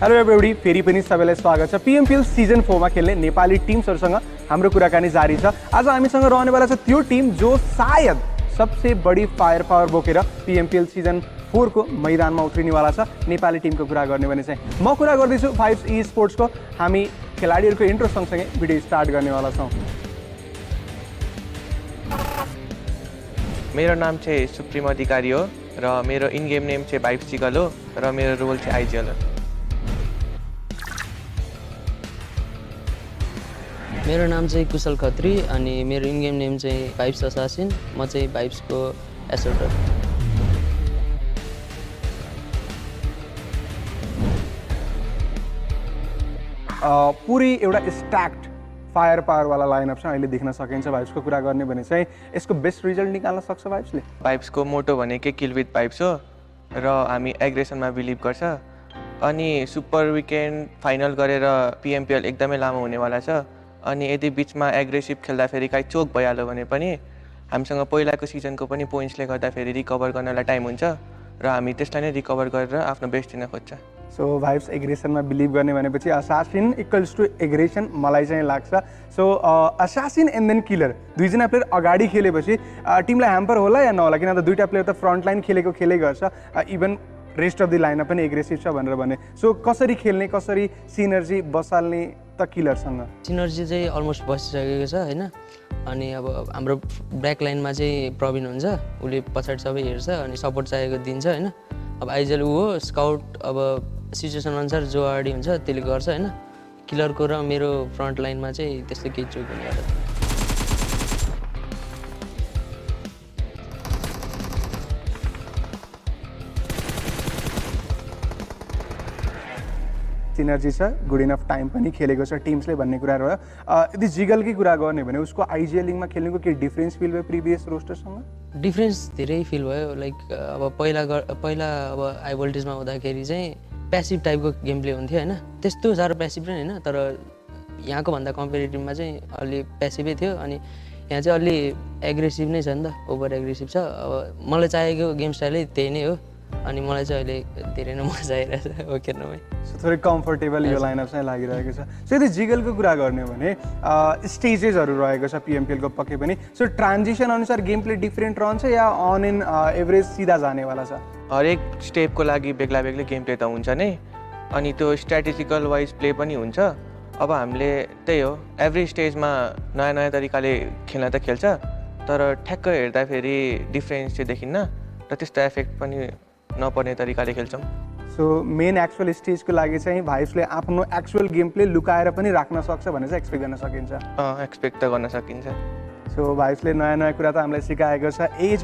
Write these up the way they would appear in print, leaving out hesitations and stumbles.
Hello everybody, फेरि पनि सबैलाई स्वागत छ। PMPL सिजन 4 मा खेल्ने नेपाली टिम्सहरुसँग हाम्रो कुराकानी जारी छ। आज हामीसँग रहनेवाला छ त्यो टिम जो सायद सबसे बढी फायर पावर बोकेर PMPL सिजन 4 को मैदानमा उत्रिनेवाला छ। नेपाली टिमको कुरा गर्ने भने चाहिँ म कुरा गर्दैछु R3D Esports को। हामी खेलाडीहरुको इन्ट्रो सँगसँगै भिडियो स्टार्ट गर्नेवाला छौं। मेरो नाम चाहिँ सुप्रिम अधिकारी हो र मेरो इन गेम नेम चाहिँ भाइब्स चिकल हो र मेरो रोल चाहिँ आइजिएल हो। मेरो नाम चाहिँ कुशल खत्री अनि मेरो इन गेम नेम चाहिँ भाइब्स असासिन। म चाहिँ भाइब्सको एसोल्टर। पुरै एउटा स्ट्याक्ड फायर पावर वाला लाइनअप छ अहिले देख्न सकिन्छ। भाइब्सको कुरा गर्ने भने चाहिँ यसको बेस्ट रिजल्ट निकाल्न सक्छ भाइब्सले। भाइब्सको मोटो भनेकै किल विथ भाइब्स हो र हामी एग्रेसनमा बिलिभ गर्छ। अनि सुपर विकेन्ड फाइनल गरेर PMPL एकदमै लामो हुनेवाला छ। अनि यदि बिचमा एग्रेसिभ खेल्दाखेरि काहीँ चोक भइहाल्यो भने पनि हामीसँग पहिलाको सिजनको पनि पोइन्ट्सले गर्दाखेरि रिकभर गर्नलाई टाइम हुन्छ र हामी त्यसलाई नै रिकभर गरेर आफ्नो बेस्ट दिन खोज्छ। सो भाइब्स एग्रेसनमा बिलिभ गर्ने भनेपछि असासिन इक्वल्स टु एग्रेसन मलाई चाहिँ लाग्छ। सो असासिन एन्ड देन किलर दुईजना प्लेयर अगाडि खेलेपछि टिमलाई ह्याम्पर होला या नहोला, किन त दुईटा प्लेयर त फ्रन्ट लाइन खेलै गर्छ। Even rest of the lineup पनि एग्रेसिभ छ भनेर भने। सो कसरी खेल्ने, कसरी सिनर्जी बसाल्ने त किलरसँग? सिनर्जी चाहिँ अलमोस्ट बसिसकेको छ हैन। अनि अब हाम्रो ब्याक लाइनमा चाहिँ प्रवीण हुन्छ, उसले पछाडि सबै हेर्छ अनि सपोर्ट चाहिएको दिन्छ हैन। अब आइजल ऊ हो स्काउट, अब सिचुएसन अनुसार जो अगाडि हुन्छ त्यसले गर्छ हैन। किलरको र मेरो फ्रन्ट लाइनमा चाहिँ त्यस्तो केही चोक हुने गर्छ। सिनर्जी छ, गुड इनफ टाइम पनि खेलेको छ टिम्सले भन्ने कुरा रह्यो। यदि जिगलकै कुरा गर्ने भने उसको आइजिएल लिगमा खेल्नुको के डिफरेन्स फिल भयो प्रिभियस रोस्टरसँग? डिफरेन्स धेरै फिल भयो। लाइक अब पहिला अब हाई भोल्टेजमा हुँदाखेरि चाहिँ प्यासिभ टाइपको गेम प्ले हुन्थ्यो हैन। त्यस्तो साह्रो प्यासिभ पनि हैन, तर यहाँको भन्दा कम्पेरिटिभमा चाहिँ अलि प्यासिभै थियो। अनि यहाँ चाहिँ अलि एग्रेसिभ नै छ नि त, ओभर एग्रेसिभ छ। अब मलाई चाहिएको गेम स्टाइलै त्यही नै हो। अनि मलाई चाहिँ अहिले धेरै नै मजा आइरहेछ हो खेल्नुमै। सो थोरै कम्फर्टेबल यो लाइनअप चाहिँ लागिरहेको छ। सो यदि जिगलको कुरा गर्ने हो भने स्टेजेसहरू रहेको छ PMPL को पक्कै पनि। सो ट्रान्जिसन अनुसार गेम प्ले डिफ्रेन्ट रहन्छ या अन एन्ड एभरेज सिधा जानेवाला छ? हरेक स्टेपको लागि बेग्ला बेग्लै गेम प्ले त हुन्छ नै, अनि त्यो स्ट्राटेजिकल वाइज प्ले पनि हुन्छ। अब हामीले त्यही हो, एभ्री स्टेजमा नयाँ नयाँ तरिकाले खेल्न त खेल्छ, तर ठ्याक्क हेर्दाखेरि डिफ्रेन्स चाहिँ देखिन्न र त्यस्तो एफेक्ट पनि नपर्ने तरिकाले खेल्छौँ। सो मेन एक्चुअल स्टेजको लागि चाहिँ भाइब्सले आफ्नो एक्चुअल गेम प्ले लुकाएर पनि राख्न सक्छ भनेर चाहिँ एक्सपेक्ट गर्न सकिन्छ। एक्सपेक्ट त गर्न सकिन्छ। सो भाइब्सले नयाँ नयाँ कुरा त हामीलाई सिकाएको छ। एज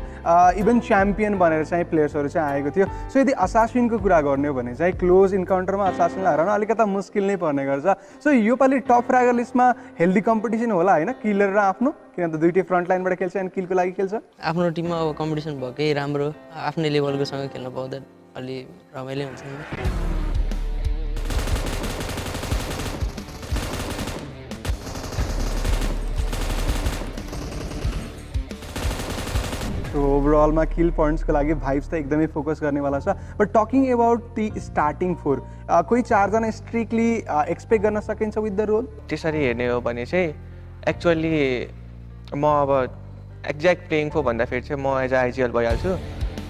इभन च्याम्पियन बनेर चाहिँ प्लेयर्सहरू चाहिँ आएको थियो। सो यदि असासिनको कुरा गर्ने हो भने चाहिँ क्लोज इन्काउन्टरमा असासिनलाई हराउन अलिकता मुस्किल नै पर्ने गर्छ। सो योपालि टप फ्र्यागर लिस्टमा हेल्दी कम्पिटिसन होला होइन, किलर र आफ्नो, किन त दुइटै फ्रन्ट लाइनबाट खेल्छ अनि किलको लागि खेल्छ। आफ्नो टिममा अब कम्पिटिसन भएकै राम्रो, आफ्नै लेभलकोसँग खेल्न पाउँदा अलि रमाइलो हुन्छ नि। सो ओभरअलमा किल पोइन्ट्सको लागि भाइब्स त एकदमै फोकस गर्नेवाला छ। But talking about the starting 4, कोही 4 जना स्ट्रिक्टली एक्सपेक्ट गर्न सकिन्छ विथ द रोल? त्यसरी हेर्ने हो भने चाहिँ एक्चुअली म अब एक्ज्याक्ट प्लेइङ 4 भन्दाखेरि चाहिँ म एज अ आइजिएल भइहाल्छु।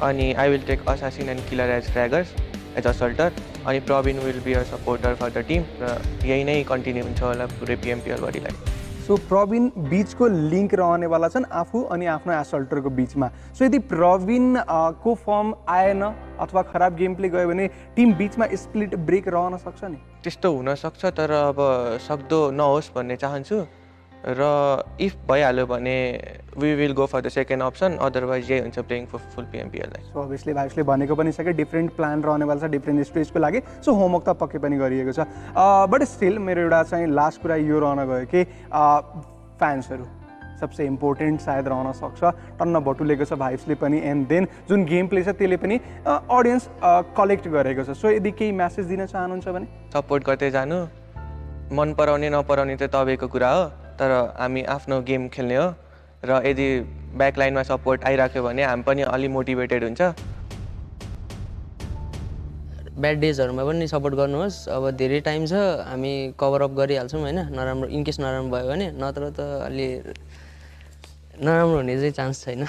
अनि I will take assassin and killer as fraggers as assaulter, अनि Praveen will be a supporter for the team र यही नै कन्टिन्यू हुन्छ होला पुरै PMPL भरिलाई। सो प्रवीण बिचको लिङ्क रहनेवाला छन् आफू अनि आफ्नो एसल्टरको बिचमा। सो यदि प्रवीण को फर्म आएन अथवा खराब गेम प्ले गयो भने टिम बिचमा स्प्लिट ब्रेक रहन सक्छ नि? त्यस्तो हुनसक्छ, तर अब सक्दो नहोस् भन्ने चाहन्छु। र इफ भइहाल्यो भने we will go for the second option, otherwise यही हुन्छ प्लेइङ फर फुल PMPL-लाई। सो अभियसली भाइब्सले भनेको पनि छ कि डिफ्रेन्ट प्लान रहनेवाला छ डिफ्रेन्ट स्टेजको लागि। सो होमवर्क त पक्कै पनि गरिएको छ। बट स्टिल मेरो एउटा चाहिँ लास्ट कुरा यो रहन गयो कि फ्यान्सहरू सबसे इम्पोर्टेन्ट सायद रहन सक्छ। टन्न बटुलेको छ भाइब्सले पनि, एन्ड देन जुन गेम प्ले छ त्यसले पनि अडियन्स कलेक्ट गरेको छ। सो यदि केही म्यासेज दिन चाहनुहुन्छ भने? सपोर्ट गर्दै जानु, मन पराउने नपराउने त तपाईँको कुरा हो, तर हामी आफ्नो गेम खेल्ने हो र यदि ब्याक लाइनमा सपोर्ट आइराख्यो भने हामी पनि अलि मोटिभेटेड हुन्छ। ब्याड डेजहरूमा पनि सपोर्ट गर्नुहोस्। अब धेरै टाइम छ, हामी कभर अप गरिहाल्छौँ होइन, नराम्रो इनकेस नराम्रो भयो भने, नत्र त अलि नराम्रो हुने चाहिँ चान्स छैन।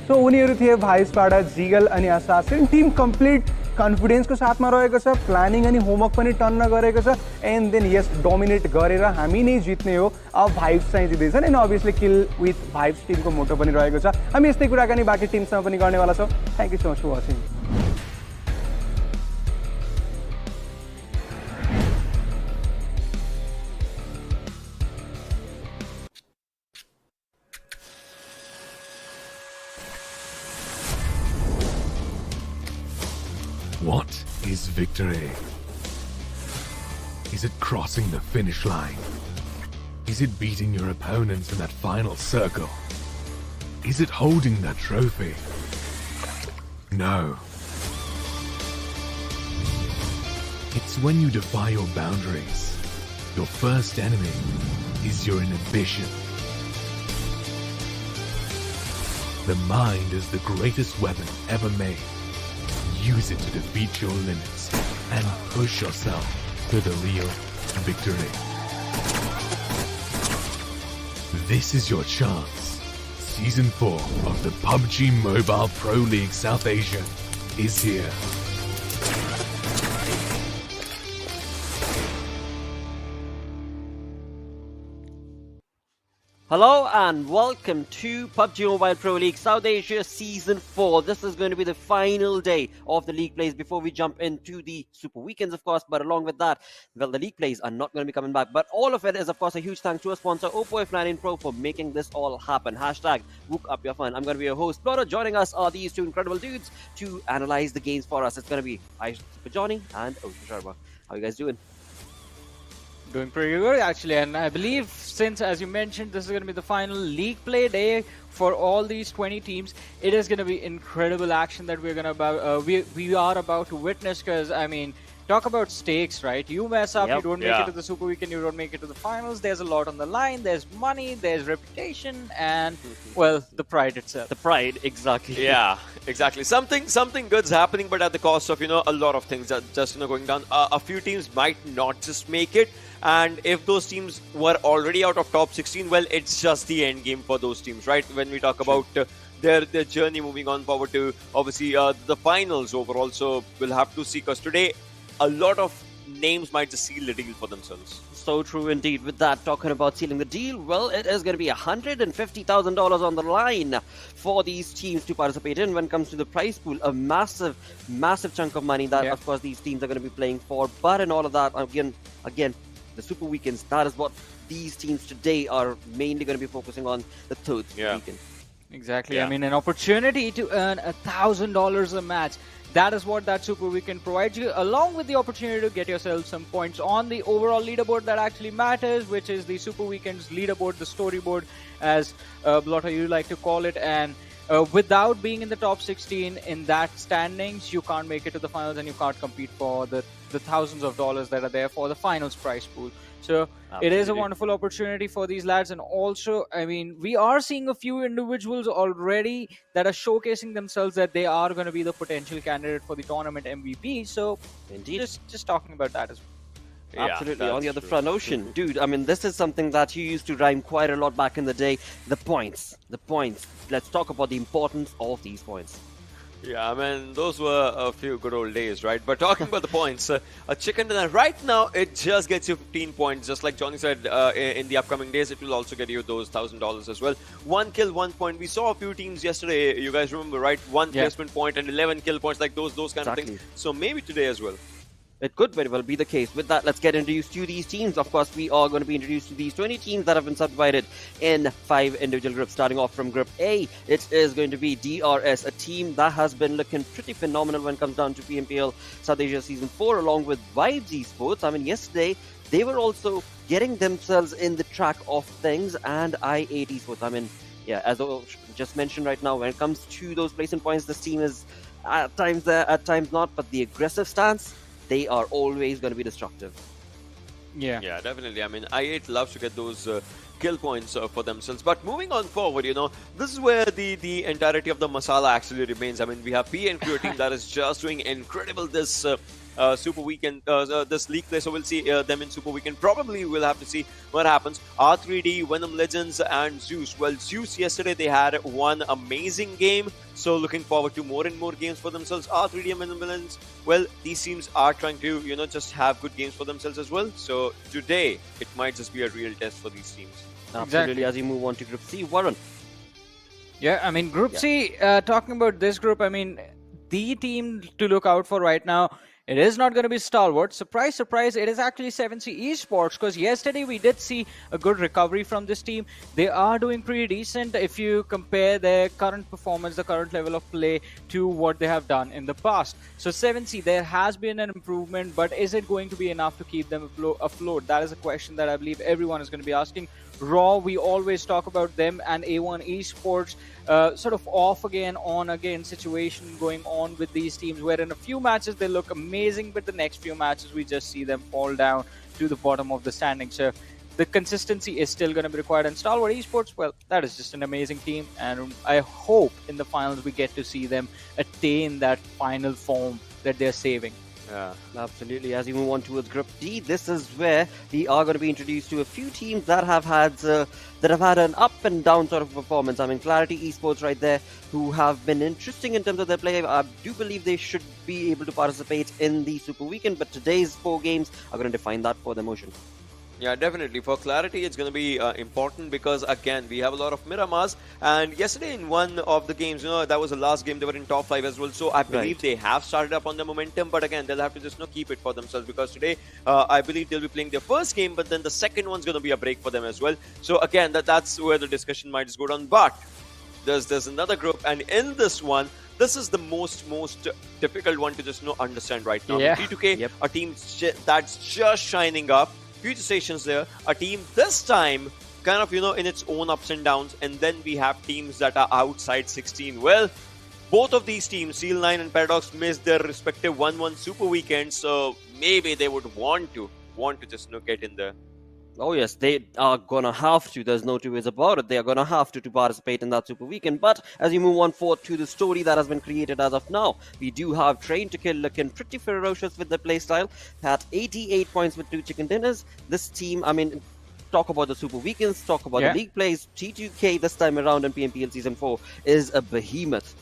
सो उनीहरू थिए भाइसबाट जिगल अनि असासिन। टिम कम्प्लिट कन्फिडेन्सको साथमा रहेको छ, प्लानिङ अनि होमवर्क पनि टन्न गरेको छ, एन्ड देन यस डोमिनेट गरेर हामी नै जित्ने हो। अब भाइब्स चाहिँ जित्दैछन् and obviously kill with vibes टिमको मोटो पनि रहेको छ। हामी यस्तै कुराकानी बाँकी टिमसँग पनि गर्नेवाला छौँ। Thank you so much for watching. What is victory? Is it crossing the finish line? Is it beating your opponents in that final circle? Is it holding that trophy? No. It's when you defy your boundaries. Your first enemy is your inhibition. The mind is the greatest weapon ever made. Use it to defeat your limits and push yourself to the real victory. This is your chance. Season 4 of the PUBG Mobile Pro League South Asia is here. Hello and welcome to PUBG Mobile Pro League South Asia Season 4. This is going to be the final day of the league plays before we jump into the Super Weekends, of course. But along with that, well, the league plays are not going to be coming back. But all of it is, of course, a huge thanks to our sponsor, Oppo F19 Pro, for making this all happen. Hashtag Wook Up Your Fun. I'm going to be your host, Flora. Joining us are these two incredible dudes to analyze the games for us. It's going to be Super Johnny and Ocean Sharma. How are you guys doing? Doing pretty good actually, and I believe since, as you mentioned, this is going to be the final league play day for all these 20 teams, it is going to be incredible action that we're going to we are about to witness. Because I mean, talk about stakes, right? You mess up, you don't make it to the Super Weekend, you don't make it to the finals. There's a lot on the line. There's money, there's reputation, and well, the pride itself. The pride, exactly. Yeah, exactly. Something good's happening, but at the cost of a lot of things that just going down. A few teams might not just make it. And if those teams were already out of top 16, well, it's just the end game for those teams, right? When we talk about their journey moving on forward to, obviously, the finals overall. So we'll have to see, because today, a lot of names might just seal the deal for themselves. So true indeed. With that, talking about sealing the deal, well, it is going to be $150,000 on the line for these teams to participate in. When it comes to the prize pool, a massive chunk of money that, of course, these teams are going to be playing for. But in all of that, again, the Super Weekends, that is what these teams today are mainly going to be focusing on, the third weekend. Exactly. I mean, an opportunity to earn $1,000 a match. That is what that Super Weekend provides you, along with the opportunity to get yourself some points on the overall leaderboard that actually matters, which is the Super Weekend's leaderboard, the storyboard, as Blotter you like to call it. And without being in the top 16 in that standings, you can't make it to the finals, and you can't compete for the thousands of dollars that are there for the finals prize pool. So it is a wonderful opportunity for these lads. And also, I mean, we are seeing a few individuals already that are showcasing themselves that they are going to be the potential candidate for the tournament MVP. So indeed, just talking about that as well. Absolutely. On the other front, Ocean, dude, I mean, this is something that you used to rhyme quite a lot back in the day. The points. Let's talk about the importance of these points. Yeah, I mean, those were a few good old days, right? But talking about the points, a chicken dinner, right now, it just gets you 15 points. Just like Johnny said, in the upcoming days, it will also get you those $1,000 as well. 1 kill, 1 point. We saw a few teams yesterday, you guys remember, right? 1 placement point and 11 kill points, like those kind of things. So maybe today as well. It could very well be the case. With that, let's get introduced to these teams. Of course, we are going to be introduced to these 20 teams that have been subdivided in 5 individual groups. Starting off from Group A, it is going to be DRS, a team that has been looking pretty phenomenal when it comes down to PMPL South Asia Season 4, along with Venom Esports. I mean, yesterday, they were also getting themselves in the track of things, and R3D Esports. I mean, yeah, as I just mentioned right now, when it comes to those placement points, this team is at times there, at times not, but the aggressive stance, they are always going to be destructive. Yeah, definitely. I mean, I8 loves to get those kill points for themselves. But moving on forward, this is where the entirety of the masala actually remains. I mean, we have P and Q team that is just doing incredible this Super Weekend, this league play. So we'll see them in Super Weekend. Probably we'll have to see what happens. R3D, Venom Legends, and ZEUS. Well, ZEUS yesterday they had one amazing game. So looking forward to more and more games for themselves. R3D and Venom Legends. Well, these teams are trying to just have good games for themselves as well. So today it might just be a real test for these teams. Absolutely. As we move on to Group C, Warren. Yeah, I mean, Group C, talking about this group, I mean, the team to look out for right now, it is not going to be Stalwart. Surprise, surprise, it is actually 7C Esports, because yesterday we did see a good recovery from this team. They are doing pretty decent if you compare their current performance, the current level of play, to what they have done in the past. So 7C, there has been an improvement, but is it going to be enough to keep them afloat? That is a question that I believe everyone is going to be asking. Raw, we always talk about them, and A1 Esports, sort of off again, on again situation going on with these teams, where in a few matches they look amazing, but the next few matches we just see them fall down to the bottom of the standing. So the consistency is still going to be required. And Stalwart Esports, well, that is just an amazing team, and I hope in the finals we get to see them attain that final form that they're saving. Yeah, absolutely. As we move on towards Group D, this is where we are going to be introduced to a few teams that have had an up and down sort of performance. I mean, Clarity Esports right there, who have been interesting in terms of their play. I do believe they should be able to participate in the Super Weekend, but today's 4 games are going to define that for the motion. Yeah, definitely. For Clarity, it's going to be important because, again, we have a lot of Miramars. And yesterday in one of the games, that was the last game, they were in top 5 as well. So I believe they have started up on the momentum. But again, they'll have to just keep it for themselves, because today, I believe they'll be playing their first game, but then the second one's going to be a break for them as well. So again, that's where the discussion might just go down. But there's another group, and in this one, this is the most difficult one to just understand right now. Yeah. T2K, a team that's just shining up. Future Stations there, a team this time kind of, in its own ups and downs, and then we have teams that are outside 16. Well, both of these teams, Seal9 and Paradox, missed their respective 1-1 Super Weekends, so maybe they would want to just get in there. Oh yes, they are gonna have to. There's no two ways about it. They are gonna have to participate in that Super Weekend. But as you move on forward to the story that has been created as of now, we do have Train to Kill looking pretty ferocious with their playstyle. At 88 points with 2 chicken dinners. This team, I mean, talk about the Super Weekends, talk about the league plays. T2K this time around in PMPL Season 4 is a behemoth.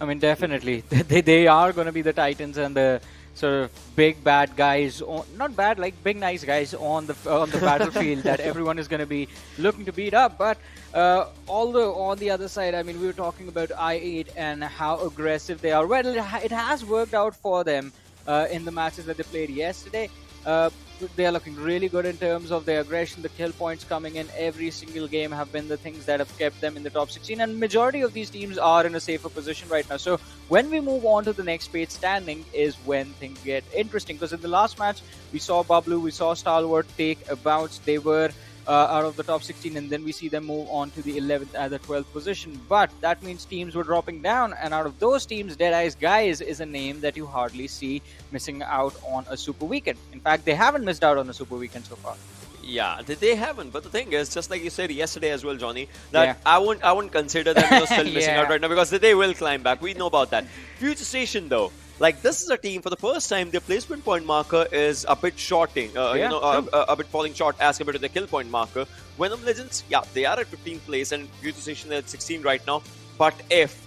I mean, definitely. They are going to be the Titans and the sort of big bad guys, not bad, like big nice guys on the battlefield that everyone is going to be looking to beat up. But although on the other side, I mean, we were talking about I8 and how aggressive they are. Well, it has worked out for them in the matches that they played yesterday. They are looking really good in terms of their aggression. The kill points coming in every single game have been the things that have kept them in the top 16, and majority of these teams are in a safer position right now. So when we move on to the next page standing is when things get interesting, because in the last match we saw Bablu, we saw Stalwart take a bounce. They were out of the top 16, and then we see them move on to the 11th and the 12th position. But that means teams were dropping down, and out of those teams, Deadeye's Guys is a name that you hardly see missing out on a Super Weekend. In fact, they haven't missed out on a Super Weekend so far. Yeah, they haven't. But the thing is, just like you said yesterday as well, Johnny, that I won't consider them still missing out right now, because they will climb back. We know about that. Future Station, though. Like, this is a team, for the first time, their placement point marker is a bit shorting, a bit falling short as compared to the kill point marker. Venom Legends, they are at 15th place, and Future Station at 16 right now. But if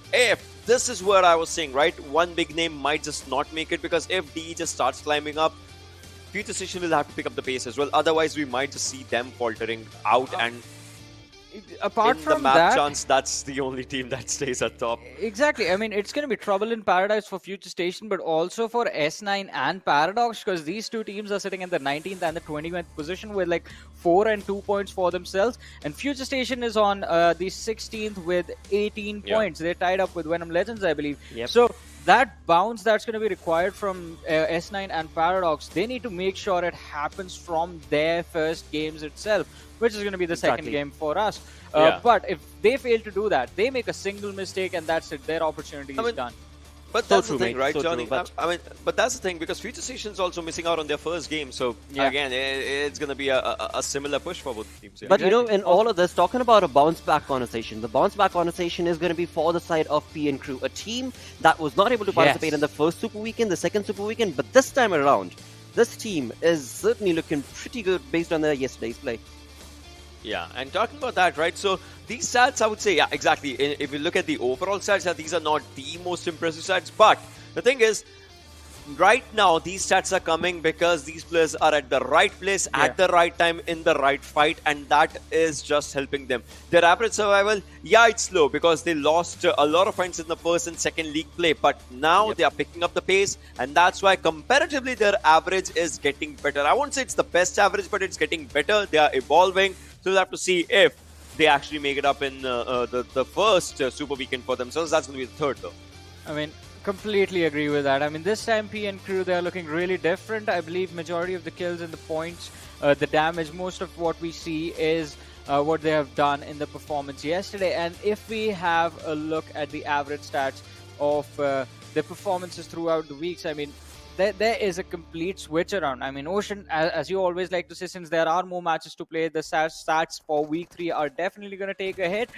this is where I was saying, right, one big name might just not make it, because if DE just starts climbing up, Future Station will have to pick up the pace as well. Otherwise, we might just see them faltering out, and apart in from the map that, chance, that's the only team that stays at top. Exactly. I mean, it's going to be trouble in paradise for Future Station, but also for S9 and Paradox, because these two teams are sitting in the 19th and the 20th position with like 4 and 2 points for themselves. And Future Station is on the 16th with 18 points. They're tied up with Venom Legends, I believe. So that bounce that's going to be required from S9 and Paradox, they need to make sure it happens from their first games itself, which is going to be the second game for us. But if they fail to do that, they make a single mistake, and that's it. Their opportunity is done. But So that's true, the thing, mate. right, So Johnny? true, but- I mean, but that's the thing because Future Station's also missing out on their first game. So Yeah. again, it's going to be a similar push for both teams. Yeah. But you know, in all of this, talking about a bounce back conversation, the bounce back conversation is going to be for the side of PN Crew, a team that was not able to participate Yes. in the first Super Weekend, the second Super Weekend, but this time around, this team is certainly looking pretty good based on their yesterday's play. Yeah, and talking about that, right? So these stats, I would say, yeah, exactly. If you look at the overall stats, yeah, these are not the most impressive stats. But the thing is, right now, these stats are coming because these players are at the right place, at the right time, in the right fight, and that is just helping them. Their average survival, yeah, it's low because they lost a lot of points in the first and second league play, but now they are picking up the pace, and that's why comparatively their average is getting better. I won't say it's the best average, but it's getting better. They are evolving. So we'll have to see if they actually make it up in the first Super Weekend for themselves. That's going to be the third, though. I mean, completely agree with that. I mean, this time PN Crew, they are looking really different. I believe majority of the kills and the points, the damage, most of what we see is what they have done in the performance yesterday. And if we have a look at the average stats of the performances throughout the weeks, I mean, there is a complete switch around. I mean, Ocean, as you always like to say, since there are more matches to play, the stats for week 3 are definitely going to take a hit,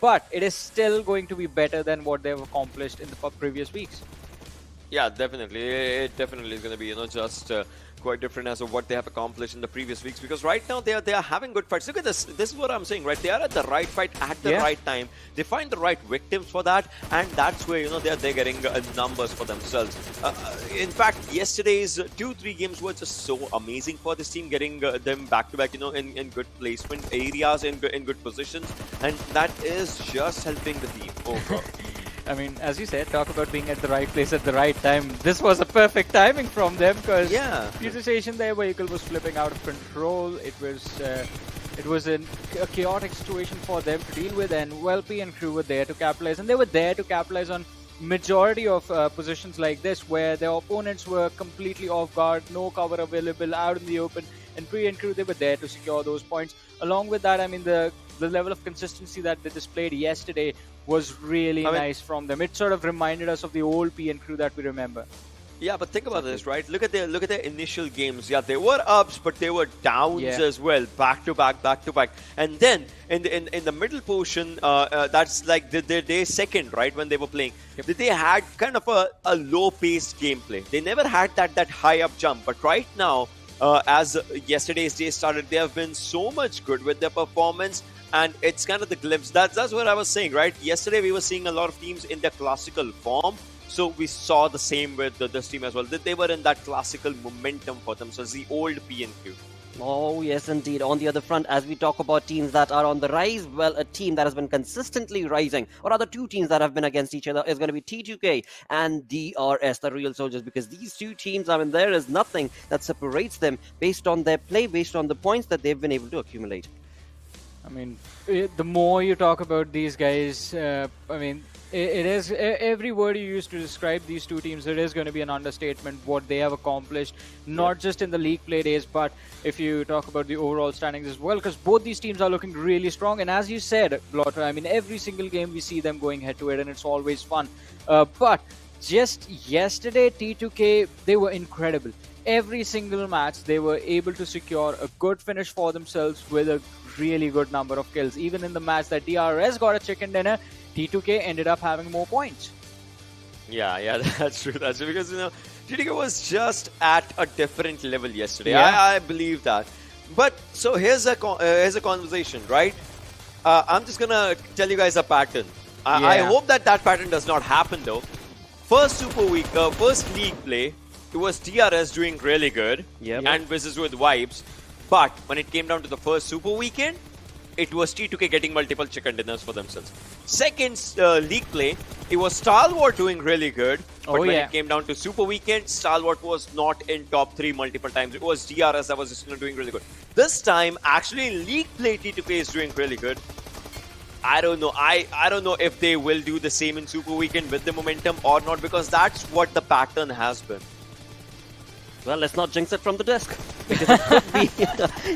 but it is still going to be better than what they've accomplished in the previous weeks. Yeah, definitely. It definitely is going to be, just quite different as of what they have accomplished in the previous weeks. Because right now they are having good fights. Look at this. This is what I'm saying, right? They are at the right fight at the right time. They find the right victims for that, and that's where they're getting numbers for themselves. In fact, yesterday's 2-3 games were just so amazing for this team, getting them back to back, in good placement areas, in good positions, and that is just helping the team overall. I mean, as you said, talk about being at the right place at the right time. This was a perfect timing from them because Future Station, their vehicle was flipping out of control. It was a chaotic situation for them to deal with, and Welpy and Crew were there to capitalize, and they were there to capitalize on majority of positions like this where their opponents were completely off guard, no cover available, out in the open, and Pre and Crew, they were there to secure those points. Along with that, I mean, the level of consistency that they displayed yesterday was really nice from them. It sort of reminded us of the old PN Crew that we remember. Yeah, but think about this, right? Look at their initial games. Yeah, they were ups, but they were downs as well, back to back. And then in the middle portion, that's like their second, right, when they were playing. They had kind of a low-paced gameplay. They never had that high up jump. But right now, as yesterday's day started, they have been so much good with their performance. And it's kind of the glimpse. That's what I was saying, right? Yesterday we were seeing a lot of teams in their classical form. So we saw the same with this team as well. That they were in that classical momentum for themselves, the old PNQ. Oh, yes, indeed. On the other front, as we talk about teams that are on the rise, well, a team that has been consistently rising, or rather two teams that have been against each other, is going to be T2K and DRS, the Real Soldiers, because these two teams, I mean, there is nothing that separates them based on their play, based on the points that they've been able to accumulate. I mean, the more you talk about these guys, I mean, it is every word you use to describe these two teams, it is going to be an understatement what they have accomplished, not just in the league play days, but if you talk about the overall standings as well, because both these teams are looking really strong. And as you said, Blotter, I mean, every single game we see them going head to head, and it's always fun. But just yesterday, T2K, they were incredible. Every single match, they were able to secure a good finish for themselves with a really good number of kills. Even in the match that DRS got a chicken dinner, T2K ended up having more points. Yeah, that's true. That's true because T2K was just at a different level yesterday. Yeah. I believe that. But so here's a conversation, right? I'm just gonna tell you guys a pattern. I hope that pattern does not happen though. First league play, it was DRS doing really good and versus with vibes. But when it came down to the first Super Weekend, it was T2K getting multiple chicken dinners for themselves. Second league play, it was Stalwart doing really good. But when it came down to Super Weekend, Stalwart was not in top 3 multiple times. It was DRS that was just doing really good. This time, actually in league play, T2K is doing really good. I don't know. I don't know if they will do the same in Super Weekend with the momentum or not, because that's what the pattern has been. Well, let's not jinx it from the desk. because it could be,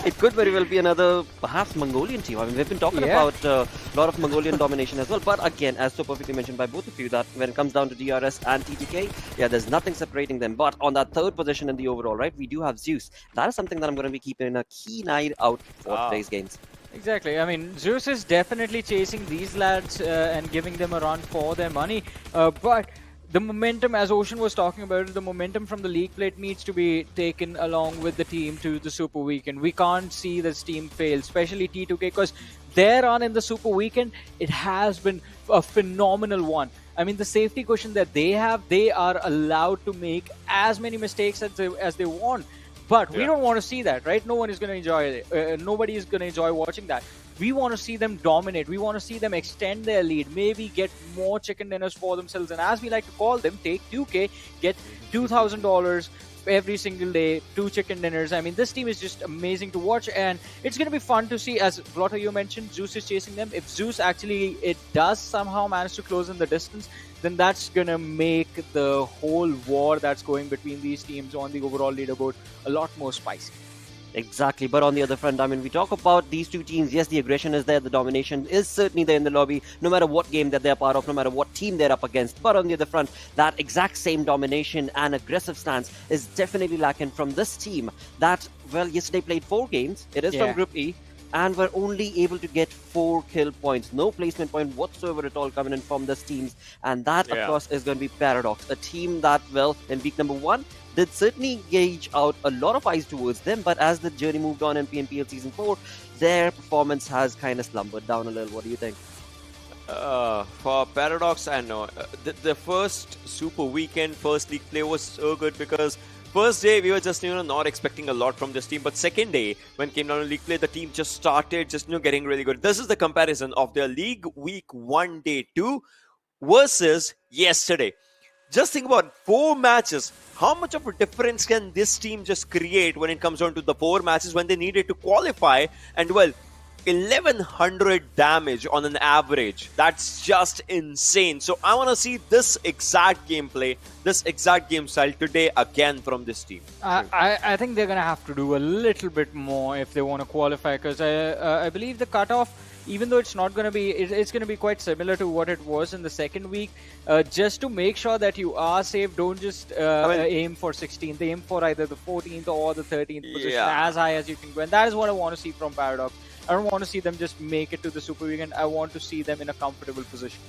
it could very well be another perhaps Mongolian team. I mean, we've been talking about a lot of Mongolian domination as well. But again, as so perfectly mentioned by both of you, that when it comes down to DRS and TTK, yeah, there's nothing separating them. But on that third position in the overall, right, we do have ZEUS. That is something that I'm going to be keeping a keen eye out for today's games. Exactly. I mean, ZEUS is definitely chasing these lads and giving them a run for their money. But the momentum, as Ocean was talking about it, the momentum from the league plate needs to be taken along with the team to the Super Weekend. We can't see this team fail, especially T2K, because their run in the Super Weekend, it has been a phenomenal one. I mean, the safety cushion that they have, they are allowed to make as many mistakes as they want. But we don't want to see that, right? No one is going to enjoy it. Nobody is going to enjoy watching that. We want to see them dominate. We want to see them extend their lead, maybe get more chicken dinners for themselves. And as we like to call them, take 2K, get $2,000 every single day, 2 chicken dinners. I mean, this team is just amazing to watch, and it's going to be fun to see. As Vlotter, you mentioned, ZEUS is chasing them. If ZEUS actually, it does somehow manage to close in the distance, then that's going to make the whole war that's going between these teams on the overall leaderboard a lot more spicy. Exactly, but on the other front, I mean, we talk about these two teams. Yes, the aggression is there, the domination is certainly there in the lobby, no matter what game that they're part of, no matter what team they're up against. But on the other front, that exact same domination and aggressive stance is definitely lacking from this team that, well, yesterday played 4 games. It is from Group E, and were only able to get 4 kill points. No placement point whatsoever at all coming in from this team. And that, of course, is going to be Paradox, a team that, well, in week number 1, did certainly gauge out a lot of eyes towards them, but as the journey moved on in PMPL Season 4, their performance has kind of slumbered down a little. What do you think? For Paradox, I know. The first Super Weekend, first league play was so good because first day we were just not expecting a lot from this team, but second day when came down to league play, the team just started just getting really good. This is the comparison of their league week 1 day 2 versus yesterday. Just think about 4 matches. How much of a difference can this team just create when it comes down to the 4 matches when they needed to qualify? And well, 1100 damage on an average. That's just insane. So I want to see this exact gameplay, this exact game style today again from this team. I think they're going to have to do a little bit more if they want to qualify, because I believe the cutoff, even though it's not going to be, it's going to be quite similar to what it was in the second week. Just to make sure that you are safe, don't just aim for 16th. Aim for either the 14th or the 13th position, as high as you can go. And that is what I want to see from Paradox. I don't want to see them just make it to the Super Weekend. I want to see them in a comfortable position.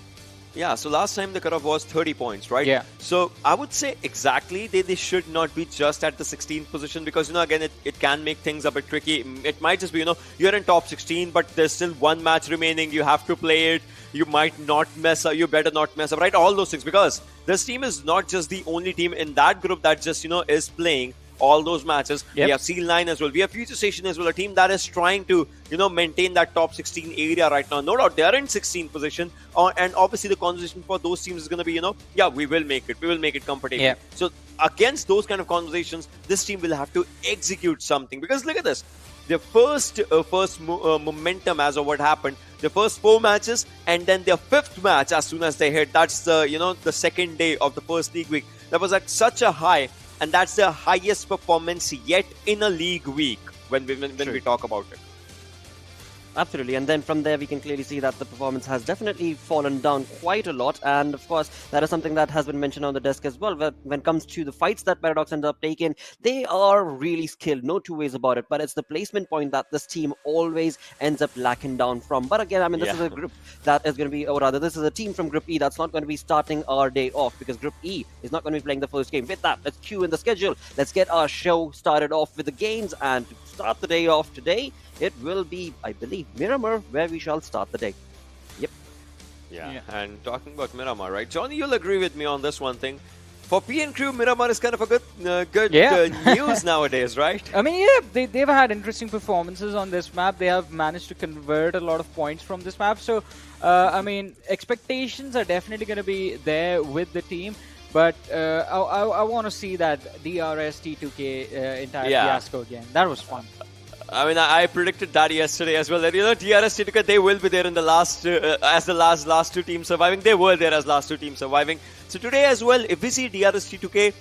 Yeah, so last time the cutoff was 30 points, right? Yeah. So I would say exactly they should not be just at the 16th position because, again, it can make things a bit tricky. It might just be, you're in top 16, but there's still 1 match remaining. You have to play it. You might not mess up. You better not mess up, right? All those things, because this team is not just the only team in that group that just, is playing all those matches. Yep. We have Seal9 as well. We have Future Station as well, a team that is trying to, maintain that top 16 area right now. No doubt, they're in 16th position. And obviously the conversation for those teams is going to be, we will make it. We will make it comfortable. Yeah. So against those kind of conversations, this team will have to execute something. Because look at this. Their first momentum as of what happened, the first 4 matches, and then their 5th match as soon as they hit. That's the, the second day of the first league week. That was at such a high. And that's the highest performance yet in a league week when we talk about it. Absolutely, and then from there we can clearly see that the performance has definitely fallen down quite a lot, and of course that is something that has been mentioned on the desk as well. When it comes to the fights that Paradox ends up taking, they are really skilled, no two ways about it, but it's the placement point that this team always ends up lacking down from. But again, I mean, this is a group that is going to be, or rather this is a team from Group E that's not going to be starting our day off, because Group E is not going to be playing the first game. With that, let's cue in the schedule. Let's get our show started off with the games, and to start the day off today, it will be, I believe, Miramar, where we shall start the day. Yep. Yeah. And talking about Miramar, right? Johnny, you'll agree with me on this one thing. For PN Crew, Miramar is kind of a good news nowadays, right? I mean, yeah, they've had interesting performances on this map. They have managed to convert a lot of points from this map. So, I mean, expectations are definitely going to be there with the team. But I want to see that DRS T2K entire fiasco again. That was fun. I mean, I predicted that yesterday as well. That DRS T2K, they will be there in the last as the last 2 teams surviving. They were there as last 2 teams surviving. So today as well, if we see DRS T2K,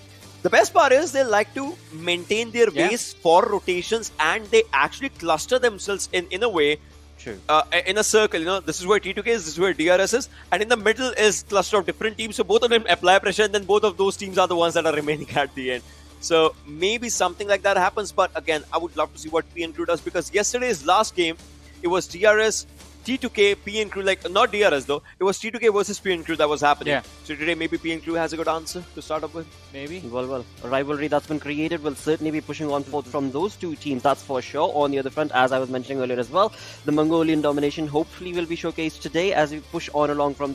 The best part is they like to maintain their base for rotations, and they actually cluster themselves in a way. True. In a circle, this is where T2K is, this is where DRS is, and in the middle is cluster of different teams. So both of them apply pressure, and then both of those teams are the ones that are remaining at the end. So maybe something like that happens. But again, I would love to see what PN Crew does, because yesterday's last game, it was DRS, T2K, PN Crew, like not DRS though. It was T2K versus PN Crew that was happening. Yeah. So today maybe PN Crew has a good answer to start off with. Maybe. Well, a rivalry that's been created will certainly be pushing on forth from those two teams, that's for sure. On the other front, as I was mentioning earlier as well, the Mongolian domination hopefully will be showcased today as we push on along from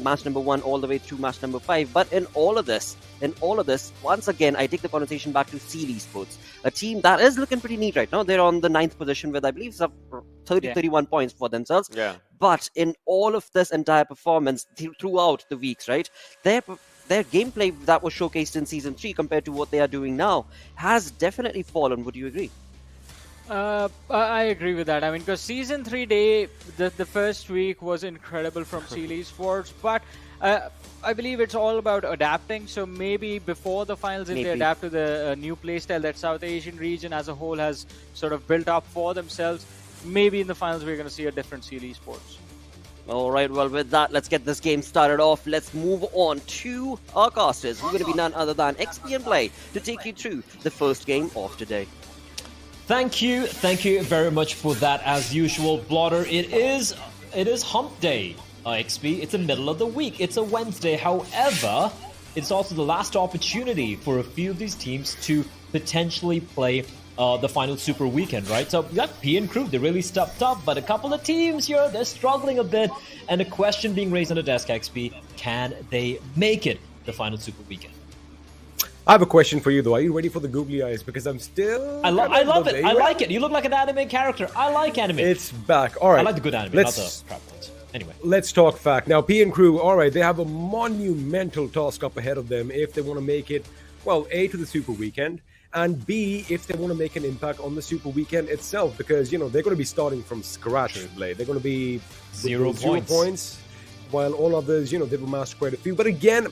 match number 1 all the way through match number 5. But in all of this, once again, I take the conversation back to ZEUS Esports, a team that is looking pretty neat right now. They're on the 9th position with, I believe, 31 points for themselves. Yeah. But in all of this entire performance throughout the weeks, right, their gameplay that was showcased in Season 3 compared to what they are doing now has definitely fallen. Would you agree? I agree with that. I mean, because Season 3 day, the first week was incredible from ZEUS Esports, but I believe it's all about adapting. So maybe before the finals, if they adapt to the new playstyle that South Asian region as a whole has sort of built up for themselves, maybe in the finals we're going to see a different ZEUS Esports. All right, well, with that, let's get this game started off. Let's move on to our casters, who are going to be none other than XP and Play, to take you through the first game of today. Thank you very much for that. As usual, Blotter, it is hump day, XP. It's the middle of the week. It's a Wednesday. However, it's also the last opportunity for a few of these teams to potentially play the final Super Weekend, right? So we got PN Crew, they really stepped up, but a couple of teams here, they're struggling a bit. And a question being raised on the desk, XP, can they make it the final Super Weekend? I have a question for you, though. Are you ready for the googly eyes? Because I'm still... I love it. I like it. You look like an anime character. I like anime. It's back. All right. I like the good anime, not the crap ones. Anyway. Let's talk fact. Now, PN Crew, all right, they have a monumental task up ahead of them if they want to make it, well, A, to the Super Weekend, and B, if they want to make an impact on the Super Weekend itself, because, they're going to be starting from scratch, Blade. They're going to be 0 points, while all others, they've amassed quite a few. But again,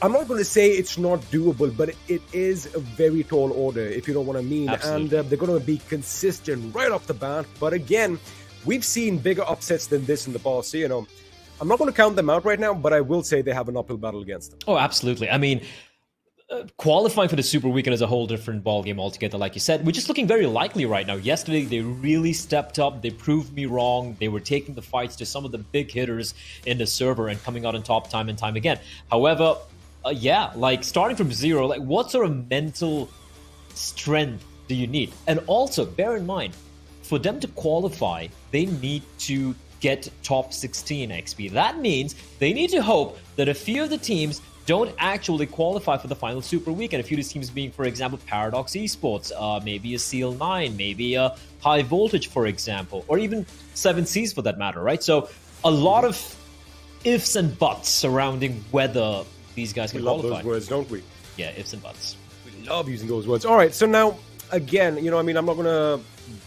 I'm not going to say it's not doable, but it is a very tall order, if you know what I mean. Absolutely. And they're going to be consistent right off the bat. But again, we've seen bigger upsets than this in the past. So, I'm not going to count them out right now, but I will say they have an uphill battle against them. Oh, absolutely. I mean, qualifying for the Super Weekend is a whole different ballgame altogether, like you said, which is looking very likely right now. Yesterday, they really stepped up. They proved me wrong. They were taking the fights to some of the big hitters in the server and coming out on top time and time again. However, starting from 0, what sort of mental strength do you need? And also, bear in mind, for them to qualify, they need to get top 16 XP. That means they need to hope that a few of the teams don't actually qualify for the final Super Weekend. A few of these teams being, for example, Paradox Esports, maybe a Seal9, maybe a High Voltage, for example, or even 7Cs for that matter, right? So a lot of ifs and buts surrounding whether these guys can qualify. We love those words, don't we? Yeah, ifs and buts. We love using those words. All right, so now, again, I'm not going to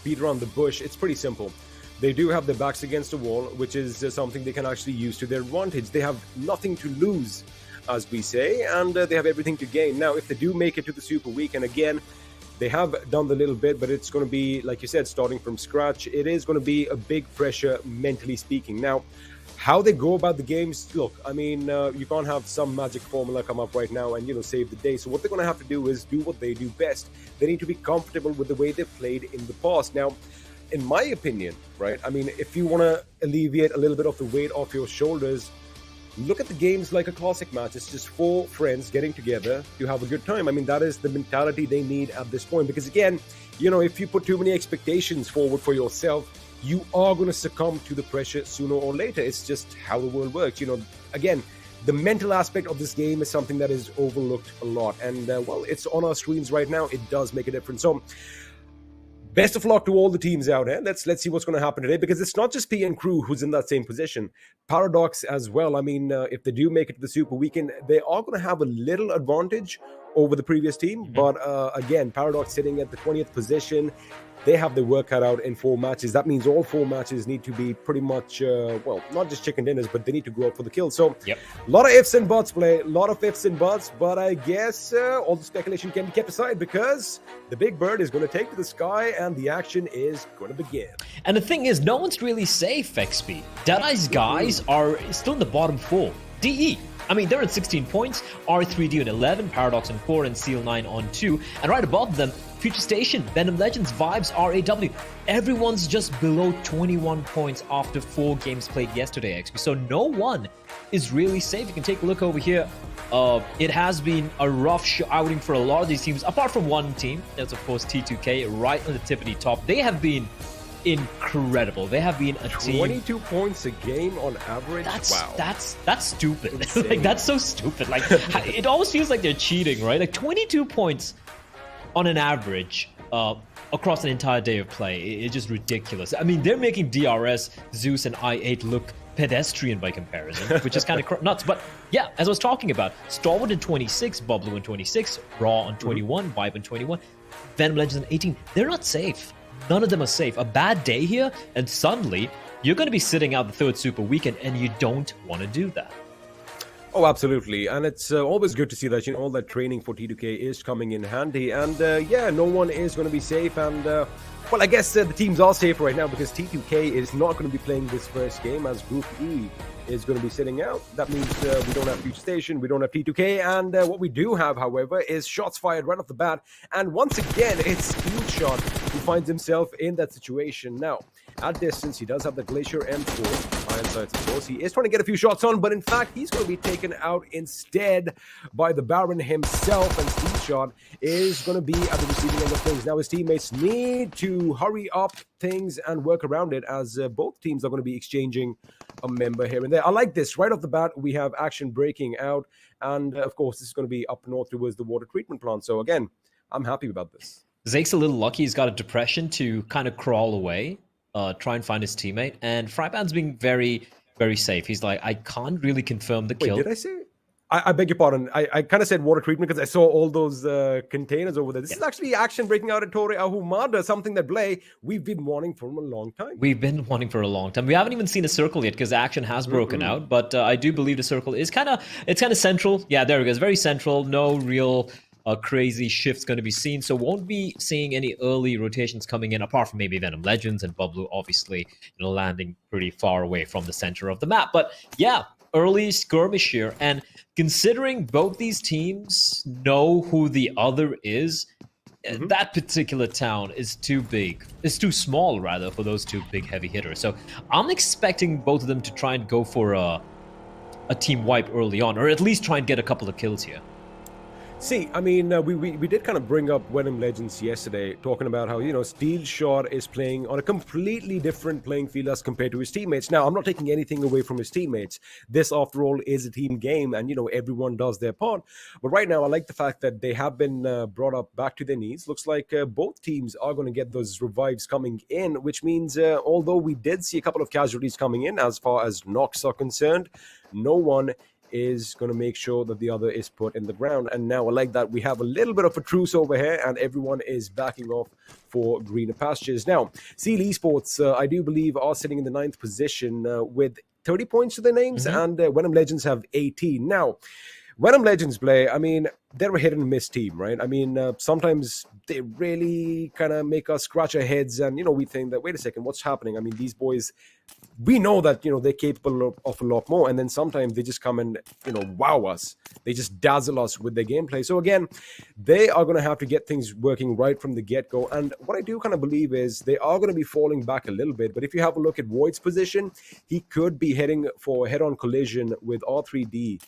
beat around the bush. It's pretty simple. They do have their backs against the wall, which is something they can actually use to their advantage. They have nothing to lose, as we say, and they have everything to gain. Now, if they do make it to the Super Weekend, again, they have done the little bit, but it's going to be, like you said, starting from scratch. It is going to be a big pressure, mentally speaking. Now, how they go about the games, look, you can't have some magic formula come up right now and, save the day. So what they're going to have to do is do what they do best. They need to be comfortable with the way they've played in the past. Now, in my opinion, right, if you want to alleviate a little bit of the weight off your shoulders, look at the games like a classic match. It's just 4 friends getting together to have a good time. That is the mentality they need at this point. Because again, if you put too many expectations forward for yourself, you are going to succumb to the pressure sooner or later. It's just how the world works. Again, the mental aspect of this game is something that is overlooked a lot. And, it's on our screens right now. It does make a difference. So, best of luck to all the teams out here. Let's see what's going to happen today, because it's not just PN Crew who's in that same position. Paradox as well. If they do make it to the Super Weekend, they are going to have a little advantage over the previous team. But again, Paradox sitting at the 20th position. They have their work cut out in 4 matches. That means all 4 matches need to be pretty much, well, not just chicken dinners, but they need to go out for the kill. So, a lot of ifs and buts, play. A lot of ifs and buts. But I guess all the speculation can be kept aside because the big bird is going to take to the sky and the action is going to begin. And the thing is, no one's really safe, XP. Deadeye's guys are still in the bottom 4. DE. I mean, they're at 16 points, R3D on 11, Paradox on 4, and Seal 9 on 2. And right above them, Future Station, Venom Legends, Vibes, RAW. Everyone's just below 21 points after 4 games played yesterday, XP. So no one is really safe. You can take a look over here. It has been a rough outing for a lot of these teams, apart from one team. That's, of course, T2K, right on the tippity top. They have been incredible. They have been a team. 22 points a game on average. Wow, that's stupid. Like, that's so stupid. Like, it almost feels like they're cheating, right? Like 22 points on an average across an entire day of play. It's just ridiculous. I mean, they're making DRS, ZEUS, and I8 look pedestrian by comparison, which is kind of nuts. But yeah, as I was talking about, Stalwart in 26, Bubble in 26, Raw on 21, Vibe in 21, Venom Legends in 18. They're not safe. None of them are safe. A bad day here, and suddenly you're going to be sitting out the 3rd Super Weekend, and you don't want to do that. Oh, absolutely. And it's always good to see that, all that training for T2K is coming in handy. And yeah, no one is going to be safe. And well, I guess the teams are safe right now because T2K is not going to be playing this first game as Group E is going to be sitting out. That means we don't have Future Station, we don't have T2K, and what we do have, however, is shots fired right off the bat. And once again, it's Steelshot who finds himself in that situation. Now, at distance, he does have the Glacier M4, iron sights, of course. He is trying to get a few shots on, but in fact, he's going to be taken out instead by the Baron himself, and Steelshot is going to be at the receiving end of things. Now, his teammates need to hurry up things and work around it as both teams are going to be exchanging a member here and there. I like this. Right off the bat, we have action breaking out. And of course, this is going to be up north towards the water treatment plant. So again, I'm happy about this. Zake's a little lucky. He's got a depression to kind of crawl away, try and find his teammate. And Frypan's being very, very safe. He's like, I can't really confirm the kill. Wait, did I say? I beg your pardon. I kind of said water treatment because I saw all those containers over there. This is actually action breaking out at Torre Ahumada, something that Blay, we've been wanting for a long time. We've been wanting for a long time. We haven't even seen a circle yet because action has broken out. But I do believe the circle is kind of central. Yeah, there it goes. Very central. No real crazy shifts going to be seen. So won't be seeing any early rotations coming in, apart from maybe Venom Legends and Bublu, obviously, landing pretty far away from the center of the map. But yeah, early skirmish here. And considering both these teams know who the other is, that particular town is too big. It's too small, rather, for those two big heavy hitters. So I'm expecting both of them to try and go for a team wipe early on, or at least try and get a couple of kills here. See, I mean, we did kind of bring up Venom Legends yesterday, talking about how, Steelshot is playing on a completely different playing field as compared to his teammates. Now, I'm not taking anything away from his teammates. This, after all, is a team game, and, everyone does their part. But right now, I like the fact that they have been brought up back to their knees. Looks like both teams are going to get those revives coming in, which means, although we did see a couple of casualties coming in as far as knocks are concerned, no one is going to make sure that the other is put in the ground. And now I like that we have a little bit of a truce over here and everyone is backing off for greener pastures. Now, Seal Esports, I do believe, are sitting in the 9th position with 30 points to their names, and Venom Legends have 18. Now, Venom Legends play, I mean, they're a hit and miss team, right? I mean, sometimes they really kind of make us scratch our heads and, we think that, wait a second, what's happening? I mean, these boys, we know that, they're capable of a lot more. And then sometimes they just come and, wow us. They just dazzle us with their gameplay. So again, they are going to have to get things working right from the get-go. And what I do kind of believe is they are going to be falling back a little bit. But if you have a look at Void's position, he could be heading for a head-on collision with R3D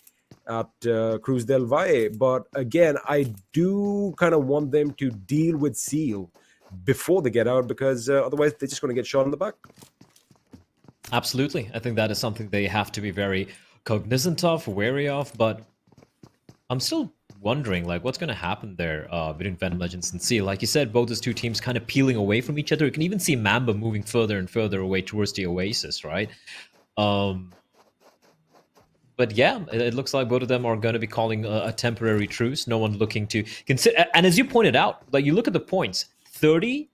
at Cruz del Valle. But again, I do kind of want them to deal with Seal before they get out, because otherwise they're just going to get shot in the back. Absolutely. I think that is something they have to be very cognizant of, wary of, but I'm still wondering, what's going to happen there between Venom Legends and Seal. Like you said, both those two teams kind of peeling away from each other. You can even see Mamba moving further and further away towards the Oasis, right? But yeah, it looks like both of them are going to be calling a temporary truce. No one looking to consider. And as you pointed out, like you look at the points, 30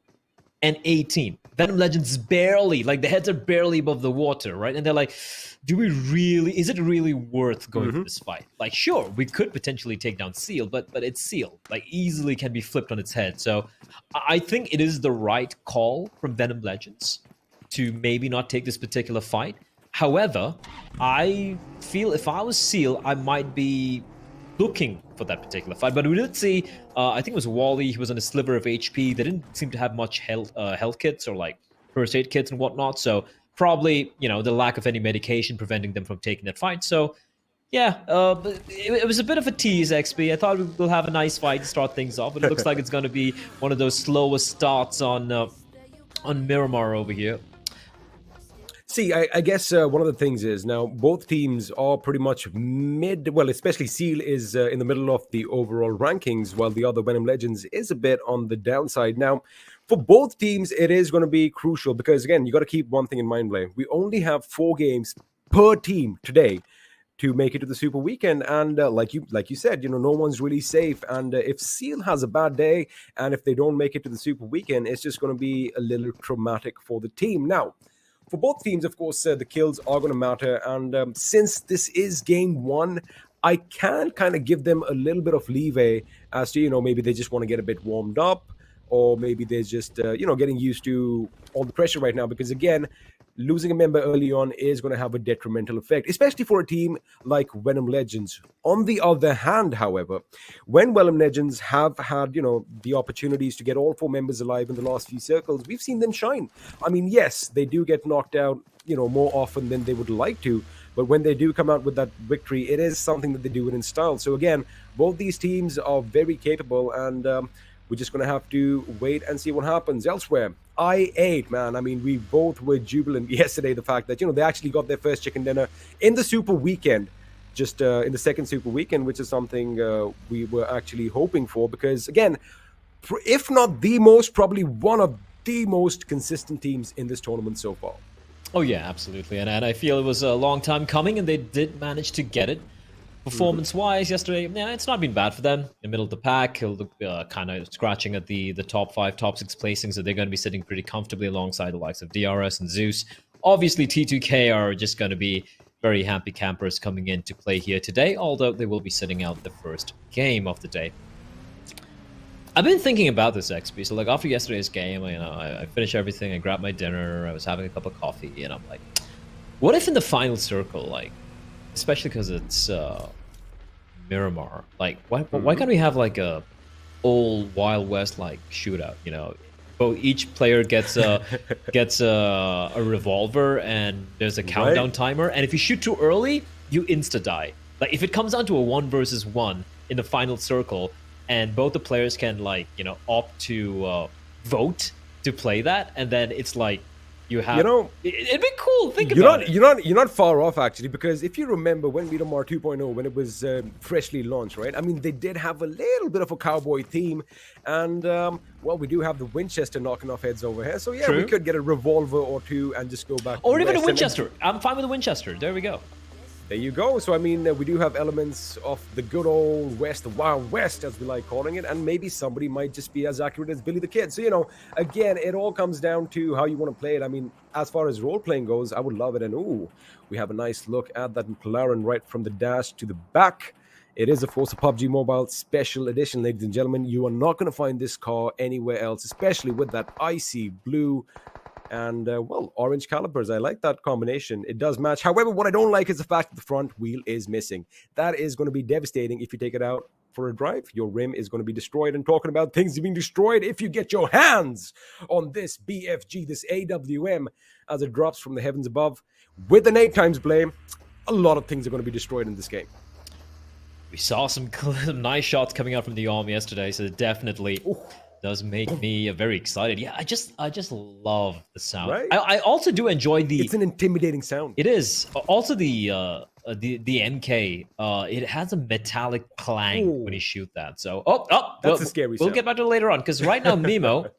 and 18. Venom Legends barely, like the heads are barely above the water, right? And they're like, is it really worth going for this fight? Like, sure, we could potentially take down Seal, but it's Seal. Like, easily can be flipped on its head. So I think it is the right call from Venom Legends to maybe not take this particular fight. However, I feel if I was Seal, I might be looking for that particular fight. But we did see, I think it was Wally, he was on a sliver of HP. They didn't seem to have much health kits or like first aid kits and whatnot. So probably, the lack of any medication preventing them from taking that fight. So yeah, but it was a bit of a tease, XP. I thought we'll have a nice fight to start things off, but it looks like it's going to be one of those slowest starts on Miramar over here. See, I guess one of the things is now both teams are pretty much mid. Well, especially Seal is in the middle of the overall rankings, while the other Venom Legends is a bit on the downside. Now, for both teams, it is going to be crucial because, again, you got to keep one thing in mind, Blaine. We only have 4 games per team today to make it to the Super Weekend, and like you said, no one's really safe. And if Seal has a bad day, and if they don't make it to the Super Weekend, it's just going to be a little traumatic for the team. Now, for both teams, of course, the kills are going to matter. And since this is game 1, I can kind of give them a little bit of leeway as to, maybe they just want to get a bit warmed up, or maybe they're just, getting used to all the pressure right now. Because, again, losing a member early on is going to have a detrimental effect, especially for a team like Venom Legends. On the other hand, however, when Venom Legends have had, the opportunities to get all 4 members alive in the last few circles, we've seen them shine. I mean, yes, they do get knocked out, more often than they would like to. But when they do come out with that victory, it is something that they do it in style. So again, both these teams are very capable, and we're just going to have to wait and see what happens elsewhere. I8, man. I mean, we both were jubilant yesterday, the fact that, they actually got their first chicken dinner in the Super Weekend, just in the second Super Weekend, which is something we were actually hoping for. Because, again, if not the most, probably one of the most consistent teams in this tournament so far. Oh, yeah, absolutely. And I feel it was a long time coming, and they did manage to get it. Performance-wise, yesterday, it's not been bad for them. In the middle of the pack, he'll look kind of scratching at the top 5, top 6 placings, so they're going to be sitting pretty comfortably alongside the likes of DRS and ZEUS. Obviously, T2K are just going to be very happy campers coming in to play here today, although they will be sitting out the first game of the day. I've been thinking about this, XP. So, like, after yesterday's game, I finished everything, I grabbed my dinner, I was having a cup of coffee, and I'm like, what if in the final circle, like, especially because it's Miramar. Like, why can't we have like a old Wild West like shootout? Both each player gets a revolver, and there's a countdown timer. And if you shoot too early, you insta die. Like, if it comes down to a 1 versus 1 in the final circle, and both the players can opt to vote to play that, and then it's like, you have, it'd be cool. Think about it. You're not far off, actually, because if you remember when Miramar 2.0, when it was freshly launched, right? I mean, they did have a little bit of a cowboy theme, and we do have the Winchester knocking off heads over here. So yeah, True. We could get a revolver or 2 and just go back. Or even a Winchester. I'm fine with a Winchester. There we go. There you go. So, I mean, we do have elements of the good old West, the Wild West, as we like calling it, and maybe somebody might just be as accurate as Billy the Kid. So, again, it all comes down to how you want to play it. I mean, as far as role-playing goes, I would love it. And, we have a nice look at that McLaren right from the dash to the back. It is, of course, a PUBG Mobile Special Edition, ladies and gentlemen. You are not going to find this car anywhere else, especially with that icy blue and, orange calipers. I like that combination. It does match. However, what I don't like is the fact that the front wheel is missing. That is going to be devastating if you take it out for a drive. Your rim is going to be destroyed. And talking about things being destroyed, if you get your hands on this BFG, this AWM, as it drops from the heavens above, with an 8x blame, a lot of things are going to be destroyed in this game. We saw some nice shots coming out from the arm yesterday, so it definitely does make me very excited. Yeah, I just love the sound. Right? I also do enjoy the. It's an intimidating sound. It is also the MK. It has a metallic clang when you shoot that. So that's a scary sound. We'll get back to it later on, because right now Mimo,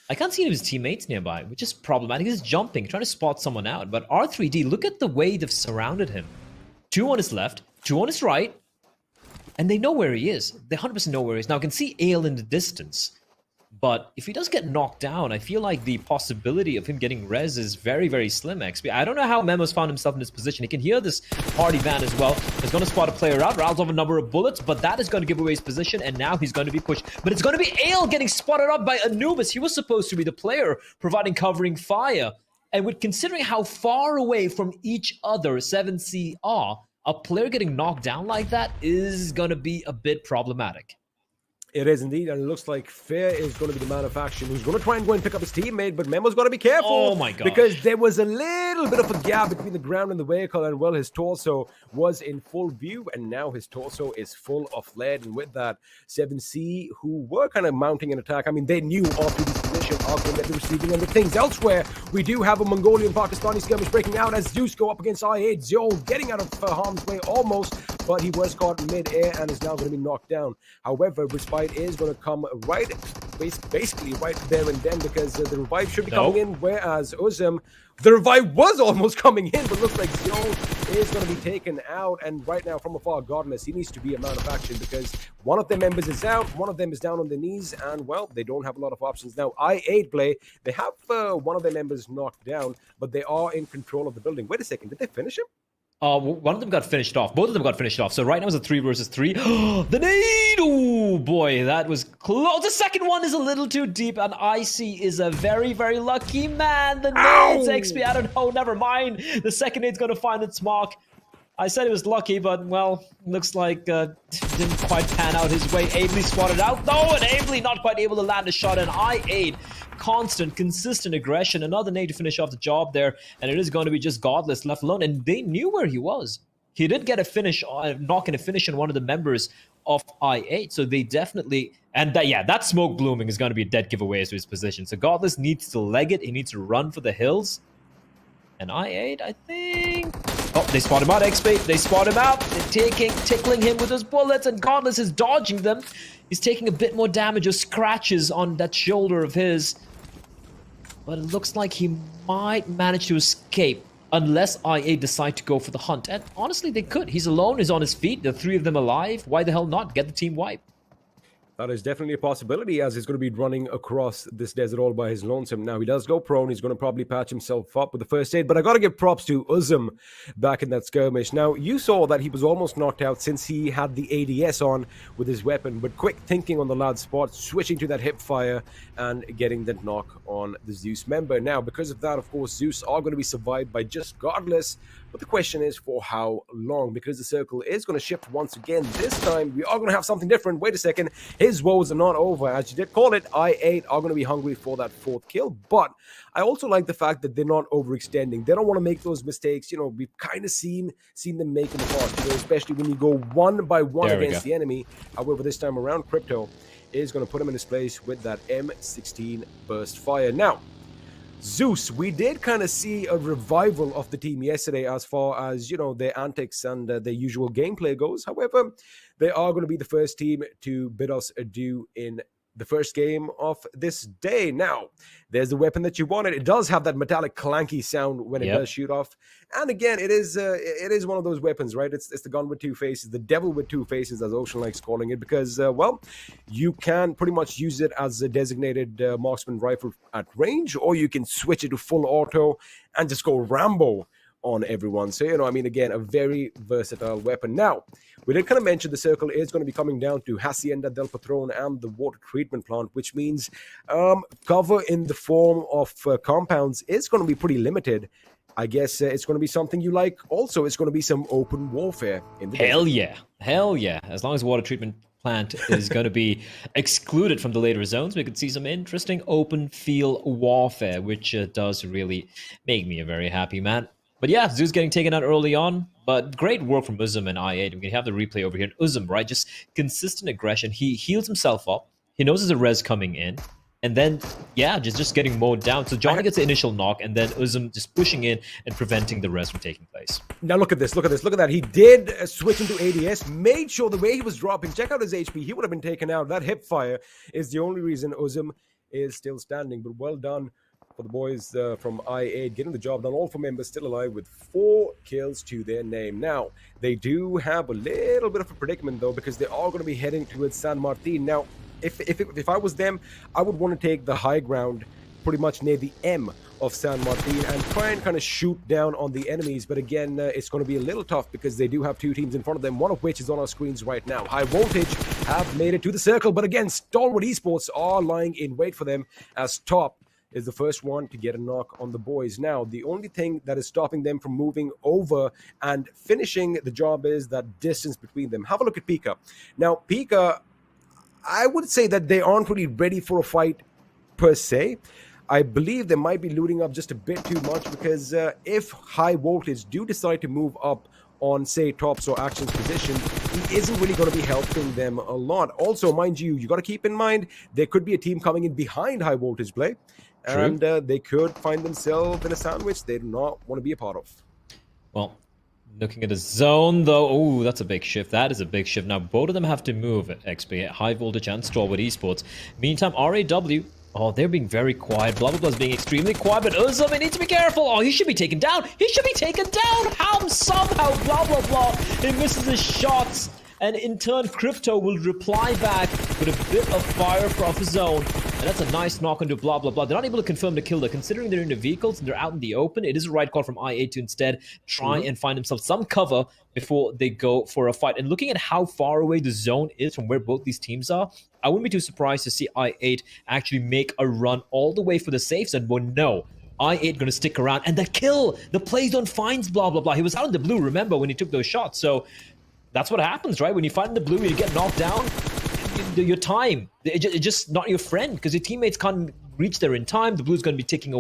I can't see any of his teammates nearby, which is problematic. He's jumping, trying to spot someone out. But R3D, look at the way they've surrounded him. 2 on his left, 2 on his right, and they know where he is. They 100% know where he is. Now, I can see Ale in the distance, but if he does get knocked down, I feel like the possibility of him getting res is very, very slim, XP. I don't know how Memo's found himself in this position. He can hear this party van as well. He's going to spot a player out, rattles off a number of bullets, but that is going to give away his position, and now he's going to be pushed. But it's going to be Ale getting spotted up by Anubis. He was supposed to be the player providing covering fire. And with considering how far away from each other 7C are, a player getting knocked down like that is going to be a bit problematic. It is indeed, and it looks like Fair is going to be the man of action who's going to try and go and pick up his teammate, but Memo's got to be careful. Oh my god. Because there was a little bit of a gap between the ground and the vehicle, and well, his torso was in full view, and now his torso is full of lead, and with that, 7C, who were kind of mounting an attack, I mean, they knew R3D's position of going to be receiving, and the things elsewhere, we do have a Mongolian Pakistani skirmish breaking out as ZEUS go up against I8, ZEUS getting out of harm's way almost, but he was caught mid-air and is now going to be knocked down. However, Respite is going to come right, basically right there and then, because the revive should be coming in, whereas the revive was almost coming in, but looks like ZEUS is going to be taken out, and right now from afar, Godless, he needs to be a man of action because one of their members is out, one of them is down on their knees, and well, they don't have a lot of options. Now, I8 play, they have one of their members knocked down, but they are in control of the building. Wait a second, did they finish him? One of them got finished off. Both of them got finished off. So right now it's a 3 versus 3. The nade! Oh boy, that was close. The second one is a little too deep, and IC is a very, very lucky man. The nades XP. I don't know. Never mind. The second nade's going to find its mark. I said it was lucky, but well, looks like didn't quite pan out his way. Ably spotted out though, and Ably not quite able to land a shot. And I8, constant, consistent aggression. Another nade to finish off the job there, and it is going to be just Godless left alone. And they knew where he was. He did get a finish, knock and a finish on one of the members of I8. So they definitely, and that smoke blooming is going to be a dead giveaway as to his position. So Godless needs to leg it. He needs to run for the hills. And I8, I think... Oh, they spot him out, XP. They spot him out. They're tickling him with those bullets, and Godless is dodging them. He's taking a bit more damage or scratches on that shoulder of his. But it looks like he might manage to escape unless I8 decide to go for the hunt. And honestly, they could. He's alone. He's on his feet. The 3 of them alive. Why the hell not? Get the team wiped. That is definitely a possibility, as he's going to be running across this desert all by his lonesome. Now, he does go prone. He's going to probably patch himself up with the first aid, but I got to give props to Uzum back in that skirmish. Now, you saw that he was almost knocked out since he had the ADS on with his weapon, but quick thinking on the lad's spot, switching to that hip fire and getting that knock on the ZEUS member. Now, because of that, of course, ZEUS are going to be survived by just Godless, but the question is for how long, because the circle is going to shift once again. This time, we are going to have something different. Wait a second. His woes are not over. As you did call it, I8 are going to be hungry for that 4th kill, but I also like the fact that they're not overextending. They don't want to make those mistakes. You know, we've kind of seen them make in the past, you know, especially when you go one by one against the enemy. However, this time around, Crypto is going to put him in his place with that M16 burst fire. Now, ZEUS, we did kind of see a revival of the team yesterday as far as, you know, their antics and their usual gameplay goes. However, they are going to be the first team to bid us adieu in the first game of this day. Now, there's the weapon that you wanted. It does have that metallic clanky sound when it does shoot off. And again, it is one of those weapons, right? It's the gun with 2 faces, the devil with 2 faces, as Ocean likes calling it, because, well, you can pretty much use it as a designated marksman rifle at range, or you can switch it to full auto and just go Rambo on everyone. So, you know, I mean, again, a very versatile weapon. Now, we did kind of mention the circle is going to be coming down to Hacienda del Patron and the water treatment plant, which means cover in the form of compounds is going to be pretty limited. I guess it's going to be something you like. Also, it's going to be some open warfare in the Hell yeah. Hell yeah. As long as water treatment plant is going to be excluded from the later zones, we could see some interesting open field warfare, which does really make me a very happy man. But yeah, ZEUS getting taken out early on, but great work from Uzum and I8. We can have the replay over here. And Uzum, right, just consistent aggression. He heals himself up. He knows there's a res coming in. And then, yeah, just getting mowed down. So Johnny gets the initial knock, and then Uzum just pushing in and preventing the res from taking place. Now look at this, look at this, look at that. He did switch into ADS, made sure the way he was dropping, check out his HP, he would have been taken out. That hip fire is the only reason Uzum is still standing, but well done for the boys from I8 getting the job done. All 4 members still alive with 4 kills to their name. Now, they do have a little bit of a predicament though, because they are going to be heading towards San Martin. Now, if I was them, I would want to take the high ground pretty much near the M of San Martin and try and kind of shoot down on the enemies. But again, it's going to be a little tough because they do have 2 teams in front of them, one of which is on our screens right now. High Voltage have made it to the circle, but again, Stalwart Esports are lying in wait for them, as Top is the first one to get a knock on the boys. Now, the only thing that is stopping them from moving over and finishing the job is that distance between them. Have a look at Pika. Now, Pika, I would say that they aren't really ready for a fight per se. I believe they might be looting up just a bit too much, because if High Voltage do decide to move up on, say, Top's or Action's position, he isn't really going to be helping them a lot. Also, mind you, you got to keep in mind, there could be a team coming in behind High Voltage play, and they could find themselves in a sandwich they do not want to be a part of. Well, looking at the zone, though, oh, that's a big shift. That is a big shift. Now, both of them have to move, XP, High Voltage and Stalwart Esports. Meantime, RAW, oh, they're being very quiet. Blah, blah, blah is being extremely quiet, but Uzum, needs to be careful. Oh, he should be taken down. He should be taken down. How somehow, blah, blah, blah. He misses his shots. And in turn, Crypto will reply back with a bit of fire from his zone. And that's a nice knock onto blah, blah, blah. They're not able to confirm the kill, though. Considering they're in the vehicles and they're out in the open, it is a right call from I8 to instead try and find themselves some cover before they go for a fight. And looking at how far away the zone is from where both these teams are, I wouldn't be too surprised to see I8 actually make a run all the way for the safe zone. But no, I8 going to stick around. And the kill, the play zone finds blah, blah, blah. He was out in the blue, remember, when he took those shots. So that's what happens, right? When you find the blue, you get knocked down. Your time, it's just not your friend, because your teammates can't reach there in time. The blue's going to be taking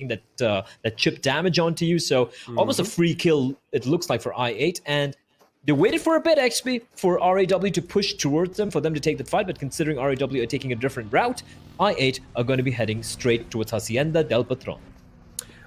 that chip damage onto you. So almost a free kill, it looks like, for I8. And they waited for a bit, XP, for RAW to push towards them, for them to take the fight. But considering RAW are taking a different route, I8 are going to be heading straight towards Hacienda del Patron.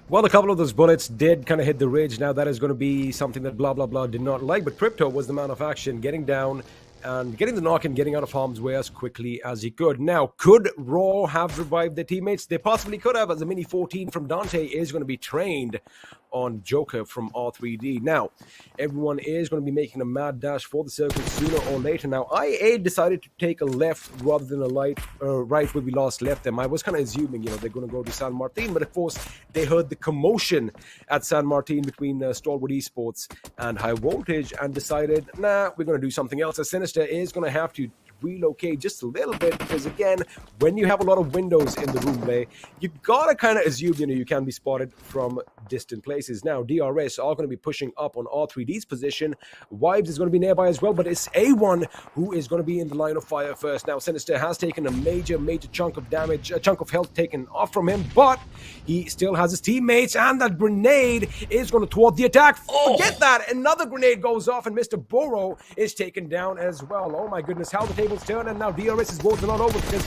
Well, a couple of those bullets did kind of hit the ridge. Now, that is going to be something that blah, blah, blah did not like. But Crypto was the man of action, getting down and getting the knock and getting out of harm's way as quickly as he could. Now, could Raw have revived their teammates? They possibly could have, as the Mini 14 from Dante is going to be trained on Joker from R3D. Now, everyone is going to be making a mad dash for the circle sooner or later. Now, IA decided to take a left rather than a right where we last left them. I was kind of assuming, they're going to go to San Martin, but of course, they heard the commotion at San Martin between Stalwart Esports and High Voltage and decided, nah, we're going to do something else. As Sinister is going to have to relocate just a little bit, because again, when you have a lot of windows in the room play, you gotta kind of assume you can be spotted from distant places. Now, DRS are going to be pushing up on R3D's position. Vibes is going to be nearby as well, but it's A1 who is going to be in the line of fire first. Now, Sinister has taken a major chunk of damage, a chunk of health taken off from him, but he still has his teammates, and that grenade is going to thwart the attack. Forget that, another grenade goes off, and Mr. Burrow is taken down as well. Oh my goodness, how the tables turn, and now DRS is voting on over because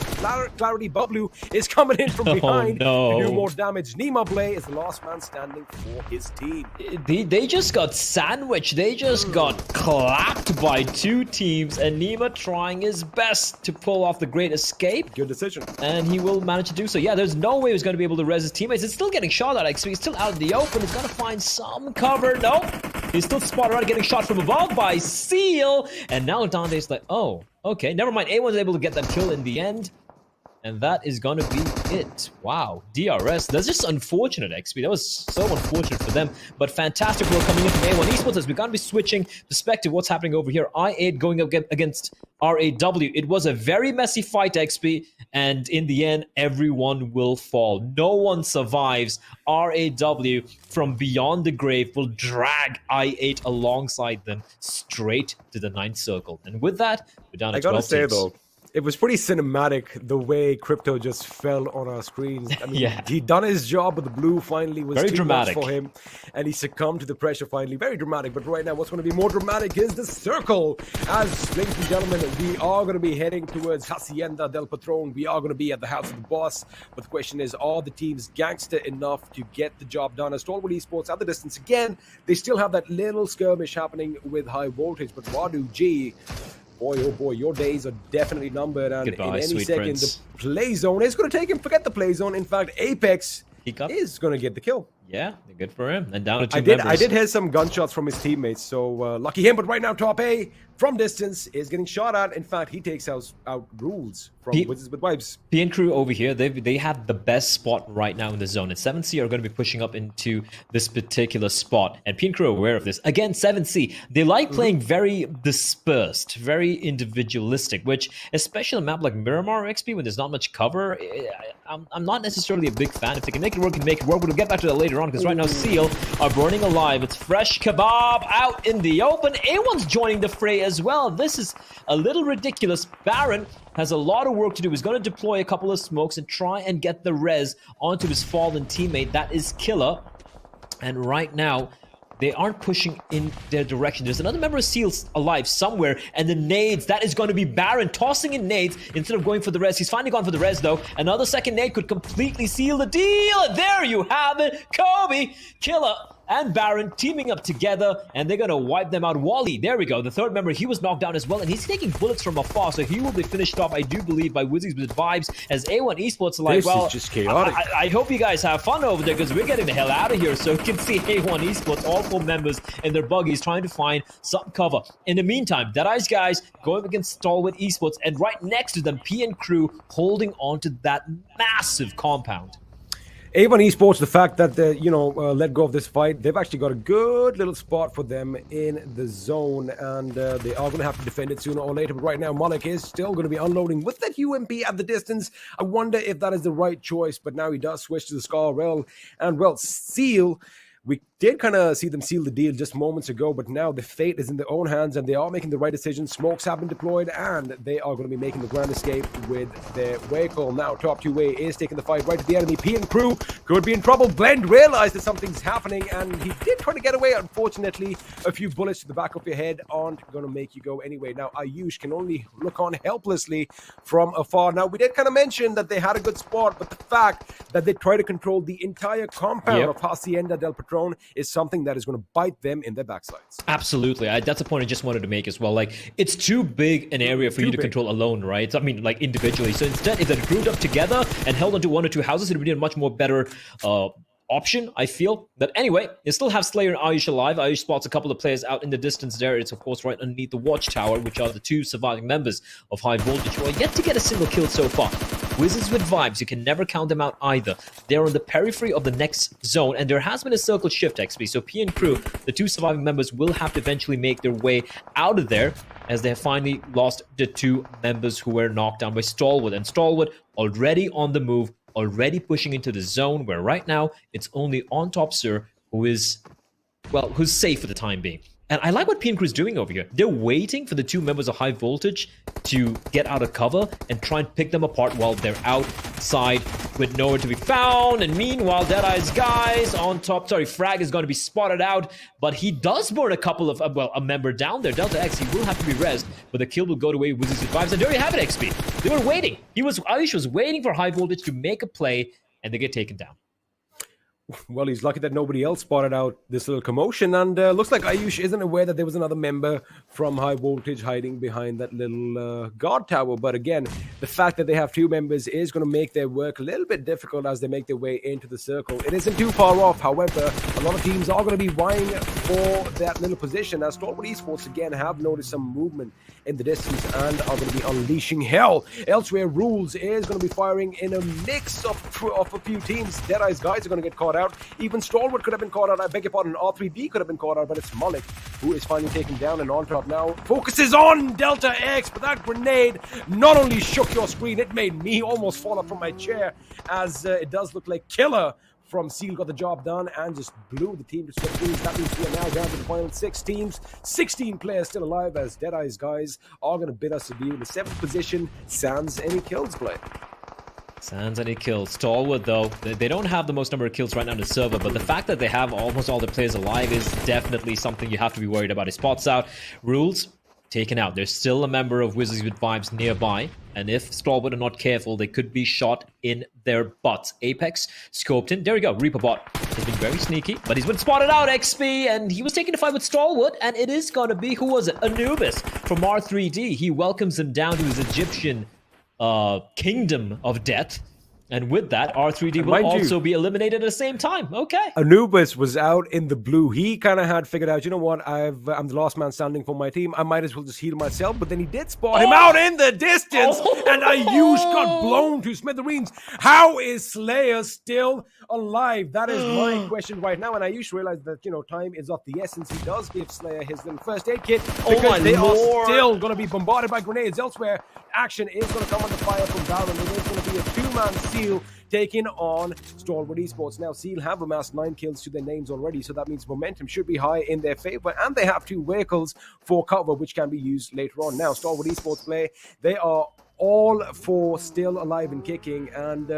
Clarity Bublu is coming in from behind to do more damage. Nima Blay is the last man standing for his team. They just got sandwiched. They just got clapped by 2 teams, and Nima trying his best to pull off the great escape. Good decision. And he will manage to do so. Yeah, there's no way he's going to be able to res his teammates. It's still getting shot at, actually. He's still out in the open. He's going to find some cover. No, he's still spotted around, getting shot from above by Seal. And now Dante's like, oh, okay, never mind. A1's able to get that kill in the end. And that is going to be it. Wow, DRS. That's just unfortunate, XP. That was so unfortunate for them. But fantastic work coming in from A1 Esports as we're going to be switching perspective. What's happening over here? I8 going up against RAW. It was a very messy fight, XP. And in the end, everyone will fall. No one survives. RAW from beyond the grave will drag I8 alongside them straight to the 9th circle. And with that, we're down to 12 teams. I gotta say, though, it was pretty cinematic the way Crypto just fell on our screens. I mean, he'd done his job, but the blue finally was too much for him, and he succumbed to the pressure finally. Very dramatic, but right now what's going to be more dramatic is the circle. As, ladies and gentlemen, we are going to be heading towards Hacienda del Patron. We are going to be at the house of the boss, but the question is, are the teams gangster enough to get the job done? As Stalwart Esports at the distance again, they still have that little skirmish happening with High Voltage, but Radu G, boy, oh boy, your days are definitely numbered. And goodbye, in any sweet second, prince. The play zone is going to take him. Forget the play zone. In fact, Apex Hiccup. is going to get the kill. Yeah, good for him. And down to two I members. did hear some gunshots from his teammates, so lucky him. But right now, top A from distance is getting shot at. In fact, he takes out Rules from Wizards with Vibes. PN Crew over here, they have the best spot right now in the zone. And 7C are going to be pushing up into this particular spot. And PN Crew are aware of this. Again, 7C, they like playing very dispersed, very individualistic, which, especially on a map like Miramar XP, when there's not much cover, I'm not necessarily a big fan. If they can make it work, can make it work. We'll get back to that later on, because right now Seal are burning alive. It's fresh kebab out in the open. A1's joining the fray as well. This is a little ridiculous. Baron has a lot of work to do. He's going to deploy a couple of smokes and try and get the res onto his fallen teammate. That is Killer. And right now, they aren't pushing in their direction. There's another member of Seals alive somewhere, and the nades, that is going to be Baron tossing in nades instead of going for the res. He's finally gone for the res, though. Another second nade could completely seal the deal. And there you have it. Kobe, Killer, and Baron teaming up together, and they're going to wipe them out. Wally, there we go. The third member, he was knocked down as well, and he's taking bullets from afar, so he will be finished off, I do believe, by Wizards with Vibes, as A1 Esports are like, This well, is just chaotic. I hope you guys have fun over there, because we're getting the hell out of here. So you can see A1 Esports, all 4 members in their buggies trying to find some cover. In the meantime, Deadeye's guys going against Stalwart Esports, and right next to them, PN Crew holding on to that massive compound. A1 Esports, the fact that they, let go of this fight, they've actually got a good little spot for them in the zone, and they are going to have to defend it sooner or later. But right now, Malik is still going to be unloading with that UMP at the distance. I wonder if that is the right choice, but now he does switch to the Scar Rail, and well, Seal. We did kind of see them seal the deal just moments ago, but now the fate is in their own hands, and they are making the right decision. Smokes have been deployed, and they are going to be making the grand escape with their vehicle. Now, top 2A is taking the fight right to the enemy. PN Crew could be in trouble. Blend realized that something's happening, and he did try to get away. Unfortunately, a few bullets to the back of your head aren't going to make you go anyway. Now, Ayush can only look on helplessly from afar. Now, we did kind of mention that they had a good spot, but the fact that they try to control the entire compound of Hacienda del Patron is something that is going to bite them in their backsides. Absolutely. That's a point I just wanted to make as well. Like, it's too big an area for you to control alone, right? I mean, like, individually. So instead, if they're grouped up together and held onto 1 or 2 houses, it would be a much more better option, I feel. But anyway, you still have Slayer and Ayush alive. Ayush spots a couple of players out in the distance there. It's, of course, right underneath the watchtower, which are the 2 surviving members of High Voltage, who are yet to get a single kill so far. Wizards with Vibes, you can never count them out either. They're on the periphery of the next zone, and there has been a circle shift XP. So PN Crew, the 2 surviving members, will have to eventually make their way out of there, as they have finally lost the 2 members who were knocked down by Stalwart. And Stalwart already on the move, already pushing into the zone, where right now it's only On Top Sir who is, well, who's safe for the time being. And I like what PN Crew is doing over here. They're waiting for the 2 members of High Voltage to get out of cover and try and pick them apart while they're outside with nowhere to be found. And meanwhile, Deadeye's guys on top, Frag is going to be spotted out, but he does burn a couple of, a member down there. Delta X, he will have to be rezzed, but the kill will go away with Wizards Vibes. And there you have it, XP. They were waiting. Ayush was waiting for High Voltage to make a play, and they get taken down. Well, he's lucky that nobody else spotted out this little commotion, and looks like Ayush isn't aware that there was another member from High Voltage hiding behind that little guard tower. But again, the fact that they have 2 members is going to make their work a little bit difficult as they make their way into the circle. It isn't too far off, however. A lot of teams are going to be vying for that little position, as Stalwart Esports again have noticed some movement in the distance and are going to be unleashing hell. Elsewhere, Rules is going to be firing in a mix of a few teams. Deadeye's guys are going to get caught out. Even Stalwart could have been caught out. I beg your pardon, R3D could have been caught out, but it's Malik who is finally taken down, and On Top now focuses on Delta X, but that grenade not only shook your screen, it made me almost fall up from my chair, as it does look like Killer from Seal got the job done and just blew the team to smithereens. That means we are now down to the final 6 teams. 16 players still alive, as Deadeye's guys are going to bid us adieu. In the 7th position, Sans any kills play. Sans any kills. Stalwart, though, they don't have the most number of kills right now on the server, but the fact that they have almost all the players alive is definitely something you have to be worried about. He spots out Rules, taken out. There's still a member of Wizards with Vibes nearby, and if Stalwart are not careful, they could be shot in their butts. Apex, scoped in. There we go. Reaper bot has been very sneaky, but he's been spotted out, XP, and he was taking the fight with Stalwart, and it is going to be, who was it? Anubis from R3D. He welcomes him down to his Egyptian kingdom of death, And with that, R3D And will mind you- also be eliminated at the same time. Okay. Anubis was out in the blue. He kind of had figured out, you know what, I'm the last man standing for my team. I might as well just heal myself. But then he did spot him out in the distance, and Ayush got blown to smithereens. How is Slayer still alive? That is my question right now. And Ayush realized that, time is of the essence. He does give Slayer his little first aid kit because they are still going to be bombarded by grenades elsewhere. Action is going to come under fire from Baron. It is going to be a two-man Seal taking on Stalwart Esports. Now, Seal have amassed 9 kills to their names already, so that means momentum should be high in their favor, and they have 2 vehicles for cover, which can be used later on. Now, Stalwart Esports play, they are all for still alive and kicking, and,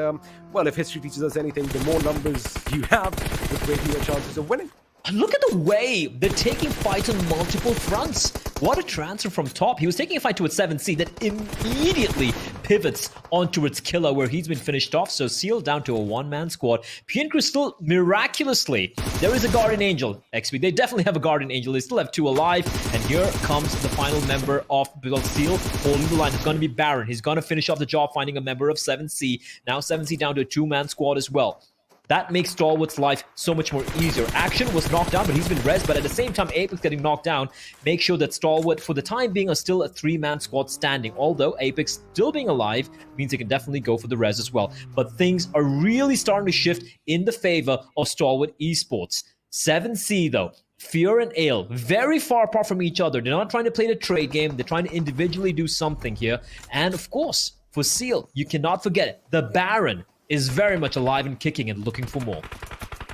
well, if history teaches us anything, the more numbers you have, the greater your chances of winning. Look at the way they're taking fights on multiple fronts. What a transfer from top. He was taking a fight towards 7C that immediately pivots onto its killer where he's been finished off. So Seal down to a one-man squad. PNC still miraculously, there is a Guardian Angel. XP, they definitely have a Guardian Angel. They still have 2 alive. And here comes the final member of Seal holding the line. It's going to be Baron. He's going to finish off the job finding a member of 7C. Now 7C down to a 2-man squad as well. That makes Stalwart's life so much more easier. Action was knocked down, but he's been rezzed. But at the same time, Apex getting knocked down makes sure that Stalwart, for the time being, are still a 3-man squad standing. Although Apex still being alive means they can definitely go for the res as well. But things are really starting to shift in the favor of Stalwart Esports. 7C, though. Fear and Ale, very far apart from each other. They're not trying to play the trade game. They're trying to individually do something here. And, of course, for Seal, you cannot forget it. The Baron is very much alive and kicking and looking for more.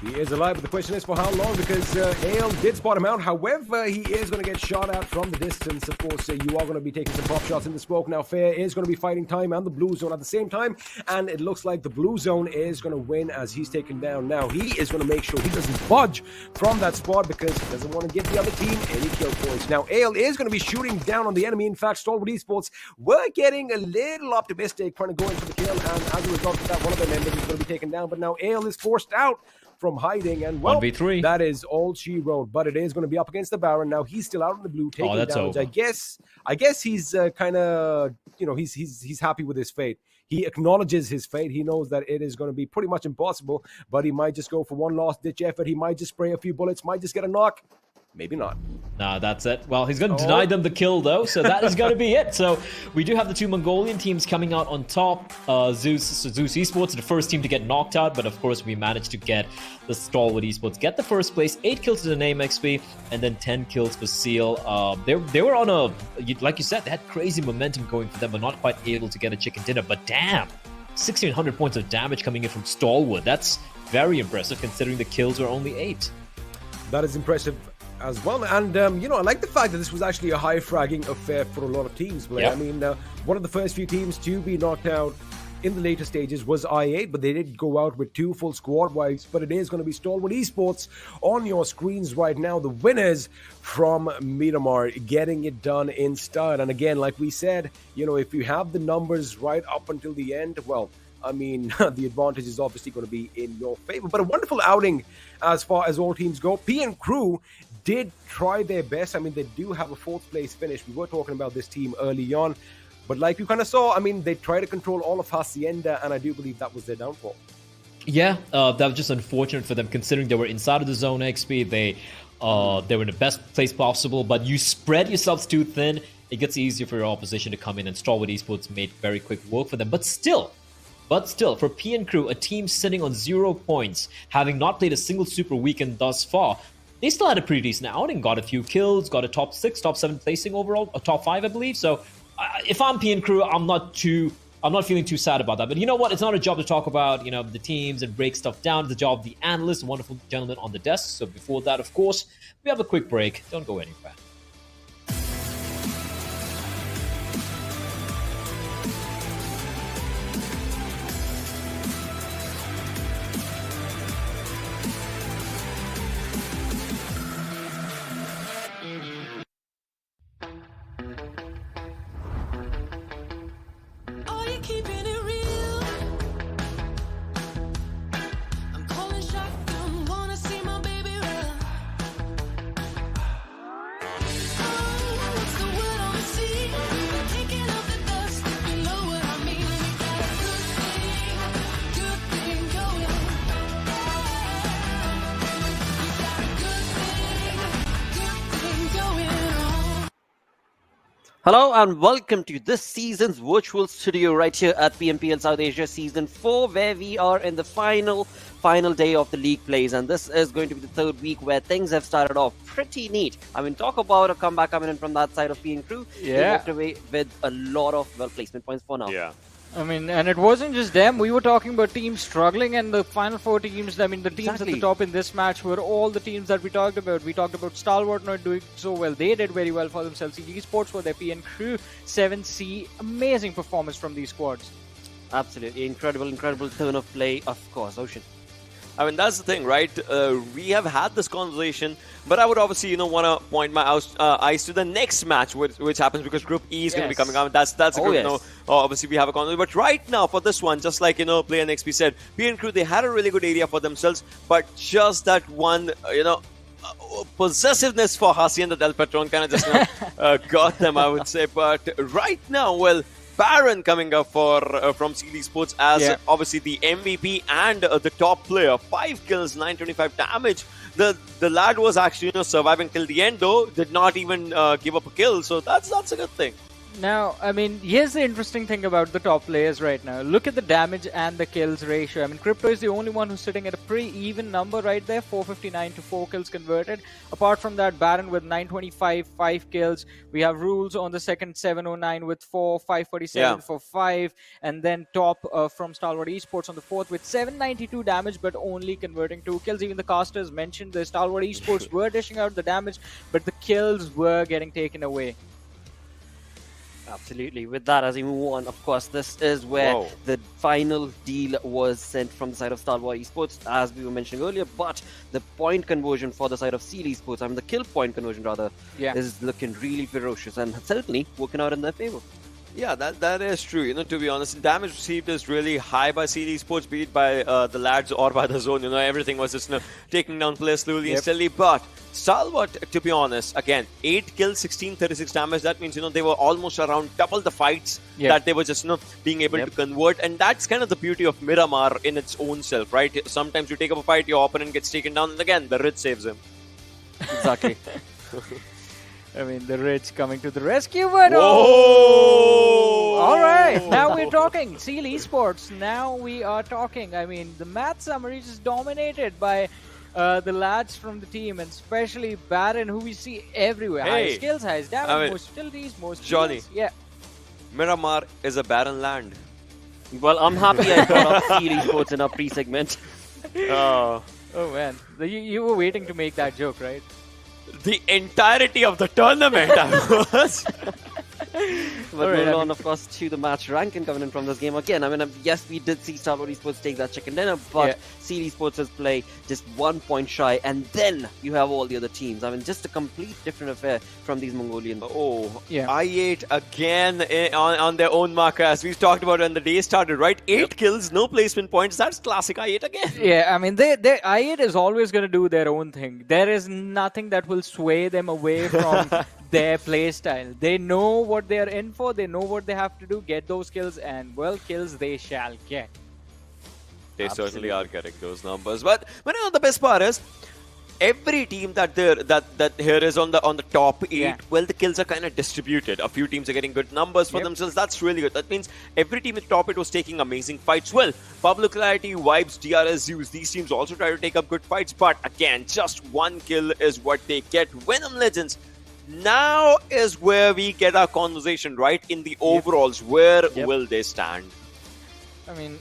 He is alive, but the question is for how long, because Ale did spot him out. However, he is going to get shot at from the distance. Of course, you are going to be taking some pop shots in the smoke. Now, Fair is going to be fighting time and the blue zone at the same time, and it looks like the blue zone is going to win as he's taken down. Now, he is going to make sure he doesn't budge from that spot because he doesn't want to give the other team any kill points. Now, Ale is going to be shooting down on the enemy. In fact, Stalwart Esports were getting a little optimistic trying to go into the kill, and as a result of that, one of their members is going to be taken down. But now Ale is forced out from hiding, and well, 1v3. That is all she wrote. But it is going to be up against the Baron. Now he's still out in the blue, taking that's damage. over. I guess he's kind of, he's happy with his fate. He acknowledges his fate. He knows that it is going to be pretty much impossible, but he might just go for one last ditch effort. He might just spray a few bullets, might just get a knock. Maybe not. Nah, that's it. Well, he's going to deny them the kill, though, so that is going to be it. So we do have the 2 Mongolian teams coming out on top. ZEUS Esports, the first team to get knocked out, but of course we managed to get the Stalwart Esports get the first place. 8 kills to the name XP, and then 10 kills for Seal. They were on a, like you said, they had crazy momentum going for them, but not quite able to get a chicken dinner. But damn, 1,600 points of damage coming in from Stalwart. That's very impressive considering the kills were only 8. That is impressive as well, and I like the fact that this was actually a high fragging affair for a lot of teams. But Yep. I mean, one of the first few teams to be knocked out in the later stages was I8, but they did go out with 2 full squad wipes. But it is going to be Stalwart Esports on your screens right now, the winners from Miramar, getting it done in style. And again, like we said, if you have the numbers right up until the end, well, I mean, the advantage is obviously going to be in your favor. But a wonderful outing as far as all teams go. P and Crew did try their best. I mean, they do have a 4th place finish. We were talking about this team early on. But like you kind of saw, I mean, they tried to control all of Hacienda, and I do believe that was their downfall. Yeah, that was just unfortunate for them considering they were inside of the zone XP. They were in the best place possible, but you spread yourselves too thin, it gets easier for your opposition to come in, and Stalwart Esports made very quick work for them. But still, for P and Crew, a team sitting on 0 points, having not played a single Super Weekend thus far, they still had a pretty decent outing, got a few kills, got a top 6, top 7 placing overall, a top 5, I believe. So if I'm P and Crew, I'm not feeling too sad about that. But you know what? It's not a job to talk about, the teams and break stuff down. It's the job of the analyst, wonderful gentleman on the desk. So before that, of course, we have a quick break. Don't go anywhere. Hello and welcome to this season's virtual studio right here at PMPL South Asia Season 4, where we are in the final day of the league plays, and this is going to be the third week where things have started off pretty neat. I mean, talk about a comeback coming in from that side of PN Crew. They walked away with a lot of placement points for now. Yeah. I mean, and it wasn't just them. We were talking about teams struggling, and the final four teams, I mean, the teams at the top in this match were all the teams that we talked about. We talked about Stalwart not doing so well. They did very well for themselves. ZEUS Esports for their PN Crew, 7C. Amazing performance from these squads. Absolutely. Incredible turn of play, of course. Ocean. I mean, that's the thing, right? We have had this conversation, but I would obviously, want to point my eyes to the next match, which happens because Group E is going to be coming out. That's a good, obviously we have a conversation. But right now, for this one, just like, Player NXP said, PN Crew, they had a really good area for themselves, but just that one, possessiveness for Hacienda Del Patron kind of just got them, I would say. But right now, well, Baron coming up for from ZEUS Esports as obviously the MVP and the top player. 5 kills, 925 damage. The lad was actually surviving till the end, though. Did not even give up a kill, so that's a good thing. Now, I mean, here's the interesting thing about the top players right now. Look at the damage and the kills ratio. I mean, Crypto is the only one who's sitting at a pretty even number right there, 459 to 4 kills converted. Apart from that, Baron with 925, 5 kills. We have Rules on the second, 709 with 4, 547 for 5. And then Top from Stalwart Esports on the fourth with 792 damage, but only converting 2 kills. Even the casters mentioned the Stalwart Esports were dishing out the damage, but the kills were getting taken away. Absolutely. With that, as we move on, of course, this is where the final deal was sent from the side of Stalwart Esports, as we were mentioning earlier. But the point conversion for the side of ZEUS Esports, I mean, the kill point conversion rather, is looking really ferocious and certainly working out in their favor. Yeah, that is true. To be honest, the damage received is really high by ZEUS Esports, be it by the lads or by the zone. Everything was just taking down players slowly and steadily. But Stalwart, to be honest, again, 8 kills, 1636 damage. That means they were almost around double the fights that they were just being able to convert, and that's kind of the beauty of Miramar in its own self, right? Sometimes you take up a fight, your opponent gets taken down, and again, the Ridge saves him. Exactly. I mean, the Rich coming to the rescue, but all right, now we're talking ZEUS Esports. Now we are talking. I mean, the match summary is dominated by the lads from the team, and especially Baron, who we see everywhere. High skills, high damage, most utilities, most Johnny. Kills. Miramar is a barren land. Well, I'm happy I brought up ZEUS Esports in our pre-segment. Oh man, you were waiting to make that joke, right? The entirety of the tournament, I was. But moving on, of course, to the match ranking coming in from this game. Again, I mean, yes, we did see Stalwart Esports take that chicken dinner, but ZEUS Esports' play just 1 point shy, and then you have all the other teams. I mean, just a complete different affair from these Mongolian. I8 again on their own marker, as we talked about when the day started, right? 8 kills, no placement points. That's classic I8 again. Yeah, I mean, I8 is always going to do their own thing. There is nothing that will sway them away from their play style. They know what they are in for. They know what they have to do. Get those kills, and well, kills they shall get. They certainly are getting those numbers. But the best part is, every team that here is on the top 8, well, the kills are kind of distributed. A few teams are getting good numbers for themselves. That's really good. That means every team in the top 8 was taking amazing fights. Well, Pablo Clarity, Vibes, DRS, ZEUS, these teams also try to take up good fights. But again, just 1 kill is what they get. Venom Legends, now is where we get our conversation, right? In the overalls, where will they stand? I mean,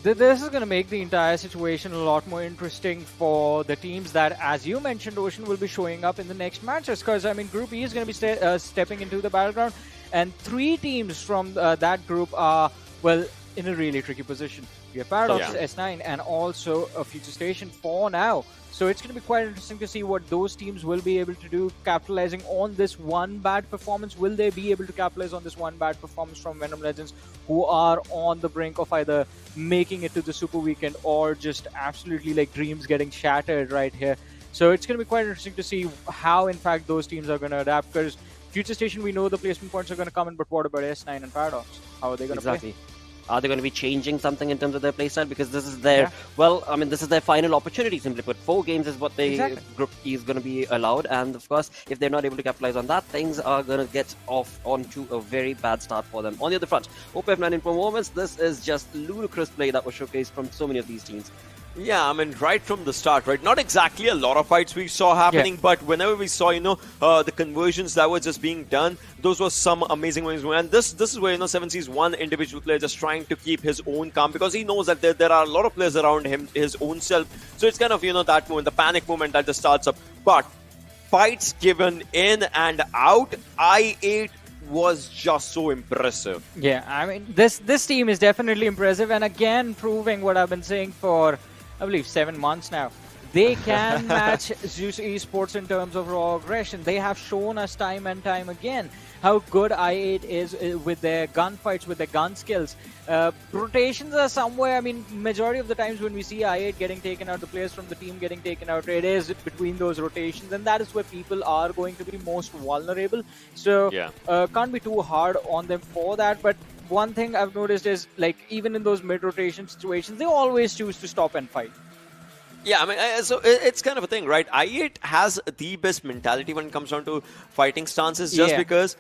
this is going to make the entire situation a lot more interesting for the teams that, as you mentioned, Ocean, will be showing up in the next matches. Because, I mean, Group E is going to be stepping into the battleground. And 3 teams from that group are, well, in a really tricky position. We have Paradox, S9, and also a Future Station for now. So it's going to be quite interesting to see what those teams will be able to do, capitalizing on this one bad performance. Will they be able to capitalize on this one bad performance from Venom Legends, who are on the brink of either making it to the Super Weekend or just absolutely like dreams getting shattered right here. So it's going to be quite interesting to see how, in fact, those teams are going to adapt. Because Future Station, we know the placement points are going to come in, but what about S9 and Paradox? How are they going to play? Are they going to be changing something in terms of their playstyle? Because this is their, this is their final opportunity, simply put. 4 games is what they Group E is going to be allowed. And of course, if they're not able to capitalize on that, things are going to get off onto a very bad start for them. On the other front, OPF9 in performance, this is just ludicrous play that was showcased from so many of these teams. Yeah, I mean, right from the start, right? Not exactly a lot of fights we saw happening, but whenever we saw, the conversions that were just being done, those were some amazing ones. And this is where, 7 sees one individual player just trying to keep his own calm, because he knows that there are a lot of players around him, his own self. So it's kind of, that moment, the panic moment that just starts up. But fights given in and out, I8 was just so impressive. Yeah, I mean, this team is definitely impressive, and again, proving what I've been saying for, I believe, 7 months now. They can match ZEUS Esports in terms of raw aggression. They have shown us time and time again how good I8 is with their gunfights, with their gun skills. Rotations are somewhere, I mean, majority of the times when we see I8 getting taken out, the players from the team getting taken out, it is between those rotations, and that is where people are going to be most vulnerable. So, can't be too hard on them for that, but one thing I've noticed is, like, even in those mid-rotation situations, they always choose to stop and fight. Yeah, I mean, so it's kind of a thing, right? I8 has the best mentality when it comes down to fighting stances, just because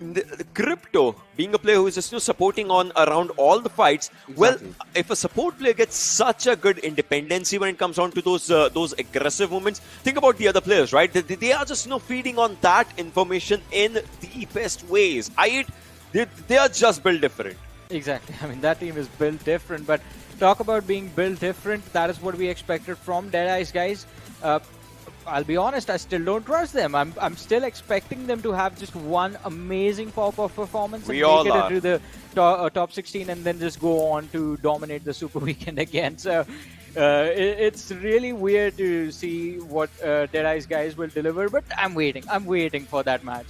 the Crypto, being a player who is just supporting on around all the fights, well, if a support player gets such a good independency when it comes down to those aggressive movements, think about the other players, right? They are just feeding on that information in the best ways. I8, they are just built different. Exactly. I mean, that team is built different, but talk about being built different. That is what we expected from Deadeye's guys. I'll be honest, I still don't trust them. I'm still expecting them to have just one amazing pop-off performance and make it into the top 16 and then just go on to dominate the Super Weekend again. So it's really weird to see what Deadeye's guys will deliver, but I'm waiting for that match.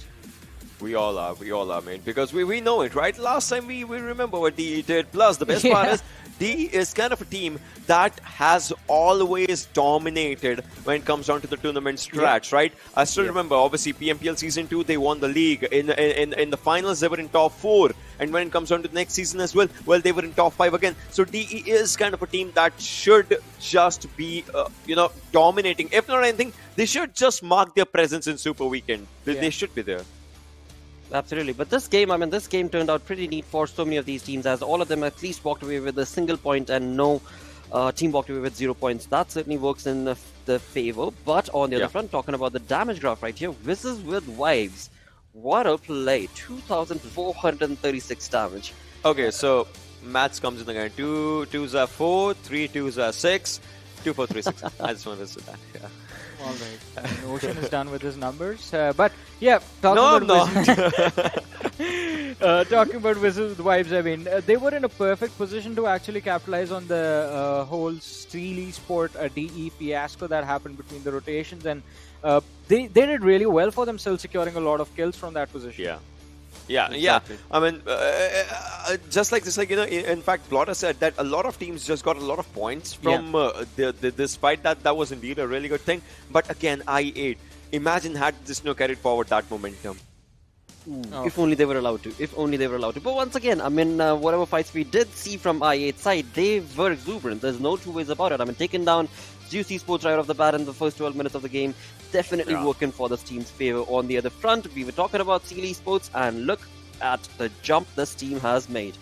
We all are, man, because we know it, right? Last time we remember what DE did. Plus, the best part is, DE is kind of a team that has always dominated when it comes down to the tournament stretch, right? I still remember, obviously, PMPL Season 2, they won the league. In the finals, they were in top 4. And when it comes down to the next season as well, they were in top 5 again. So DE is kind of a team that should just be, dominating. If not anything, they should just mark their presence in Super Weekend. They should be there. Absolutely. But this game turned out pretty neat for so many of these teams, as all of them at least walked away with a single point and no team walked away with 0 points. That certainly works in the favor. But on the other front, talking about the damage graph right here, this is with Wives. What a play. 2,436 damage. Okay, so maths comes in again. 2 2s are 4, 3 2s are 6, 2 4 3 6. I just wanted to say that. Yeah. All right. Ocean is done with his numbers. But yeah, talking about Wizards with Vibes, I mean, they were in a perfect position to actually capitalize on the whole Steel Esport DE fiasco that happened between the rotations, and they did really well for themselves, securing a lot of kills from that position. Yeah, exactly. I mean, just like this, in fact, Blotter said that a lot of teams just got a lot of points from this fight. That was indeed a really good thing. But again, I8, imagine had this carried forward that momentum. If only they were allowed to. But once again, I mean, whatever fights we did see from I8 side, they were exuberant. There's no two ways about it. I mean, taking down ZEUS Esports right off the bat in the first 12 minutes of the game, definitely working for this team's favor. On the other front, we were talking about Steel Esports, and look at the jump this team has made.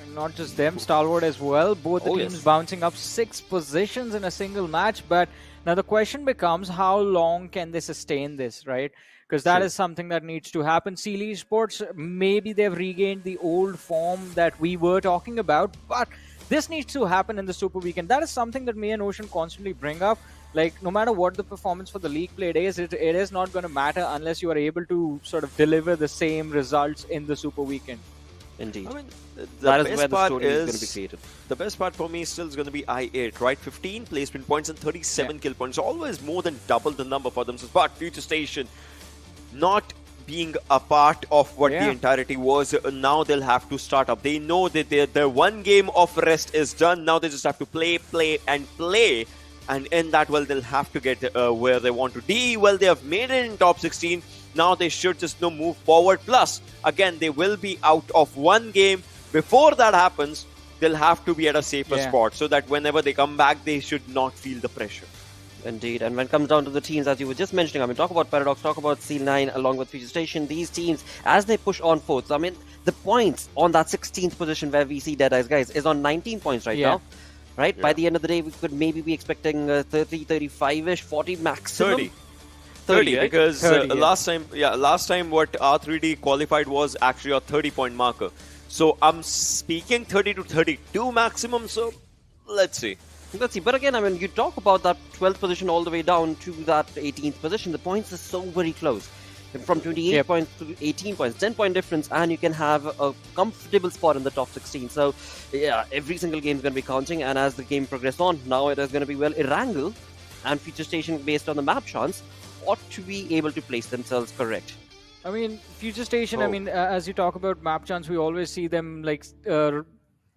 And not just them, Stalwart as well. Both the teams bouncing up 6 positions in a single match. But now the question becomes, how long can they sustain this, right? Because that is something that needs to happen. Steel Esports, maybe they've regained the old form that we were talking about, but this needs to happen in the Super Weekend. That is something that me and Ocean constantly bring up. Like, no matter what the performance for the league played is, it is not going to matter unless you are able to sort of deliver the same results in the Super Weekend. Indeed. I mean, that is where the story is going to be created. The best part for me still is going to be I8, right? 15 placement points and 37 kill points. Always more than double the number for themselves. But Future Station, not being a part of what the entirety was, now they'll have to start up. They know that their one game of rest is done. Now they just have to play. And in that, well, they'll have to get where they want to be. Well, they have made it in top 16. Now they should just move forward. Plus, again, they will be out of one game before that happens, they'll have to be at a safer Yeah. spot so that whenever they come back, they should not feel the pressure. Indeed, and when it comes down to the teams, as you were just mentioning, I mean, talk about Paradox, talk about Seal9 along with Future Station, these teams, as they push on forth, I mean, the points on that 16th position where we see Dead Eyes, guys, is on 19 points right Yeah. now. Right? Yeah. By the end of the day, we could maybe be expecting 30, 35-ish, 40 maximum. 30. 30, right? because 30, yeah. last time what R3D qualified was actually a 30-point marker. So I'm speaking 30 to 32 maximum, so let's see. Let's see. But again, I mean, you talk about that 12th position all the way down to that 18th position. The points are so very close. From 28 Yep. points to 18 points, 10 point difference, and you can have a comfortable spot in the top 16. So, yeah, every single game is going to be counting. And as the game progresses on, now it is going to be, well, Erangel and Future Station, based on the map chance, ought to be able to place themselves correct. I mean, Future Station, I Oh. mean, as you talk about map chance, we always see them like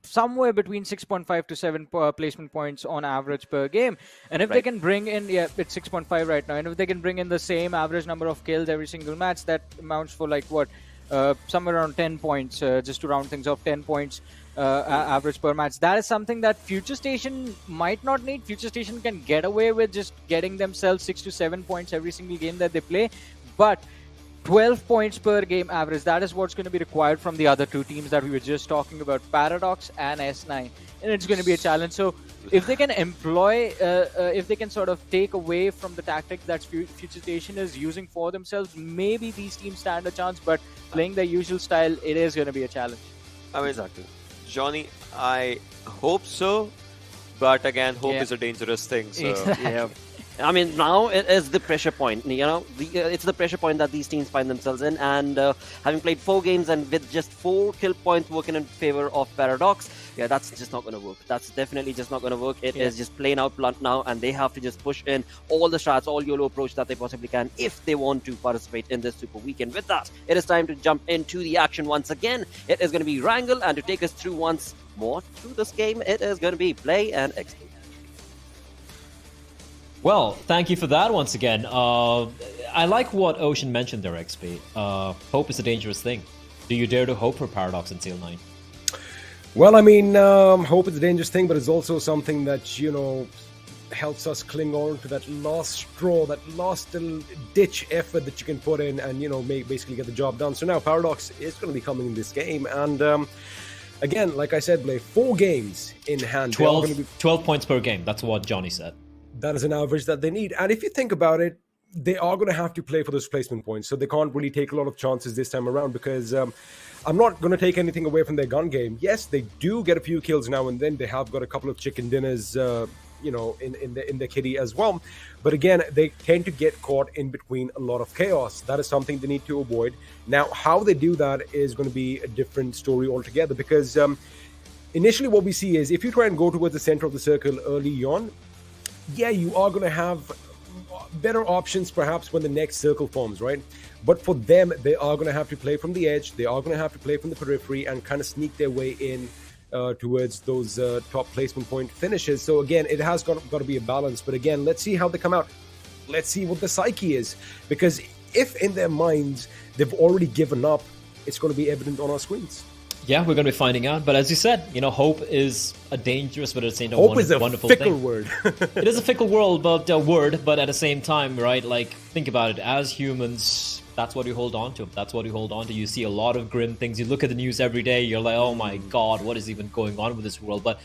somewhere between 6.5 to 7 placement points on average per game. And if they Right. can bring in, yeah, it's 6.5 right now. And if they can bring in the same average number of kills every single match, that amounts for like what? Somewhere around 10 points, just to round things off, 10 points average per match. That is something that Future Station might not need. Future Station can get away with just getting themselves 6 to 7 points every single game that they play. But 12 points per game average, that is what's going to be required from the other two teams that we were just talking about, Paradox and S9. And it's going to be a challenge. So if they can employ, if they can sort of take away from the tactics that Future Station is using for themselves, maybe these teams stand a chance. But playing their usual style, it is going to be a challenge. I mean, Exactly. Johnny, I hope so, but again, hope Yeah. is a dangerous thing. So. Exactly. Yeah. I mean, now it is the pressure point. You know, it's the pressure point that these teams find themselves in. And having played 4 games and with just 4 kill points working in favor of Paradox, yeah, that's just not going to work. That's definitely just not going to work. It is just plain out blunt now, and they have to just push in all the strats, all YOLO approach that they possibly can if they want to participate in this Super Weekend. With that, it is time to jump into the action once again. It is going to be Erangel, and to take us through once more through this game, it is going to be Play and Explode. Well, thank you for that once again. I like what Ocean mentioned there, XP. Hope is a dangerous thing. Do you dare to hope for Paradox and Seal9? Well, I mean, hope is a dangerous thing, but it's also something that, you know, helps us cling on to that last straw, that last little ditch effort that you can put in and, you know, basically get the job done. So now Paradox is going to be coming in this game. And again, like I said, Blake, 4 games in hand. They are gonna be- 12 points per game. That's what Johnny said. That is an average that they need. And if you think about it, they are going to have to play for those placement points. So they can't really take a lot of chances this time around because I'm not going to take anything away from their gun game. Yes, they do get a few kills now and then. They have got a couple of chicken dinners, you know, in their kitty as well. But again, they tend to get caught in between a lot of chaos. That is something they need to avoid. Now, how they do that is going to be a different story altogether because initially what we see is if you try and go towards the center of the circle early on, yeah, you are going to have better options perhaps when the next circle forms, right? But for them, they are going to have to play from the edge. They are going to have to play from the periphery and kind of sneak their way in towards those top placement point finishes. So again, it has got to be a balance. But again, let's see how they come out. Let's see what the psyche is. Because if in their minds they've already given up, it's going to be evident on our screens. Yeah, we're going to be finding out. But as you said, you know, hope is a dangerous, but at the same time, Hope is a wonderful fickle thing. word. It is a fickle word, but at the same time, right? Like, think about it. As humans, that's what you hold on to. That's what you hold on to. You see a lot of grim things. You look at the news every day. You're like, oh my God, what is even going on with this world? But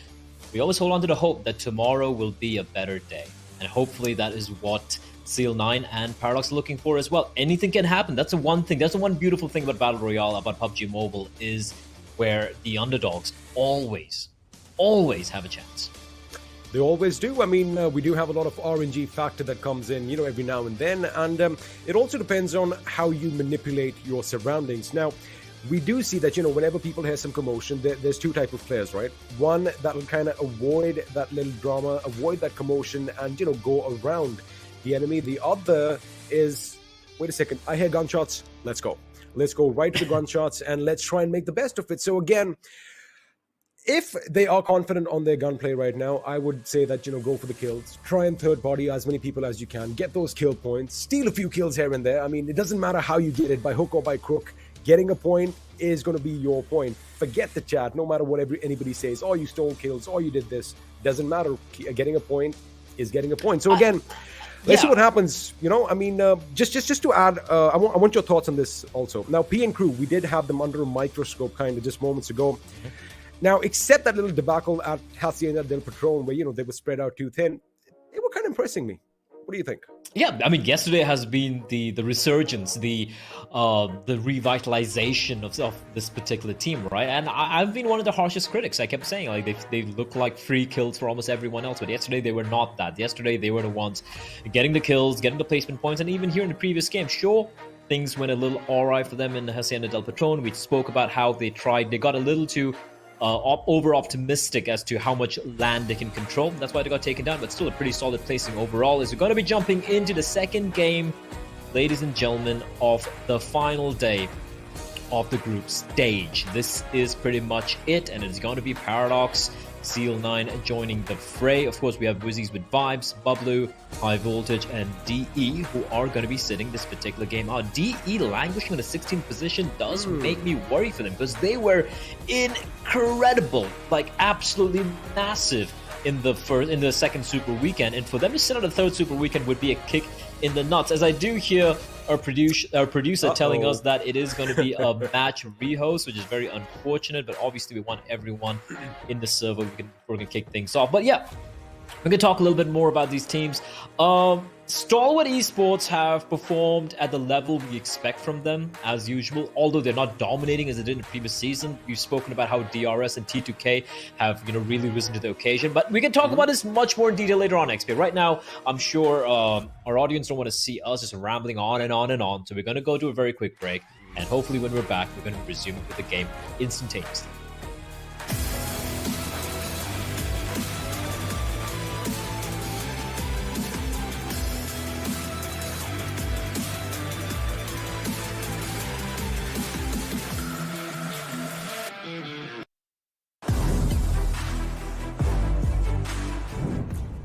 we always hold on to the hope that tomorrow will be a better day. And hopefully that is what Seal9 and Paradox are looking for as well. Anything can happen. That's the one thing. That's the one beautiful thing about Battle Royale, about PUBG Mobile, is where the underdogs always have a chance. They always do. I mean, we do have a lot of RNG factor that comes in, you know, every now and then. And it also depends on how you manipulate your surroundings. Now, we do see that, you know, whenever people hear some commotion, there's 2 types of players, right? One that will kind of avoid that little drama, avoid that commotion, and, you know, go around the enemy. The other is, wait a second, I hear gunshots, let's go. Let's go right to the gunshots and let's try and make the best of it. So again, if they are confident on their gunplay right now, I would say that, you know, go for the kills. Try and third party as many people as you can. Get those kill points. Steal a few kills here and there. I mean, it doesn't matter how you get it, by hook or by crook. Getting a point is going to be your point. Forget the chat. No matter what anybody says, oh, you stole kills, oh, you did this. Doesn't matter. Getting a point is getting a point. So again, let's see what happens. You know, I mean, just to add, I want your thoughts on this also. Now, P and crew, we did have them under a microscope kind of just moments ago. Now, except that little debacle at Hacienda del Patron, where, you know, they were spread out too thin, they were kind of impressing me. What do you think? Yeah, I mean, yesterday has been the resurgence, the revitalization of this particular team, right? And I've been one of the harshest critics. I kept saying, like, they look like free kills for almost everyone else, but yesterday they were not that. Yesterday they were the ones getting the kills, getting the placement points, and even here in the previous game, sure, things went a little awry for them in the Hacienda del Patron. We spoke about how they got a little too over-optimistic as to how much land they can control. That's why they got taken down, but still a pretty solid placing overall. As we're going to be jumping into the second game, ladies and gentlemen, of the final day of the group stage. This is pretty much it, and it's going to be Paradox, Seal9 joining the fray. Of course, we have Wizzies with Vibes, Bublu, High Voltage, and DE, who are going to be sitting this particular game out. DE languishing in the 16th position does make me worry for them, because they were incredible, like absolutely massive in the second Super Weekend, and for them to sit on the third Super Weekend would be a kick in the nuts. As I do hear our producer telling us that it is going to be a match rehost, which is very unfortunate, but obviously we want everyone in the server. We're going to kick things off. But yeah, we can talk a little bit more about these teams. Stalwart Esports have performed at the level we expect from them, as usual, although they're not dominating as they did in the previous season. We've spoken about how DRS and T2K have, really risen to the occasion, but we can talk about this much more in detail later on, XP. Right now, I'm sure our audience don't want to see us just rambling on and on and on, so we're going to go to a very quick break, and hopefully when we're back, we're going to resume with the game instantaneously.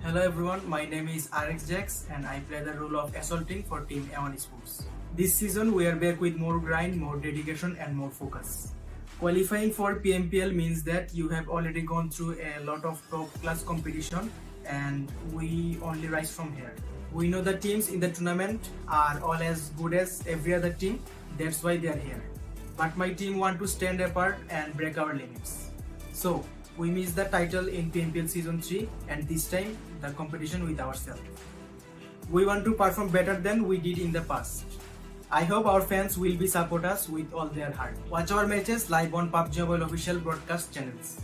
Hello everyone, my name is RXJax and I play the role of assaulting for Team A1 Esports. This season we are back with more grind, more dedication and more focus. Qualifying for PMPL means that you have already gone through a lot of top class competition and we only rise from here. We know the teams in the tournament are all as good as every other team, that's why they are here. But my team want to stand apart and break our limits. So, we missed the title in PMPL Season 3 and this time the competition with ourselves. We want to perform better than we did in the past. I hope our fans will be support us with all their heart. Watch our matches live on Pubgmobile official broadcast channels.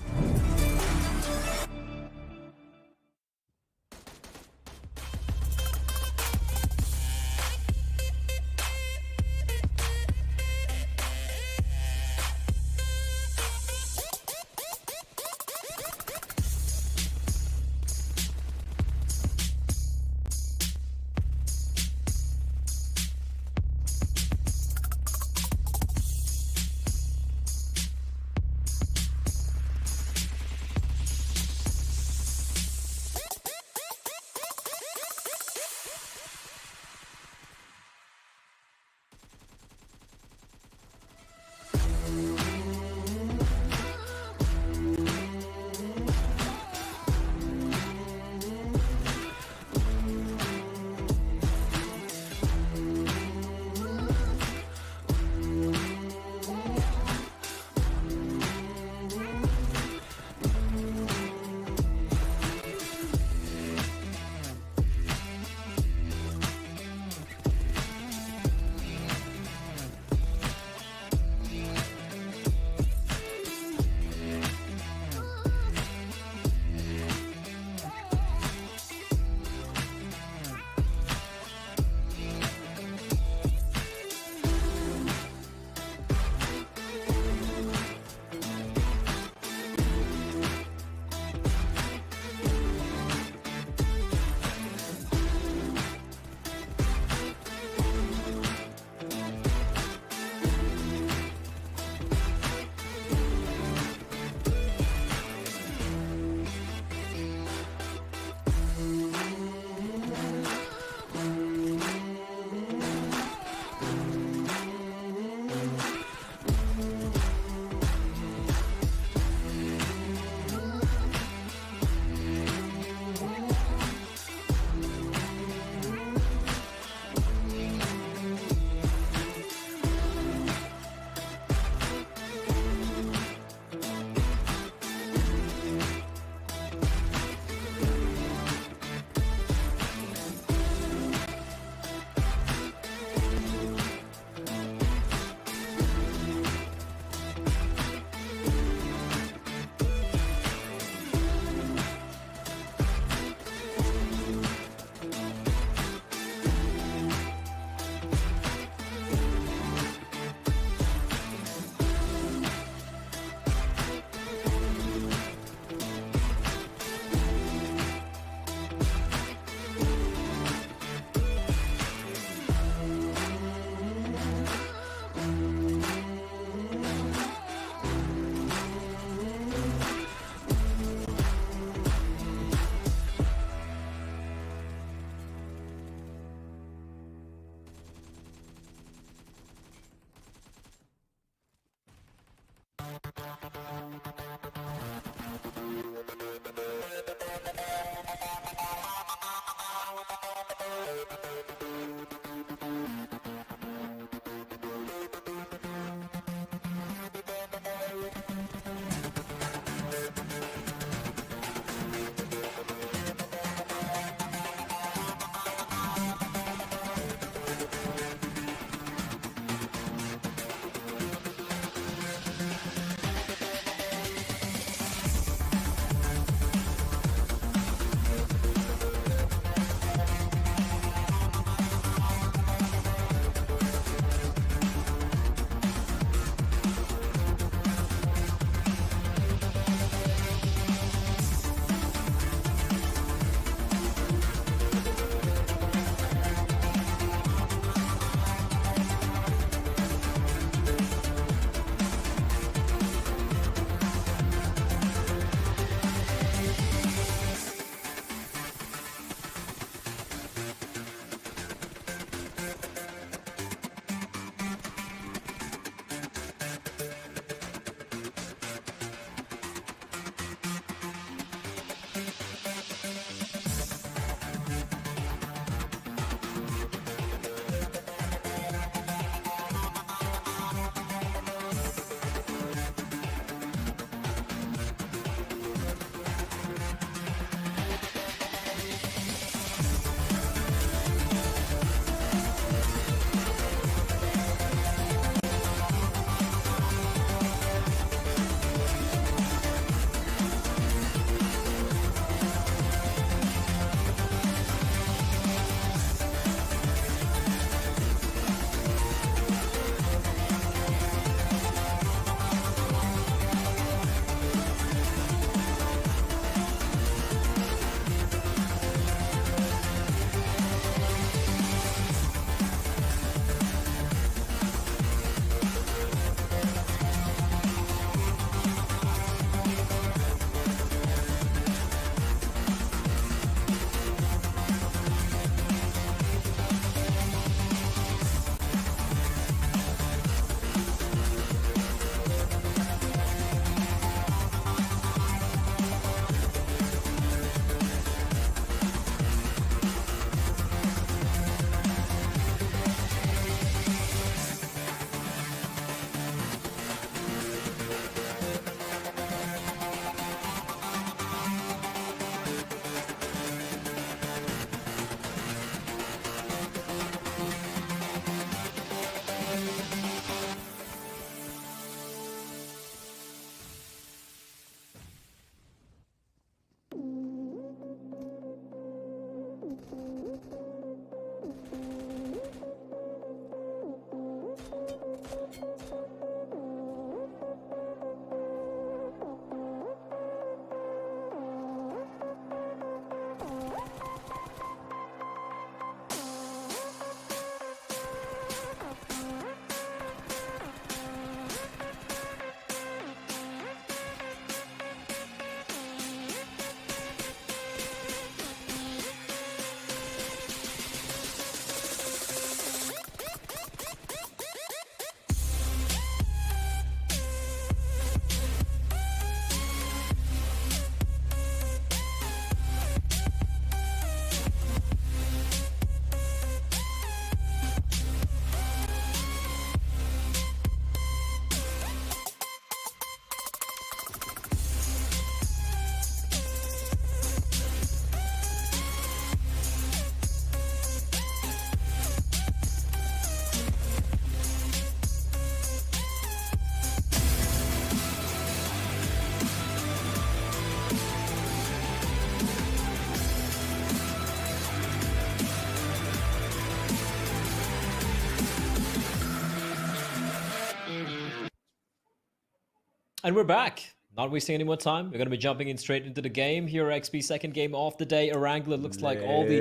And we're back. Not wasting any more time. We're going to be jumping in straight into the game. Here, XP, second game of the day. Erangel, it looks like all the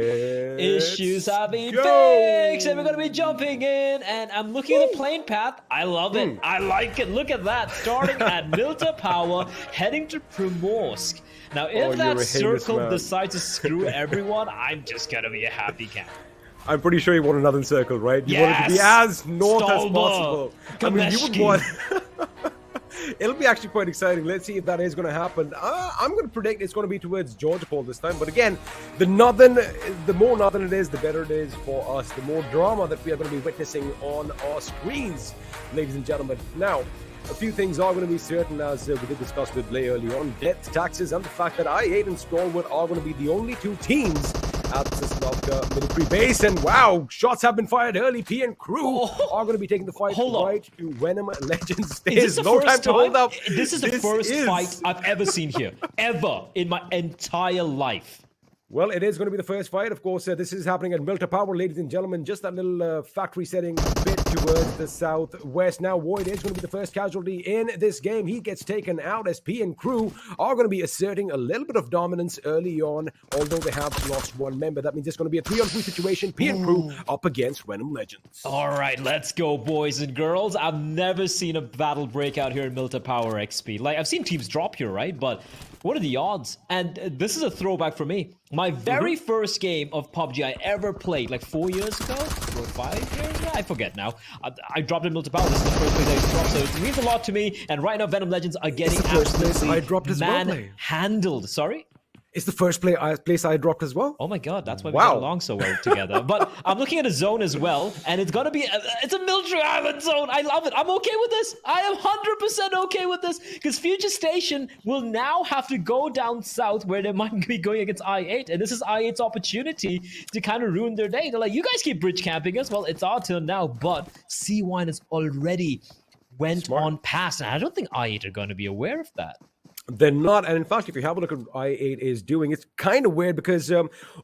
issues have been fixed. And we're going to be jumping in. And I'm looking at the playing path. I love it. I like it. Look at that. Starting at Milta Power, heading to Primorsk. Now, if that circle decides to screw everyone, I'm just going to be a happy cat. I'm pretty sure you want another circle, right? You want it to be as north as possible. I mean, you would want... It'll be actually quite exciting. Let's see if that is going to happen. I'm going to predict it's going to be towards Georgia Pole this time. But again, the more northern it is, the better it is for us. The more drama that we are going to be witnessing on our screens, ladies and gentlemen. Now, a few things are going to be certain, as we did discuss with Blay early on. Death, taxes, and the fact that I8 and Stalwart are going to be the only two teams at the Slavka military base. And wow, shots have been fired early. P and crew are going to be taking the fight right to Venom Legends. There's no time to hold up. This is the first fight I've ever seen here. Ever in my entire life. Well, it is going to be the first fight. Of course, this is happening at Milta Power, ladies and gentlemen. Just that little factory setting a bit towards the southwest. Now, Void is going to be the first casualty in this game. He gets taken out as P and crew are going to be asserting a little bit of dominance early on, although they have lost one member. That means it's going to be a 3-on-3 situation. P and crew up against Venom Legends. All right, let's go, boys and girls. I've never seen a battle break out here in Milta Power XP. Like, I've seen teams drop here, right? But what are the odds? And this is a throwback for me. My very first game of PUBG I ever played, like 4 years ago, 4 or 5 years ago, I forget now. I dropped in Milta Power. This is the first place I dropped, so it means a lot to me. And right now, Venom Legends are getting absolutely manhandled. Sorry? It's the first place I dropped as well. Oh my god, that's why we got along so well together. But I'm looking at a zone as well, and it's gonna be it's a military island zone. I love it. I'm okay with this. I am 100% okay with this, because Future Station will now have to go down south where they might be going against I8, and this is I8's opportunity to kind of ruin their day. They're like, you guys keep bridge camping us. Well, it's our turn now, but C1 has already went on past, and I don't think I8 are going to be aware of that. They're not, and in fact, if you have a look at what I8 is doing, it's kind of weird because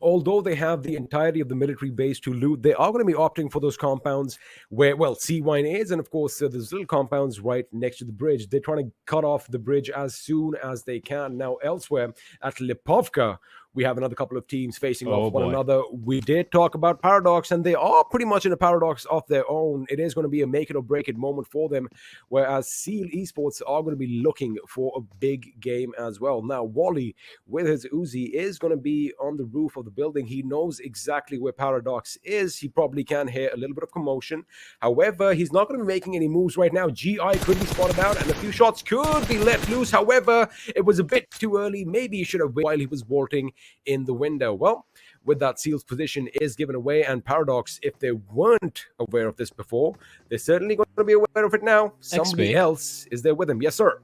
although they have the entirety of the military base to loot, they are going to be opting for those compounds where, well, C1 is, and of course, there's little compounds right next to the bridge. They're trying to cut off the bridge as soon as they can. Now, elsewhere at Lipovka, we have another couple of teams facing off one another. We did talk about Paradox, and they are pretty much in a paradox of their own. It is going to be a make it or break it moment for them, whereas Seal Esports are going to be looking for a big game as well. Now, Wally, with his Uzi, is going to be on the roof of the building. He knows exactly where Paradox is. He probably can hear a little bit of commotion. However, he's not going to be making any moves right now. GI could be spotted out, and a few shots could be let loose. However, it was a bit too early. Maybe he should have waited while he was vaulting in the window. Well, with that, Seal's position is given away, and Paradox, if they weren't aware of this before, they're certainly going to be aware of it now. Somebody else is there with him. Yes, sir.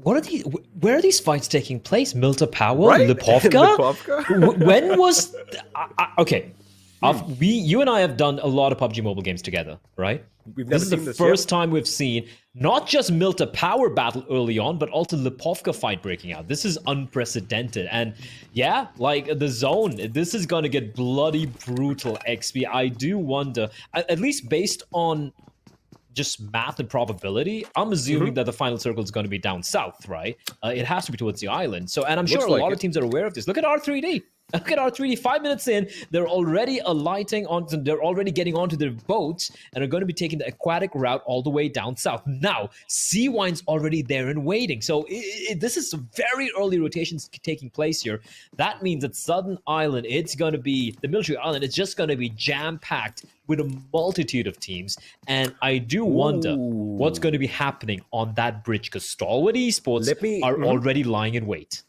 What are these? Where are these fights taking place? Milta Power, Lipovka? Lipovka? When was? Okay, you and I have done a lot of PUBG Mobile games together, right? This is the first time we've seen not just Milta Power battle early on, but also Lipovka fight breaking out. This is unprecedented. And yeah, like the zone, this is going to get bloody brutal, XP. I do wonder, at least based on just math and probability, I'm assuming that the final circle is going to be down south, right? It has to be towards the island. So, and I'm sure a lot of teams are aware of this. Look at R3D. Look at R3D. 5 minutes in, they're already alighting onto. They're already getting onto their boats and are going to be taking the aquatic route all the way down south. Now, C1's already there and waiting. So this is some very early rotations taking place here. That means that Southern Island, it's going to be the military island. It's just going to be jam packed with a multitude of teams. And I do wonder what's going to be happening on that bridge, because Stalwart Esports are already lying in wait.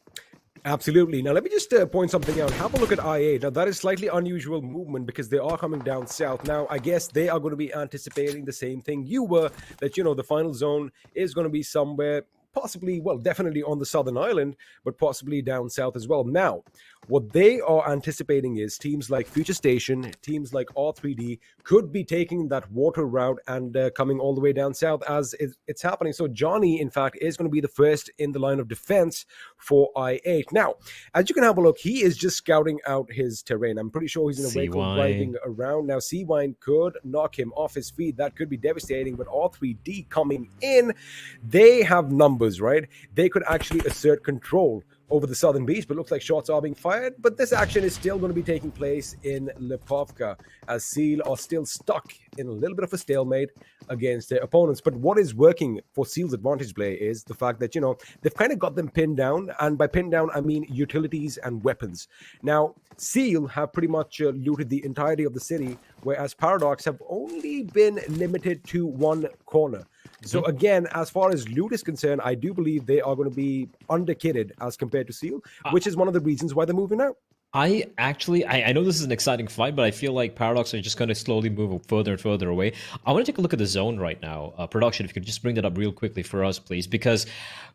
Absolutely. Now, let me just point something out. Have a look at IA. Now, that is slightly unusual movement because they are coming down south. Now, I guess they are going to be anticipating the same thing you were, that, you know, the final zone is going to be somewhere possibly, well, definitely on the southern island, but possibly down south as well. Now, what they are anticipating is teams like Future Station, teams like R3D could be taking that water route and coming all the way down south as it's happening. So Johnny, in fact, is going to be the first in the line of defense for I8. Now, as you can have a look, he is just scouting out his terrain. I'm pretty sure he's in a vehicle driving around. Now, C-Wine could knock him off his feet. That could be devastating, but R3D coming in, they have numbers, right? They could actually assert control over the southern beach, but looks like shots are being fired. But this action is still going to be taking place in Lipovka as Seal are still stuck in a little bit of a stalemate against their opponents. But what is working for Seal's advantage play is the fact that, they've kind of got them pinned down. And by pinned down, I mean utilities and weapons. Now, Seal have pretty much looted the entirety of the city, whereas Paradox have only been limited to one corner. So again, as far as loot is concerned, I do believe they are going to be underkitted as compared to Seal, which is one of the reasons why they're moving out. I know this is an exciting fight, but I feel like Paradox are just going to slowly move further and further away. I want to take a look at the zone right now. Production, if you could just bring that up real quickly for us, please, because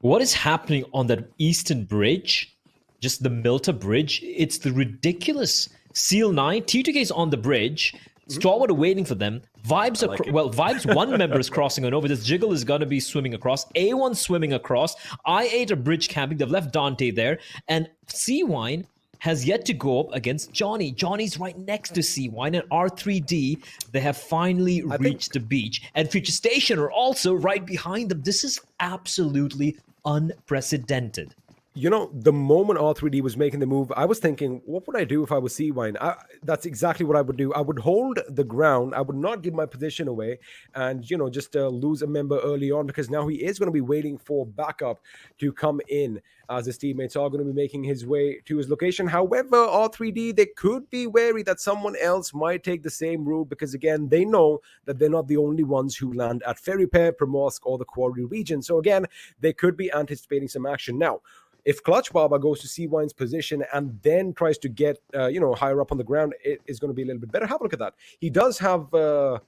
what is happening on that eastern bridge, just the Milta bridge, it's the ridiculous. Seal 9, T2K is on the bridge. Stalwart are waiting for them. Vibes one member is crossing on over. This Jiggle is going to be swimming across. A1 swimming across. I8 are bridge camping. They've left Dante there. And C-Wine has yet to go up against Johnny. Johnny's right next to C-Wine and R3D. They have finally reached the beach. And Future Station are also right behind them. This is absolutely unprecedented. The moment R3D was making the move, I was thinking, what would I do if I was C-Wine? That's exactly what I would do. I would hold the ground. I would not give my position away and, just lose a member early on, because now he is going to be waiting for backup to come in as his teammates are going to be making his way to his location. However, R3D, they could be wary that someone else might take the same route, because, again, they know that they're not the only ones who land at Ferry Pair, Primorsk, or the Quarry region. So, again, they could be anticipating some action. Now, if Clutch Baba goes to C-Wine's position and then tries to get, higher up on the ground, it is going to be a little bit better. Have a look at that. He does have, the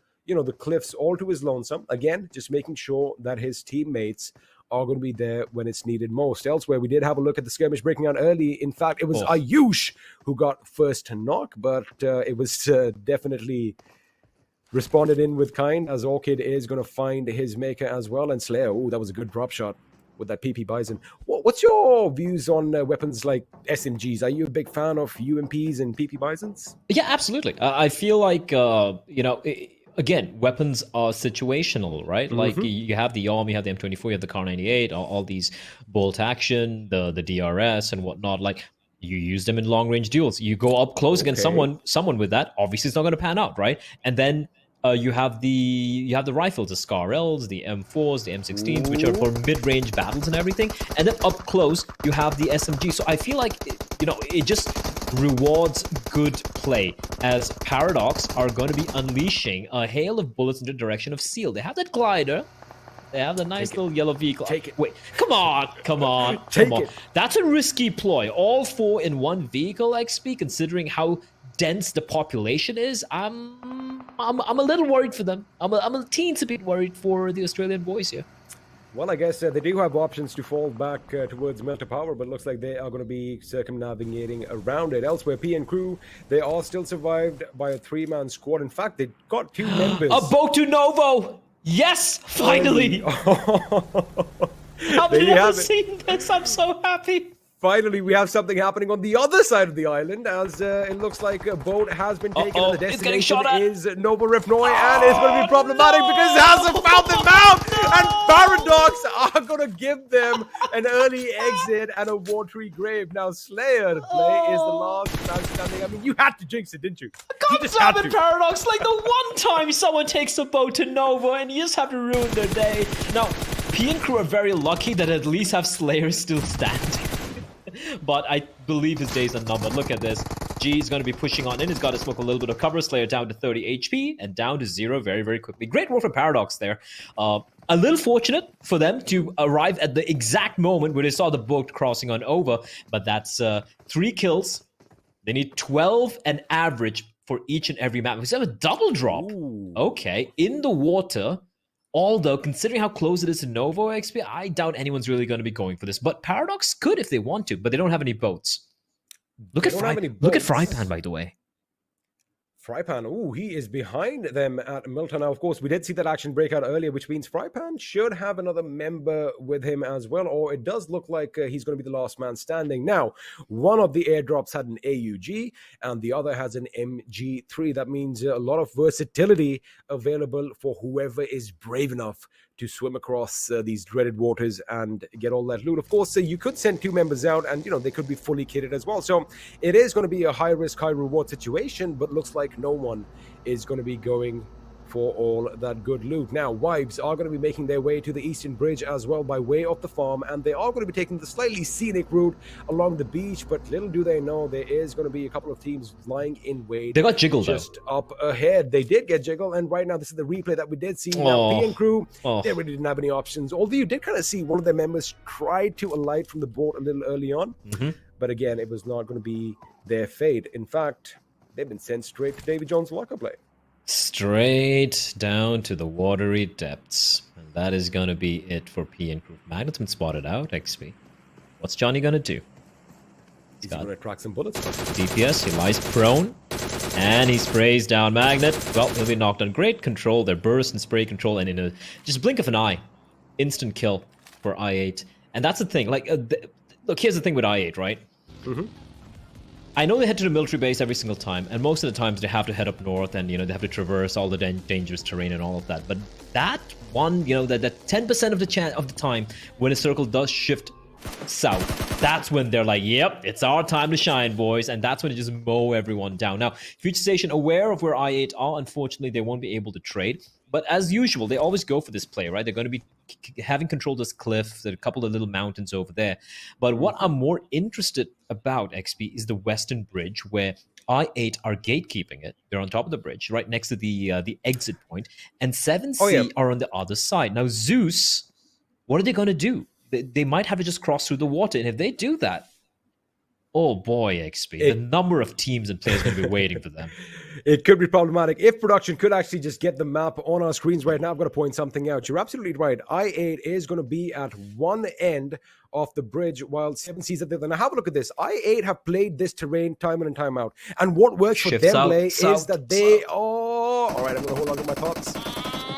cliffs all to his lonesome. Again, just making sure that his teammates are going to be there when it's needed most. Elsewhere, we did have a look at the skirmish breaking out early. In fact, it was Ayush who got first to knock, but it was definitely responded in with kind, as Orchid is going to find his maker as well. And Slayer, that was a good drop shot with that PP Bison. What's your views on weapons like SMGs? Are you a big fan of UMPs and PP Bisons? Yeah, absolutely. I feel like, again, weapons are situational, right? Like you have the YOM, you have the M24, you have the Kar 98, all these bolt action, the DRS and whatnot. Like, you use them in long range duels. You go up close against someone with that. Obviously, it's not going to pan out, right? And then you have the rifles, the SCAR-Ls, the M4s, the M16s, which are for mid-range battles and everything. And then up close, you have the SMG. So I feel like, it just rewards good play, as Paradox are going to be unleashing a hail of bullets in the direction of Seal. They have that glider. They have the nice little yellow vehicle. Wait, come on. That's a risky ploy. All 4 in one vehicle XP, considering how dense the population is. I'm a little worried for them. I'm a teensy bit worried for the Australian boys here. Well, I guess they do have options to fall back towards Melter Power, but looks like they are going to be circumnavigating around it. Elsewhere, P and Crew, they are still survived by a 3-man squad. In fact, they got 2 members. A boat to Novo! Yes, finally! I've never seen this. I'm so happy. Finally, we have something happening on the other side of the island, as it looks like a boat has been taken and the destination is Nova Rifnoy, and it's going to be problematic because it hasn't found them out, and Paradox are going to give them an early exit and a watery grave. Now, Slayer to play is the last man standing. I mean, you had to jinx it, didn't you? God damn it, Paradox! Like the one time someone takes a boat to Nova and you just have to ruin their day. Now, P and Crew are very lucky that at least have Slayer still standing. But I believe his days are numbered. Look at this. G is going to be pushing on in. He's got to smoke a little bit of cover. Slayer down to 30 HP and down to 0 very, very quickly. Great work for Paradox there. A little fortunate for them to arrive at the exact moment where they saw the boat crossing on over. But that's 3 kills. They need 12 an average for each and every map. We have a double drop. Ooh. Okay. In the water Although, considering how close it is to Novo XP, I doubt anyone's really going to be going for this. But Paradox could if they want to, but they don't have any boats. Look at Frypan, by the way. Frypan, oh, he is behind them at Milton. Now, of course, we did see that action break out earlier, which means Frypan should have another member with him as well, or it does look like he's going to be the last man standing. Now, one of the airdrops had an AUG, and the other has an MG3. That means a lot of versatility available for whoever is brave enough to swim across these dreaded waters and get all that loot. Of course, you could send 2 members out, and they could be fully kitted as well. So it is going to be a high risk, high reward situation, but looks like no one is going to be going for all that good loot. Now, Wives are going to be making their way to the Eastern Bridge as well by way of the farm, and they are going to be taking the slightly scenic route along the beach, but little do they know there is going to be a couple of teams lying in wait. They got Jiggle just up ahead. They did get Jiggle, and right now this is the replay that we did see. Now, P and crew, they really didn't have any options, although you did kind of see one of their members tried to alight from the boat a little early on, but again, it was not going to be their fate. In fact, they've been sent straight to David Jones' locker play. Straight down to the watery depths. And that is going to be it for P and crew. Magnet's been spotted out, XP. What's Johnny going to do? He's going to crack some bullets. DPS, he lies prone. And he sprays down Magnet. Well, he'll be knocked on. Great control. Their burst and spray control. And in a just blink of an eye, instant kill for I8. And that's the thing. Like, look, here's the thing with I8, right? I know they head to the military base every single time, and most of the times they have to head up north, and they have to traverse all the dangerous terrain and all of that. But that one, that 10% of the time when a circle does shift south, that's when they're like, yep, it's our time to shine, boys, and that's when they just mow everyone down. Now, Future Station, aware of where I8 are, unfortunately, they won't be able to trade. But as usual, they always go for this play, right? They're going to be having control of this cliff. There are a couple of little mountains over there. But what I'm more interested about, XP, is the Western Bridge, where I8 are gatekeeping it. They're on top of the bridge, right next to the exit point. And 7C are on the other side. Now, ZEUS, what are they going to do? They might have to just cross through the water. And if they do that, oh boy, XP, the number of teams and players going to be waiting for them. It could be problematic. If production could actually just get the map on our screens right now, I'm going to point something out. You're absolutely right. I8 is going to be at one end of the bridge while 7C's at the other. Now have a look at this. I8 have played this terrain time in and time out. And what works for them play is that they all right, I'm going to hold on to my thoughts.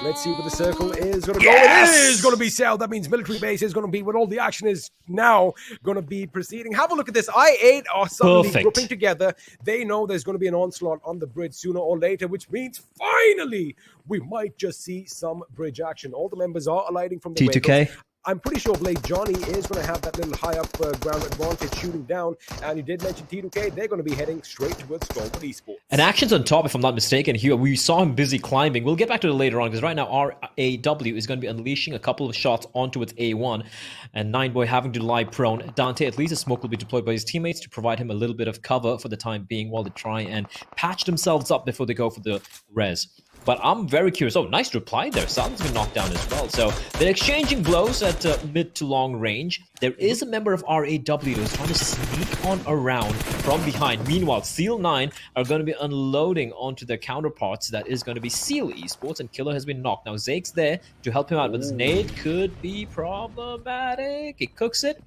Let's see where the circle is going to go. It is going to be south. That means military base is going to be when all the action is now going to be proceeding. Have a look at this. I8 are suddenly grouping together. They know there's going to be an onslaught on the bridge sooner or later, which means finally we might just see some bridge action. All the members are alighting from the T2K. I'm pretty sure Blade Johnny is going to have that little high up ground advantage shooting down. And you did mention T2K. They're going to be heading straight towards Stalwart Esports. And action's on top, if I'm not mistaken. Here, we saw him busy climbing. We'll get back to it later on, because right now RAW is going to be unleashing a couple of shots onto its A1. And Nineboy having to lie prone. Dante, at least a smoke will be deployed by his teammates to provide him a little bit of cover for the time being while they try and patch themselves up before they go for the res. But I'm very curious. Oh, nice reply there. Salton's been knocked down as well. So they're exchanging blows at mid to long range. There is a member of RAW who's trying to sneak on around from behind. Meanwhile, Seal 9 are going to be unloading onto their counterparts. That is going to be Seal Esports, and Killer has been knocked. Now, Zake's there to help him out, but this nade could be problematic. He cooks it.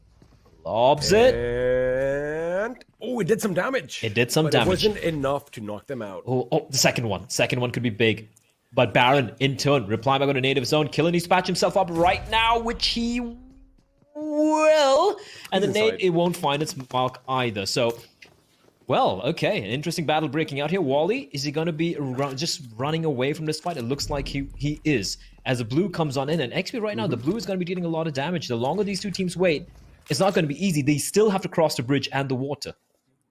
Lobs it. And it did some damage. It did some damage. It wasn't enough to knock them out. Oh, the second one. Second one could be big. But Baron, in turn, replying back on a nade of his own. Killer needs to patch himself up right now, which he will. And the nade, it won't find its mark either. So, well, okay. An interesting battle breaking out here. Wally, is he going to be just running away from this fight? It looks like he is. As the blue comes on in. And XP right now, the blue is going to be dealing a lot of damage. The longer these two teams wait, it's not going to be easy. They still have to cross the bridge and the water.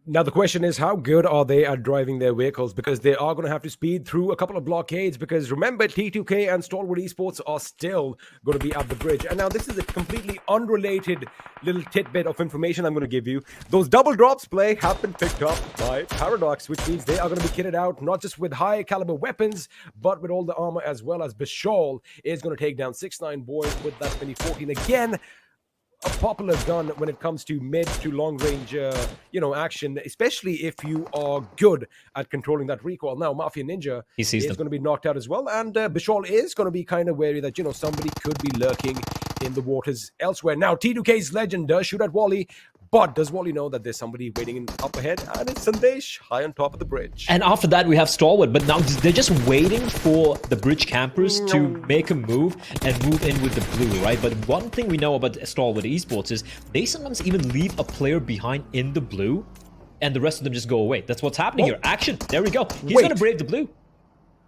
Now, the question is, how good are they at driving their vehicles? Because they are going to have to speed through a couple of blockades. Because remember, T2K and Stalwart Esports are still going to be at the bridge. And now this is a completely unrelated little tidbit of information I'm going to give you. Those double drops play have been picked up by Paradox, which means they are going to be kitted out not just with high caliber weapons, but with all the armor as well. As Bishal is going to take down 6'9" boys with that mini 14 again. a popular gun when it comes to mid to long range, action, especially if you are good at controlling that recoil. Now, Mafia Ninja He sees is them. going to be knocked out as well, and Bishal is going to be kind of wary that, somebody could be lurking in the waters elsewhere. Now, T2K's Legend does shoot at Wally, but does Wally know that there's somebody waiting up ahead? And it's Sandesh high on top of the bridge. And after that, we have Stalwart, but now they're just waiting for the bridge campers to make a move and move in with the blue, right? But one thing we know about Stalwart Esports is they sometimes even leave a player behind in the blue, and the rest of them just go away. That's what's happening here. Action. There we go. He's going to brave the blue.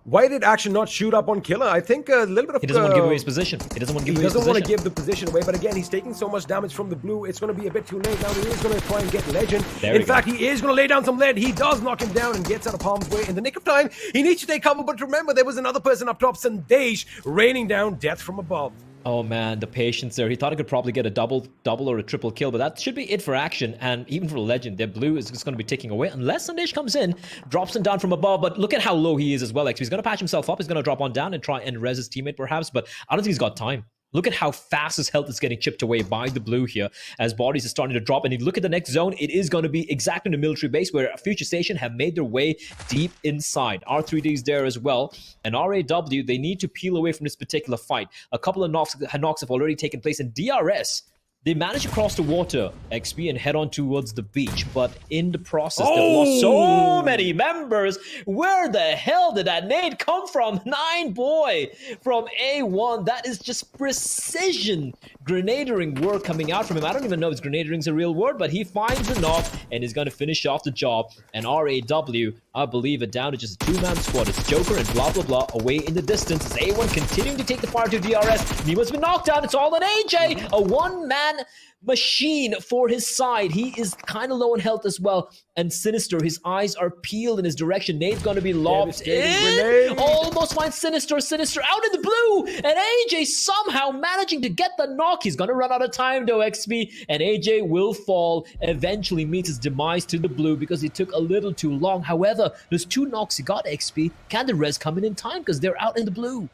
Why did Action not shoot up on Killer? I think a little bit of... He doesn't want to give away his position. He doesn't want to give away his position. He doesn't want to give the position away, but again, he's taking so much damage from the blue, it's going to be a bit too late. Now he is going to try and get Legend. In fact, he is going to lay down some lead. He does knock him down and gets out of harm's way in the nick of time. He needs to take cover, but remember, there was another person up top, Sandesh, raining down death from above. Oh man, the patience there. He thought he could probably get a double or a triple kill, but that should be it for Action. And even for Legend, their blue is just going to be ticking away unless Sandesh comes in, drops him down from above. But look at how low he is as well. Like, he's going to patch himself up. He's going to drop on down and try and res his teammate perhaps, but I don't think he's got time. Look at how fast his health is getting chipped away by the blue here as bodies are starting to drop. And if you look at the next zone, it is going to be exactly in the military base where Future Station have made their way deep inside. R3D is there as well. And RAW, they need to peel away from this particular fight. A couple of knocks have already taken place. And DRS, they managed to cross the water, XP, and head on towards the beach. But in the process, they've lost so many members. Where the hell did that nade come from? Nine boy from A1. That is just precision grenadiering work coming out from him. I don't even know if grenadiering is a real word, but he finds a knock and is going to finish off the job. And RAW, I believe it down to just a two-man squad. It's Joker and blah, blah, blah away in the distance. It's A1 continuing to take the fire to DRS. Nemo's been knocked out. It's all on AJ. A one-man machine for his side. He is kind of low in health as well. And Sinister, his eyes are peeled in his direction. Nade's going to be lobbed in. Almost finds Sinister. Sinister out in the blue. And AJ somehow managing to get the knock. He's going to run out of time though, XP. And AJ will fall. Eventually meets his demise to the blue because he took a little too long. However, there's two knocks he got, XP. Can the res come in time because they're out in the blue?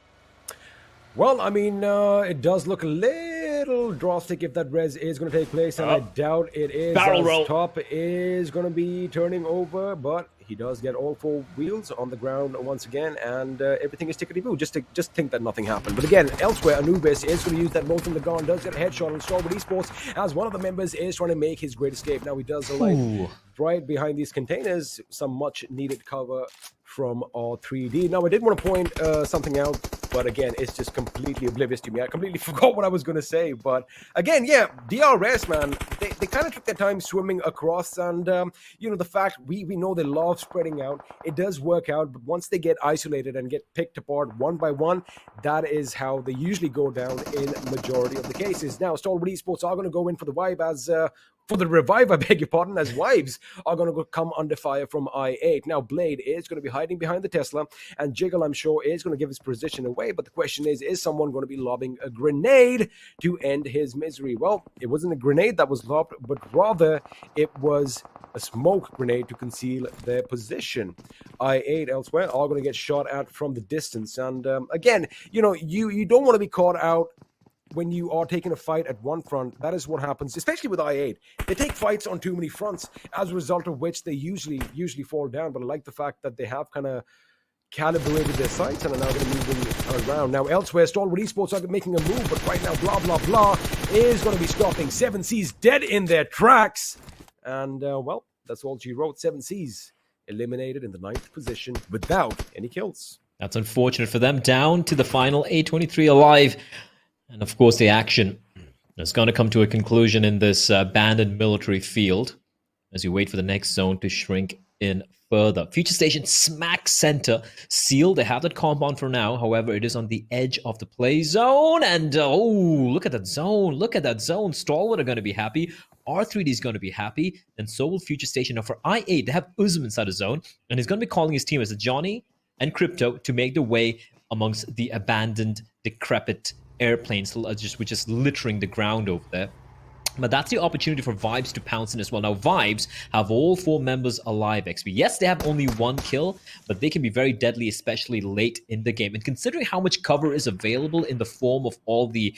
Well, I mean, it does look a little drastic if that res is going to take place, and I doubt it is. Barrel roll. Top is going to be turning over, but he does get all four wheels on the ground once again, and everything is tickety-boo. Just think that nothing happened. But again, elsewhere, Anubis is going to use that Molt from the Gun, does get a headshot on Stalwart Esports, as one of the members is trying to make his great escape. Now he does alight right behind these containers, some much-needed cover from R3D. Now, I did want to point something out, but again, it's just completely oblivious to me. I completely forgot what I was going to say. But again, yeah, DRS, man, they kind of took their time swimming across. And, the fact we know they love spreading out. It does work out. But once they get isolated and get picked apart one by one, that is how they usually go down in majority of the cases. Now, Stalwart Esports are going to go in for the vibe as... for the revive, I beg your pardon, as Wives are going to come under fire from I8. Now, Blade is going to be hiding behind the Tesla, and Jiggle, I'm sure, is going to give his position away. But the question is someone going to be lobbing a grenade to end his misery? Well, it wasn't a grenade that was lobbed, but rather it was a smoke grenade to conceal their position. I8 elsewhere are going to get shot at from the distance. And again, you don't want to be caught out when you are taking a fight at one front. That is what happens, especially with I8. They take fights on too many fronts, as a result of which they usually fall down. But I like the fact that they have kind of calibrated their sights and are now going to move around. Now, elsewhere, Stalwart Esports are making a move, but right now, blah, blah, blah, is going to be stopping. 7 Seas dead in their tracks. And, well, that's all she wrote. 7 Seas eliminated in the 9th position without any kills. That's unfortunate for them. Down to the final, A23 alive. And of course, the action is going to come to a conclusion in this abandoned military field as you wait for the next zone to shrink in further. Future Station smack center sealed. They have that compound for now. However, it is on the edge of the play zone. And look at that zone. Look at that zone. Stalwart are going to be happy. R3D is going to be happy. And so will Future Station. Now for I8, they have Uzum inside the zone. And he's going to be calling his team as Johnny and Crypto to make the way amongst the abandoned, decrepit airplanes, which is littering the ground over there. But that's the opportunity for Vibes to pounce in as well. Now, Vibes have all 4 members alive, XP. Yes, they have only 1 kill, but they can be very deadly, especially late in the game. And considering how much cover is available in the form of all the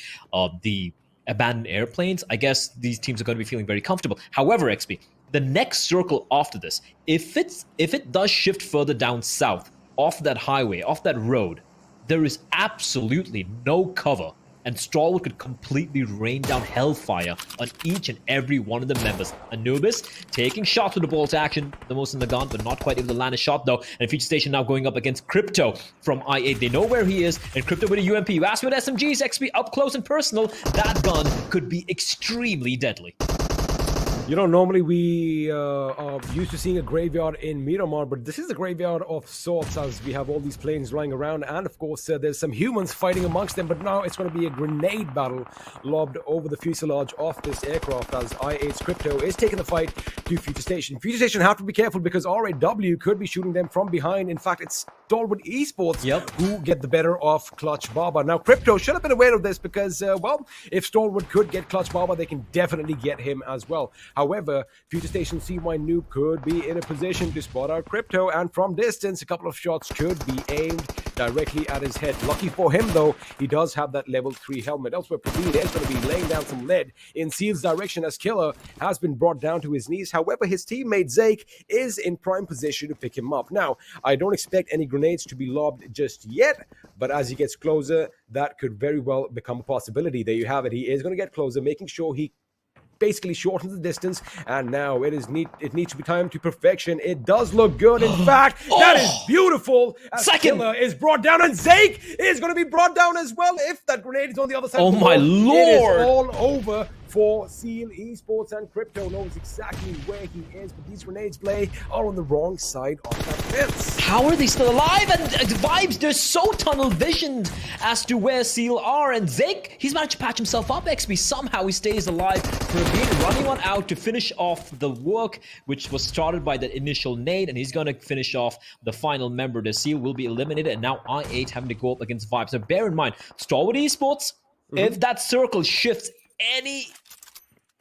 abandoned airplanes, I guess these teams are going to be feeling very comfortable. However, XP, the next circle after this, if it does shift further down south, off that highway, off that road, there is absolutely no cover, and Stalwart could completely rain down hellfire on each and every one of the members. Anubis taking shots with the bolt action, the most in the gun, but not quite able to land a shot though. And Future Station now going up against Crypto from I8. They know where he is, and Crypto with a UMP. You ask me what SMGs, XP, up close and personal, that gun could be extremely deadly. You know, normally we are used to seeing a graveyard in Miramar, but this is a graveyard of sorts, as we have all these planes lying around, and of course there's some humans fighting amongst them, but now it's going to be a grenade battle lobbed over the fuselage of this aircraft as I8's Crypto is taking the fight to Future Station. Future Station have to be careful because R3D could be shooting them from behind. In fact, it's Stalwart Esports who get the better of Clutch Baba. Now, Crypto should have been aware of this because, well, if Stalwart could get Clutch Baba, they can definitely get him as well. However, Future Station CY Noob could be in a position to spot out Crypto, and from distance, a couple of shots could be aimed directly at his head. Lucky for him, though, he does have that level 3 helmet. Elsewhere, Praveen is going to be laying down some lead in Seal's direction as Killer has been brought down to his knees. However, his teammate Zake is in prime position to pick him up. Now, I don't expect any grenades to be lobbed just yet, but as he gets closer, that could very well become a possibility. There you have it. He is going to get closer, making sure he basically shortens the distance, and now it needs to be timed to perfection. It does look good. In fact, that is beautiful. As Killer is brought down, and Zake is going to be brought down as well. If that grenade is on the other side, oh my lord! It is all over for Seal Esports, and Crypto knows exactly where he is, but these grenades play are on the wrong side of that fence. How are they still alive? And Vibes, they're so tunnel visioned as to where Seal are, and Zeke, he's managed to patch himself up. XP, somehow he stays alive for being running on out to finish off the work which was started by the initial nade, and he's going to finish off the final member. The Seal will be eliminated, and now I8 having to go up against Vibes. Now bear in mind, Stalwart Esports, if that circle shifts any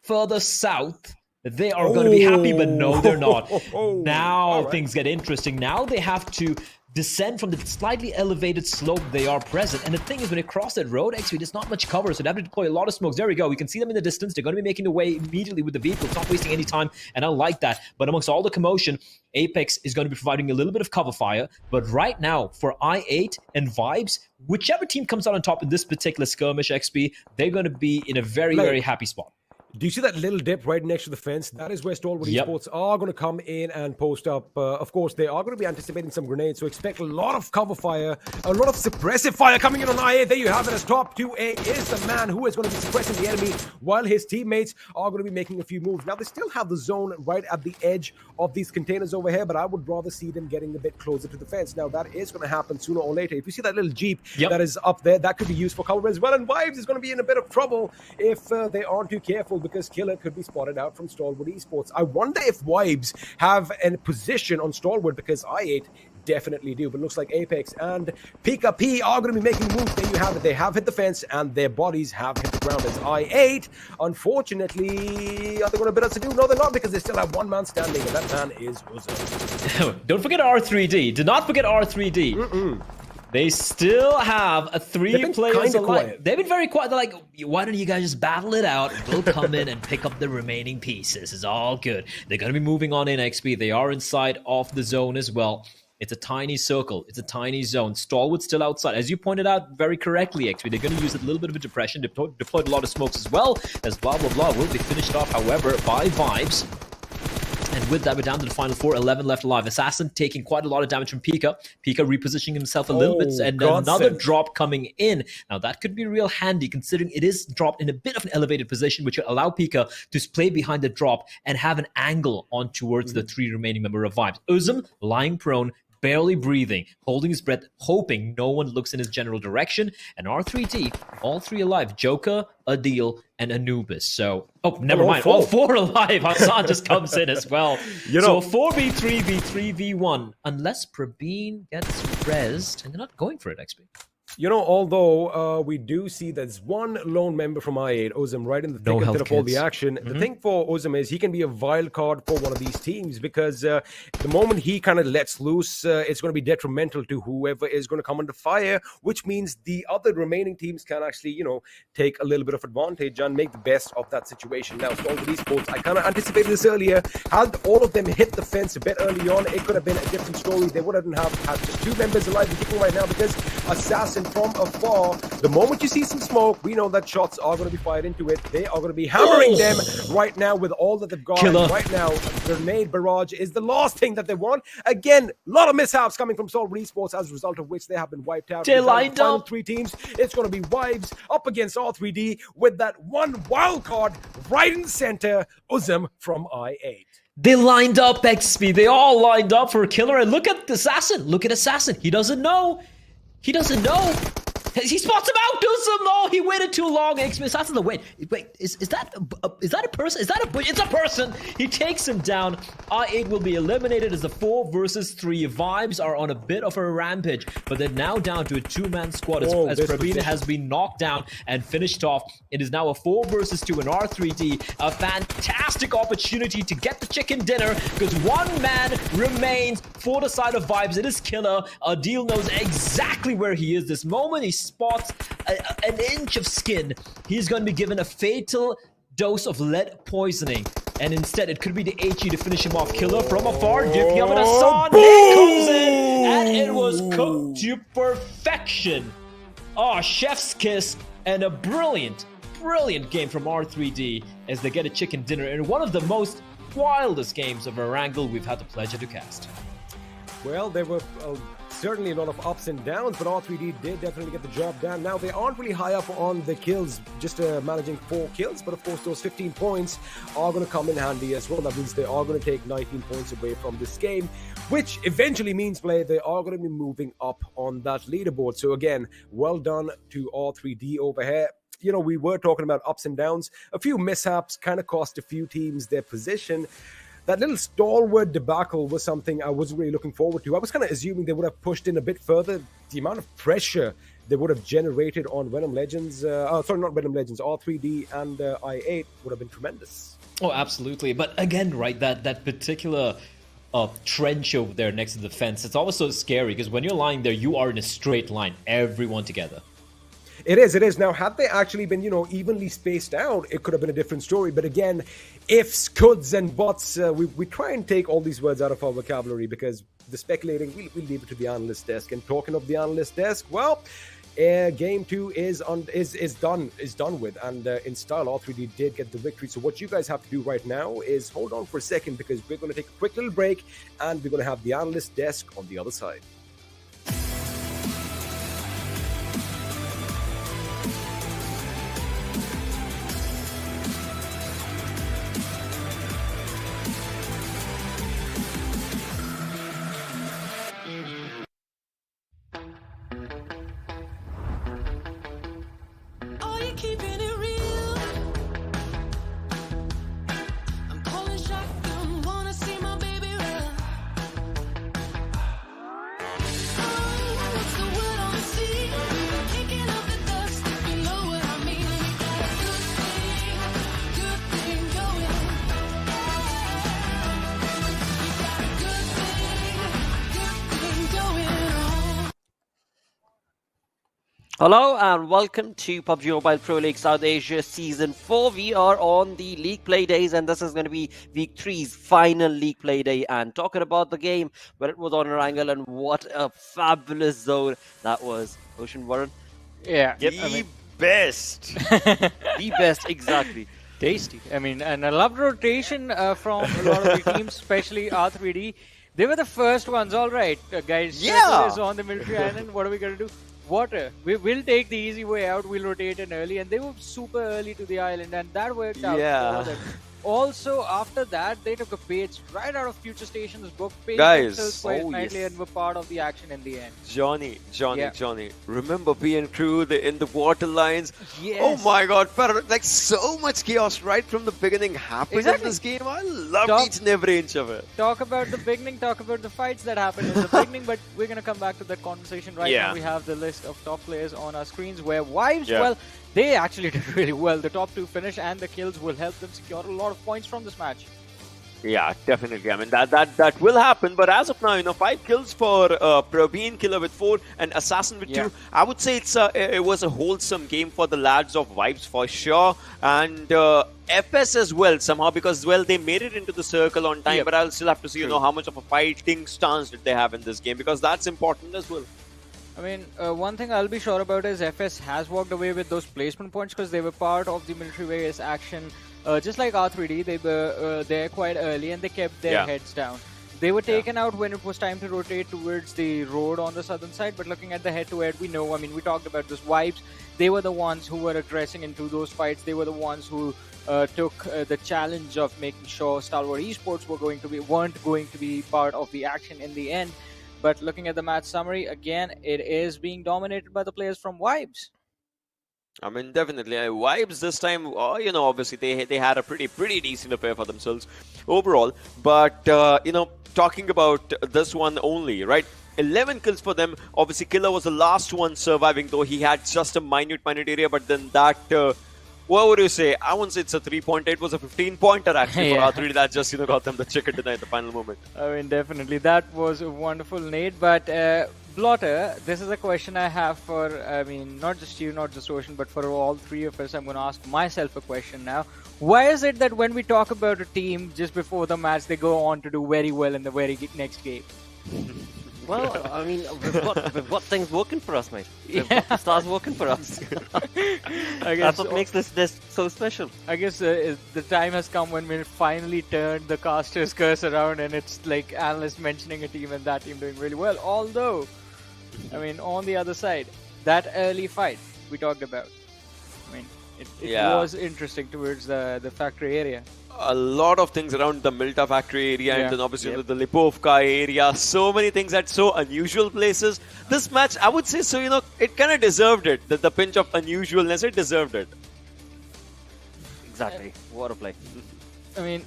further south, they are going to be happy, but no, they're not. Now things get interesting. Now they have to descend from the slightly elevated slope they are present. And the thing is, when they cross that road, actually, there's not much cover, so they have to deploy a lot of smokes. There we go. We can see them in the distance. They're going to be making their way immediately with the vehicles, not wasting any time, and I like that. But amongst all the commotion, Apex is going to be providing a little bit of cover fire. But right now, for I8 and Vibes, whichever team comes out on top in this particular skirmish, XP, they're going to be in a very, very happy spot. Do you see that little dip right next to the fence? That is where Stalwart Esports are going to come in and post up. Of course, they are going to be anticipating some grenades, so expect a lot of cover fire, a lot of suppressive fire coming in on IA. There you have it, as top 2A is the man who is going to be suppressing the enemy while his teammates are going to be making a few moves. Now, they still have the zone right at the edge of these containers over here, but I would rather see them getting a bit closer to the fence. Now, that is going to happen sooner or later. If you see that little Jeep that is up there, that could be used for cover as well, and Vibes is going to be in a bit of trouble if they aren't too careful, because Killer could be spotted out from Stalwart Esports. I wonder if Vibes have a position on Stalwart, because I8 definitely do, but looks like Apex and Pika P are going to be making moves. There you have it. They have hit the fence and their bodies have hit the ground. As I8, unfortunately, are they going to bid us to do? No, they're not, because they still have one man standing, and that man is Uzo. Don't forget R3D. Do not forget R3D. They still have 3 players alive. Quiet. They've been very quiet. They're like, why don't you guys just battle it out? We'll come in and pick up the remaining pieces. It's all good. They're going to be moving on in XP. They are inside of the zone as well. It's a tiny circle. It's a tiny zone. Stalwart's still outside. As you pointed out very correctly, XP, they're going to use a little bit of a depression. Deployed a lot of smokes as well, as blah, blah, blah will be finished off, however, by Vibes. And with that, we're down to the final 4, 11 left alive. Assassin taking quite a lot of damage from Pika. Pika repositioning himself a little bit, and another drop coming in. Now, that could be real handy, considering it is dropped in a bit of an elevated position, which will allow Pika to play behind the drop and have an angle on towards the 3 remaining member of Vibes. Uzum lying prone, barely breathing, holding his breath, hoping no one looks in his general direction. And R3D, all 3 alive. Joker, Adil, and Anubis. So, never mind. All 4 alive. Hassan just comes in as well. So 4v3v3v1. Unless Prabeen gets rezzed, and they're not going for it, XP. You know, although we do see there's one lone member from I8, Ozem, right in the No thick health of all the kits. action. The thing for Ozem is he can be a wild card for one of these teams because the moment he kind of lets loose, it's going to be detrimental to whoever is going to come under fire, which means the other remaining teams can actually, take a little bit of advantage and make the best of that situation. Now, Stalwart Esports, I kind of anticipated this earlier. Had all of them hit the fence a bit early on, it could have been a different story. They wouldn't have had just two members alive and kicking right now because Assassin from afar, the moment you see some smoke, we know that shots are going to be fired into it. They are going to be hammering them right now with all that they've got. Killer. Right now, a grenade barrage is the last thing that they want. Again, a lot of mishaps coming from Stalwart Esports, as a result of which they have been wiped out. They Because out of lined the final up. three teams, it's going to be Wives up against R3D with that one wild card right in the center, Uzum from I8. They lined up, XP. They all lined up for a killer. And look at the Assassin. Look at Assassin. He doesn't know. He doesn't know. He spots him out. Does him. No, he waited too long. XP Assassin the win. Wait, is that a person? Is that a? It's a person. He takes him down. I8 will be eliminated as the 4 versus 3 vibes are on a bit of a rampage, but they're now down to a 2-man squad as this Pravina position. has been knocked down and finished off. It is now a 4 versus 2 in R3D. A fantastic opportunity to get the chicken dinner because one man remains for the side of vibes. It is Killer. Adil knows exactly where he is. This moment he spots an inch of skin, he's going to be given a fatal dose of lead poisoning. And instead, it could be the HE to finish him off. Killer from afar. Divya with a son. It comes in. And it was cooked to perfection. Oh, chef's kiss. And a brilliant game from R3D as they get a chicken dinner in one of the most wildest games of Erangel we've had the pleasure to cast. Well, there were certainly a lot of ups and downs, but R3D did definitely get the job done. Now, they aren't really high up on the kills, just managing 4 kills, but of course, those 15 points are going to come in handy as well. That means they are going to take 19 points away from this game, which eventually means they are going to be moving up on that leaderboard. So again, well done to R3D over here. We were talking about ups and downs. A few mishaps kind of cost a few teams their position. That little Stalwart debacle was something I wasn't really looking forward to. I was kind of assuming they would have pushed in a bit further. The amount of pressure they would have generated on Venom Legends, not Venom Legends, R3D and I8 would have been tremendous. Oh, absolutely. But again, right, that particular trench over there next to the fence, it's always so scary because when you're lying there, you are in a straight line, everyone together. It is. Now, had they actually been, evenly spaced out, it could have been a different story. But again, ifs, coulds, and buts, we try and take all these words out of our vocabulary because the speculating, we'll leave it to the analyst desk. And talking of the analyst desk, well, game 2 is done with. And in style, R3D did get the victory. So what you guys have to do right now is hold on for a second because we're going to take a quick little break and we're going to have the analyst desk on the other side. Hello and welcome to PUBG Mobile Pro League South Asia Season 4. We are on the League Play Days and this is going to be Week 3's final League Play Day. And talking about the game, where it was on Erangel and what a fabulous zone that was. Ocean Warren? Yeah. The best. The best, exactly. Tasty. And I love rotation from a lot of the teams, especially R3D. They were the first ones, all right, guys. Yeah. Is on the military island. What are we going to do? Water. We'll take the easy way out. We'll rotate in early. And they were super early to the island. And that worked out for them. Also, after that, they took a page right out of Future Station's book, paid Guys, themselves quite oh, nicely yes. and were part of the action in the end. Johnny, Yeah. remember PN Crew in the water lines? Yes. Oh my god, like so much chaos right from the beginning happened Exactly. in this game. I loved Talk- each and every inch of it. Talk about the beginning, talk about the fights that happened in the beginning, but we're going to come back to that conversation right Yeah. now. We have the list of top players on our screens where Wives, Yeah. well, they actually did really well. The top 2 finish and the kills will help them secure a lot of points from this match. Yeah, definitely. I mean, that will happen. But as of now, 5 kills for Praveen, Killer with 4, and Assassin with 2. I would say it was a wholesome game for the lads of Vibes for sure. And FS as well somehow, because, well, they made it into the circle on time. Yep. But I'll still have to see, how much of a fighting stance did they have in this game, because that's important as well. I mean, one thing I'll be sure about is FS has walked away with those placement points because they were part of the military base action. Just like R3D, they were there quite early and they kept their heads down. They were taken out when it was time to rotate towards the road on the southern side, but looking at the head-to-head, we know, I mean, we talked about this Vibes. They were the ones who were addressing into those fights. They were the ones who took the challenge of making sure Stalwart Esports weren't going to be part of the action in the end. But looking at the match summary, again, it is being dominated by the players from Vibes. I mean, definitely. Vibes this time, obviously they had a pretty decent affair for themselves overall. But, talking about this one only, right? 11 kills for them. Obviously, Killer was the last one surviving, though he had just a minute area. But then that, what would you say? I wouldn't say it's a 3-pointer. It was a 15-pointer actually for R3D that just, got them the chicken dinner at the final moment. I mean, definitely. That was wonderful, Nate. But Blotter, this is a question I have for, I mean, not just you, not just Ocean, but for all 3 of us. I'm going to ask myself a question now. Why is it that when we talk about a team just before the match, they go on to do very well in the very next game? Well, I mean, we've got things working for us, mate. We've got the stars working for us. I guess That's what makes this so special. I guess the time has come when we finally turned the caster's curse around and it's like analysts mentioning a team and that team doing really well. Although, I mean, on the other side, that early fight we talked about, I mean, it was interesting towards the factory area. A lot of things around the Milta factory area and then obviously the Lipovka area. So many things at so unusual places. This match, I would say, so, it kind of deserved it. The pinch of unusualness, it deserved it. Exactly. What a play. I mean,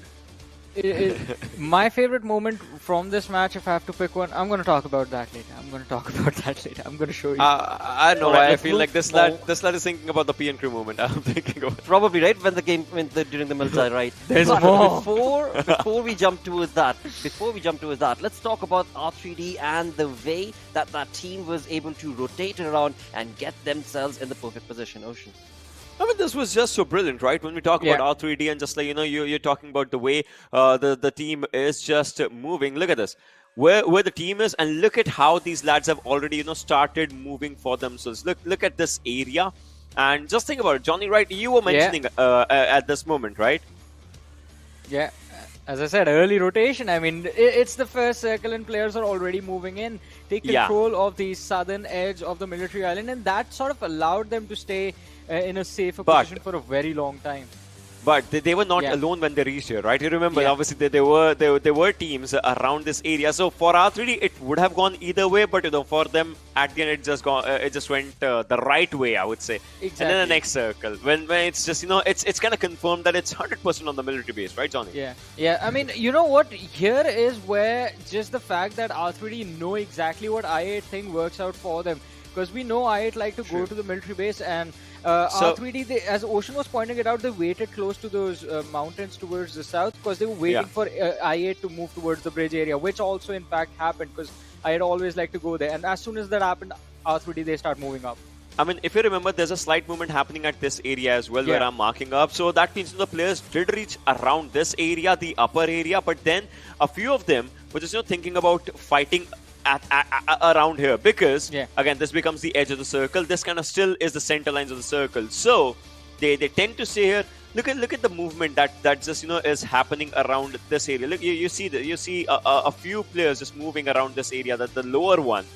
my favorite moment from this match, if I have to pick one, I'm going to talk about that later. I'm going to show you. I know. I feel like this lad is thinking about the PN Crew moment. I'm thinking about Probably right when the game during the Milta, right? There's But more. Before we jump towards that, let's talk about R3D and the way that team was able to rotate around and get themselves in the perfect position. Ocean. I mean, this was just so brilliant, right? When we talk about R3D and just like, you're talking about the way the team is just moving. Look at this. Where the team is, and look at how these lads have already, started moving for themselves. Look at this area. And just think about it, Johnny, right? You were mentioning at this moment, right? Yeah. As I said, early rotation. I mean, it's the first circle and players are already moving in. Take control of the southern edge of the military island, and that sort of allowed them to stay in a safer position for a very long time. But they were not alone when they reached here, right? You remember, obviously, there were teams around this area. So for R3D, it would have gone either way, but for them, at the end, it just went the right way, I would say. Exactly. And then the next circle, when it's just it's kind of confirmed that it's 100% on the military base, right, Johnny? Yeah. I mean, you know what? Here is where just the fact that R3D know exactly what I8 think works out for them. Because we know I8 like to go to the military base, and R3D, as Ocean was pointing it out, they waited close to those mountains towards the south because they were waiting for I8 to move towards the bridge area, which also in fact happened because I8 always like to go there. And as soon as that happened, R3D, they start moving up. I mean, if you remember, there's a slight movement happening at this area as well where I'm marking up. So that means the players did reach around this area, the upper area, but then a few of them were just thinking about fighting around here because again this becomes the edge of the circle. This kind of still is the center lines of the circle, so they tend to stay here. Look at the movement that just is happening around this area. Look, you see a few players just moving around this area, the lower one,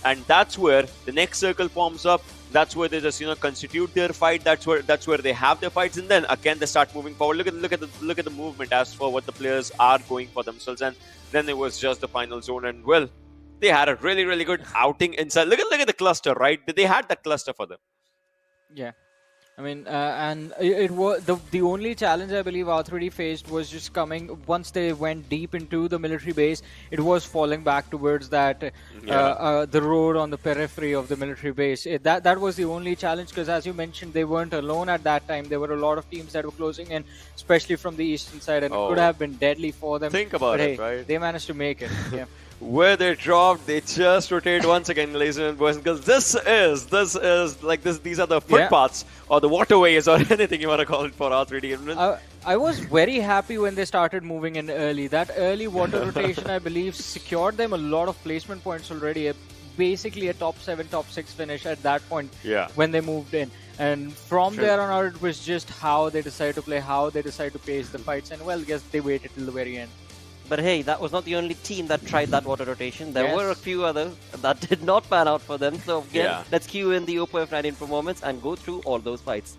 and that's where the next circle forms up. That's where they just constitute their fight. That's where they have their fights, and then again they start moving forward. Look at the movement as for what the players are going for themselves, and then it was just the final zone, and well, they had a really good outing inside. Look at the cluster, right? They had that cluster for them. Yeah. I mean, and it was the only challenge I believe R3D faced was just coming once they went deep into the military base. It was falling back towards that the road on the periphery of the military base. That was the only challenge, because as you mentioned, they weren't alone at that time. There were a lot of teams that were closing in, especially from the eastern side, and it could have been deadly for them. Think about but it, right? They managed to make it. Yeah. Where they dropped, they just rotate once again, ladies and boys and girls. These are the footpaths or the waterways or anything you want to call it for R3D. I was very happy when they started moving in early. That early water rotation, I believe, secured them a lot of placement points already. Basically a top 7, top 6 finish at that point when they moved in. And from there on out, it was just how they decided to play, how they decided to pace the fights. And well, I guess they waited till the very end. But hey, that was not the only team that tried that water rotation. There were a few others that did not pan out for them. So again, let's cue in the Oppo F19 performance and go through all those fights.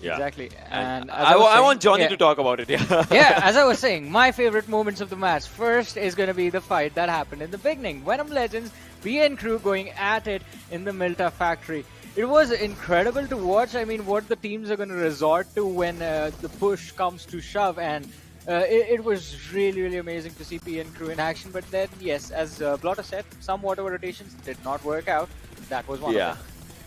Yeah. Exactly. And I want Johnny to talk about it. Yeah, as I was saying, my favorite moments of the match. First is going to be the fight that happened in the beginning. Venom Legends, BN crew going at it in the Milta factory. It was incredible to watch. I mean, what the teams are going to resort to when the push comes to shove, and it was really amazing to see PN crew in action. But then, yes, as Blotter said, some water rotations did not work out. That was one of them.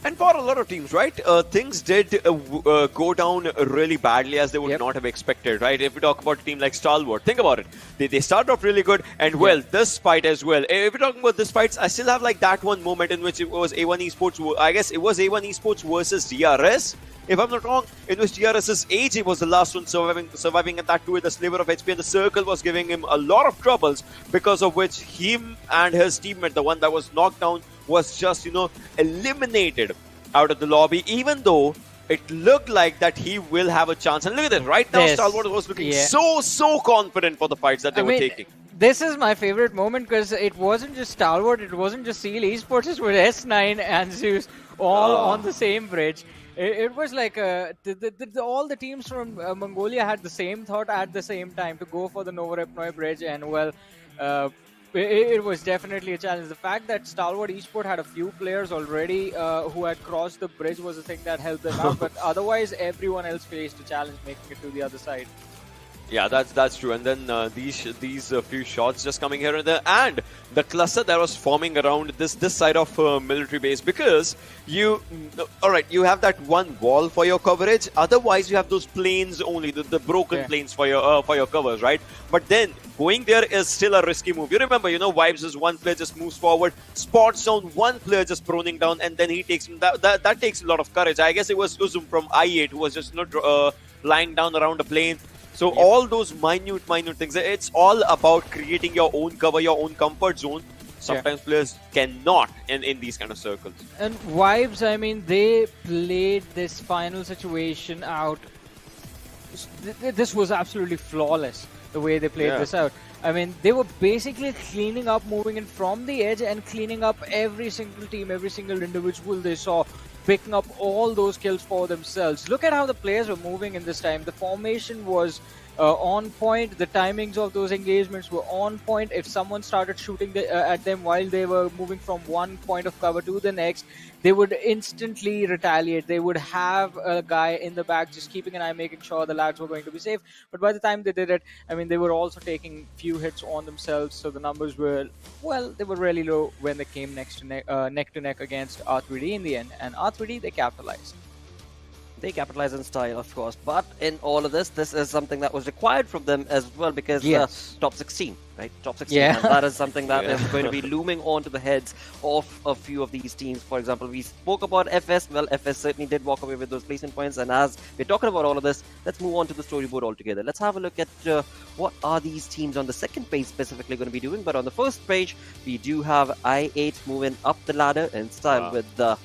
And for a lot of teams, right, things did go down really badly as they would not have expected, right? If we talk about a team like Stalwart, think about it. They started off really good, and well, this fight as well. If we're talking about this fight, I still have like that one moment in which it was A1 Esports, I guess it was A1 Esports versus DRS. If I'm not wrong, in which DRS's AJ was the last one surviving, and that too with a sliver of HP, and the circle was giving him a lot of troubles, because of which him and his teammate, the one that was knocked down, was just, eliminated out of the lobby, even though it looked like that he will have a chance. And look at this, right now Stalwart was looking so confident for the fights that they were taking. This is my favorite moment, because it wasn't just Stalwart, it wasn't just Seal Esports, it was S9 and ZEUS all on the same bridge. It was like all the teams from Mongolia had the same thought at the same time to go for the Novorepnoy bridge, and well, it was definitely a challenge. The fact that Stalwart Esports had a few players already who had crossed the bridge was the thing that helped them out, but otherwise everyone else faced a challenge making it to the other side. Yeah, that's true. And then these few shots just coming here and there, and the cluster that was forming around this side of military base, because you have that one wall for your coverage. Otherwise, you have those planes only, the broken planes for your covers, right? But then going there is still a risky move. You remember, Vibes is one player just moves forward, spots down one player just proning down, and then he takes him. That takes a lot of courage. I guess it was Uzum from I8 who was just lying down around the plane. So all those minute things, it's all about creating your own cover, your own comfort zone. Sometimes players cannot in these kind of circles. And Vibes, I mean, they played this final situation out. This was absolutely flawless, the way they played this out. I mean, they were basically cleaning up, moving in from the edge and cleaning up every single team, every single individual they saw, picking up all those kills for themselves. Look at how the players were moving in this time. The formation was on point. The timings of those engagements were on point. If someone started shooting at them while they were moving from one point of cover to the next, they would instantly retaliate. They would have a guy in the back just keeping an eye, making sure the lads were going to be safe. But by the time they did it, I mean, they were also taking few hits on themselves. So the numbers were, well, they were really low when they came neck to neck against R3D in the end. And R3D, they capitalized. They capitalize in style, of course, but in all of this is something that was required from them as well, because top 16, right? Top 16, and that is something that is going to be looming onto the heads of a few of these teams. For example, we spoke about FS. Well, FS certainly did walk away with those placement points, and as we're talking about all of this, let's move on to the storyboard altogether. Let's have a look at what are these teams on the second page specifically going to be doing. But on the first page, we do have I8 moving up the ladder in style with the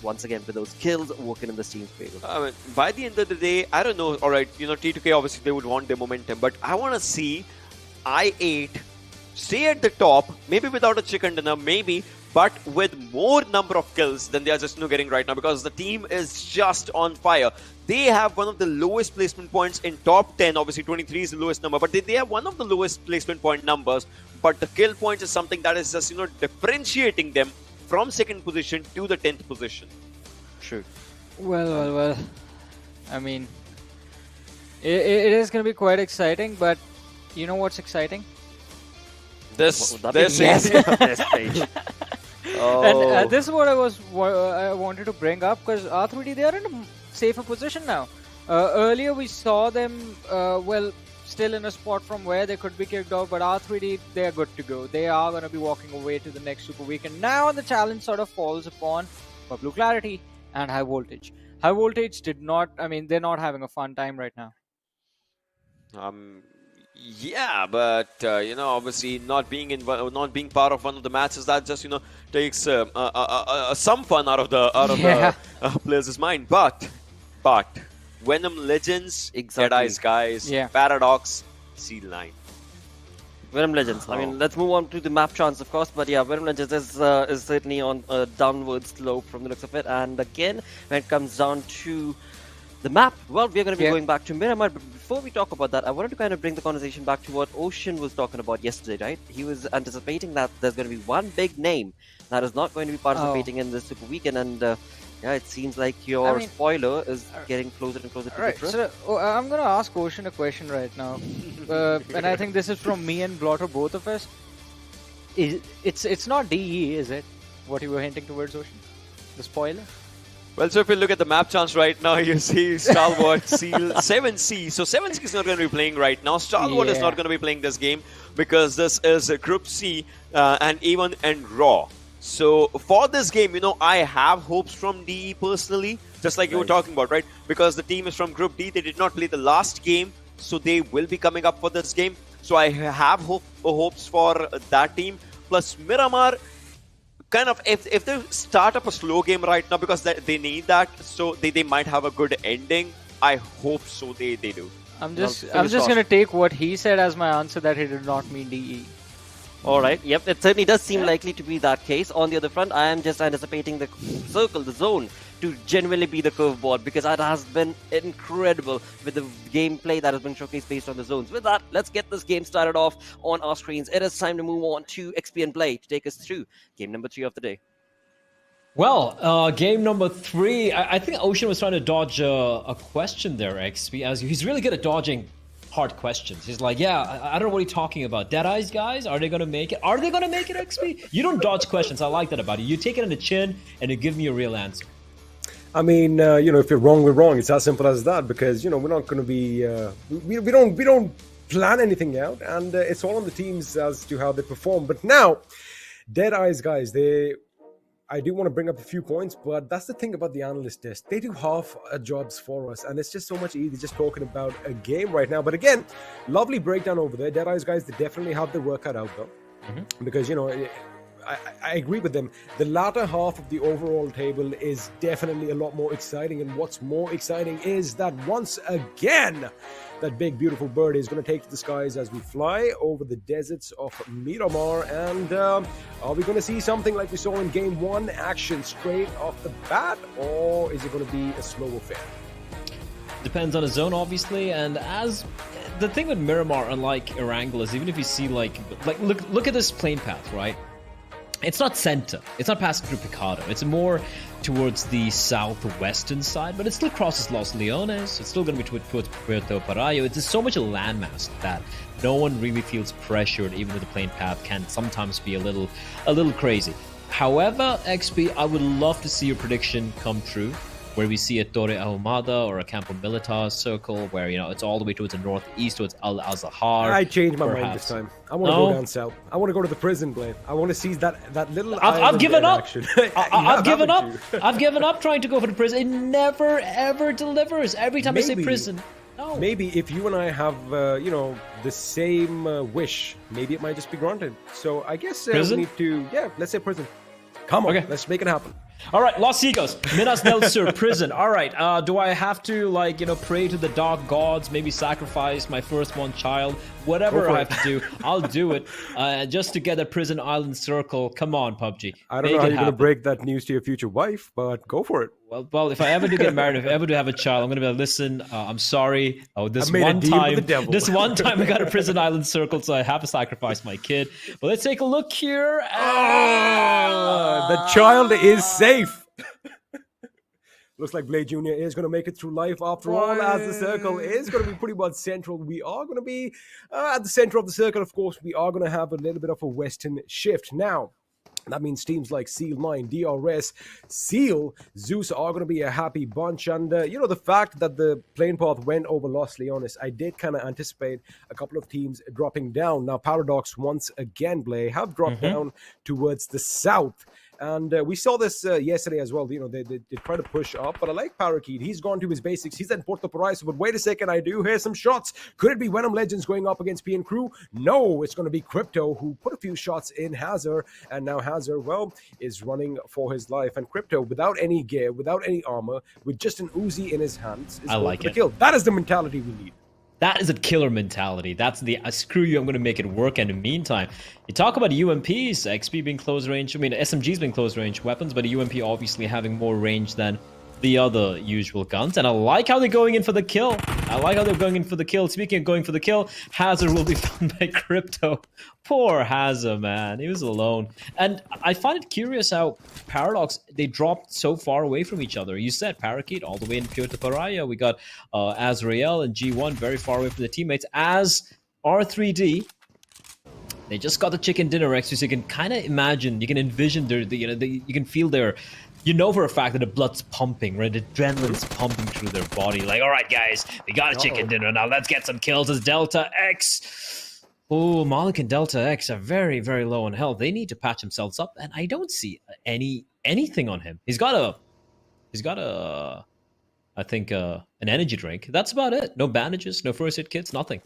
once again, with those kills working in the team's favor. I mean, by the end of the day, I don't know. All right, T2K obviously they would want their momentum, but I want to see I8 stay at the top, maybe without a chicken dinner, maybe, but with more number of kills than they are just getting right now, because the team is just on fire. They have one of the lowest placement points in top 10. Obviously 23 is the lowest number, but they have one of the lowest placement point numbers. But the kill points is something that is just differentiating them from second position to the 10th position. True. Well. I mean, it is going to be quite exciting, but you know what's exciting? This What would that be? is This page. And this is what I wanted to bring up, because R3D, they are in a safer position now. Earlier we saw them, still in a spot from where they could be kicked off, but R3D, they are good to go. They are going to be walking away to the next Super Weekend. Now the challenge sort of falls upon Blue Clarity and High Voltage. High Voltage they're not having a fun time right now. Yeah, but obviously not being part of one of the matches, that just takes some fun out of the players' mind. But Venom Legends, Exactly. Dead Eyes guys, Paradox, C9. Venom Legends. I mean, let's move on to the map chance, of course. But yeah, Venom Legends is certainly on a downward slope from the looks of it. And again, when it comes down to the map, well, we're going to be going back to Miramar. But before we talk about that, I wanted to kind of bring the conversation back to what Ocean was talking about yesterday, right? He was anticipating that there's going to be one big name that is not going to be participating in the Super Weekend. And it sees like your spoiler is getting closer and closer to the truth. So I'm going to ask Ocean a question right now. And I think this is from me and Blotter, both of us. It's not DE, is it? What you were hinting towards, Ocean? The spoiler? Well, so if you look at the map chance right now, you see Stalwart, Seal, 7C. So 7C is not going to be playing right now. Stalwart is not going to be playing this game because this is Group C and even and Raw. So for this game, I have hopes from DE personally, just like you were talking about, right? Because the team is from Group D. They did not play the last game, so they will be coming up for this game. So I have hopes for that team. Plus Miramar, kind of, if they start up a slow game right now, because they need that, so they might have a good ending. I hope so they do. I'm just going to take what he said as my answer, that he did not mean DE. All right. Yep. It certainly does seem likely to be that case. On the other front, I am just anticipating the circle, the zone, to genuinely be the curveball, because that has been incredible with the gameplay that has been showcased based on the zones. With that, let's get this game started off on our screens. It is time to move on to XP and Play to take us through game number 3 of the day. Well, game number 3, I think Ocean was trying to dodge a question there, XP, as he's really good at dodging hard questions. He's like, I don't know what you're talking about. Dead Eyes guys, are they going to make it? Are they going to make it, XP? You don't dodge questions. I like that about you. You take it on the chin and you give me a real answer. I mean, if you're wrong, we're wrong. It's as simple as that, because, we're not going to be... we don't plan anything out, and it's all on the teams as to how they perform. But now, Dead Eyes guys, I do want to bring up a few points, but that's the thing about the analyst test. They do half jobs for us, and it's just so much easier just talking about a game right now. But again, lovely breakdown over there. Dead Eyes guys, they definitely have the workout out though, because I agree with them. The latter half of the overall table is definitely a lot more exciting, and what's more exciting is that once again, that big beautiful bird is going to take to the skies as we fly over the deserts of Miramar. And are we going to see something like we saw in game 1, action straight off the bat, or is it going to be a slow affair? Depends on the zone, obviously, and as the thing with Miramar, unlike Erangel, is even if you see look at this plane path, right? It's not center. It's not passing through Picado. It's more towards the southwestern side, but it still crosses Los Leones. It's still going to be towards Puerto Parayo. It's just so much a landmass that no one really feels pressured, even though the plane path can sometimes be a little crazy. However, XP, I would love to see your prediction come true, where we see a Torre Ahumada or a Campo Militar circle, where it's all the way towards the northeast, towards Al Azahar. I changed my mind this time. I want to go down south. I want to go to the prison, Blaine. I want to see that little. I've given up. I've given up. You? I've given up trying to go for the prison. It never ever delivers. Every time I say prison. No. Maybe if you and I have, the same wish, maybe it might just be granted. So I guess we need to, let's say prison. Come on, let's make it happen. All right, Los Higos, Minas del Sur prison. All right, do I have to pray to the dark gods? Maybe sacrifice my firstborn child? Whatever I have to do, I'll do it. Just to get a prison island circle. Come on, PUBG. I don't know how you're going to break that news to your future wife, but go for it. Well, if I ever do get married, if I ever do have a child, I'm going to be like, listen, I'm sorry. Oh, this made a one deal time, with the devil. this one time I got a prison island circle, so I have to sacrifice my kid. But let's take a look here. The child is safe. Looks like Blade Jr. is going to make it through life after all, as the circle is going to be pretty much central. We are going to be at the center of the circle. Of course, we are going to have a little bit of a western shift. Now, that means teams like Seal9, DRS, Seal, ZEUS are going to be a happy bunch. And, the fact that the plane path went over Los Leones, I did kind of anticipate a couple of teams dropping down. Now, Paradox, once again, Blay, have dropped down towards the south. And we saw this yesterday as well. They try to push up, but I like Parakeet. He's gone to his basics. He's at Puerto Paraiso, but wait a second, I do hear some shots. Could it be Venom Legends going up against PN Crew? No, it's going to be Crypto, who put a few shots in Hazard, and now Hazard, is running for his life. And Crypto, without any gear, without any armor, with just an Uzi in his hands, is going for the kill. That is the mentality we need. That is a killer mentality. That's the screw you, I'm going to make it work. And in the meantime, you talk about UMPs, XP being close range. I mean, SMGs being close range weapons, but a UMP obviously having more range than the other usual guns. And I like how they're going in for the kill. Speaking of going for the kill, Hazard will be found by Crypto. Poor Hazard, man. He was alone. And I find it curious how Paradox, they dropped so far away from each other. You said Parakeet all the way in Puerto Paraya. We got Azrael and G1 very far away from the teammates. As R3D, they just got the chicken dinner extra, so you can kind of imagine, you can envision you can feel their, for a fact that the blood's pumping, right? Adrenaline's pumping through their body. Like, all right, guys, we got a chicken dinner now. Let's get some kills as Delta X. Oh, Malik and Delta X are very, very low on health. They need to patch themselves up, and I don't see anything on him. He's got a, I think, an energy drink. That's about it. No bandages, no first aid kits, nothing.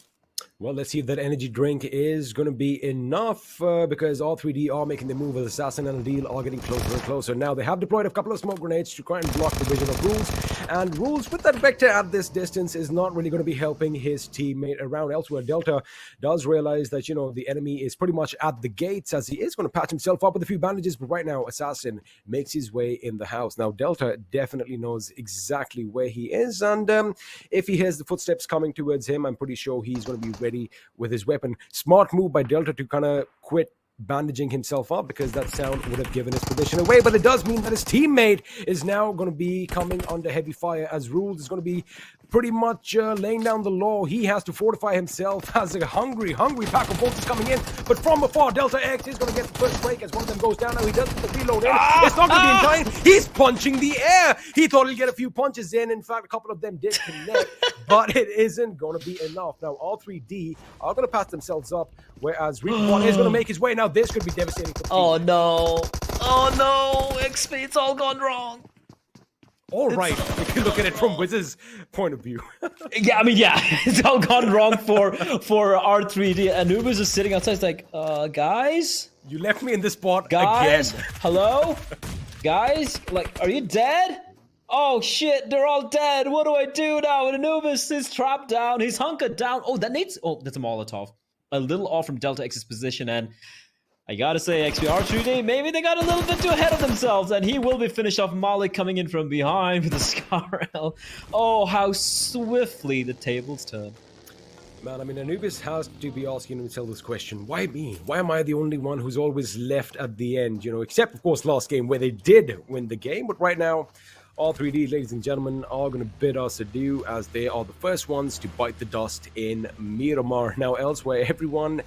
Well, let's see if that energy drink is going to be enough because R3D are making the move as Assassin and Adil are getting closer and closer. Now, they have deployed a couple of smoke grenades to try and block the vision of Rules. And Rules, with that Vector at this distance, is not really going to be helping his teammate around. Elsewhere, Delta does realize that, the enemy is pretty much at the gates, as he is going to patch himself up with a few bandages. But right now, Assassin makes his way in the house. Now, Delta definitely knows exactly where he is. And if he hears the footsteps coming towards him, I'm pretty sure he's going to be ready with his weapon. Smart move by Delta to kind of quit bandaging himself up, because that sound would have given his position away. But it does mean that his teammate is now going to be coming under heavy fire, as Rules is going to be pretty much laying down the law. He has to fortify himself as a hungry pack of bolts is coming in. But from afar, Delta X is going to get the first break as one of them goes down. Now he does put the reload in. It's not going to be in time. He's punching the air. He thought he'd get a few punches in. In fact, a couple of them did connect, but it isn't going to be enough. Now, R3D are going to patch themselves up, whereas Reap1 is going to make his way. Now, this could be devastating for the team. Oh no, XP, it's all gone wrong. All right, if you look at it from Wiz's point of view. Yeah, it's all gone wrong for R3D. Anubis is sitting outside. It's like, guys? You left me in this spot guys, again. Hello? Guys? Like, are you dead? Oh, shit, they're all dead. What do I do now? And Anubis is trapped down. He's hunkered down. Oh, that's a Molotov. A little off from Delta X's position, and I gotta say, XPR3D, maybe they got a little bit too ahead of themselves, and he will be finished off. Malik coming in from behind with a Scar-L. Oh, how swiftly the tables turn. Man, Anubis has to be asking himself this question. Why me? Why am I the only one who's always left at the end? Except, of course, last game where they did win the game. But right now, R3D, ladies and gentlemen, are going to bid us adieu, as they are the first ones to bite the dust in Miramar. Now, elsewhere, everyone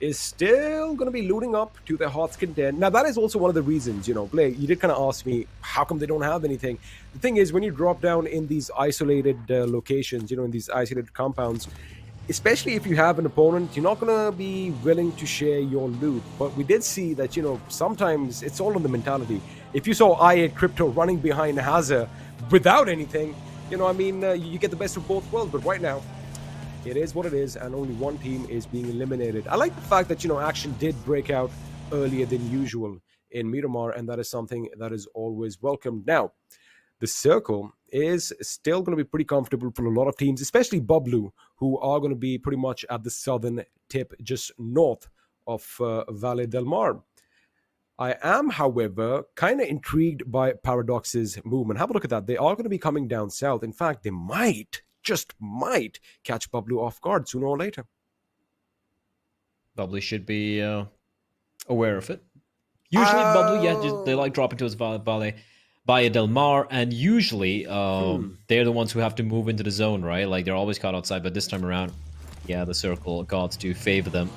is still going to be looting up to their heart's content. Now, that is also one of the reasons, Blake, you did kind of ask me, how come they don't have anything? The thing is, when you drop down in these isolated locations, in these isolated compounds, especially if you have an opponent, you're not going to be willing to share your loot. But we did see that, sometimes it's all in the mentality. If you saw I8 Crypto running behind Hazard without anything, you get the best of both worlds. But right now, it is what it is, and only one team is being eliminated. I like the fact that, Action did break out earlier than usual in Miramar, and that is something that is always welcomed. Now, the circle is still going to be pretty comfortable for a lot of teams, especially Bublu, who are going to be pretty much at the southern tip, just north of Valle del Mar. I am, however, kind of intrigued by Paradox's movement. Have a look at that. They are going to be coming down south. In fact, they might, just might, catch Bublu off guard sooner or later. Bubbly should be aware of it. Usually, Bubbly, they like dropping to his Valle del Mar, and usually they're the ones who have to move into the zone, right? Like, they're always caught outside, but this time around, yeah, the circle gods do favor them.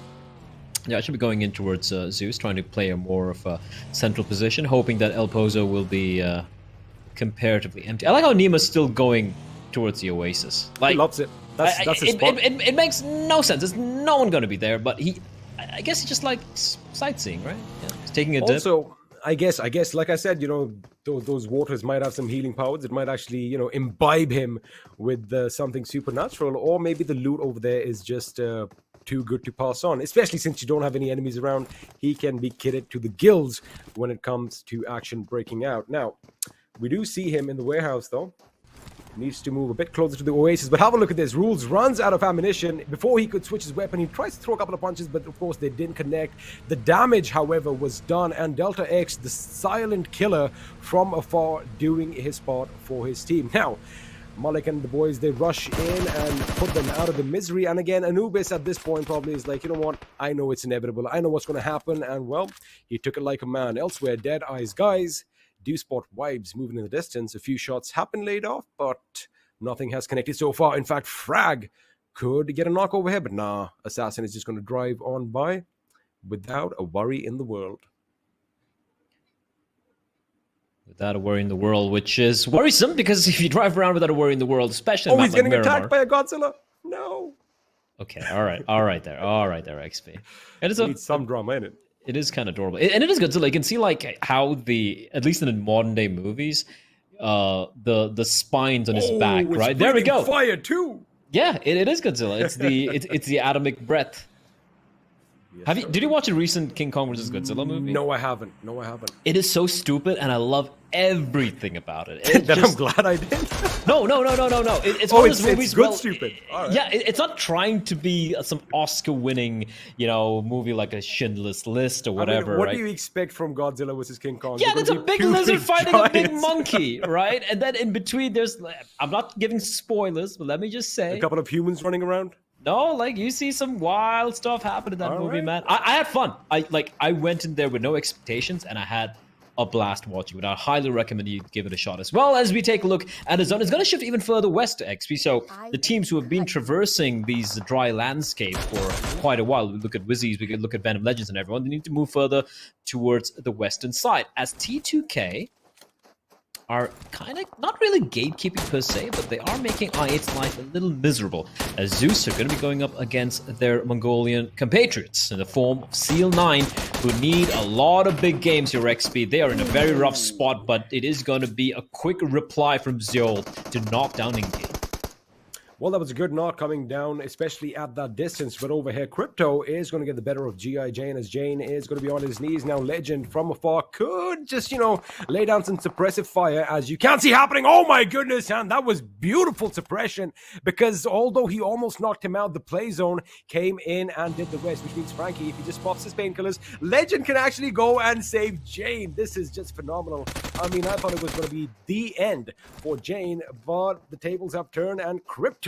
Yeah, I should be going in towards ZEUS, trying to play a more of a central position, hoping that El Pozo will be comparatively empty. I like how Nima's still going towards the Oasis. Like, he loves it. That's his spot. It makes no sense. There's no one going to be there, but I guess he just likes sightseeing, right? Yeah, he's taking a dip. Also, I guess, like I said, you know, those waters might have some healing powers. It might actually, you know, imbibe him with something supernatural, or maybe the loot over there is just too good to pass on, especially since you don't have any enemies around. He can be kitted to the gills when it comes to action breaking out. Now, we do see him in the warehouse, though. Needs to move a bit closer to the Oasis, but have a look at this. Rules runs out of ammunition. Before he could switch his weapon, he tries to throw a couple of punches, but of course they didn't connect. The damage, however, was done, and Delta X, the silent killer from afar, doing his part for his team. Now, Malik and the boys, they rush in and put them out of the misery. And again, Anubis at this point probably is like, you know what? I know it's inevitable. I know what's going to happen. And well, he took it like a man. Elsewhere, Dead Eyes guys do spot Vibes moving in the distance. A few shots have been laid off, but nothing has connected so far. In fact, Frag could get a knock over here, but nah, Assassin is just going to drive on by without a worry in the world. Without a worry in the world, which is worrisome, because if you drive around without a worry in the world, especially he's getting attacked by a Godzilla. No. Okay, all right there, XP. And it's needs some drama in it. It is kind of adorable, and it is Godzilla. You can see like how at least in the modern day movies, the spines on his back, right? There we go. Fire too. Yeah, it is Godzilla. It's the atomic breath. Yes, did you watch a recent King Kong vs. Godzilla movie? No, I haven't. It is so stupid, and I love everything about it. I'm glad I did. No. It's one of those movies. It's good, stupid. Right. Yeah, it's not trying to be some Oscar-winning, movie like a Schindler's List or whatever. What do you expect from Godzilla vs. King Kong? Yeah, there's a big lizard fighting a big monkey, right? And then in between, there's. I'm not giving spoilers, but let me just say, a couple of humans running around. No, like you see some wild stuff happen in that movie, man. I had fun. I went in there with no expectations, and I had a blast watching it. I highly recommend you give it a shot. As well as we take a look at the zone, it's going to shift even further west to XP. So the teams who have been traversing these dry landscapes for quite a while, we look at Wizzies, we could look at Venom Legends and everyone, they need to move further towards the western side. As T2K are kind of not really gatekeeping per se, but they are making I8's life a little miserable, as ZEUS are going to be going up against their Mongolian compatriots in the form of Seal9, who need a lot of big games here, XP. They are in a very rough spot, but it is going to be a quick reply from Zeol to knock down Ingil. Well, that was a good knock coming down, especially at that distance. But over here, Crypto is going to get the better of G.I. Jane, as Jane is going to be on his knees. Now, Legend from afar could just, lay down some suppressive fire, as you can't see happening. Oh, my goodness, and that was beautiful suppression, because although he almost knocked him out, the play zone came in and did the rest, which means Frankie, if he just pops his painkillers, Legend can actually go and save Jane. This is just phenomenal. I mean, I thought it was going to be the end for Jane, but the tables have turned, and Crypto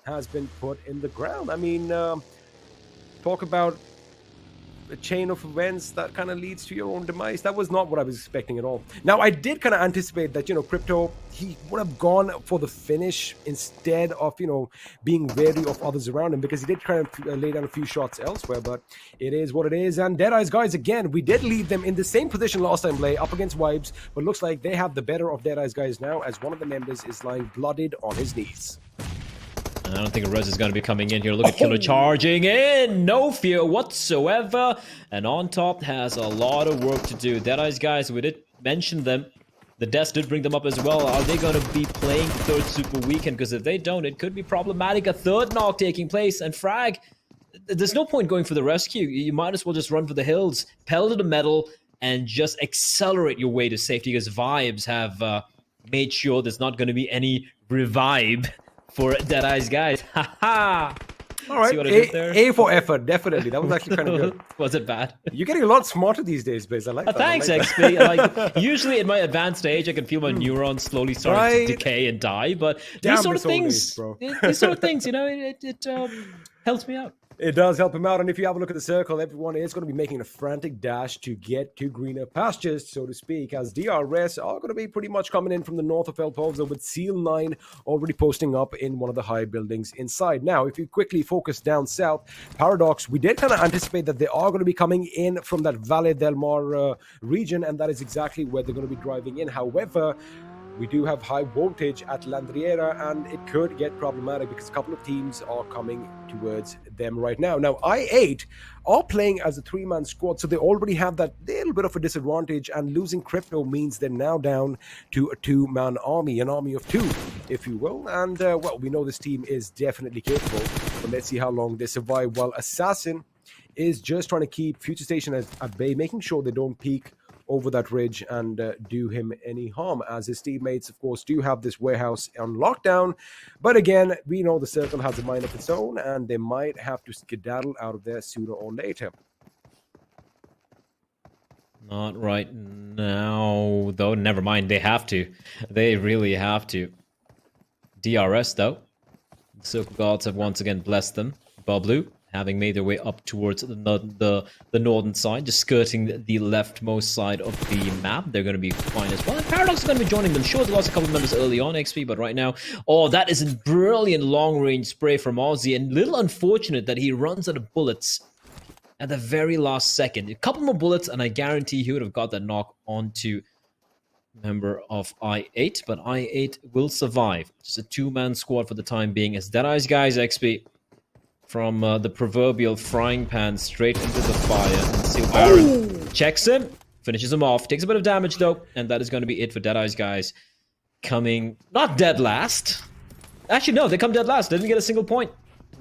has been put in the ground. I mean, talk about a chain of events that kind of leads to your own demise. That was not what I was expecting at all. Now, I did kind of anticipate that, Crypto, he would have gone for the finish instead of, being wary of others around him, because he did kind of lay down a few shots elsewhere, but it is what it is. And Deadeye's guys, again, we did leave them in the same position last time play, up against Vibes, but looks like they have the better of Deadeye's guys now, as one of the members is lying bloodied on his knees. I don't think a res is going to be coming in here. Look at Killer charging in. No fear whatsoever. And on top has a lot of work to do. Deadeye's guys, we did mention them. The Deaths did bring them up as well. Are they going to be playing the third Super Weekend? Because if they don't, it could be problematic. A third knock taking place. And Frag, there's no point going for the rescue. You might as well just run for the hills, pedal to the metal, and just accelerate your way to safety, because Vibes have made sure there's not going to be any revive for Deadeye's guys. Ha ha! All right, See what I did there? A for effort, definitely. That was actually kind of good. Was it bad? You're getting a lot smarter these days, Blaze. I like that. Thanks, I like that. XP. Like, usually in my advanced age, I can feel my neurons slowly starting to Right. decay and die. But Damn these sort of this old things, age, bro. these sort of things, it helps me out. It does help him out. And if you have a look at the circle, everyone is going to be making a frantic dash to get to greener pastures, so to speak, as DRS are going to be pretty much coming in from the north of El Pozo, with Seal 9 already posting up in one of the high buildings inside. Now, if you quickly focus down south, Paradox, we did kind of anticipate that they are going to be coming in from that Valle del Mar region, and that is exactly where they're going to be driving in. However, we do have high voltage at Landriera, and it could get problematic because a couple of teams are coming towards them right now. Now, I8 are playing as a three-man squad, so they already have that little bit of a disadvantage, and losing Crypto means they're now down to a two-man army, an army of two, if you will. And, well, we know this team is definitely capable, but let's see how long they survive, while Assassin is just trying to keep Future Station at bay, making sure they don't peek over that ridge and do him any harm, as his teammates, of course, do have this warehouse on lockdown. But again, we know the circle has a mind of its own, and they might have to skedaddle out of there sooner or later. Not right now, though. Never mind. They have to. They really have to. DRS, though. The Circle Gods have once again blessed them. Bablu, having made their way up towards the northern side, just skirting the leftmost side of the map. They're going to be fine as well. And Paradox is going to be joining them. Sure, they lost a couple of members early on, XP, but right now, oh, that is a brilliant long-range spray from Aussie, and little unfortunate that he runs out of bullets at the very last second. A couple more bullets, and I guarantee he would have got that knock onto member of I8, but I8 will survive. Just a two-man squad for the time being, as Deadeye's guys, XP, from the proverbial frying pan straight into the fire. And Seal Baron checks him, finishes him off, takes a bit of damage though, and that is going to be it for Deadeye's guys. Coming, not dead last. Actually, no, they come dead last. They didn't get a single point.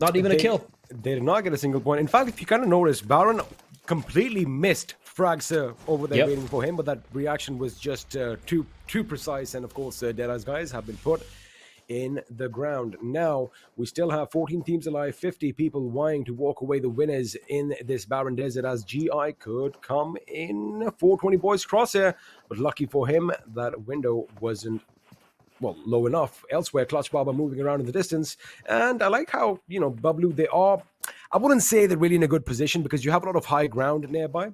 Not even a kill. They did not get a single point. In fact, if you kind of notice, Baron completely missed Fragser over there waiting for him, but that reaction was just too precise. And of course, Deadeye's guys have been put in the ground. Now, we still have 14 teams alive, 50 people vying to walk away the winners in this barren desert, as GI could come in 420 boys crosshair, but lucky for him, that window wasn't, well, low enough. Elsewhere, Clutch Baba moving around in the distance, and I like how, you know, Bablu, they are, I wouldn't say they're really in a good position because you have a lot of high ground nearby.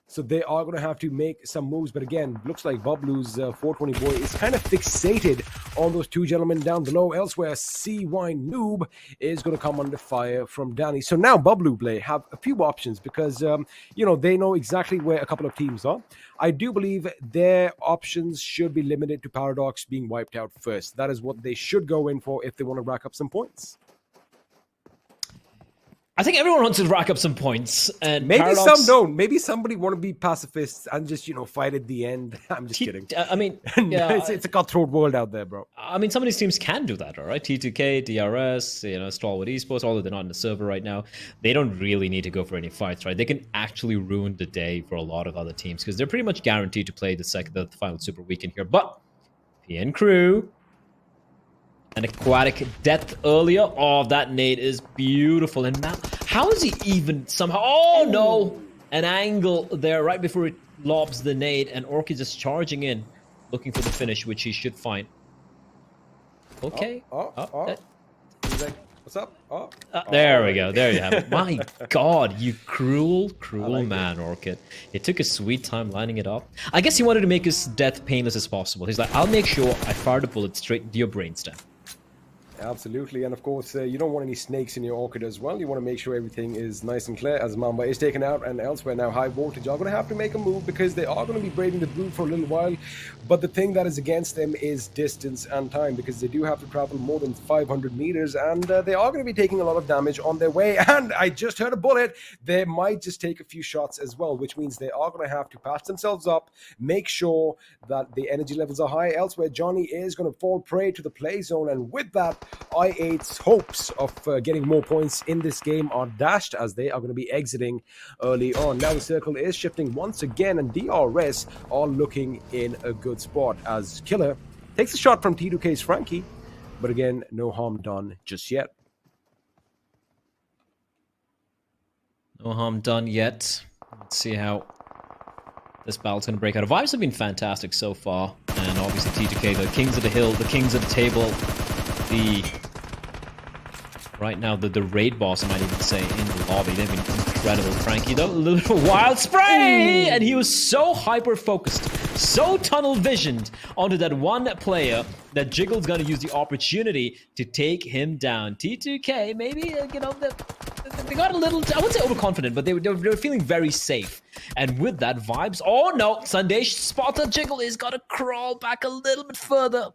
So they are going to have to make some moves. But again, looks like Bablu's 420 boy is kind of fixated on those two gentlemen down below. Elsewhere, CY Noob is going to come under fire from Danny. So now Bablu Play have a few options because, you know, they know exactly where a couple of teams are. I do believe their options should be limited to Paradox being wiped out first. That is what they should go in for if they want to rack up some points. I think everyone wants to rack up some points, and maybe Paradox, some don't. Maybe somebody want to be pacifists and just, you know, fight at the end. I'm just kidding. I mean, yeah, it's a cutthroat world out there, bro. I mean, some of these teams can do that, all right? T2K, DRS, you know, Stalwart Esports, although they're not in the server right now, they don't really need to go for any fights, right? They can actually ruin the day for a lot of other teams because they're pretty much guaranteed to play the final Super Weekend here. But PN Crew, an aquatic death earlier. Oh, that nade is beautiful. And now, how is he even somehow? Oh no! An angle there right before it lobs the nade, and Orc is just charging in, looking for the finish, which he should find. Okay. He's like, what's up? There we go. There you have it. My God, you cruel man, Orchid. It took a sweet time lining it up. I guess he wanted to make his death painless as possible. He's like, I'll make sure I fire the bullet straight into your brainstem. Absolutely, and of course, you don't want any snakes in your orchid as well. You want to make sure everything is nice and clear as Mamba is taken out, and elsewhere now High Voltage are going to have to make a move because they are going to be braving the blue for a little while. But the thing that is against them is distance and time, because they do have to travel more than 500 meters, and they are going to be taking a lot of damage on their way. And I just heard a bullet. They might just take a few shots as well, which means they are going to have to patch themselves up, make sure that the energy levels are high. Elsewhere, Johnny is going to fall prey to the play zone, and with that, I8's hopes of getting more points in this game are dashed as they are going to be exiting early on. Now the circle is shifting once again, and DRS are looking in a good spot as Killer takes a shot from T2K's Frankie, but again, no harm done just yet. No harm done yet. Let's see how this battle's going to break out. The vibes have been fantastic so far, and obviously T2K, the kings of the hill, the kings of the table, right now the raid boss, I might even say, in the lobby. They've been incredible. Frankie, though, a little wild spray, and he was so hyper focused, so tunnel visioned onto that one player that Jiggle's going to use the opportunity to take him down. T2K, maybe they got a little, I wouldn't say overconfident, but they were feeling very safe. And with that vibes, oh no, Sandesh spotted Jiggle. He's got to crawl back a little bit further.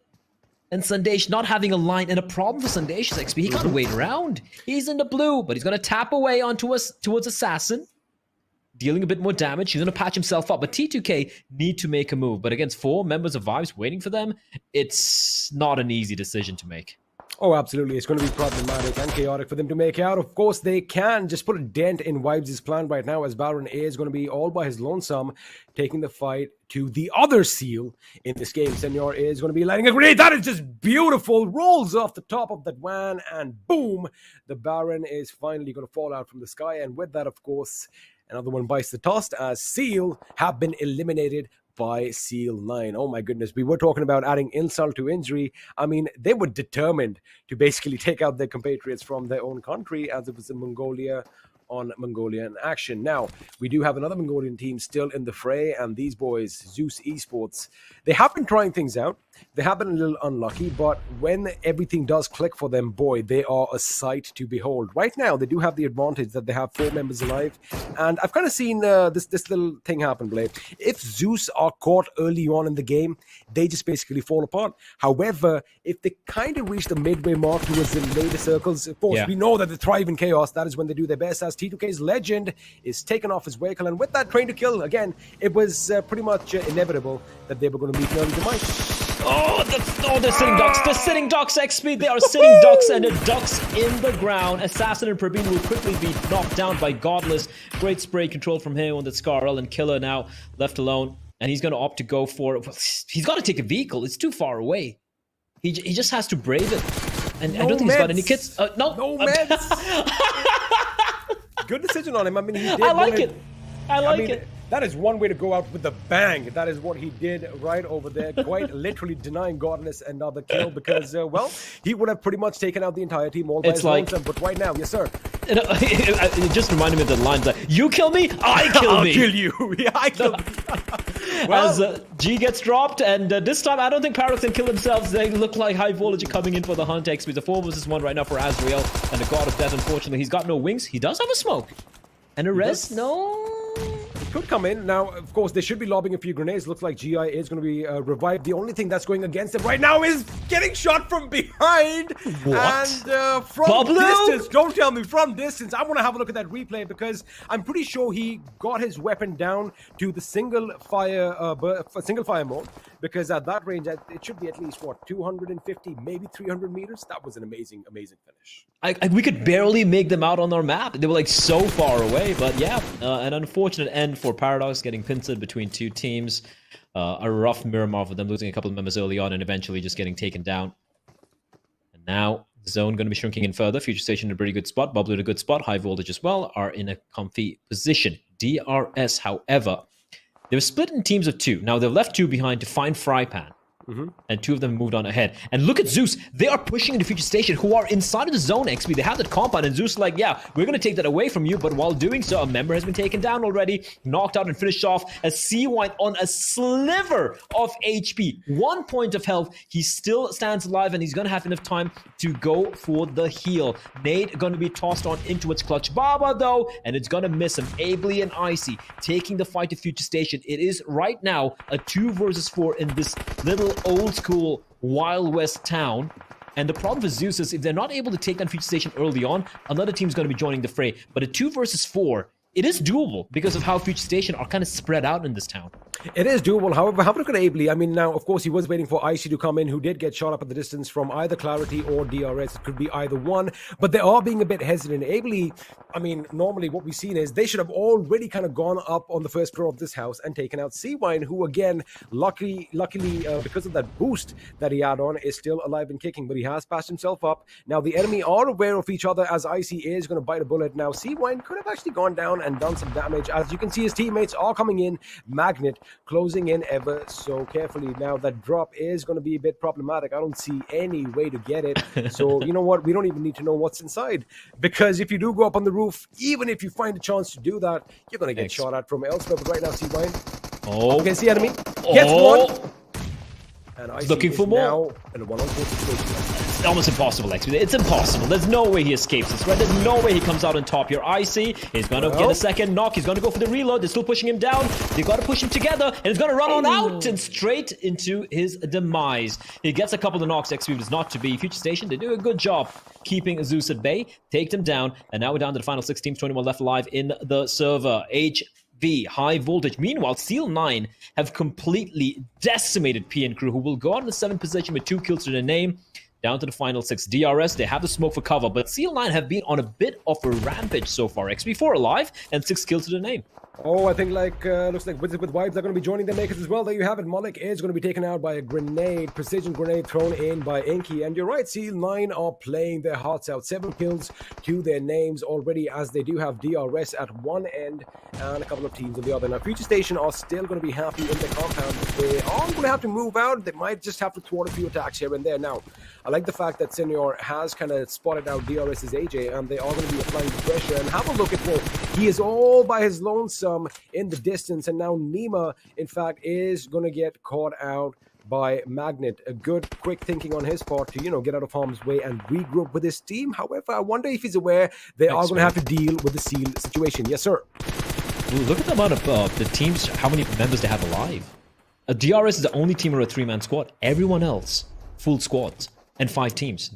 And Sandesh not having a line, and a problem for Sandesh is XP. He can't wait around. He's in the blue, but he's going to tap away onto us towards Assassin, dealing a bit more damage. He's going to patch himself up, but T2K need to make a move. But against 4 members of Vibes waiting for them, it's not an easy decision to make. Oh, absolutely. It's going to be problematic and chaotic for them to make out. Of course, they can just put a dent in Vibes' plan right now, as Baron A is going to be all by his lonesome, taking the fight to the other seal in this game. Senor is going to be lighting a grenade. That is just beautiful. Rolls off the top of that van, and boom, the Baron is finally going to fall out from the sky. And with that, of course, another one bites the dust, as Seal have been eliminated by Seal 9. Oh my goodness, we were talking about adding insult to injury. I mean, they were determined to basically take out their compatriots from their own country, as it was in Mongolia on Mongolian action. Now, we do have another Mongolian team still in the fray, and these boys, ZEUS Esports, they have been trying things out. They have been a little unlucky, but when everything does click for them, boy, they are a sight to behold. Right now, they do have the advantage that they have 4 members alive, and I've kind of seen this little thing happen, Blade. If ZEUS are caught early on in the game, they just basically fall apart. However, if they kind of reach the midway mark towards the later circles, of course, we know that they thrive in chaos. That is when they do their best, as T2K's Legend is taken off his vehicle, and with that train to kill, again, it was pretty much inevitable that they were going to meet an early demise. They're sitting ducks. They're sitting ducks, XP. They are sitting ducks, and the ducks in the ground. Assassin and Praveen will quickly be knocked down by Godless. Great spray control from him on the Scarl, and Killer now left alone. And he's going to opt to go for it. He's got to take a vehicle. It's too far away. He just has to brave it. And I don't think he's got any kits. No meds. Good decision on him. I mean, he did. I like it. I like it. That is one way to go out with a bang. That is what he did right over there, quite literally denying Godless another kill, because, well, he would have pretty much taken out the entire team all by his lonesome. But right now, yes, sir. It just reminded me of the lines like, you kill me, I kill me. I'll kill you. Yeah, I kill me. Well, as G gets dropped, and this time I don't think Paradox can kill themselves. They look like High Voltage are coming in for the hunt. XP. The 4 versus 1 right now for Azrael, and the God of Death, unfortunately. He's got no wings. He does have a smoke. And a res? No. Could come in. Now, of course, they should be lobbing a few grenades. Looks like GI is going to be revived. The only thing that's going against him right now is getting shot from behind. What? And from distance, don't tell me, from distance. I want to have a look at that replay, because I'm pretty sure he got his weapon down to the single fire mode, because at that range, it should be at least, what, 250, maybe 300 meters? That was an amazing, amazing finish. We could barely make them out on our map. They were like so far away, but yeah, an unfortunate end for Paradox, getting pincered between 2 teams. A rough Miramar for them, losing a couple of members early on and eventually just getting taken down. And now Zone going to be shrinking in further. Future Station in a pretty good spot. Bubble in a good spot. High Voltage as well are in a comfy position. DRS, however, they were split in teams of 2. Now they've left 2 behind to find Frypan. And 2 of them moved on ahead. And look at ZEUS. They are pushing into Future Station, who are inside of the zone, XP. They have that compound, and ZEUS like, yeah, we're going to take that away from you. But while doing so, a member has been taken down already, knocked out and finished off as C-Wine on a sliver of HP. 1 point of health. He still stands alive, and he's going to have enough time to go for the heal. Nade going to be tossed on into its clutch Baba, though, and it's going to miss him. Ably and Icy taking the fight to Future Station. It is right now a 2 versus 4 in this little old school Wild West town. And the problem for ZEUS is if they're not able to take down Future Station early on, another team's going to be joining the fray. But a 2 versus 4, it is doable because of how Future Station are kind of spread out in this town. It is doable. However, have a look at ABDE. I mean, now, of course, he was waiting for IC to come in, who did get shot up at the distance from either Clarity or DRS. It could be either one, but they are being a bit hesitant. ABDE, I mean, normally what we've seen is they should have already kind of gone up on the first floor of this house and taken out C-Wine, who, again, luckily, because of that boost that he had on, is still alive and kicking, but he has patched himself up. Now, the enemy are aware of each other as IC is going to bite a bullet. Now, C-Wine could have actually gone down and done some damage. As you can see, his teammates are coming in. Magnet closing in ever so carefully. Now that drop is going to be a bit problematic. I don't see any way to get it. So you know what? We don't even need to know what's inside, because if you do go up on the roof, even if you find a chance to do that, you're going to get shot at from elsewhere. But right now, C-Wine. Oh, you can see enemy. Gets one. And I looking for more. Now in a one-on-four situation. It's almost impossible, XP. It's impossible. There's no way he escapes this, right? There's no way he comes out on top here. IC is going to get a second knock. He's going to go for the reload. They're still pushing him down. They've got to push him together, and he's going to run on out and straight into his demise. He gets a couple of knocks. XP is not to be. Future Station, they do a good job keeping ZEUS at bay, take them down, and now we're down to the final 6 teams, 21 left alive in the server. High voltage. Meanwhile, Seal 9 have completely decimated PN Crew, who will go on the 7th position with 2 kills to their name. Down to the final 6. DRS, they have the smoke for cover, but Seal 9 have been on a bit of a rampage so far. XP4 alive and 6 kills to their name. Oh, I think looks like Wizards with Vibes are going to be joining the makers as well. There you have it. Malik is going to be taken out by a grenade, precision grenade thrown in by Inky. And you're right, Seal 9 are playing their hearts out. 7 kills to their names already, as they do have DRS at one end and a couple of teams on the other. Now, Future Station are still going to be happy in the compound. They are going to have to move out. They might just have to thwart a few attacks here and there. Now, I like the fact that Senior has kind of spotted out DRS's AJ, and they are going to be applying the pressure. And have a look at Wolf. He is all by his lonesome in the distance, and now Nima, in fact, is going to get caught out by Magnet. A good quick thinking on his part to, get out of harm's way and regroup with his team. However, I wonder if he's aware they are going to have to deal with the Seal situation. Yes, sir. Look at the amount of the teams, how many members they have alive. DRS is the only team or a 3-man squad. Everyone else, full squads and 5 teams.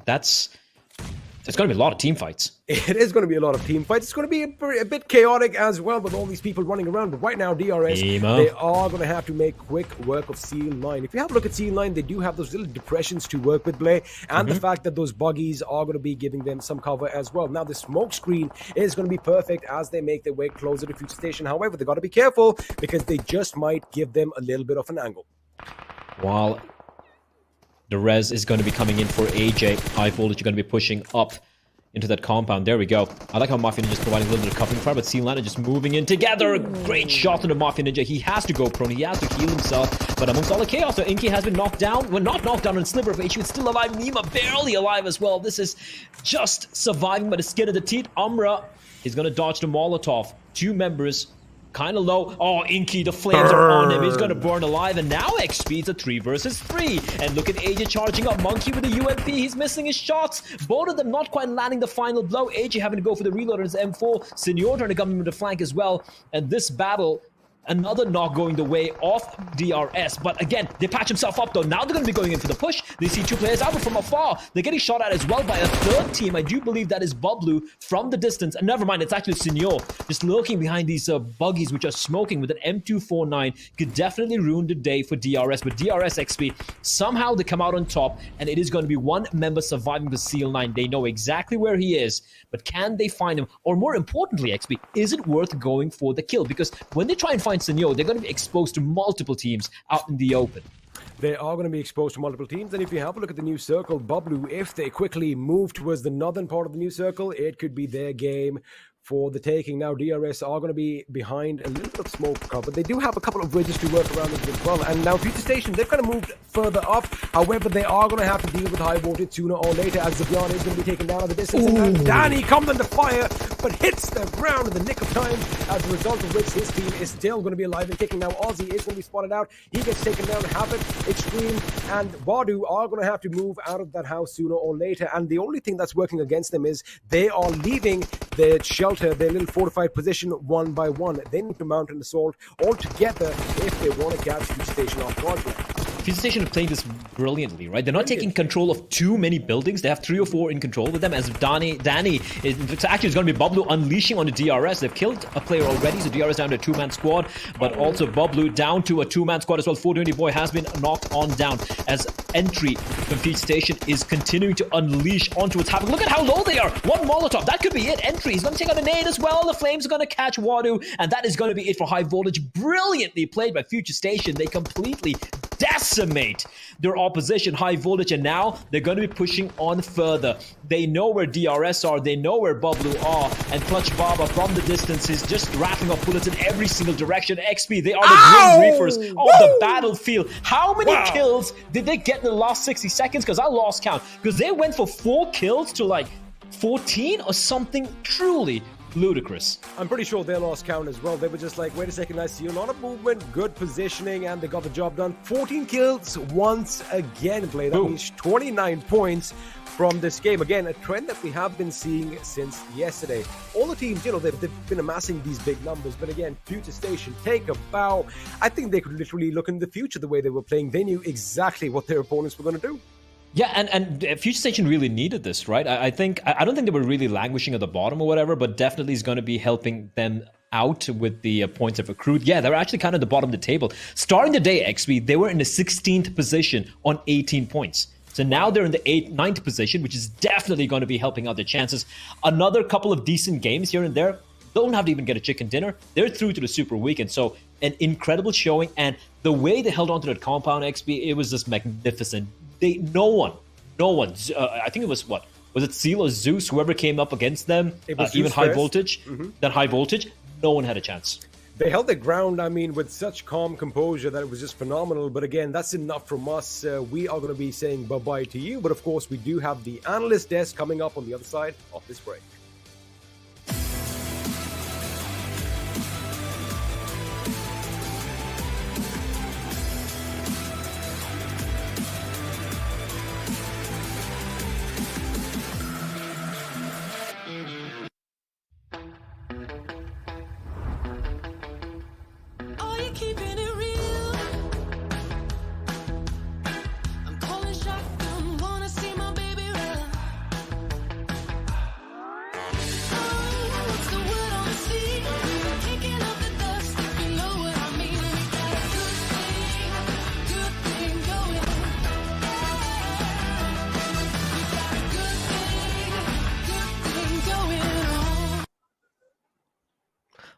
It's going to be a lot of team fights. It is going to be a lot of team fights. It's going to be a bit chaotic as well with all these people running around. But right now, DRS, they are going to have to make quick work of Seal 9. If you have a look at Seal 9, they do have those little depressions to work with, Blay. And the fact that those buggies are going to be giving them some cover as well. Now, the smoke screen is going to be perfect as they make their way closer to Future Station. However, they've got to be careful because they just might give them a little bit of an angle. While the res is going to be coming in for AJ. High voltage, you're going to be pushing up into that compound. There we go. I like how Mafia Ninja is providing a little bit of covering fire, but Seal 9 are just moving in together. Great shot into Mafia Ninja. He has to go prone. He has to heal himself. But amongst all the chaos, so Inky has been knocked down. Well, not knocked down, and Sliver of HP is still alive. Nima barely alive as well. This is just surviving by the skin of the teeth. Umbra is going to dodge the Molotov. 2 members kind of low. Oh, Inky, the flames are on him. He's going to burn alive. And now XP is a 3 versus 3. And look at AJ charging up. Monkey with the UMP. He's missing his shots. Both of them not quite landing the final blow. AJ having to go for the reload on his M4. Senior trying to come in with the flank as well. And this battle, another knock going the way of DRS. But again, they patch himself up though. Now they're going to be going in for the push. They see 2 players out, but from afar, they're getting shot at as well by a 3rd team. I do believe that is Bublu from the distance. And never mind, it's actually Senor. Just lurking behind these buggies which are smoking with an M249. Could definitely ruin the day for DRS. But DRS XP, somehow they come out on top. And it is going to be 1 member surviving the Seal 9. They know exactly where he is. But can they find him? Or more importantly, XP, is it worth going for the kill? Because when they try and find Senor, they're going to be exposed to multiple teams out in the open. They are going to be exposed to multiple teams, and if you have a look at the new circle, Bublu, if they quickly move towards the northern part of the new circle, it could be their game for the taking. Now, DRS are going to be behind a little bit of smoke cover. They do have a couple of bridges to work around as well. And now Future Station, they've kind of moved further up. However, they are going to have to deal with high voltage sooner or later, as Zabyan is going to be taken down at the distance. Ooh. And Danny comes under fire, but hits the ground in the nick of time, as a result of which his team is still going to be alive and kicking. Now, Aussie is going to be spotted out. He gets taken down. Havoc, Extreme, and Badu are going to have to move out of that house sooner or later. And the only thing that's working against them is they are leaving their shelter, their little fortified position, one by one. They need to mount an assault all together if they want to catch Future Station off guard. Fusion Station are playing this brilliantly, right? They're not taking control of too many buildings. They have 3 or 4 in control with them. As Danny, actually, it's going to be Bublu unleashing on the DRS. They've killed a player already, so DRS down to a 2-man squad, but also Bublu down to a 2-man squad as well. 420 boy has been knocked on down as entry from Fusion Station is continuing to unleash onto its havoc. Look at how low they are. One Molotov, that could be it. Entry is going to take out a nade as well. The Flames are going to catch Wadu, and that is going to be it for High Voltage. Brilliantly played by Future Station. They completely decimate their opposition, High Voltage, and now they're going to be pushing on further. They know where DRS are, they know where Bublu are, and Clutch Baba from the distance is just rattling off bullets in every single direction. XP, they are the Grim Reapers of the battlefield. How many kills did they get in the last 60 seconds? Because I lost count. Because they went for 4 kills to like 14 or something truly ludicrous. I'm pretty sure they lost count as well. They were just like, wait a second, I see a lot of movement, good positioning, and they got the job done. 14 kills once again, Play. That means 29 points from this game. Again, a trend that we have been seeing since yesterday. All the teams, they've been amassing these big numbers, but again, Future Station, take a bow. I think they could literally look in the future the way they were playing. They knew exactly what their opponents were going to do. Yeah, and Future Station really needed this, right? I don't think they were really languishing at the bottom or whatever, but definitely is going to be helping them out with the points they've accrued. Yeah, they were actually kind of at the bottom of the table. Starting the day, XP, they were in the 16th position on 18 points. So now they're in the 9th position, which is definitely going to be helping out their chances. Another couple of decent games here and there. Don't have to even get a chicken dinner. They're through to the Super Weekend. So an incredible showing. And the way they held on to that compound, XP, it was just magnificent. No one, I think it was it Seal or ZEUS, whoever came up against them, even High Voltage, then High Voltage, no one had a chance. They held their ground, with such calm composure that it was just phenomenal. But again, that's enough from us. We are going to be saying bye-bye to you. But of course, we do have the analyst desk coming up on the other side of this break.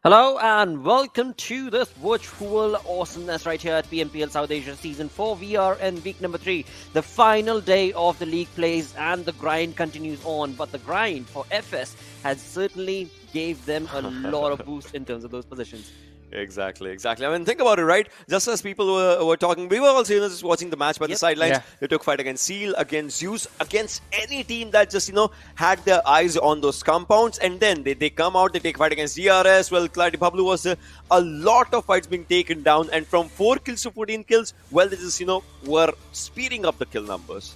Hello and welcome to this virtual awesomeness right here at PMPL South Asia Season 4 VR and week number 3. The final day of the league plays and the grind continues on, but the grind for FS has certainly gave them a lot of boost in terms of those positions. Exactly. Think about it, right? Just as people were talking, we were also just watching the match by the sidelines. Yeah. They took fight against Seal, against ZEUS, against any team that just, had their eyes on those compounds. And then they come out, they take fight against DRS. Well, Clarity Pablo was a lot of fights being taken down. And from 4 kills to 14 kills, well, they just, were speeding up the kill numbers.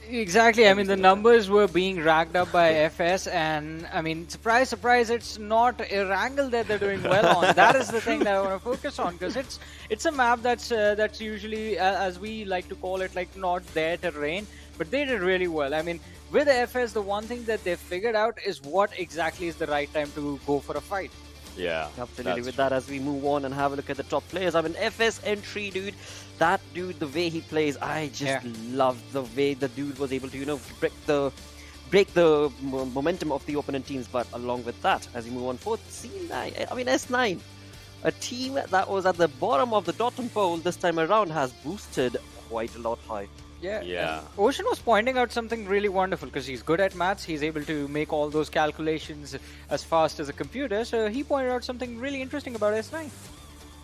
Exactly. The numbers were being racked up by FS, and surprise, surprise, it's not Erangel that they're doing well on. That is the thing that I want to focus on, because it's a map that's usually, as we like to call it, like not their terrain, but they did really well. With FS, the one thing that they've figured out is what exactly is the right time to go for a fight. Yeah, absolutely. With that, as we move on and have a look at the top players, FS entry, dude. That dude, the way he plays, I just love the way the dude was able to, break the momentum of the opponent teams. But along with that, as you move on forth, S9, a team that was at the bottom of the Dotton poll this time around has boosted quite a lot high. Yeah. Ocean was pointing out something really wonderful, because he's good at maths. He's able to make all those calculations as fast as a computer. So he pointed out something really interesting about S9.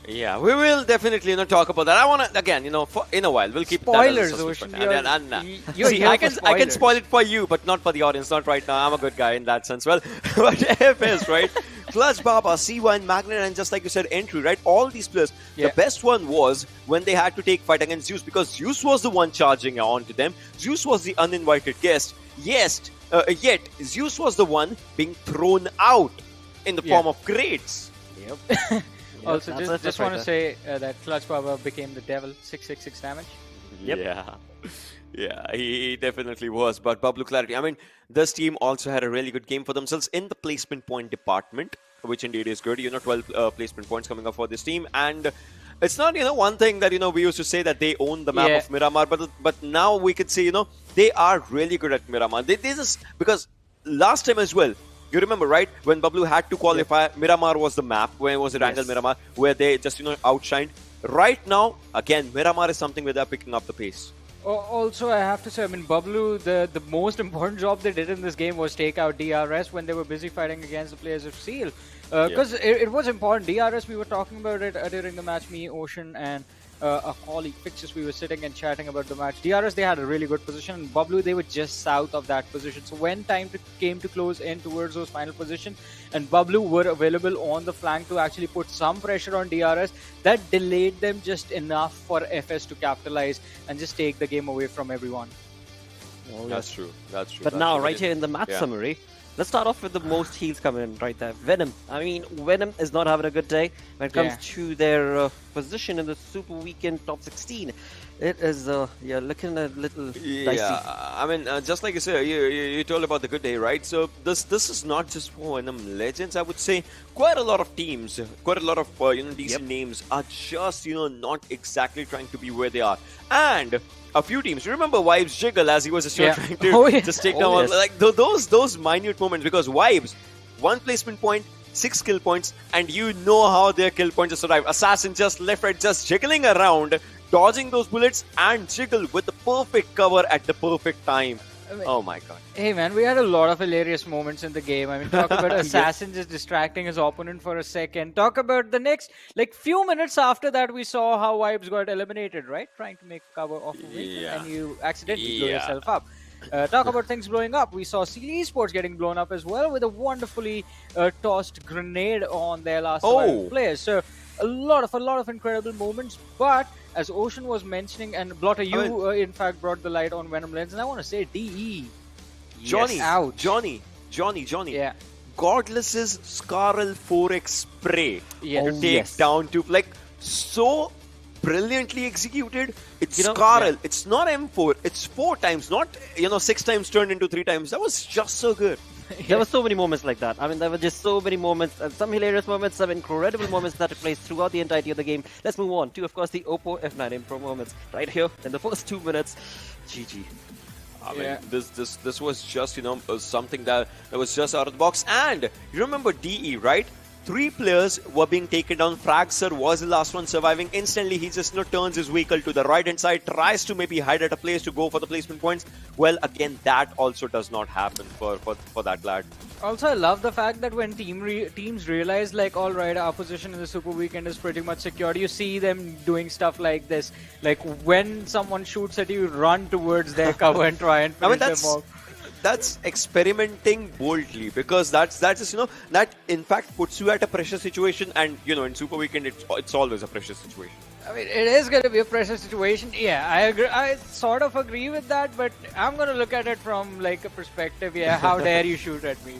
Yeah, we will definitely talk about that. I want to, again, in a while, we'll keep spoilers, that as a Ocean. See, I can spoil it for you, but not for the audience, not right now. I'm a good guy in that sense. Well, but FS, right? Clutch Baba, C1, Magnet, and just like you said, entry, right? All these players. The best one was when they had to take fight against ZEUS, because ZEUS was the one charging on to them. ZEUS was the uninvited guest. Yet ZEUS was the one being thrown out in the form of crates. Also, just want to say that Clutch Baba became the devil, 666 damage. Yep. Yeah, he definitely was. But Bablu Clarity, I mean, this team also had a really good game for themselves in the placement point department, which indeed is good. 12 placement points coming up for this team. And it's not, one thing that, we used to say that they own the map of Miramar, but now we could say, they are really good at Miramar. They just, because last time as well, you remember, right? When Bablu had to qualify, Miramar was the map, where it was Erangel Miramar, where they just, outshined. Right now, again, Miramar is something where they're picking up the pace. Also, I have to say, I mean, Bablu, the most important job they did in this game was take out DRS when they were busy fighting against the players of Seal. Because it was important. DRS, we were talking about it during the match, me, Ocean, and a colleague, Fixes, we were sitting and chatting about the match. DRS, they had a really good position, and Bablu, they were just south of that position. So when time came to close in towards those final positions, and Bablu were available on the flank to actually put some pressure on DRS, that delayed them just enough for FS to capitalize and just take the game away from everyone. That's true. But That's now, true. right here in the match summary, let's start off with the most heals coming in right there. Venom. I mean, Venom is not having a good day when it comes to their position in the Super Weekend top 16. It is, looking a little dicey. Yeah, I mean, just like you said, you told about the good day, right? So this is not just for Venom Legends. I would say quite a lot of teams, quite a lot of decent names are just not exactly trying to be where they are, and a few teams. Remember Vibes Jiggle as he was just trying to just take down like those minute moments, because Vibes, 1 placement point, 6 kill points, and how their kill points just arrive. Assassin just left, right, just jiggling around, dodging those bullets, and Jiggle with the perfect cover at the perfect time. Oh my god. Hey man, we had a lot of hilarious moments in the game. I mean, talk about Assassin just distracting his opponent for a second. Talk about the next, few minutes after that, we saw how Vibes got eliminated, right? Trying to make cover off the vehicle, and you accidentally blow yourself up. Talk about things blowing up. We saw R3D Esports getting blown up as well with a wonderfully tossed grenade on their last surviving players. So a lot of incredible moments, but as Ocean was mentioning, and Blotter, you in fact brought the light on Venom Legends, and I want to say DE. Johnny. Yeah. Godless's Scarl 4x spray to take down to so brilliantly executed. It's Scarl. It's not M4. It's 4 times, not 6 times turned into 3 times. That was just so good. There were so many moments like that. I mean, there were just so many moments, and some hilarious moments, some incredible moments that took place throughout the entirety of the game. Let's move on to, of course, the Oppo F9 Impro moments right here in the first 2 minutes. GG. I mean, this was just something that was just out of the box. And you remember DE, right? 3 players were being taken down. Fragsir was the last one surviving. Instantly, he just turns his vehicle to the right hand side, tries to maybe hide at a place to go for the placement points. Well, again, that also does not happen for that lad. Also, I love the fact that when teams realize, all right, our position in the Super Weekend is pretty much secured, you see them doing stuff like this. Like, when someone shoots at you, run towards their cover and try and finish them off. That's experimenting boldly, because that's just that in fact puts you at a pressure situation, and in Super Weekend it's always a pressure situation. I mean, it is going to be a pressure situation. Yeah, I agree. I sort of agree with that, but I'm going to look at it from a perspective. Yeah, how dare you shoot at me?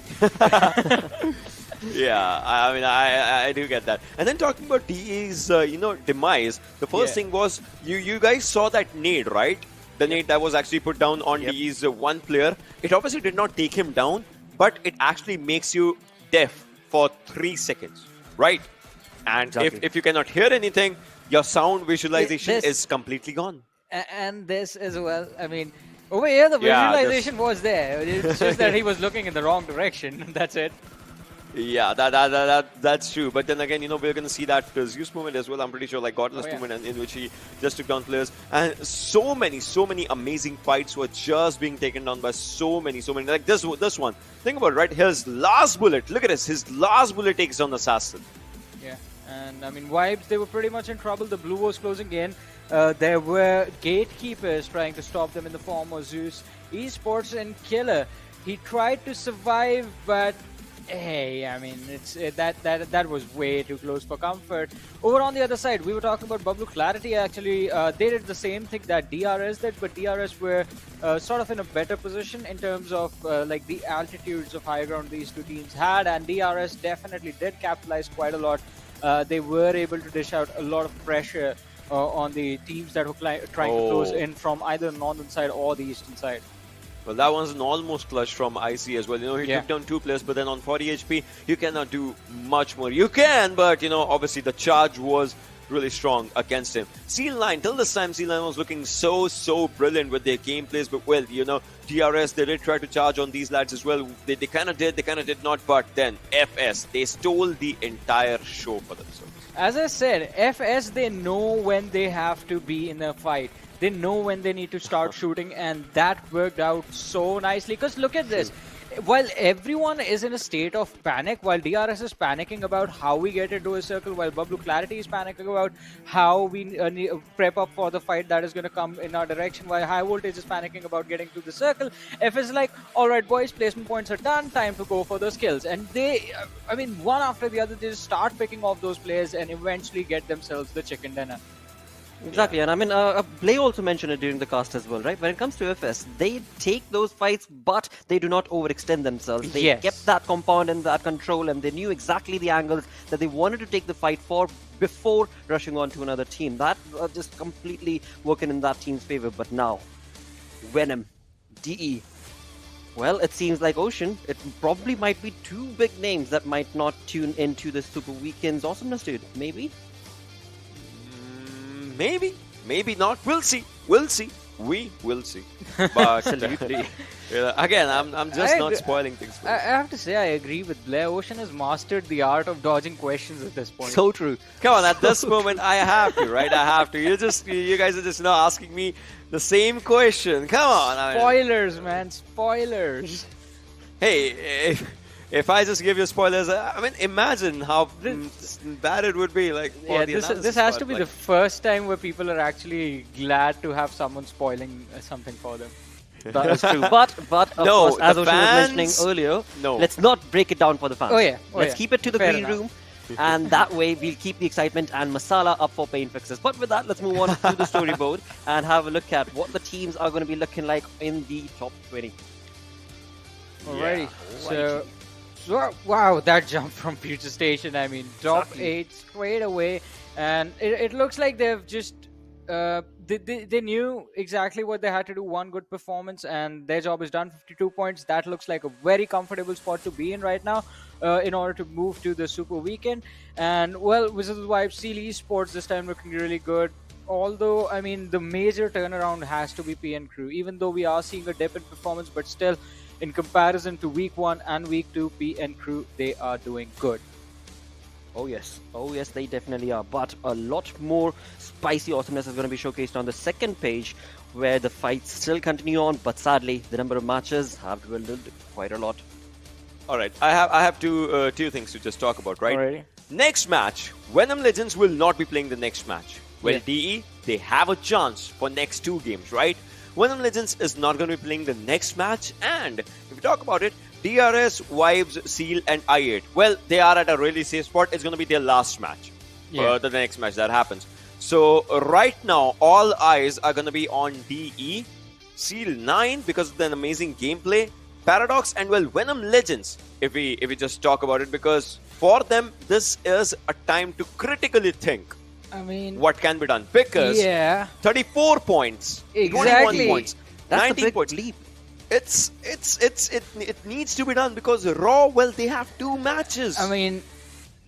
Yeah, I mean, I do get that. And then talking about DE's demise, the first thing was you guys saw that nade, right? The nade that was actually put down on DE's one player. It obviously did not take him down, but it actually makes you deaf for 3 seconds, right? And if you cannot hear anything, your sound visualization is completely gone. And this as well. I mean, over here the visualization was there. It's just that he was looking in the wrong direction. That's it. Yeah, that's true. But then again, we're going to see that ZEUS moment as well. I'm pretty sure, Godless moment in which he just took down players. And so many amazing fights were just being taken down by so many. Like this one. Think about it, right? His last bullet. Look at this. His last bullet takes down Assassin. Yeah. And I mean, Vibes, they were pretty much in trouble. The blue was closing in. There were gatekeepers trying to stop them in the form of ZEUS Esports and Killer. He tried to survive, but hey, I mean, that was way too close for comfort. Over on the other side, we were talking about Bablu Clarity. Actually, they did the same thing that DRS did, but DRS were sort of in a better position in terms of the altitudes of high ground these 2 teams had, and DRS definitely did capitalize quite a lot. They were able to dish out a lot of pressure on the teams that were trying to close in from either the northern side or the eastern side. Well, that was an almost clutch from IC as well. You know, he Yeah. took down 2 players, but then on 40 HP, you cannot do much more. You can, but, you know, obviously the charge was really strong against him. Seal9, till this time, Seal9 was looking so brilliant with their gameplays, but, well, you know, DRS, they did try to charge on these lads as well. They kind of did, they kind of did not, but then FS, they stole the entire show for themselves. As I said, FS, they know when they have to be in a fight. They know when they need to start shooting, and that worked out so nicely. Because look at this. While everyone is in a state of panic, while DRS is panicking about how we get into a circle, while Bablu Clarity is panicking about how we prep up for the fight that is going to come in our direction, while High Voltage is panicking about getting to the circle, F is like, alright boys, placement points are done, time to go for those kills. And they, I mean, one after the other, they just start picking off those players and eventually get themselves the chicken dinner. Exactly, and I mean, Blay also mentioned it during the cast as well, right? When it comes to FS, they take those fights, but they do not overextend themselves. They Yes. kept that compound and that control, and they knew exactly the angles that they wanted to take the fight for before rushing on to another team. That just completely working in that team's favor. But now, Venom, DE. Well, it seems like Ocean. It probably might be 2 big names that might not tune into the Super Weekend's awesomeness, dude. Maybe? Maybe, maybe not. We'll see. We'll see. We will see. But again, I'm just not spoiling things for I you. have to say, I agree with Blair. Ocean has mastered the art of dodging questions at this point. So true. Come on, at this moment, I have to, right? I have to. You guys are just asking me the same question. Come on. I mean, Spoilers, man. Spoilers. hey, if I just give you spoilers, I mean, imagine how bad it would be. Like, for Yeah, the this analysis has part, to be like, the first time where people are actually glad to have someone spoiling something for them. That is true. But of No, course, as the Ocean was mentioning fans- earlier, No. let's not break it down for the fans. Oh, yeah. Oh, Let's yeah. keep it to the Fair green enough. room. And that way, we'll keep the excitement and masala up for pain fixes. But with that, let's move on to the storyboard and have a look at what the teams are going to be looking like in the top 20. Alrighty. So, wow, that jump from Future Station. I mean, top 8 straight away. And it looks like they've just... They knew exactly what they had to do. One good performance, and their job is done. 52 points. That looks like a very comfortable spot to be in right now in order to move to the Super Weekend. And, well, Wizards of ABCE Esports this time looking really good. Although, I mean, the major turnaround has to be PN Crew. Even though we are seeing a dip in performance, but still, in comparison to Week 1 and Week 2, PN Crew, they are doing good. Oh yes, they definitely are. But a lot more spicy awesomeness is going to be showcased on the second page, where the fights still continue on. But sadly, the number of matches have dwindled quite a lot. all right, I have two things to just talk about, right? Alrighty. Next match, Venom Legends will not be playing the next match. Well, Yeah. DE, they have a chance for next 2 games, right? Venom Legends is not going to be playing the next match, and if we talk about it, DRS, Vibes, Seal, and I8. Well, they are at a really safe spot. It's going to be their last match. Yeah. The next match that happens. So right now, all eyes are going to be on DE, Seal 9 because of the amazing gameplay, Paradox, and well, Venom Legends. If we just talk about it, because for them this is a time to critically think I mean, what can be done. Because yeah, 34 points, 21 Exactly. points, That's 19 a big points. leap. It needs to be done because Raw, well, they have 2 matches. I mean,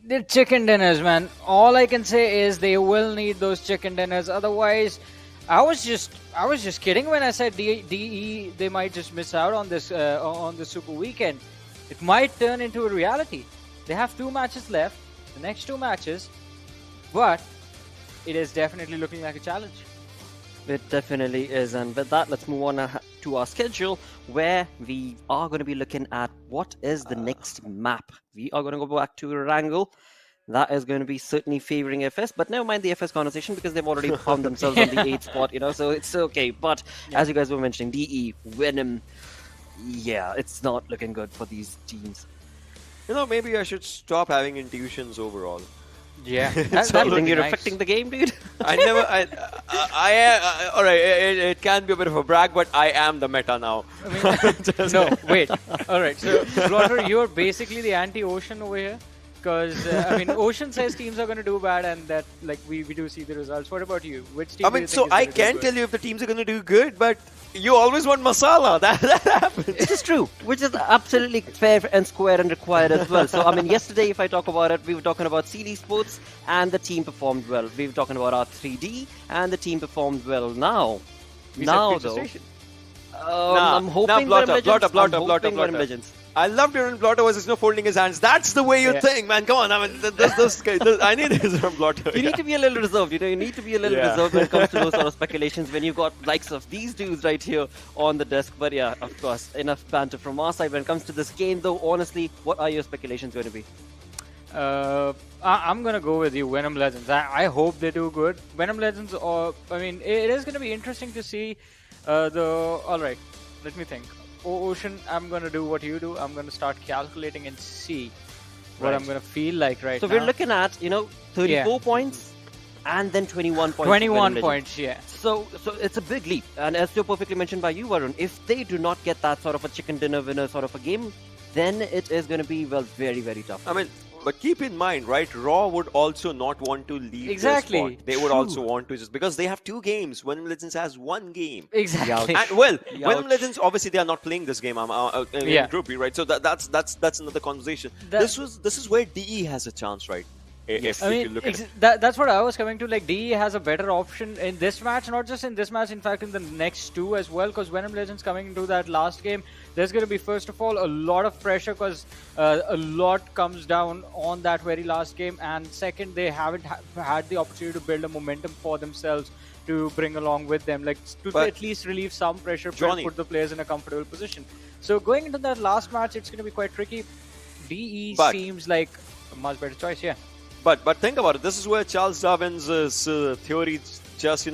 they're chicken dinners, man. All I can say is they will need those chicken dinners. Otherwise, I was just kidding when I said DE they might just miss out on this on the Super Weekend. It might turn into a reality. They have 2 matches left, the next 2 matches, but it is definitely looking like a challenge. It definitely is. And with that, let's move on to our schedule, where we are going to be looking at what is the next map. We are going to go back to Erangel. That is going to be certainly favoring FS, but never mind the FS conversation because they've already found themselves on the 8th spot, so it's okay. But as you guys were mentioning, DE, Venom, yeah, it's not looking good for these teams. Maybe I should stop having intuitions overall. Yeah, You think you're affecting the game, dude? I never. I am. All right. It can be a bit of a brag, but I am the meta now. No, wait. All right. So, Roger, you're basically the anti-Ocean over here. because I mean, Ocean says teams are going to do bad, and that like we do see the results. What about you? Which team? I do you mean, think so is I gonna do can't good? tell you if the teams are going to do good, but you always want masala. That happens. Which is true, which is absolutely fair and square and required as well. So, I mean, yesterday, if I talk about it, we were talking about ACDE Esports and the team performed well. We were talking about R3D and the team performed well. Now, We said though, Pizza Station. I'm hoping blotter, Venom Legends. blotter, I'm blotter, hoping blotter. Venom Legends. I loved Aaron Blotter was folding his hands. That's the way you Yeah. think, man. Come on, I mean, those guys. I need his Aaron Blotter. You need to be a little reserved, you need to be a little Yeah. reserved when it comes to those sort of speculations when you've got likes of these dudes right here on the desk. But yeah, of course, enough banter from our side when it comes to this game though. Honestly, what are your speculations going to be? I'm gonna go with you, Venom Legends. I hope they do good. Venom Legends, I mean, it is gonna be interesting to see. All right, let me think. Ocean, I'm gonna do what you do. I'm gonna start calculating and see what Right. I'm gonna feel like right So now. we're looking at 34 points and then 21 points. for 21 Venom points, Legends. yeah. So it's a big leap, and as so perfectly mentioned by you, Varun, if they do not get that sort of a chicken dinner winner sort of a game, then it is going to be very very tough. I mean, but keep in mind, right? Raw would also not want to leave Exactly. their spot. They would True. also want to just because they have 2 games. Venom Legends has 1 game. Exactly. And well, Ouch. Venom Legends obviously they are not playing this game. In Yeah. Group B, right? So that's another conversation. That- This is where DE has a chance, right? If I you mean, look at it. that's what I was coming to. Like, DE has a better option in this match, not just in this match, in fact, in the next 2 as well. Because Venom Legends coming into that last game, there's going to be, first of all, a lot of pressure because a lot comes down on that very last game. And second, they haven't had the opportunity to build a momentum for themselves to bring along with them, like to But- at least relieve some pressure, Johnny. put the players in a comfortable position. So going into that last match, it's going to be quite tricky. DE But- seems like a much better choice, yeah. But think about it. This is where Charles Darwin's theory just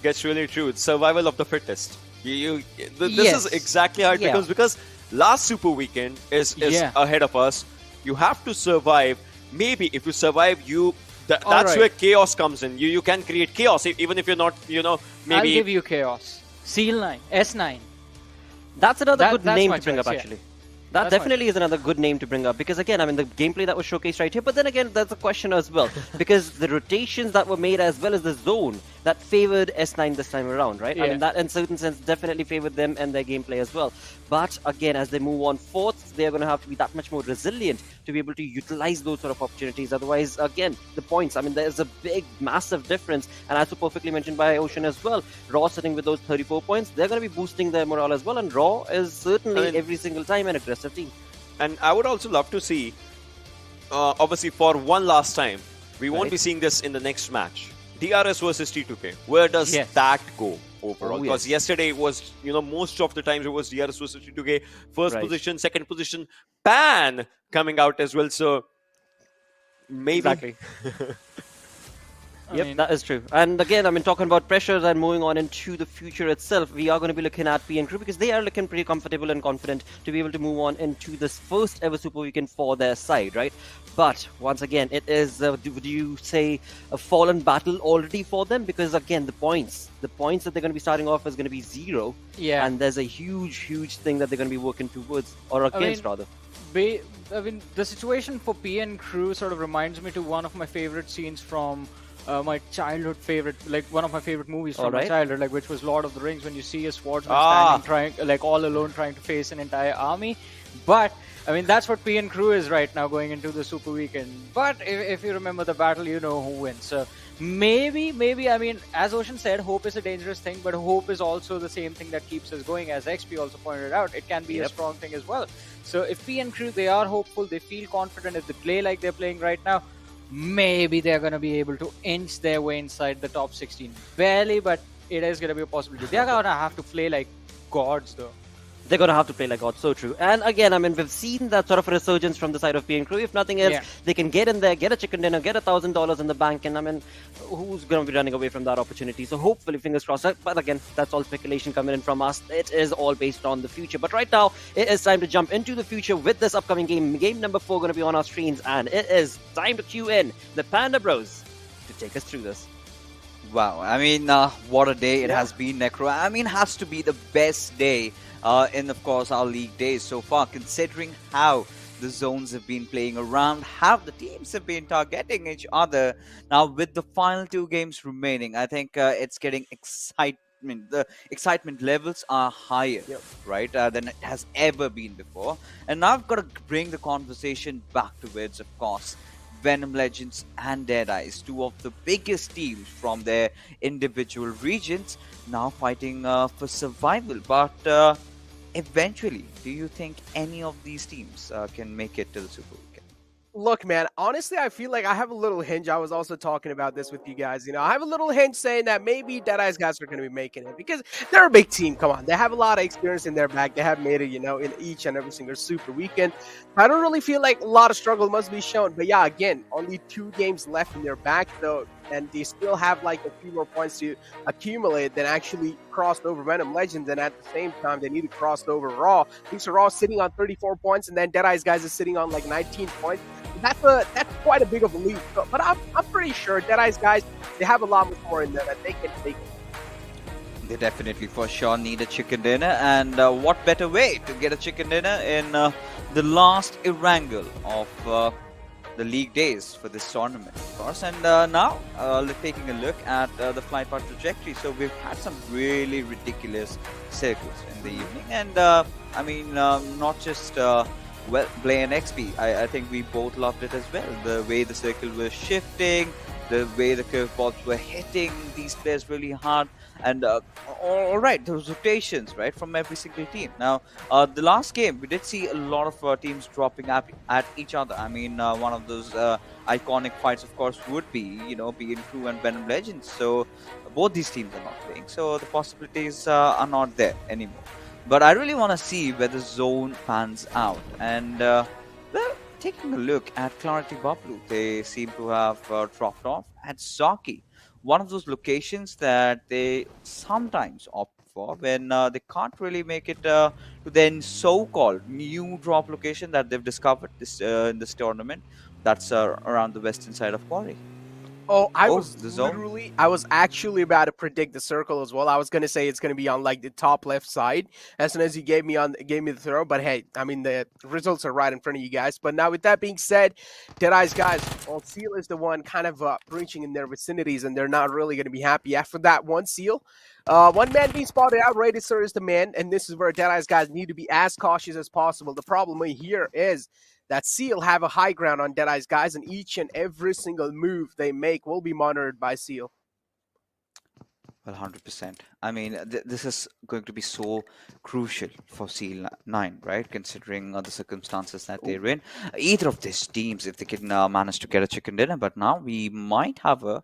gets really true. It's survival of the fittest. This Yes. is exactly how it Yeah. becomes because last Super Weekend is Yeah. ahead of us. You have to survive. Maybe if you survive, that's Alright. where chaos comes in. You can create chaos even if you're not I'll maybe. give you chaos. Seal 9, S9. That's another good that's name my to bring up, choice, yeah. actually. That That's my definitely is another good name to bring up because, again, I mean, the gameplay that was showcased right here, but then again, there's a question as well because the rotations that were made as well as the zone that favored S9 this time around, right? I Yeah. mean, that in certain sense definitely favored them and their gameplay as well. But again, as they move on forth, they're going to have to be that much more resilient to be able to utilize those sort of opportunities. Otherwise, again, the points, I mean, there's a big, massive difference. And as so perfectly mentioned by Ocean as well, Raw sitting with those 34 points, they're going to be boosting their morale as well. And Raw is certainly I mean- every single time an aggressive team. And I would also love to see, obviously, for one last time, we won't Right. be seeing this in the next match. DRS versus T2K. Where does Yes. that go overall? Oh, Because yes. yesterday it was, most of the times it was DRS versus T2K. First Right. position, second position, Pan coming out as well. So maybe. Exactly. I Yep, mean- that is true. And again, I mean, talking about pressures and moving on into the future itself, we are going to be looking at PN Crew because they are looking pretty comfortable and confident to be able to move on into this first ever Super Weekend for their side, right? But once again, it is, would you say, a fallen battle already for them? Because again, the points that they're going to be starting off is going to be 0. Yeah. And there's a huge thing that they're going to be working towards, or against rather. I mean, the situation for PN Crew sort of reminds me to one of my favorite scenes from my childhood favorite, like one of my favorite movies from my Alright. childhood, like which was Lord of the Rings, when you see a swordsman Ah. standing, like all alone, trying to face an entire army. But I mean, that's what PN Crew is right now going into the Super Weekend. But if you remember the battle, you know who wins. So maybe, I mean, as Ocean said, hope is a dangerous thing, but hope is also the same thing that keeps us going. As XP also pointed out, it can be a Yep. strong thing as well. So if PN Crew, they are hopeful, they feel confident, if they play like they're playing right now, maybe they're going to be able to inch their way inside the top 16. Barely, but it is going to be a possibility. They're going to have to play like gods, though. They're going to have to play like God, so true. And again, I mean, we've seen that sort of resurgence from the side of PN Crew. If nothing else, Yeah. they can get in there, get a chicken dinner, get $1,000 in the bank, and I mean, who's going to be running away from that opportunity? So hopefully, fingers crossed. But again, that's all speculation coming in from us. It is all based on the future. But right now, it is time to jump into the future with this upcoming game. Game number 4 going to be on our screens, and it is time to cue in the Panda Bros to take us through this. Wow, I mean, what a day it has been, Necro. I mean, has to be the best day in, of course, our league days so far, considering how the zones have been playing around, how the teams have been targeting each other. Now, with the final 2 games remaining, I think it's getting excitement. The excitement levels are higher, right, than it has ever been before. And now I've got to bring the conversation back towards, of course, Venom Legends and Deadeyes, two of the biggest teams from their individual regions, now fighting for survival. But eventually, do you think any of these teams can make it to the Super Weekend? Look, man, honestly, I feel like I have a little hinge. I was also talking about this with you guys. You know, I have a little hinge saying that maybe Deadeye's guys are going to be making it because they're a big team. Come on. They have a lot of experience in their back. They have made it, you know, in each and every single Super Weekend. I don't really feel like a lot of struggle must be shown. But yeah, again, only 2 games left in their back, though. And they still have like a few more points to accumulate than actually crossed over Venom Legends. And at the same time, they need to cross over Raw. These are Raw sitting on 34 points, and then Deadeye's guys is sitting on like 19 points. That's quite a big of a lead. But I'm pretty sure Deadeye's guys, they have a lot more in there that they can take. They definitely for sure need a chicken dinner, and what better way to get a chicken dinner in the last Erangel of the league days for this tournament, of course. And now taking a look at the flight path trajectory. So we've had some really ridiculous circles in the evening, and I mean, not just Blay and XP. I think we both loved it as well. The way the circle was shifting, the way the curveballs were hitting these players really hard, and all right, those rotations, right, from every single team. Now, the last game, we did see a lot of teams dropping at each other. I mean, one of those iconic fights, of course, would be, you know, being Crew and Venom Legends. So both these teams are not playing, so the possibilities are not there anymore. But I really want to see where the zone pans out. And, well, taking a look at Clarity Bablu, they seem to have dropped off at Zaki, one of those locations that they sometimes opt for when they can't really make it to their so-called new drop location that they've discovered in this tournament. That's around the western side of Quarry. Oh, I was actually about to predict the circle as well. I was gonna say it's gonna be on like the top left side as soon as you gave me the throw. But hey, I mean the results are right in front of you guys. But now with that being said, Deadeye's guys, well, Seal is the one kind of breaching in their vicinities, and they're not really gonna be happy after that one. Seal, one man being spotted out. Sir is the man, and this is where Deadeye's guys need to be as cautious as possible. The problem here is that Seal have a high ground on Deadeye's guys, and each and every single move they make will be monitored by Seal. Well, 100%. I mean, this is going to be so crucial for Seal 9, right? Considering the circumstances that they're in. Either of these teams, if they can manage to get a chicken dinner, but now we might have a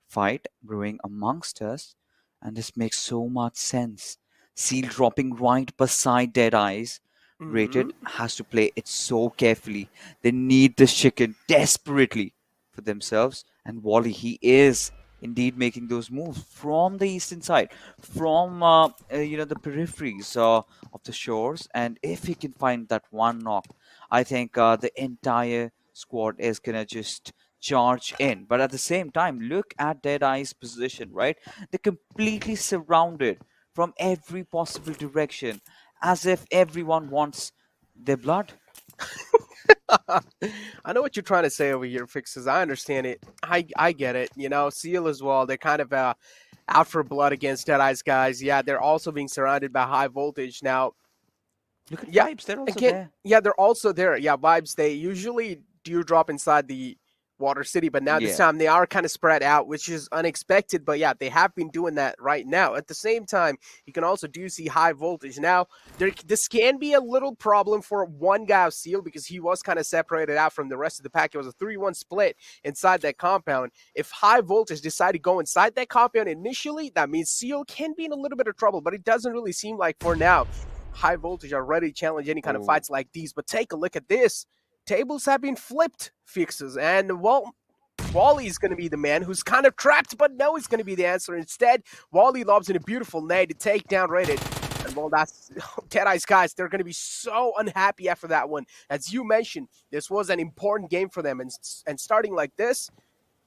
fight brewing amongst us, and this makes so much sense. Seal dropping right beside Deadeye's. Rated has to play it so carefully. They need this chicken desperately for themselves. And Wally, he is indeed making those moves from the eastern side, from you know, the peripheries of the shores. And if he can find that one knock, I think the entire squad is gonna just charge in. But at the same time, look at Deadeye's position, right? They're completely surrounded from every possible direction, as if everyone wants their blood. I know what you're trying to say over here, Fixes. I understand it. I get it. You know, Seal as well, they're kind of out for blood against Deadeye's guys. Yeah, they're also being surrounded by high voltage. Now, look at Vibes, they're also there. Yeah, they're also there. Yeah, Vibes, they usually do drop inside the Water City, but now this time they are kind of spread out, which is unexpected. But yeah, they have been doing that right now. At the same time, you can also do see high voltage. Now, this can be a little problem for one guy of Seal because he was kind of separated out from the rest of the pack. It was a 3-1 split inside that compound. If high voltage decide to go inside that compound initially, that means Seal can be in a little bit of trouble, but it doesn't really seem like for now high voltage are ready to challenge any kind of fights like these. But take a look at this. Tables have been flipped, Fixes, and well, Wally is going to be the man who's kind of trapped, but no, he's going to be the answer. Instead, Wally lobs in a beautiful nade to take down Rated. And well, that's Deadeye's guys. They're going to be so unhappy after that one. As you mentioned, this was an important game for them, and starting like this,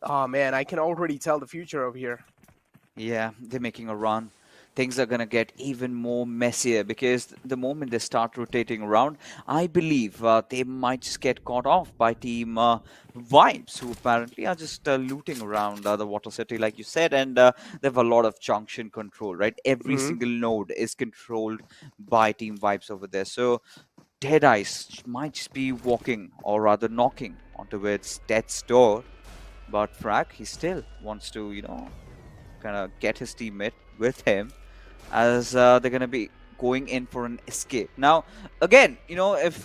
oh man, I can already tell the future over here. Yeah, they're making a run. things are going to get even more messier, because the moment they start rotating around, I believe they might just get caught off by team Vibes, who apparently are just looting around the Water City, like you said, and they have a lot of junction control, right? Every single node is controlled by team Vibes over there. So Deadice might just be walking, or rather knocking, onto its death's door. But Frag, he still wants to, kind of get his teammate with him, as they're going to be going in for an escape. Now, again, if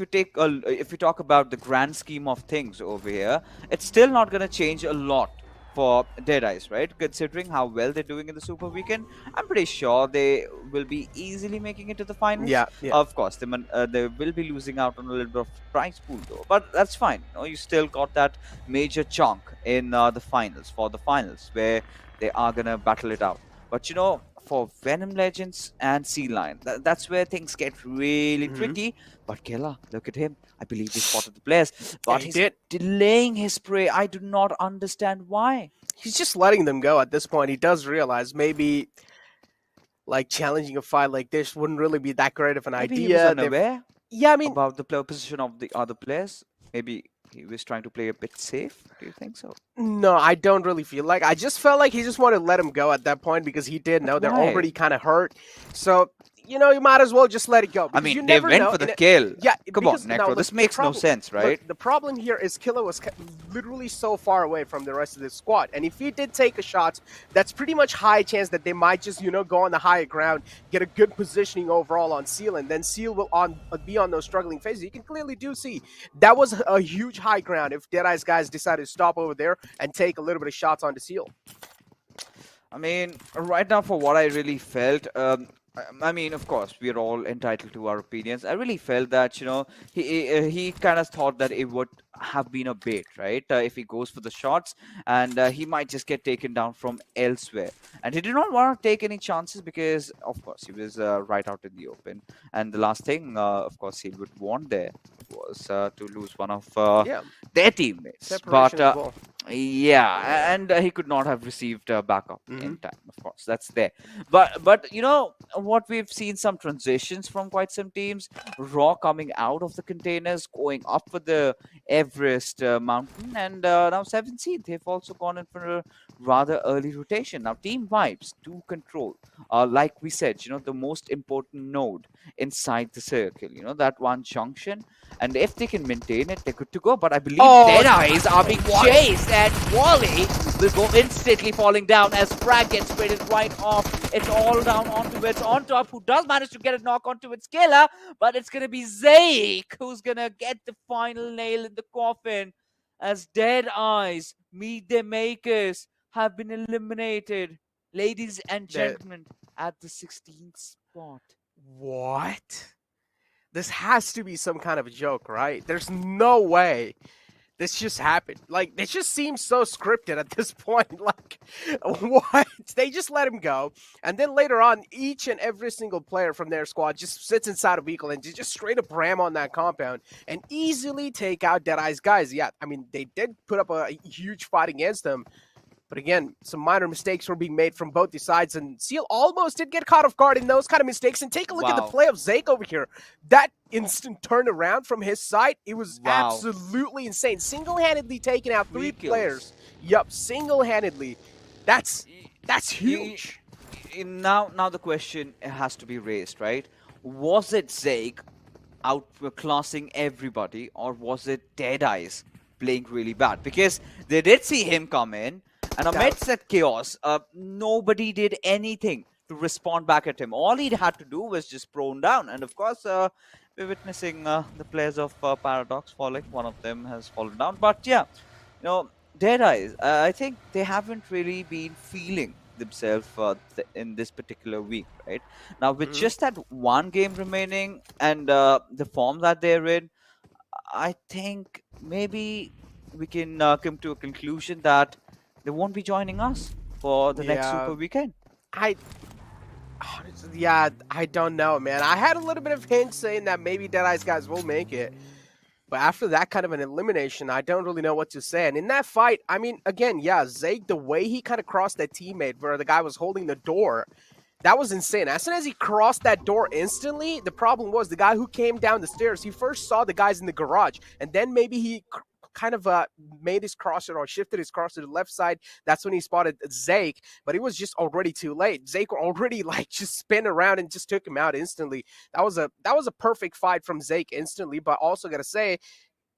we talk about the grand scheme of things over here, it's still not going to change a lot for Deadice, right? Considering how well they're doing in the Super Weekend, I'm pretty sure they will be easily making it to the finals. Yeah. Of course, they will be losing out on a little bit of prize pool though, but that's fine. You still got that major chunk in the finals, where they are gonna battle it out. But for Venom Legends and Sea Lion, that's where things get really tricky. But Killa, look at him. I believe he spotted the players, but he's delaying his spray. I do not understand why. He's just letting them go at this point. He does realize maybe like challenging a fight like this wouldn't really be that great of an Maybe idea. he was unaware about the position of the other players. Maybe he was trying to play a bit safe. Do you think so? No, I don't really feel like. I just felt like he just wanted to let him go at that point, because he did know they're already kind of hurt. So, you might as well just let it go. I mean, they went for the kill. Yeah, come on, Necro. This makes no sense, right? Look, the problem here is Killa was literally so far away from the rest of the squad, and if he did take a shot, that's pretty much high chance that they might just go on the higher ground, get a good positioning overall on Seal, and then Seal will be on those struggling phases. You can clearly see that was a huge high ground if Deadice guys decided to stop over there and take a little bit of shots onto Seal. I mean, right now, for what I really felt, I mean, of course, we're all entitled to our opinions. I really felt that, he kind of thought that it would have been a bait, right? If he goes for the shots, and he might just get taken down from elsewhere. And he did not want to take any chances, because, of course, he was right out in the open. And the last thing, of course, he would want there was to lose one of their teammates. Separation as well. Yeah, and he could not have received backup in time. Of course, that's there. But what we've seen some transitions from quite some teams. Raw coming out of the containers, going up for the Everest mountain, and now 17th. They've also gone in for a rather early rotation. Now, Team Vibes do control, like we said, the most important node inside the circle. That one junction. And if they can maintain it, they're good to go. But I believe Deadice are being chased, and Wally will go instantly falling down as Frag gets traded right off. It's all down onto its on top, who does manage to get a knock onto its killer, but it's going to be Zeke who's going to get the final nail in the coffin, as Deadice meet their makers have been eliminated. Ladies and gentlemen, at the 16th spot. What? This has to be some kind of a joke, right? There's no way this just happened. Like, it just seems so scripted at this point. Like, what? They just let him go. And then later on, each and every single player from their squad just sits inside a vehicle and just straight up ram on that compound and easily take out Deadice guys. Yeah, I mean, they did put up a huge fight against them. But again, some minor mistakes were being made from both the sides, and Seal almost did get caught off guard in those kind of mistakes. And take a look at the play of Zeke over here. That instant turnaround from his side, it was absolutely insane. Single-handedly taking out three players. Yup, single-handedly. That's huge. Now the question has to be raised, right? Was it Zeke outclassing everybody, or was it Deadice playing really bad? Because they did see him come in, and amidst that chaos, nobody did anything to respond back at him. All he had to do was just prone down. And of course, we're witnessing the players of Paradox falling. One of them has fallen down. But yeah, Deadice, I think they haven't really been feeling themselves in this particular week, right? Now, with just that one game remaining and the form that they're in, I think maybe we can come to a conclusion that they won't be joining us for the next Super Weekend. I don't know, man. I had a little bit of hints saying that maybe Deadice guys will make it. But after that kind of an elimination, I don't really know what to say. And in that fight, I mean, again, Zeke, the way he kind of crossed that teammate where the guy was holding the door, That was insane. As soon as he crossed that door instantly, the problem was the guy who came down the stairs, he first saw the guys in the garage, and then maybe he kind of made his crosser or shifted his crosser to the left side. That's when he spotted Zake, but it was just already too late. Zake already like just spin around and just took him out instantly. That was a perfect fight from Zake instantly, but also gotta say,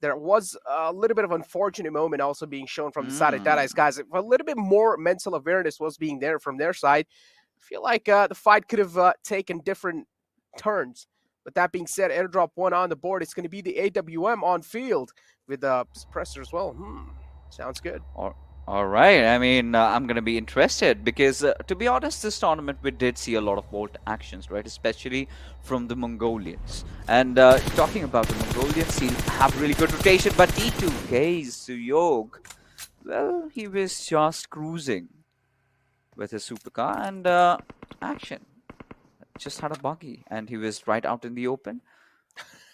there was a little bit of unfortunate moment also being shown from the side of Dada's guys. A little bit more mental awareness was being there from their side. I feel like the fight could have taken different turns. But that being said, airdrop 1 on the board. It's going to be the AWM on field with suppressor as well. Sounds good. All right. I mean, I'm going to be interested because, to be honest, this tournament we did see a lot of bold actions, right? Especially from the Mongolians. And talking about the Mongolians, he have really good rotation. But D2K's Suyog, well, he was just cruising with his supercar and action. Just had a buggy and he was right out in the open.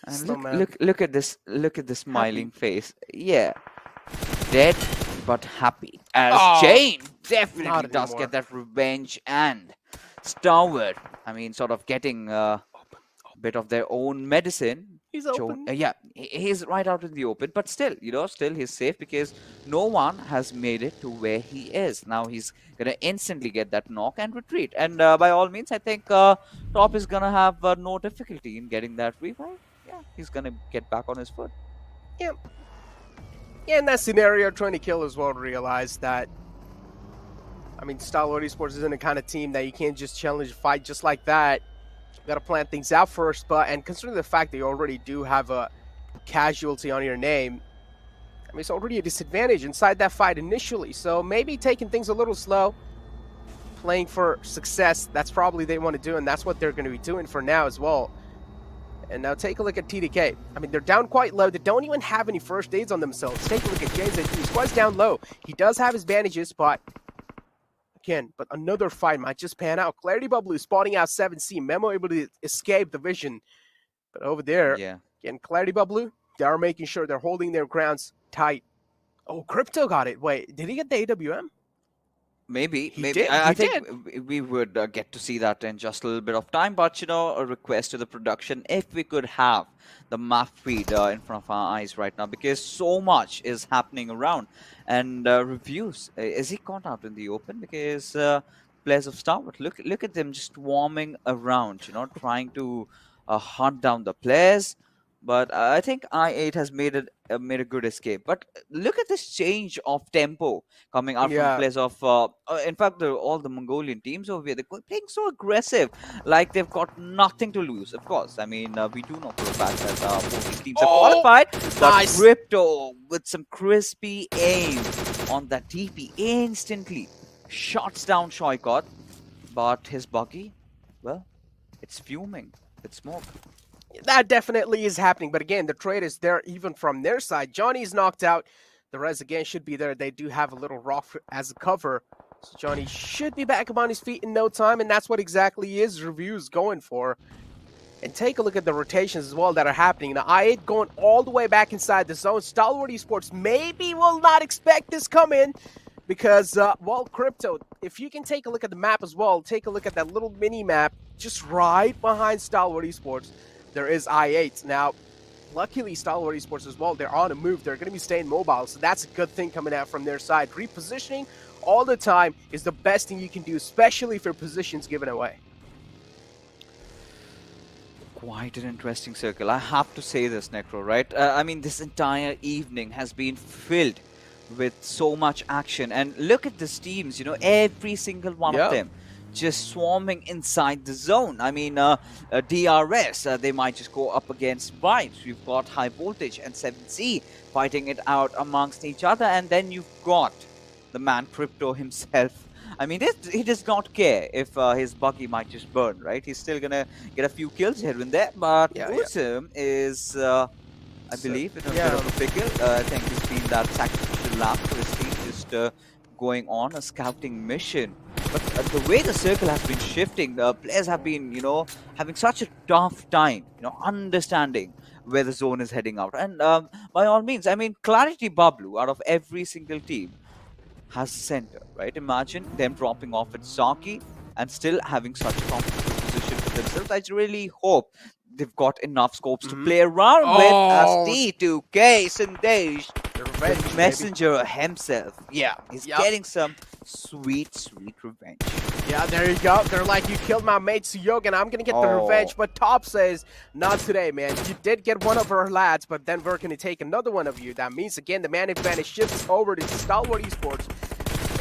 And look at this smiling face. Yeah, dead but happy. As Jane definitely does get that revenge, and Stalwart, I mean, sort of getting a bit of their own medicine. He's open. Yeah, he's right out in the open, but still, still he's safe because no one has made it to where he is. Now he's gonna instantly get that knock and retreat. And by all means, I think Top is gonna have no difficulty in getting that revive. Yeah, he's gonna get back on his foot. Yep. Yeah, in that scenario, trying to kill as well, realized that, I mean, Stalwart Esports isn't the kind of team that you can't just challenge a fight just like that. You got to plan things out first, and considering the fact that you already do have a casualty on your name, I mean, it's already a disadvantage inside that fight initially. So maybe taking things a little slow, playing for success, that's probably they want to do, and that's what they're going to be doing for now as well. And now take a look at TDK. I mean, they're down quite low. They don't even have any first aids on themselves. Take a look at James. He's quite down low. He does have his bandages, but again, another fight might just pan out. Clarity Bubble is spotting out 7C. Memo able to escape the vision. But over there, again, Clarity Bubble, they are making sure they're holding their grounds tight. Oh, Crypto got it. Wait, did he get the AWM? Maybe. Did. I think we would get to see that in just a little bit of time. But, a request to the production, if we could have the map feed in front of our eyes right now, because so much is happening around. And reviews, is he caught out in the open? Because players of Stalwart, look at them just swarming around, trying to hunt down the players. But I think I8 has made a good escape. But look at this change of tempo coming out from players of, in fact, all the Mongolian teams over here. They're playing so aggressive, like they've got nothing to lose. Of course, I mean, we do know for a fact that both teams are qualified. But Crypto with some crispy aim on that TP instantly shuts down Shoykot. But his buggy, well, it's fuming with smoke. That definitely is happening, but again, the trade is there even from their side. Johnny's knocked out. The res again should be there. They do have a little rock as a cover, so Johnny should be back up on his feet in no time, and that's what exactly his review's going for. And take a look at the rotations as well that are happening. Now, I8 going all the way back inside the zone. Stalwart Esports maybe will not expect this coming because, well, Crypto, if you can take a look at the map as well, take a look at that little mini map just right behind Stalwart Esports. There is I8. Now, luckily, Stalwart Esports as well, they're on a move. They're going to be staying mobile, so that's a good thing coming out from their side. Repositioning all the time is the best thing you can do, especially if your position's given away. Quite an interesting circle. I have to say this, Necro, right? I mean, this entire evening has been filled with so much action. And look at these teams, every single one of them just swarming inside the zone. I mean, DRS, they might just go up against Vibes. We've got High Voltage and 7C fighting it out amongst each other. And then you've got the man Crypto himself. I mean, he does not care if his buggy might just burn, right? He's still gonna get a few kills here and there. But Usum is, I believe, in a bit of a pickle. I think he's been that sacrificial lamb for his team, just going on a scouting mission. But the way the circle has been shifting, the players have been, having such a tough time, understanding where the zone is heading out. And by all means, I mean, Clarity Bablu, out of every single team, has center, right? Imagine them dropping off at Saki, and still having such a comfortable position for themselves. I really hope they've got enough scopes to play around with as T2K Sandesh, the messenger himself. Yeah, he's getting some sweet revenge. Yeah, there you go. They're like, you killed my mate Suyogan, I'm gonna get the revenge. But Top says, not today, man. You did get one of our lads, but then we're gonna take another one of you. That means, again, the man advantage shifts over to Stalwart Esports.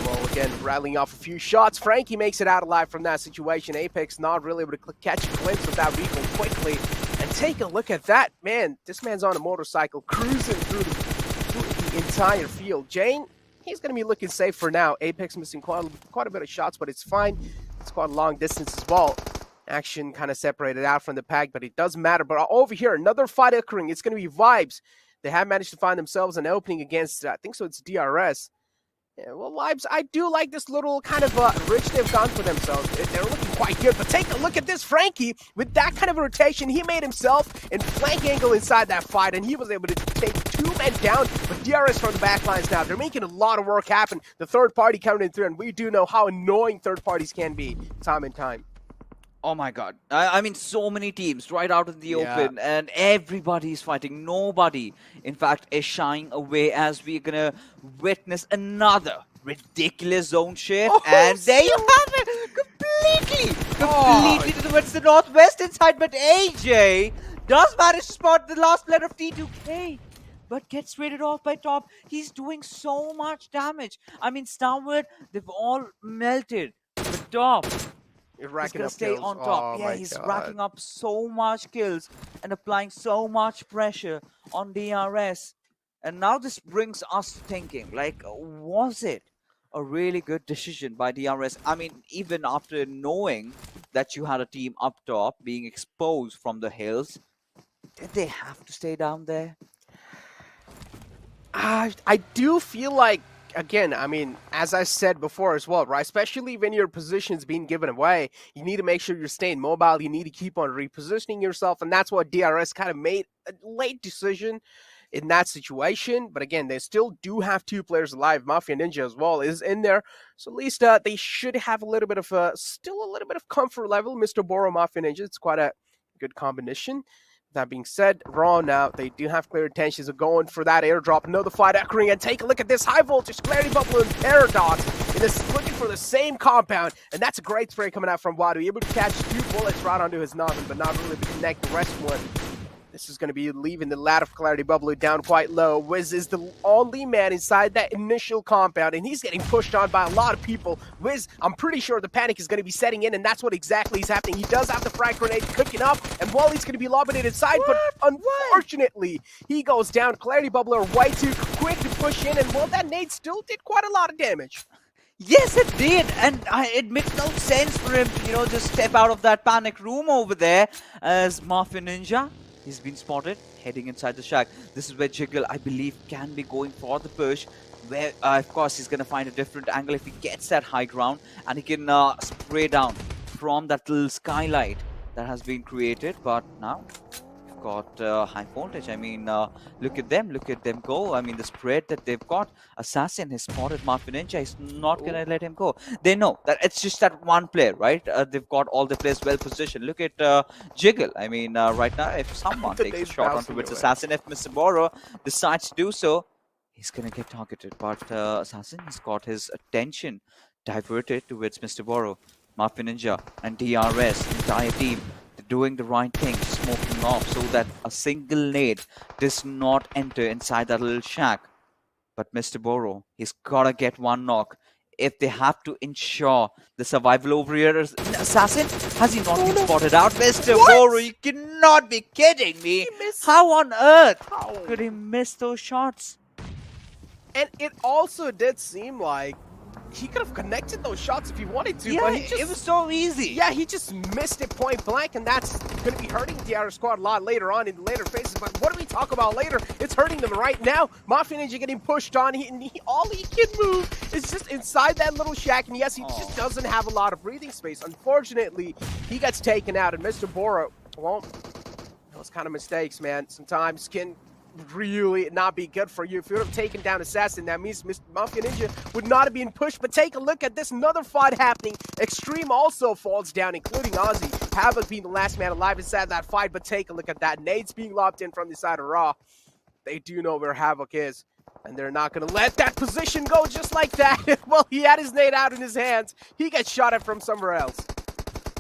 Well, again, rattling off a few shots. Frankie makes it out alive from that situation. Apex not really able to catch a glimpse of that recoil quickly. And take a look at that. Man, this man's on a motorcycle cruising through the entire field. Jane, he's going to be looking safe for now. Apex missing quite a bit of shots, but it's fine. It's quite a long distance as well. Action kind of separated out from the pack, but it doesn't matter. But over here, another fight occurring. It's going to be Vibes. They have managed to find themselves an opening against, I think so, it's DRS. Yeah, well, Vibes, I do like this little kind of ridge they've gone for themselves. They're looking quite good, but take a look at this Frankie. With that kind of a rotation, he made himself in flank angle inside that fight, and he was able to take 2 men down, but DRS from the backlines now. They're making a lot of work happen. The third party coming in through, and we do know how annoying third parties can be time and time. Oh my god. I mean, so many teams right out in the open, and everybody is fighting. Nobody, in fact, is shying away as we're gonna witness another ridiculous zone shift. And there you have it! Completely towards the northwestern side, but AJ does manage to spot the last player of T2K. But gets raided off by Top. He's doing so much damage. I mean, Stalwart, they've all melted. But Top, he's gonna stay on top. Yeah, he's racking up so much kills and applying so much pressure on DRS. And now this brings us thinking, like, was it a really good decision by DRS? I mean, even after knowing that you had a team up top being exposed from the hills, did they have to stay down there? I do feel like, again, I mean, as I said before as well, right? Especially when your position's being given away, you need to make sure you're staying mobile. You need to keep on repositioning yourself, and that's what DRS kind of made a late decision in that situation. But again, they still do have 2 players alive. Mafia Ninja as well is in there, so at least they should have a little bit of still a little bit of comfort level. Mr. Boro, Mafia Ninja, it's quite a good combination. That being said, Raw now, they do have clear intentions of going for that airdrop. Another fight occurring, and take a look at this high voltage Clarity Bubble and Paradox. It is looking for the same compound, and that's a great spray coming out from Wadu. Able to catch 2 bullets right onto his noggin, but not really to connect the rest one. This is going to be leaving the ladder of Clarity Bubble down quite low. Wiz is the only man inside that initial compound, and he's getting pushed on by a lot of people. Wiz, I'm pretty sure the panic is going to be setting in, and that's what exactly is happening. He does have the frag grenade cooking up, and Wally's going to be lobbing it inside, but unfortunately, he goes down. Clarity Bubble are way too quick to push in, and well, that nade still did quite a lot of damage. Yes, it did, and it makes no sense for him to, just step out of that panic room over there as Mafia Ninja. He's been spotted heading inside the shack. This is where Jiggle, I believe, can be going for the push. Where, of course, he's going to find a different angle if he gets that high ground. And he can spray down from that little skylight that has been created. But now, we've got high voltage. I mean, look at them go. I mean, the spread that they've got. Assassin has spotted Mafia Ninja. He's not going to let him go. They know that it's just that one player, right? They've got all the players well positioned. Look at Jiggle. I mean, right now, if someone takes a shot onto its Assassin, if Mr. Boro decides to do so, he's going to get targeted. But Assassin has got his attention diverted towards Mr. Boro. Mafia Ninja and DRS, the entire team, doing the right thing, smoking off so that a single nade does not enter inside that little shack. But Mr. Boro, he's gotta get one knock if they have to ensure the survival over here. Assassin, has he not been spotted out? Mr. Boro, you cannot be kidding me. How on earth could he miss those shots? And it also did seem like he could have connected those shots if he wanted to, but it was so easy. Yeah, he just missed it point blank, and that's going to be hurting the DRS squad a lot later on in the later phases. But what do we talk about later? It's hurting them right now. Mafia Ninja getting pushed on. All he can move is just inside that little shack, and yes, he just doesn't have a lot of breathing space. Unfortunately, he gets taken out, and Mr. Boro, well, those kind of mistakes, man, sometimes can really not be good for you. If you would have taken down Assassin, that means Mr. Mafia Ninja would not have been pushed. But take a look at this, another fight happening. Extreme also falls down, including Ozzy. Havoc being the last man alive inside that fight, but take a look at that. Nades being lobbed in from the side of Raw. They do know where Havoc is, and they're not going to let that position go just like that. Well, he had his nade out in his hands. He gets shot at from somewhere else.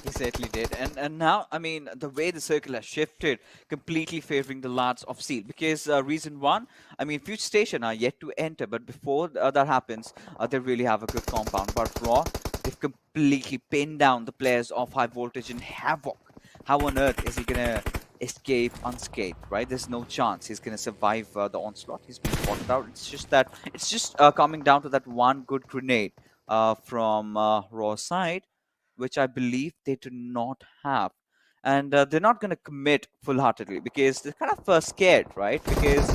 He certainly did. And now, I mean, the way the circle has shifted, completely favoring the lads of Seal. Because reason one, I mean, Future Station are yet to enter, but before that happens, they really have a good compound. But Raw, they've completely pinned down the players of High Voltage and Havoc. How on earth is he going to escape unscathed, right? There's no chance he's going to survive the onslaught. He's been spotted out. It's just coming down to that one good grenade from Raw's side, which I believe they do not have. And they're not going to commit full-heartedly because they're kind of scared, right? Because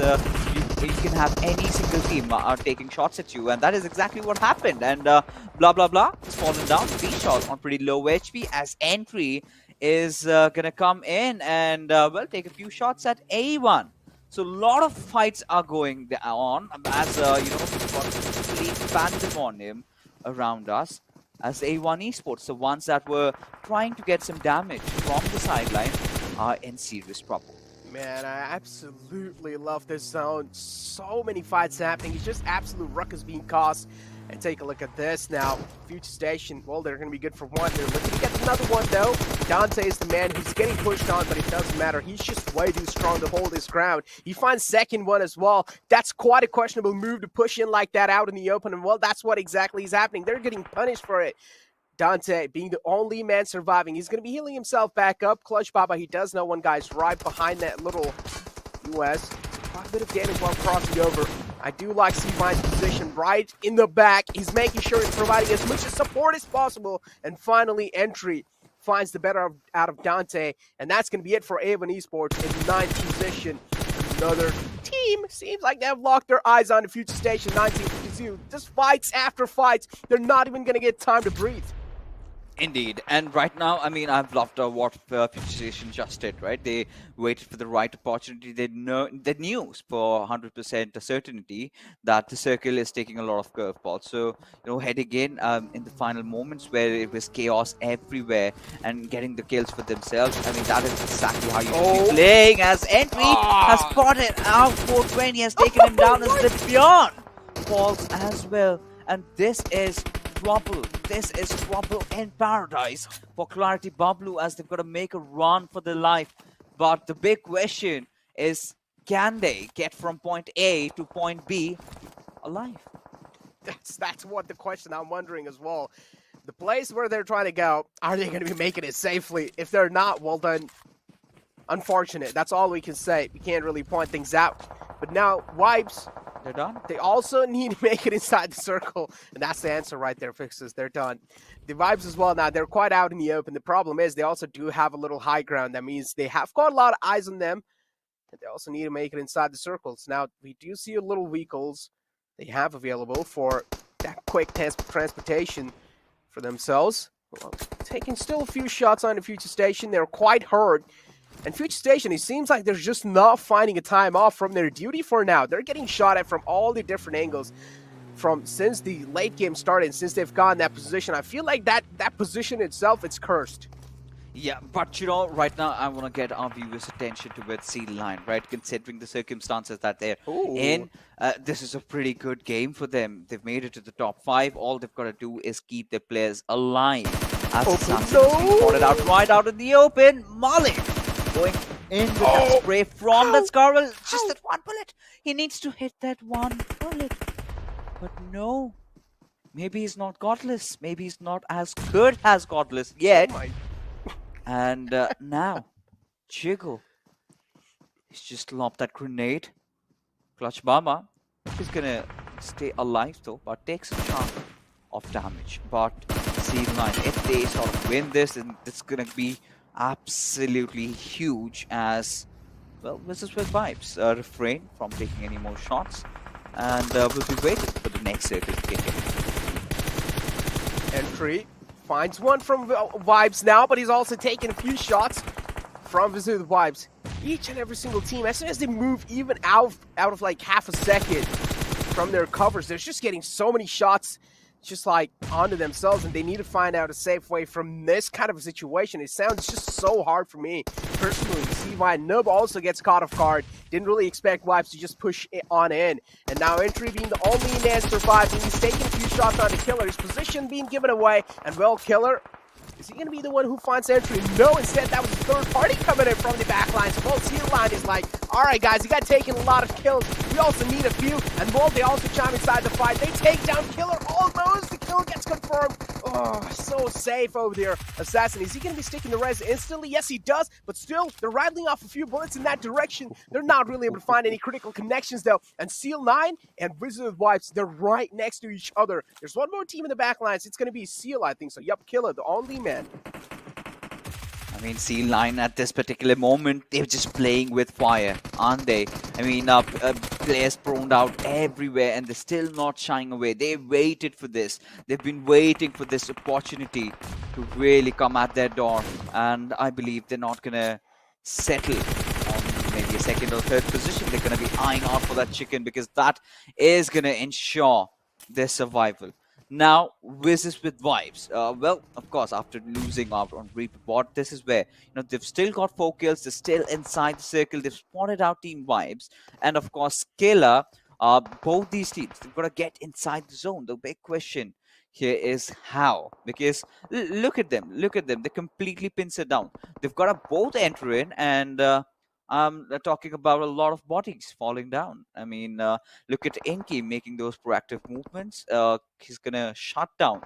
you can have any single team taking shots at you, and that is exactly what happened. And blah, blah, blah, has fallen down. B-shot on pretty low HP as Entry is going to come in and, well, take a few shots at A1. So a lot of fights are going on as, you know, we've got complete pandemonium around us. As A1 Esports, the ones that were trying to get some damage from the sideline, are in serious trouble. Man, I absolutely love this zone. So many fights happening. It's just absolute ruckus being caused. And take a look at this now. Future Station, well, they're going to be good for one. They're looking to get another one, though. Dante is the man who's getting pushed on, but it doesn't matter. He's just way too strong to hold his ground. He finds second one as well. That's quite a questionable move to push in like that out in the open. And, well, that's what exactly is happening. They're getting punished for it. Dante being the only man surviving. He's going to be healing himself back up. Clutch Baba, he does know one guy's right behind that little US. Quite a bit of damage while crossing over. I do like C-Mine's position right in the back. He's making sure he's providing as much support as possible. And finally, Entry finds the better out of Dante. And that's going to be it for A1 Esports in 9th position. Another team seems like they have locked their eyes on the Future Station 1952. Just fights after fights. They're not even going to get time to breathe. Indeed, and right now, I mean, I've loved what Future Station just did, right? They waited for the right opportunity. They knew for 100% certainty that the circle is taking a lot of curveballs. So, you know, heading in the final moments where it was chaos everywhere and getting the kills for themselves, I mean, that is exactly how you should be playing. As Entry has spotted out, 420 has taken him down as the Beyond falls as well. And this is trouble. This is trouble in paradise for Clarity Bablu as they've got to make a run for their life. But the big question is, can they get from point A to point B alive? That's what the question I'm wondering as well. The place where they're trying to go, are they going to be making it safely? If they're not, well then, unfortunate. That's all we can say. We can't really point things out. But now, Wipes, they're done. They also need to make it inside the circle. And that's the answer right there, Fixes. They're done. The Vibes as well now, they're quite out in the open. The problem is they also do have a little high ground. That means they have got a lot of eyes on them. And they also need to make it inside the circles. Now, we do see a little vehicles they have available for that quick transportation for themselves. Well, taking still a few shots on the Future Station. They're quite hurt. And Future Station, it seems like they're just not finding a time off from their duty for now. They're getting shot at from all the different angles from since the late game started and since they've gotten that position. I feel like that position itself, it's cursed. Yeah, but you know, right now I want to get our viewers' attention towards Seal Line, right? Considering the circumstances that they're in, this is a pretty good game for them. They've made it to the top 5. All they've got to do is keep their players alive. As Samsung spotted out right out in the open, Malik going in with that spray from that Scarvel. Just that one bullet. He needs to hit that one bullet. But no. Maybe he's not godless. Maybe he's not as good as godless yet. And now, Jiggle. He's just lobbed that grenade. Clutch Bama is going to stay alive though, but takes a chunk of damage. But Seal Line, if they sort of win this, then it's going to be absolutely huge as, well, this is with Vibes. Refrain from taking any more shots. And we'll be waiting for the next circle to kick in. Entry finds one from Vibes now, but he's also taking a few shots from Vizu Vibes. each and every single team, as soon as they move even out of like half a second from their covers, they're just getting so many shots just like onto themselves, and they need to find out a safe way from this kind of a situation. It sounds just so hard for me personally to see why Nub also gets caught off guard. Didn't really expect Wipes to just push it on in, and now Entry being the only man surviving, he's taking a few shots on the Killer, his position being given away, and well, Killer, is he going to be the one who finds Entry? No, instead that was a third party coming in from the backline. So Volt Seal Line is like, alright guys, you got taken a lot of kills. We also need a few. And Volt, they also chime inside the fight. They take down Killer almost. The kill gets confirmed. Oh, so safe over there. Assassin, is he going to be sticking the res instantly? Yes, he does. But still, they're rattling off a few bullets in that direction. They're not really able to find any critical connections though. And Seal 9 and Wizard of Wipes, they're right next to each other. There's one more team in the back lines. It's going to be Seal, I think so. Yup, Killer, the only man. I mean, C9 at this particular moment, they're just playing with fire, aren't they? I mean, players thrown out everywhere and they're still not shying away. They waited for this. They've been waiting for this opportunity to really come at their door. And I believe they're not going to settle on maybe a second or third position. They're going to be eyeing out for that chicken because that is going to ensure their survival. Now, Wizards with Vibes. Well, of course, after losing out on Reaper bot, this is where, they've still got 4 kills. They're still inside the circle. They've spotted out Team Vibes. And, of course, Killer, both these teams, they've got to get inside the zone. The big question here is how. Because look at them. Look at them. They're completely pincered down. They've got to both enter in and... they're talking about a lot of bodies falling down. I mean, look at Inky making those proactive movements. He's going to shut down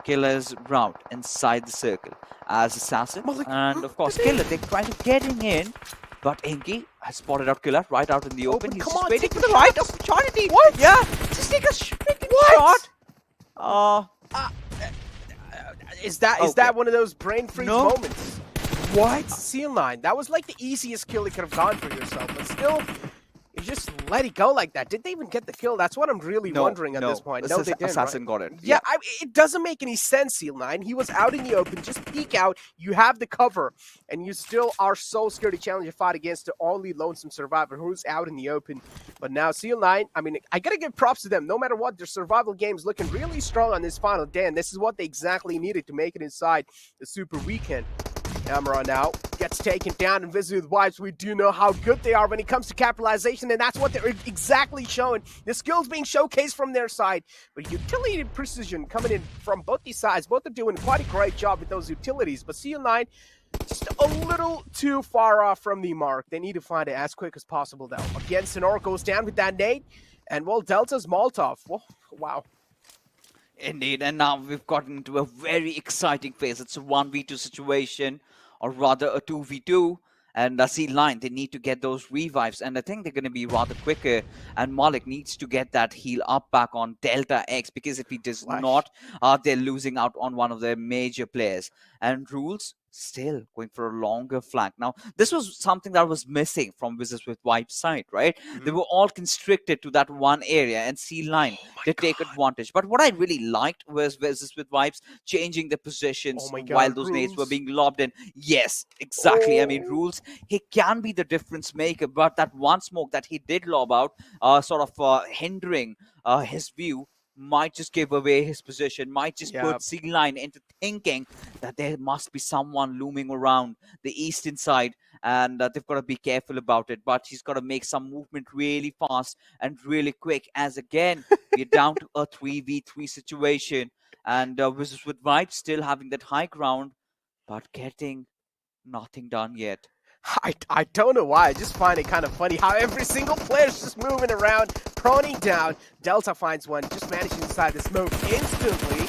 Killer's route inside the circle as Assassin. And, of course, Killer, they're trying to get in. But Inky has spotted out Killer right out in the open. He's just waiting for the right opportunity. What? Yeah, just take a freaking shot. Is that one of those brain freeze moments? What? Seal9. That was like the easiest kill you could have gone for yourself, but still, you just let it go like that. Did they even get the kill? That's what I'm really wondering at this point. No, they didn't. Assassin got it. Yeah, it doesn't make any sense, Seal9. He was out in the open. Just peek out. You have the cover, and you still are so scared to challenge a fight against the only lonesome survivor who's out in the open. But now Seal9, I mean, I gotta give props to them. No matter what, their survival game's looking really strong on this final day, and this is what they exactly needed to make it inside the Super Weekend. Miramar now gets taken down, and Visit with Wipes, we do know how good they are when it comes to capitalization, and that's what they're exactly showing. The skills being showcased from their side, but utility and precision coming in from both these sides. Both are doing quite a great job with those utilities, but CL9 just a little too far off from the mark. They need to find it as quick as possible, though. Again, Sonora goes down with that nade, and well, Delta's Molotov. Whoa, wow. Indeed, and now we've gotten into a very exciting phase. It's a 1v2 situation, or rather a 2v2. And C9, they need to get those revives, and I think they're going to be rather quicker. And Malik needs to get that heal up back on Delta X, because if he does not, they're losing out on one of their major players. And Rules still going for a longer flank. Now, this was something that was missing from Wizards with Wipes side, right? They were all constricted to that one area, and C9 did take advantage. But what I really liked was Wizards with Wipes changing the positions while those nades were being lobbed in. Yes, exactly. I mean, Rules, he can be the difference maker, but that one smoke that he did lob out, sort of hindering his view, might just give away his position, might just put C9 into thinking that there must be someone looming around the eastern side, and they've got to be careful about it. But he's got to make some movement really fast and really quick, as again, we're down to a 3v3 situation, and Wizards with Vibes still having that high ground, but getting nothing done yet. I don't know why. I just find it kind of funny how every single player's just moving around, proning down. Delta finds one, just managing inside the smoke instantly.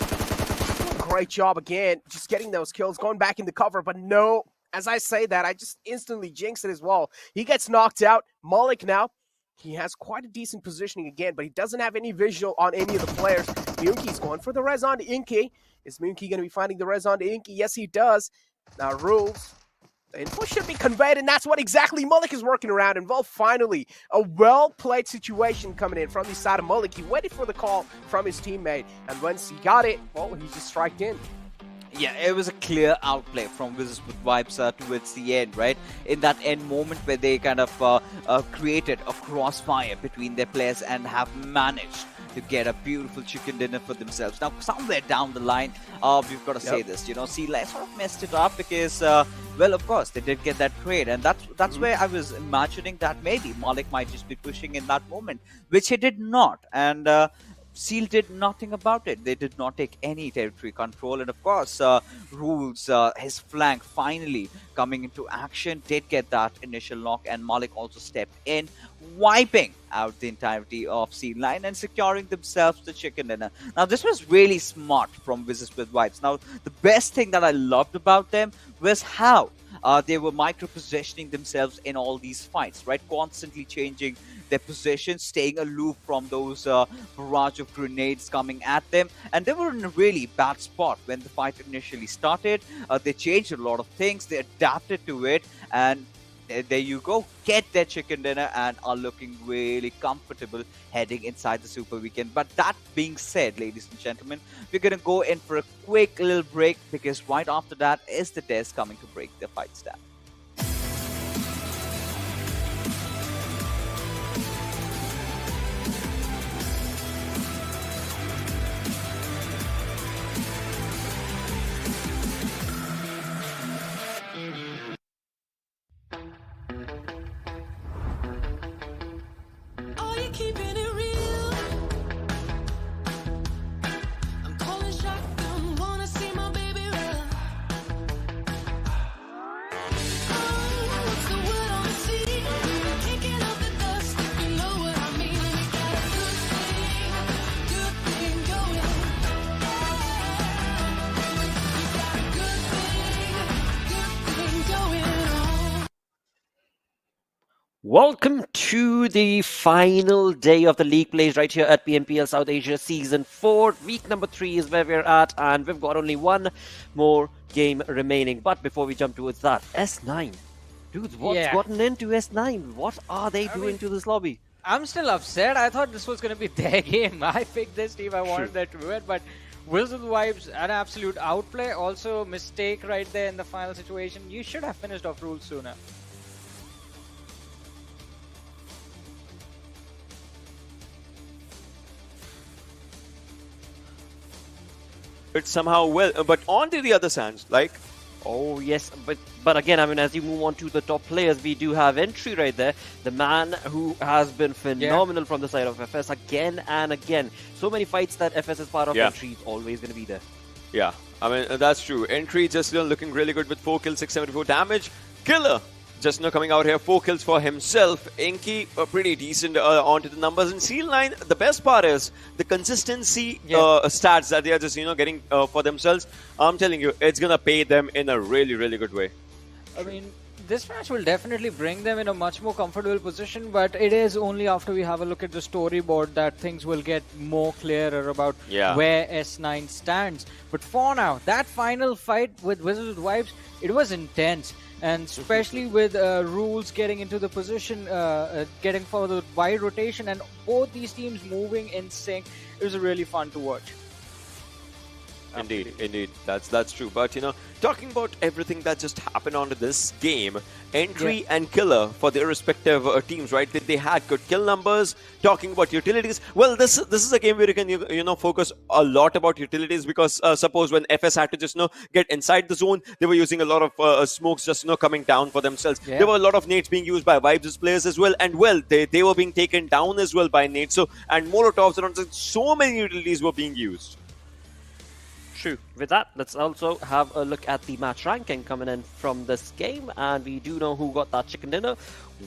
Great job again, just getting those kills, going back in the cover, but no, as I say that, I just instantly jinx it as well. He gets knocked out. Malik now, he has quite a decent positioning again, but he doesn't have any visual on any of the players. Moonky's going for the res on to Inky. Is Moonky going to be finding the res on to Inky? Yes, he does. Now, Rules. The info should be conveyed, and that's what exactly Malik is working around. And well, finally, a well-played situation coming in from the side of Malik. He waited for the call from his teammate, and once he got it, well, he just striked in. Yeah, it was a clear outplay from Wizards with Vibes towards the end, right? In that end moment where they kind of created a crossfire between their players and have managed to get a beautiful chicken dinner for themselves. Now, somewhere down the line, we've got to say this, Sea Lion sort of messed it up because, well, of course, they did get that trade, and that's where I was imagining that maybe Malik might just be pushing in that moment, which he did not, and Seal did nothing about it. They did not take any territory control, and of course, Rules, his flank finally coming into action, did get that initial knock, and Malik also stepped in, wiping out the entirety of Seal Line and securing themselves the chicken dinner. Now, this was really smart from Wizards with Vibes. Now, the best thing that I loved about them was how they were micro-positioning themselves in all these fights, right? Constantly changing their position, staying aloof from those barrage of grenades coming at them. And they were in a really bad spot when the fight initially started. They changed a lot of things. They adapted to it. And there you go. Get their chicken dinner and are looking really comfortable heading inside the Super Weekend. But that being said, ladies and gentlemen, we're going to go in for a quick little break because right after that is the Des coming to break the fight down. Welcome to the final day of the league plays right here at PMPL South Asia Season 4. Week number 3 is where we're at, and we've got only one more game remaining. But before we jump towards that, S9. Dudes, what's gotten into S9? What are they doing to this lobby? I'm still upset. I thought this was going to be their game. I picked this team. I wanted them to do it, but Wizards Vibes, an absolute outplay. Also, mistake right there in the final situation. You should have finished off Rules sooner. It's somehow well, but on to the other side, like, oh yes, but again, I mean, as you move on to the top players, we do have Entry right there, the man who has been phenomenal from the side of FS again and again. So many fights that FS is part of. Entry is always going to be there. Yeah, I mean, that's true. Entry just looking really good with 4 kills, 674 damage. Killer just coming out here, 4 kills for himself. Inky, pretty decent onto the numbers. And Seal 9, the best part is the consistency stats that they are just, getting for themselves. I'm telling you, it's going to pay them in a really, really good way. I mean, this match will definitely bring them in a much more comfortable position, but it is only after we have a look at the storyboard that things will get more clearer about where S9 stands. But for now, that final fight with Wizards Vibes, it was intense. And especially with Rules getting into the position, getting for the wide rotation, and both these teams moving in sync, it was really fun to watch. Indeed, that's true. But talking about everything that just happened onto this game, Entry and Killer for their respective teams, right? They had good kill numbers. Talking about utilities, well, this is a game where you can focus a lot about utilities because suppose when FS had to just get inside the zone, they were using a lot of smokes just coming down for themselves. There were a lot of nades being used by Vibes' players as well, and well, they were being taken down as well by nades. So and Molotovs around, so many utilities were being used. True. With that, let's also have a look at the match ranking coming in from this game, and we do know who got that chicken dinner.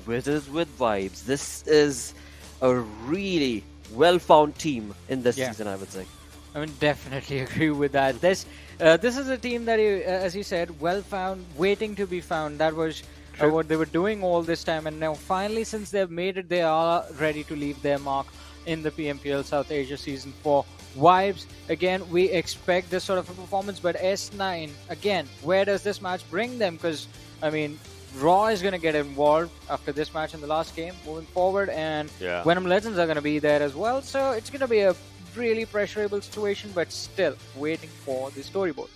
Wizards with Vibes. This is a really well-found team in this season, I would say. I mean, definitely agree with that. This is a team that, as you said, well-found, waiting to be found. That was what they were doing all this time, and now finally, since they've made it, they are ready to leave their mark in the PMPL South Asia Season 4. Vibes, again, we expect this sort of a performance, but S9, again, where does this match bring them? Because, I mean, Raw is going to get involved after this match in the last game moving forward, and Venom Legends are going to be there as well, so it's going to be a really pressurable situation, but still waiting for the storyboard.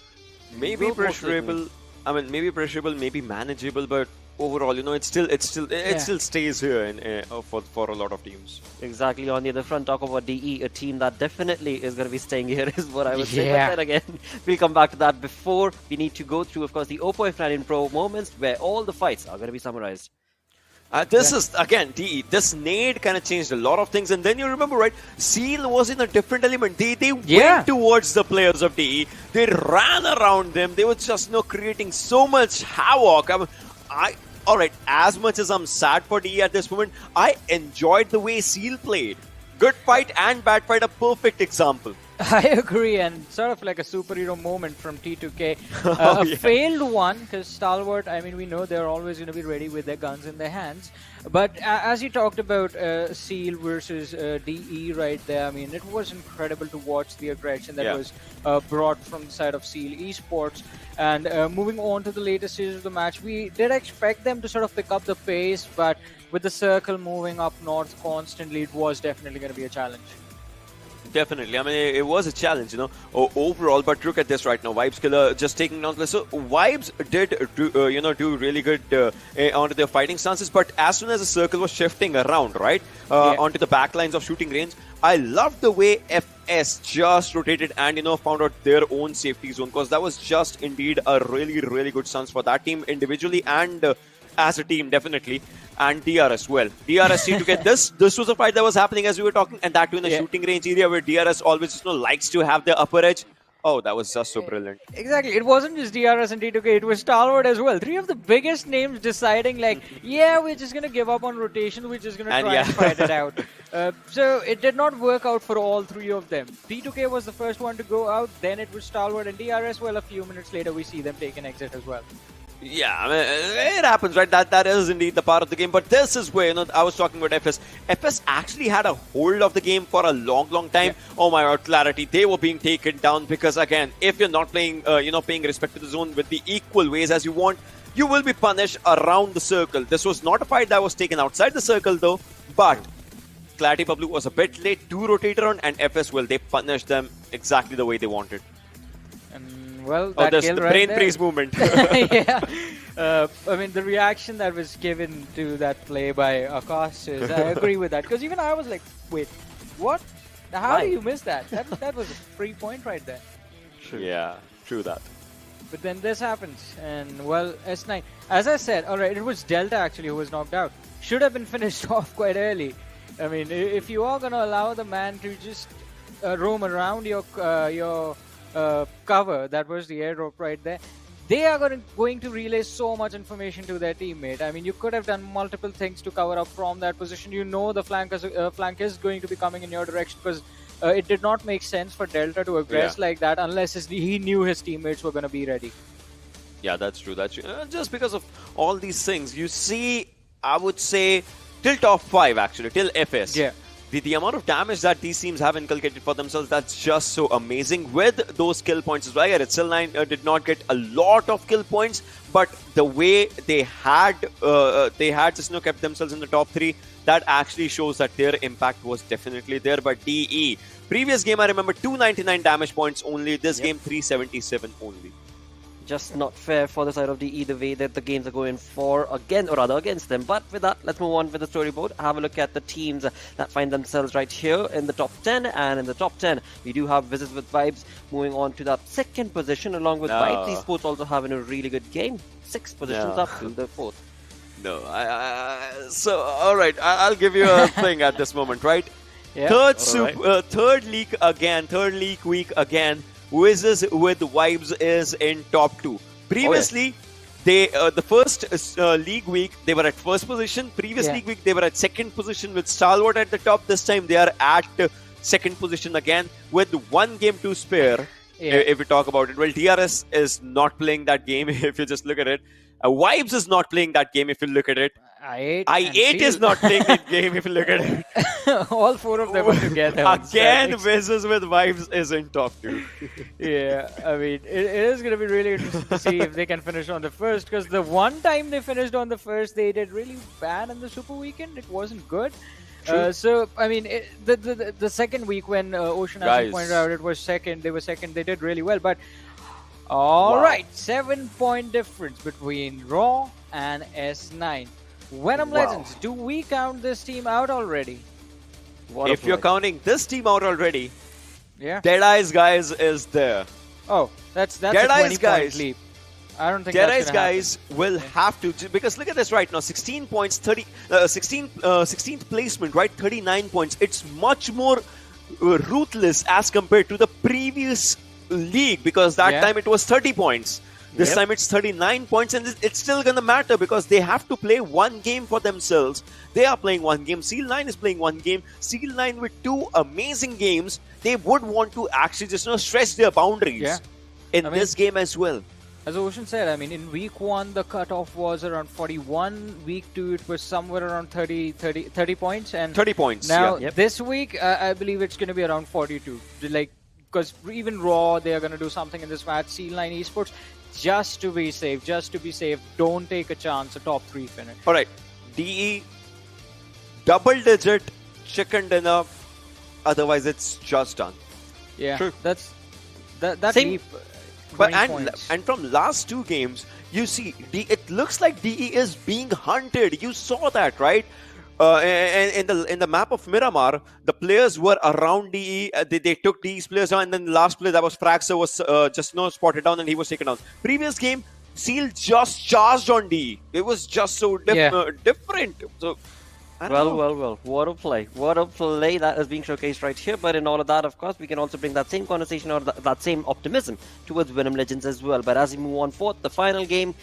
maybe Will most likely. pressurable. I mean, maybe pressurable, maybe manageable, but overall, it still stays here for a lot of teams. Exactly. On the other front, talk about DE, a team that definitely is going to be staying here, is what I would say. Yeah. But then again, we'll come back to that. Before we need to go through, of course, the Oppo F9 in Pro moments where all the fights are going to be summarized. This is, again, DE. This nade kind of changed a lot of things. And then you remember, right? Seal was in a different element. They went towards the players of DE. They ran around them. They were just, creating so much havoc. I mean, alright, as much as I'm sad for DE at this moment, I enjoyed the way Seal played. Good fight and bad fight, a perfect example. I agree, and sort of like a superhero moment from T2K. A failed one, because Stalwart, I mean, we know they're always going to be ready with their guns in their hands. But as you talked about Seal versus DE right there, I mean, it was incredible to watch the aggression that was brought from the side of Seal Esports. And moving on to the later stages of the match, we did expect them to sort of pick up the pace, but with the circle moving up north constantly, it was definitely going to be a challenge. Definitely. I mean, it was a challenge, overall. But look at this right now. Vibes Killer just taking down. So Vibes did, do really good onto their fighting stances. But as soon as the circle was shifting around, right, onto the back lines of shooting range, I loved the way FS just rotated and, found out their own safety zone. Because that was just indeed a really, really good stance for that team individually and as a team, definitely. And DRS, well, DRS seemed to get this. This was a fight that was happening as we were talking, and that too in the shooting range area where DRS always likes to have the upper edge. Oh, that was just so brilliant. Exactly. It wasn't just DRS and T2K, it was Stalwart as well. Three of the biggest names deciding we're just going to give up on rotation, we're just going to try and fight it out. So it did not work out for all three of them. T2K was the first one to go out, then it was Stalwart and DRS. Well, a few minutes later, we see them take an exit as well. Yeah, I mean, it happens, right? That is indeed the part of the game. But this is where, I was talking about FS. FS actually had a hold of the game for a long, long time. Yeah. Oh my God, clarity. They were being taken down because, again, if you're not playing, paying respect to the zone with the equal ways as you want, you will be punished around the circle. This was not a fight that was taken outside the circle, though. But Clarity Pablu was a bit late to rotate around, and FS, they punished them exactly the way they wanted. Well, that there's kill the right brain there. freeze movement. Yeah. I mean, the reaction that was given to that play by Akastis, I agree with that. Because even I was like, wait, what? How do you miss that? That was a free point right there. True. Yeah, true that. But then this happens. And, well, S9. As I said, alright, it was Delta actually who was knocked out. Should have been finished off quite early. I mean, if you are going to allow the man to just roam around your cover, that was the airdrop right there, they are going to relay so much information to their teammate. I mean, you could have done multiple things to cover up from that position. The flank is going to be coming in your direction because it did not make sense for Delta to aggress like that unless he knew his teammates were going to be ready. Yeah, that's true. That's true. Just because of all these things, you see, I would say, till top 5 actually, till FS. Yeah. The amount of damage that these teams have inculcated for themselves, that's just so amazing. With those kill points as well, Red 9 did not get a lot of kill points, but the way they had just kept themselves in the top 3, that actually shows that their impact was definitely there. But DE, previous game I remember 299 damage points only, this game 377 only. Just not fair for the side of DE the way that the games are going against them. But with that, let's move on with the storyboard. Have a look at the teams that find themselves right here in the top 10. And in the top 10, we do have Visits with Vibes moving on to that second position, along with Vibes Esports also having a really good game. 6 positions up to the 4th. No, so all right, I'll give you a thing at this moment, right? Yeah. Third league week again. Wizards with Vibes is in top 2. Previously, they the first league week they were at first position. Previous league week they were at second position with Stalwart at the top. This time they are at second position again with 1 game to spare. If we talk about it, well, DRS is not playing that game. If you just look at it, Vibes is not playing that game. If you look at it. I8 is not playing that game if you look at it. All 4 of them are together. Again, Visits with Vibes is in top 2. Yeah, I mean, it is going to be really interesting to see if they can finish on the first, because the one time they finished on the first, they did really bad in the Super Weekend. It wasn't good. So, I mean, the second week when Ocean, as you pointed out, it was second. They were second. They did really well. But All Wow. right, 7-point difference between Raw and S9. Venom Wow. Legends, do we count this team out already? What a If you're play. counting this team out already, Yeah. Dead Eyes guys is there. Oh, that's Dead a Eyes 20-point guys. leap. I don't think Dead that's Eyes gonna guys will have to, because look at this right now, 16 points, 16th placement, right? 39 points. It's much more ruthless as compared to the previous league, because that Yeah. time it was 30 points. This Yep. time it's 39 points, and it's still gonna matter because they have to play one game for themselves. They are playing one game. Seal 9 is playing one game. Seal 9 with two amazing games. They would want to actually just stretch their boundaries Yeah. in I mean- this game as well. As Ocean said, I mean, in week 1, the cutoff was around 41. Week 2, it was somewhere around 30 points. And 30 points. now, yeah. this week, I believe it's going to be around 42. Like, because even Raw, they are going to do something in this match. C9 Esports, just to be safe, don't take a chance, a top 3 finish. All right, DE, double-digit chicken dinner. Otherwise, it's just done. Yeah, True. that Same- leap. But 20 points. and from last two games, you see, it looks like DE is being hunted. You saw that, right? In the map of Miramar, the players were around DE. They took DE's players down, and then the last player, that was Fraxer, was just spotted down, and he was taken down. Previous game, Seal just charged on DE. It was just so different. So. I don't know. Well, what a play. What a play that is being showcased right here. But in all of that, of course, we can also bring that same conversation or that same optimism towards Venom Legends as well. But as we move on forth, the final game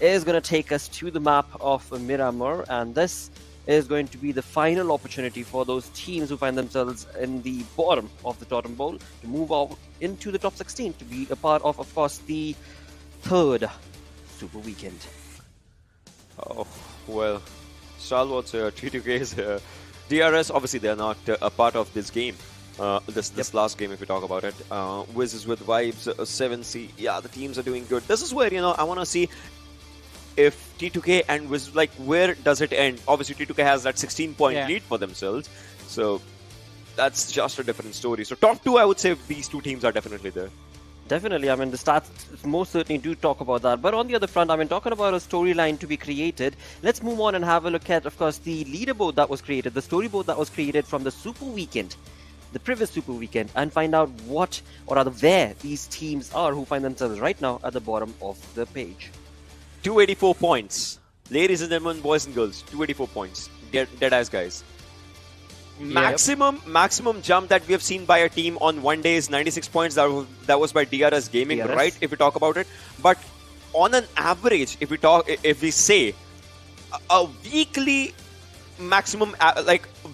is going to take us to the map of Miramar. And this is going to be the final opportunity for those teams who find themselves in the bottom of the Totem Bowl to move out into the top 16 to be a part of course, the third Super Weekend. Oh, well. Stalwart's here, T2K is here. DRS, obviously, they're not a part of this game. This last game, if we talk about it. Wiz is with Vibes, 7C. Yeah, the teams are doing good. This is where, I want to see if T2K and Wiz, like, where does it end? Obviously, T2K has that 16-point lead for themselves. So, that's just a different story. So, top 2, I would say these two teams are definitely there. Definitely, I mean, the stats most certainly do talk about that. But on the other front, I mean, talking about a storyline to be created, let's move on and have a look at, of course, the leaderboard that was created, the storyboard that was created from the Super Weekend, the previous Super Weekend, and find out what, or rather where these teams are who find themselves right now at the bottom of the page. 284 points. Ladies and gentlemen, boys and girls, 284 points. Dead Eyes guys. Maximum jump that we have seen by a team on one day is 96 points. That was by DRS Gaming, DRS. right? If we talk about it, but on an average, if we say a weekly maximum,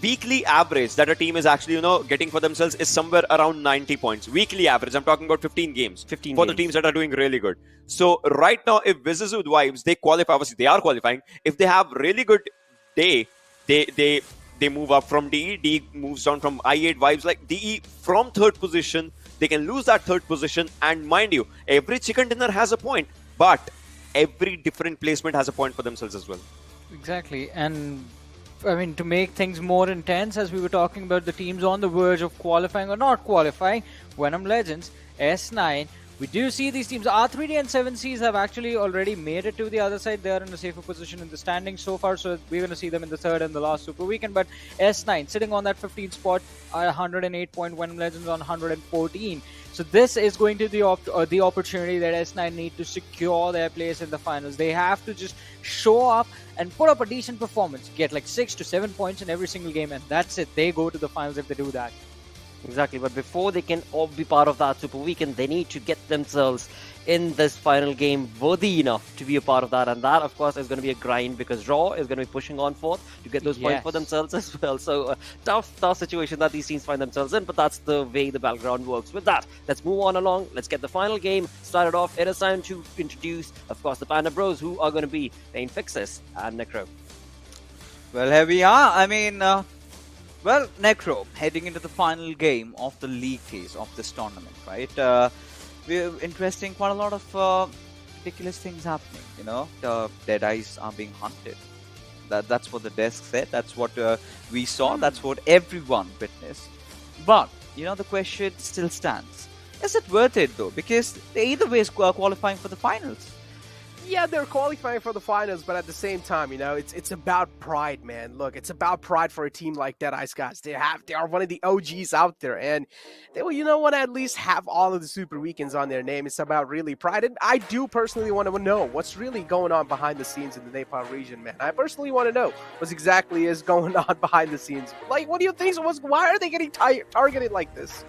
weekly average that a team is actually getting for themselves is somewhere around 90 points. Weekly average. I'm talking about 15 games. 15 for games. the teams that are doing really good. So right now, if Wiz is with Vibes, they qualify. Obviously, they are qualifying. If they have really good day, they move up from DE. DE moves down from I8 Vibes. Like DE from third position, they can lose that third position. And mind you, every chicken dinner has a point, but every different placement has a point for themselves as well. Exactly, and I mean, to make things more intense, as we were talking about the teams on the verge of qualifying or not qualifying, Venom Legends, S9, we do see these teams. R3D and 7Cs have actually already made it to the other side. They are in a safer position in the standings so far, so we're going to see them in the third and the last Super Weekend. But S9 sitting on that 15th spot, 108 point, Venom Legends on 114. So this is going to be the opportunity that S9 need to secure their place in the finals. They have to just show up and put up a decent performance, get like 6 to 7 points in every single game, and that's it. They go to the finals if they do that. Exactly, but before they can all be part of that Super Weekend, they need to get themselves in this final game worthy enough to be a part of that. And that, of course, is going to be a grind because Raw is going to be pushing on forth to get those points for themselves as well. So, tough situation that these teams find themselves in, but that's the way the battleground works. With that, let's move on along. Let's get the final game started off. It is time to introduce, of course, the Panda Bros, who are going to be Pain Fixes and Necro. Well, here we are. I mean, well, Necro, heading into the final game of the league phase of this tournament, right? We're interesting, quite a lot of ridiculous things happening, Dead Eyes are being hunted. That's what the desk said, that's what we saw, that's what everyone witnessed. But, the question still stands. Is it worth it though? Because they either way is qualifying for the finals. Yeah, they're qualifying for the finals, but at the same time, it's about pride, man. Look, it's about pride for a team like Dead Ice guys. They are one of the OGs out there, and they will, want to at least have all of the Super Weekends on their name. It's about really pride, and I do personally want to know what's really going on behind the scenes in the Nepal region, man. I personally want to know what exactly is going on behind the scenes. Like, what do you think? Why are they getting targeted like this?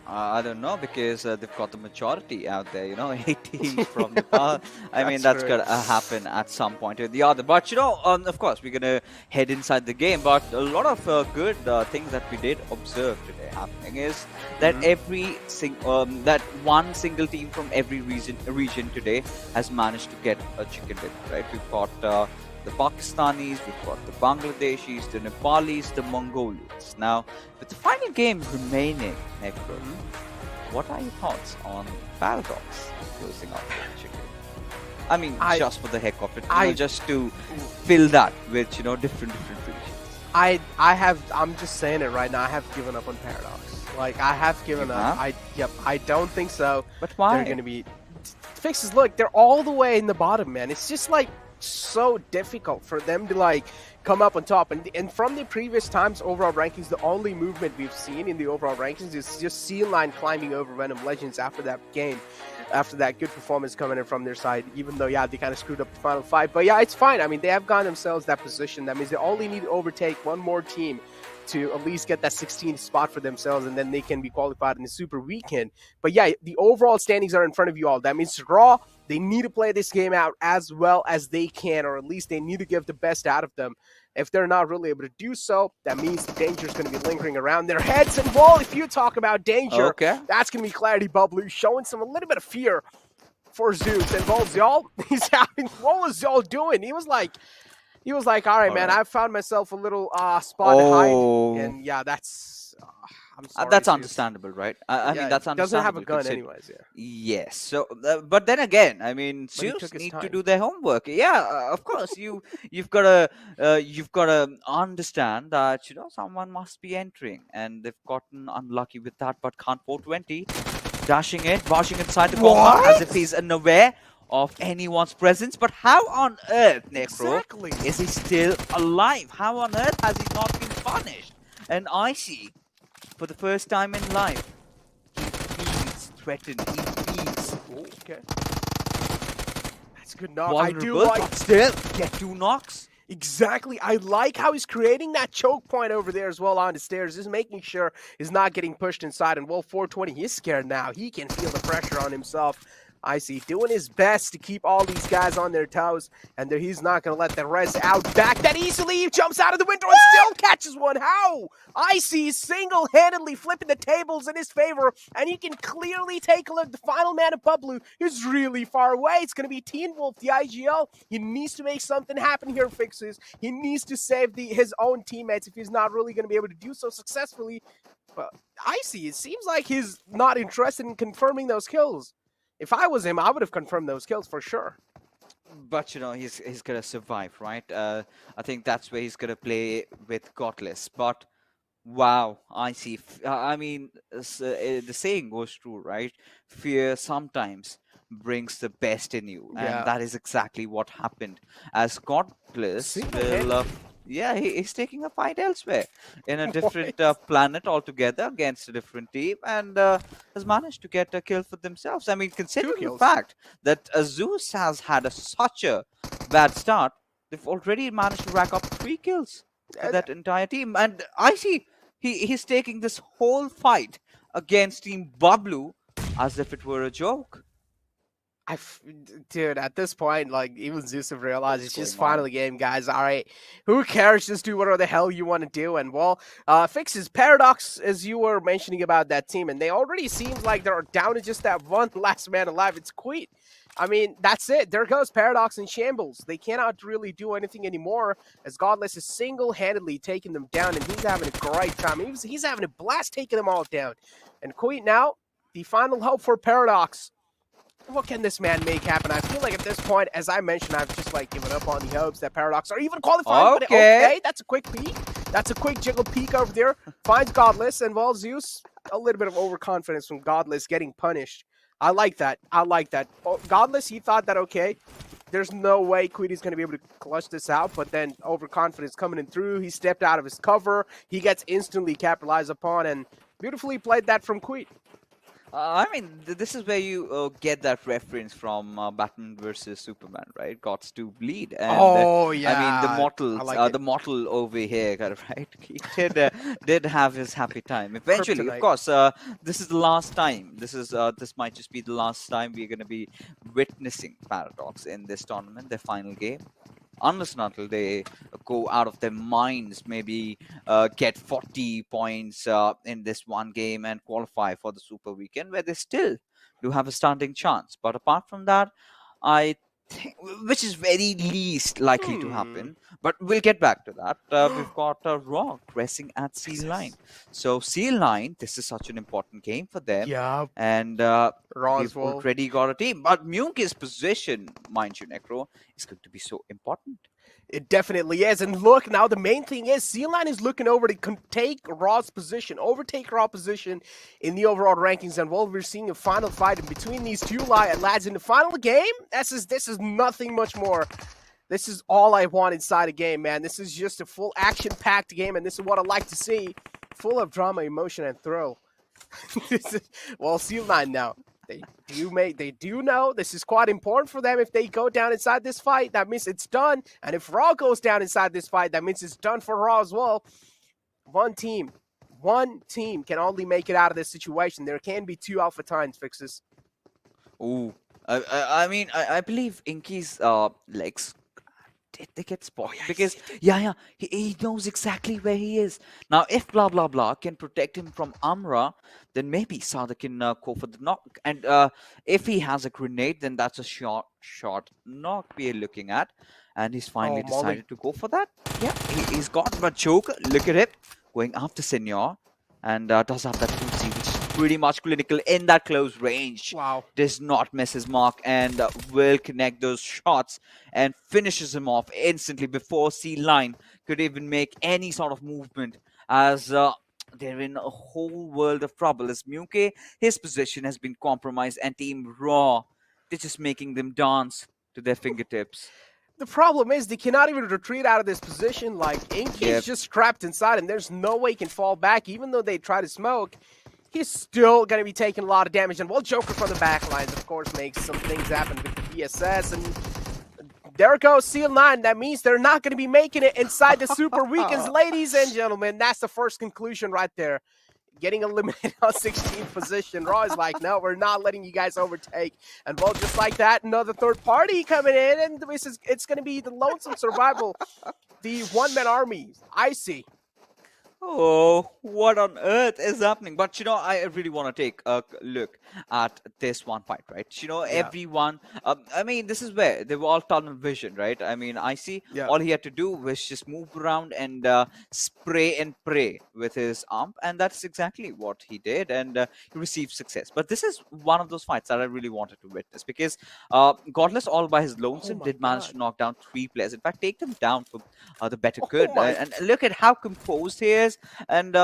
I don't know, because they've got the majority out there, 80 from Nepal. I mean, that's going to happen at some point or the other. But, of course, we're going to head inside the game. But a lot of good things that we did observe today happening is that that one single team from every region today has managed to get a chicken dinner, right? We've got the Pakistanis, we've got the Bangladeshis, the Nepalis, the Mongolians. Now, with the final game remaining, Necro, what are your thoughts on Paradox closing out the chicken? I mean, just for the heck of it, just to fill that with, different regions. I'm just saying it right now, I have given up on Paradox. Like, I have given up. I don't think so. But why? They're going to be... Fixes, look, they're all the way in the bottom, man. It's just like so difficult for them to like come up on top, and from the previous times overall rankings, the only movement we've seen in the overall rankings is just C-Line climbing over Venom Legends after that game, after that good performance coming in from their side, even though they kind of screwed up the final fight. But it's fine. I mean, they have gotten themselves that position. That means they only need to overtake one more team to at least get that 16th spot for themselves, and then they can be qualified in the Super Weekend. But the overall standings are in front of you all. That means Raw, they need to play this game out as well as they can, or at least they need to give the best out of them. If they're not really able to do so, that means the danger is going to be lingering around their heads. And if you talk about danger, that's going to be Clarity Bubblue showing a little bit of fear for ZEUS. And Volzyal, what was Zol doing? He was like, all right, man, I found myself a little spot to hide. And that's... I'm sorry, that's understandable, right? I mean, that's understandable. Doesn't have a gun anyways, Yes. So, but then again, I mean, ZEUS need to do their homework. Of course, you've got to understand that someone must be entering, and they've gotten unlucky with that. But can't 420 dashing it, rushing inside the compound as if he's unaware of anyone's presence. But how on earth, Necro, is he still alive? How on earth has he not been punished? And IC, for the first time in life, he feels threatened. He feels that's a good knock. vulnerable, I do like but still get 2 knocks. Exactly. I like how he's creating that choke point over there as well on the stairs, just making sure he's not getting pushed inside. And 420, he's scared now. He can feel the pressure on himself. Icy doing his best to keep all these guys on their toes, and he's not going to let the res out back that easily. He jumps out of the window and still catches one. How? Icy single-handedly flipping the tables in his favor, and you can clearly take a look. The final man of Bubblue is really far away. It's going to be Teen Wolf, the IGL. He needs to make something happen here, Fixes. He needs to save his own teammates if he's not really going to be able to do so successfully. But Icy, it seems like he's not interested in confirming those kills. If I was him, I would have confirmed those kills for sure. But he's gonna survive, right? I think that's where he's gonna play with Godless. But wow, I see. I mean, the saying goes true, right? Fear sometimes brings the best in you, and that is exactly what happened. As Godless will. He's taking a fight elsewhere in a different planet altogether against a different team, and has managed to get a kill for themselves. I mean, considering the fact that ZEUS has had such a bad start, they've already managed to rack up 3 kills for that entire team. And I see he's taking this whole fight against Team Bubblue as if it were a joke. Dude, at this point, like, even ZEUS have realized it's just final game, guys. All right, who cares? Just do whatever the hell you want to do. And Fixes Paradox, as you were mentioning about that team, and they already seems like they're down to just that one last man alive. It's Queet. I mean, that's it. There goes Paradox in shambles. They cannot really do anything anymore, as Godless is single-handedly taking them down, and he's having a great time. He's having a blast taking them all down. And Queet now, the final hope for Paradox. What can this man make happen? I feel like at this point, as I mentioned, I've just like given up on the hopes that Paradox are even qualifying. Okay, that's a quick peek. That's a quick jiggle peek over there. Finds Godless, and ZEUS, a little bit of overconfidence from Godless getting punished. I like that. Oh, Godless, he thought that, okay, there's no way Queedy's going to be able to clutch this out, but then overconfidence coming in through. He stepped out of his cover. He gets instantly capitalized upon, and beautifully played that from Queed. I mean, this is where you get that reference from Batman versus Superman, right? Gods to bleed. And, yeah. I mean, the the mortal over here, kind of, right? He did have his happy time. Eventually, Kryptonite. of course, this is the last time. This might just be the last time we're going to be witnessing Paradox in this tournament, their final game. Unless and until they go out of their minds, maybe get 40 points in this one game and qualify for the Super Weekend, where they still do have a standing chance. But apart from that, I think, which is very least likely to happen, but we'll get back to that. We've got Rock racing at C-Line. So C-Line, this is such an important game for them. Yeah. And we've already got a team. But Myunki's position, mind you, Necro, is going to be so important. It definitely is. And look, now the main thing is C-Line is looking over to take Raw's position, overtake Raw position in the overall rankings. And while we're seeing a final fight in between these two lads in the final game, this is nothing much more. This is all I want inside a game, man. This is just a full action-packed game, and this is what I like to see. Full of drama, emotion, and thrill. Well, C-Line now. They do know this is quite important for them. If they go down inside this fight, that means it's done. And if Raw goes down inside this fight, that means it's done for Raw as well. One team can only make it out of this situation. There can be 2 Alpha Titans fixes. Ooh, I mean, I believe Inky's legs, did they get spotted? Because he knows exactly where he is. Now, if blah blah blah can protect him from Amra, then maybe Sada can go for the knock. And if he has a grenade, then that's a short knock we're looking at. And he's finally decided to go for that. Yeah, he's got a Joker. Look at it, going after Senor, and does have that 2C, which is pretty much clinical in that close range. Wow. Does not miss his mark and will connect those shots and finishes him off instantly before C-Line could even make any sort of movement, as they're in a whole world of trouble. As Myunki, his position has been compromised, and Team Raw, they're just making them dance to their fingertips. The problem is they cannot even retreat out of this position. Like, Inky is just trapped inside, and there's no way he can fall back. Even though they try to smoke, he's still going to be taking a lot of damage. And while Joker from the back lines, of course, makes some things happen with the BSS. And there goes C9. That means they're not going to be making it inside the Super Weekends, ladies and gentlemen. That's the first conclusion right there. Getting eliminated on 16th position. Raw is like, no, we're not letting you guys overtake. And well, just like that, another third party coming in, and it's going to be the lonesome survival. The one-man army, ACDE. Oh, what on earth is happening? But, you know, I really want to take a look at this one fight, right? You know, everyone, I mean, this is where they were all tunnel vision, right? I mean, I see all he had to do was just move around and spray and pray with his arm. And that's exactly what he did. And he received success. But this is one of those fights that I really wanted to witness, because Godless, all by his lonesome, did manage to knock down 3 players. In fact, take them down for the better good. And look at how composed he is. And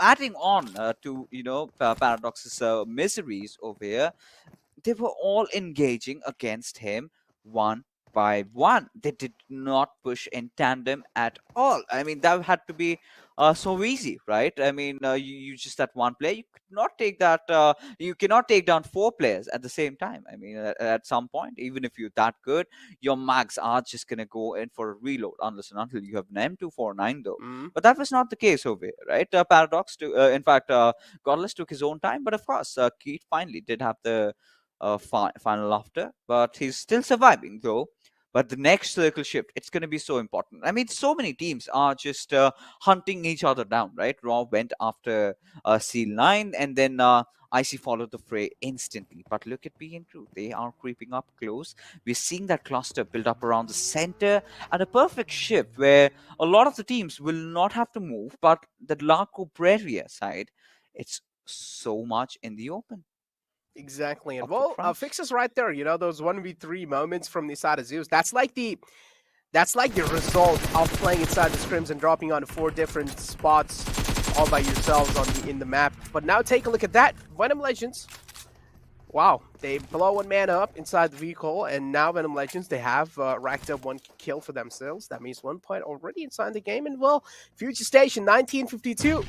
adding on to, you know, Paradox's miseries over here, they were all engaging against him one by one. They did not push in tandem at all. I mean, that had to be so easy, right? I mean, you just that one player. You could not take that. You cannot take down 4 players at the same time. I mean, at some point, even if you're that good, your mags are just gonna go in for a reload, unless and until you have an M249 though. But that was not the case over here, right? Paradox, in fact, Godless took his own time, but of course, Keith finally did have the final after, but he's still surviving though. But the next circle shift, it's going to be so important. I mean, so many teams are just hunting each other down, right? Raw went after C9, and then IC followed the fray instantly. But look at B and Crew. They are creeping up close. We're seeing that cluster build up around the center, and a perfect shift where a lot of the teams will not have to move, but the Larco Praria side, it's so much in the open. Exactly. And well, Fixes right there, you know, those 1v3 moments from the side of ZEUS. That's like the result of playing inside the scrims and dropping onto 4 different spots all by yourselves in the map. But now take a look at that. Venom Legends. Wow, they blow one man up inside the vehicle, and now Venom Legends, they have racked up 1 kill for themselves. That means 1 point already inside the game. And well, Future Station 1952,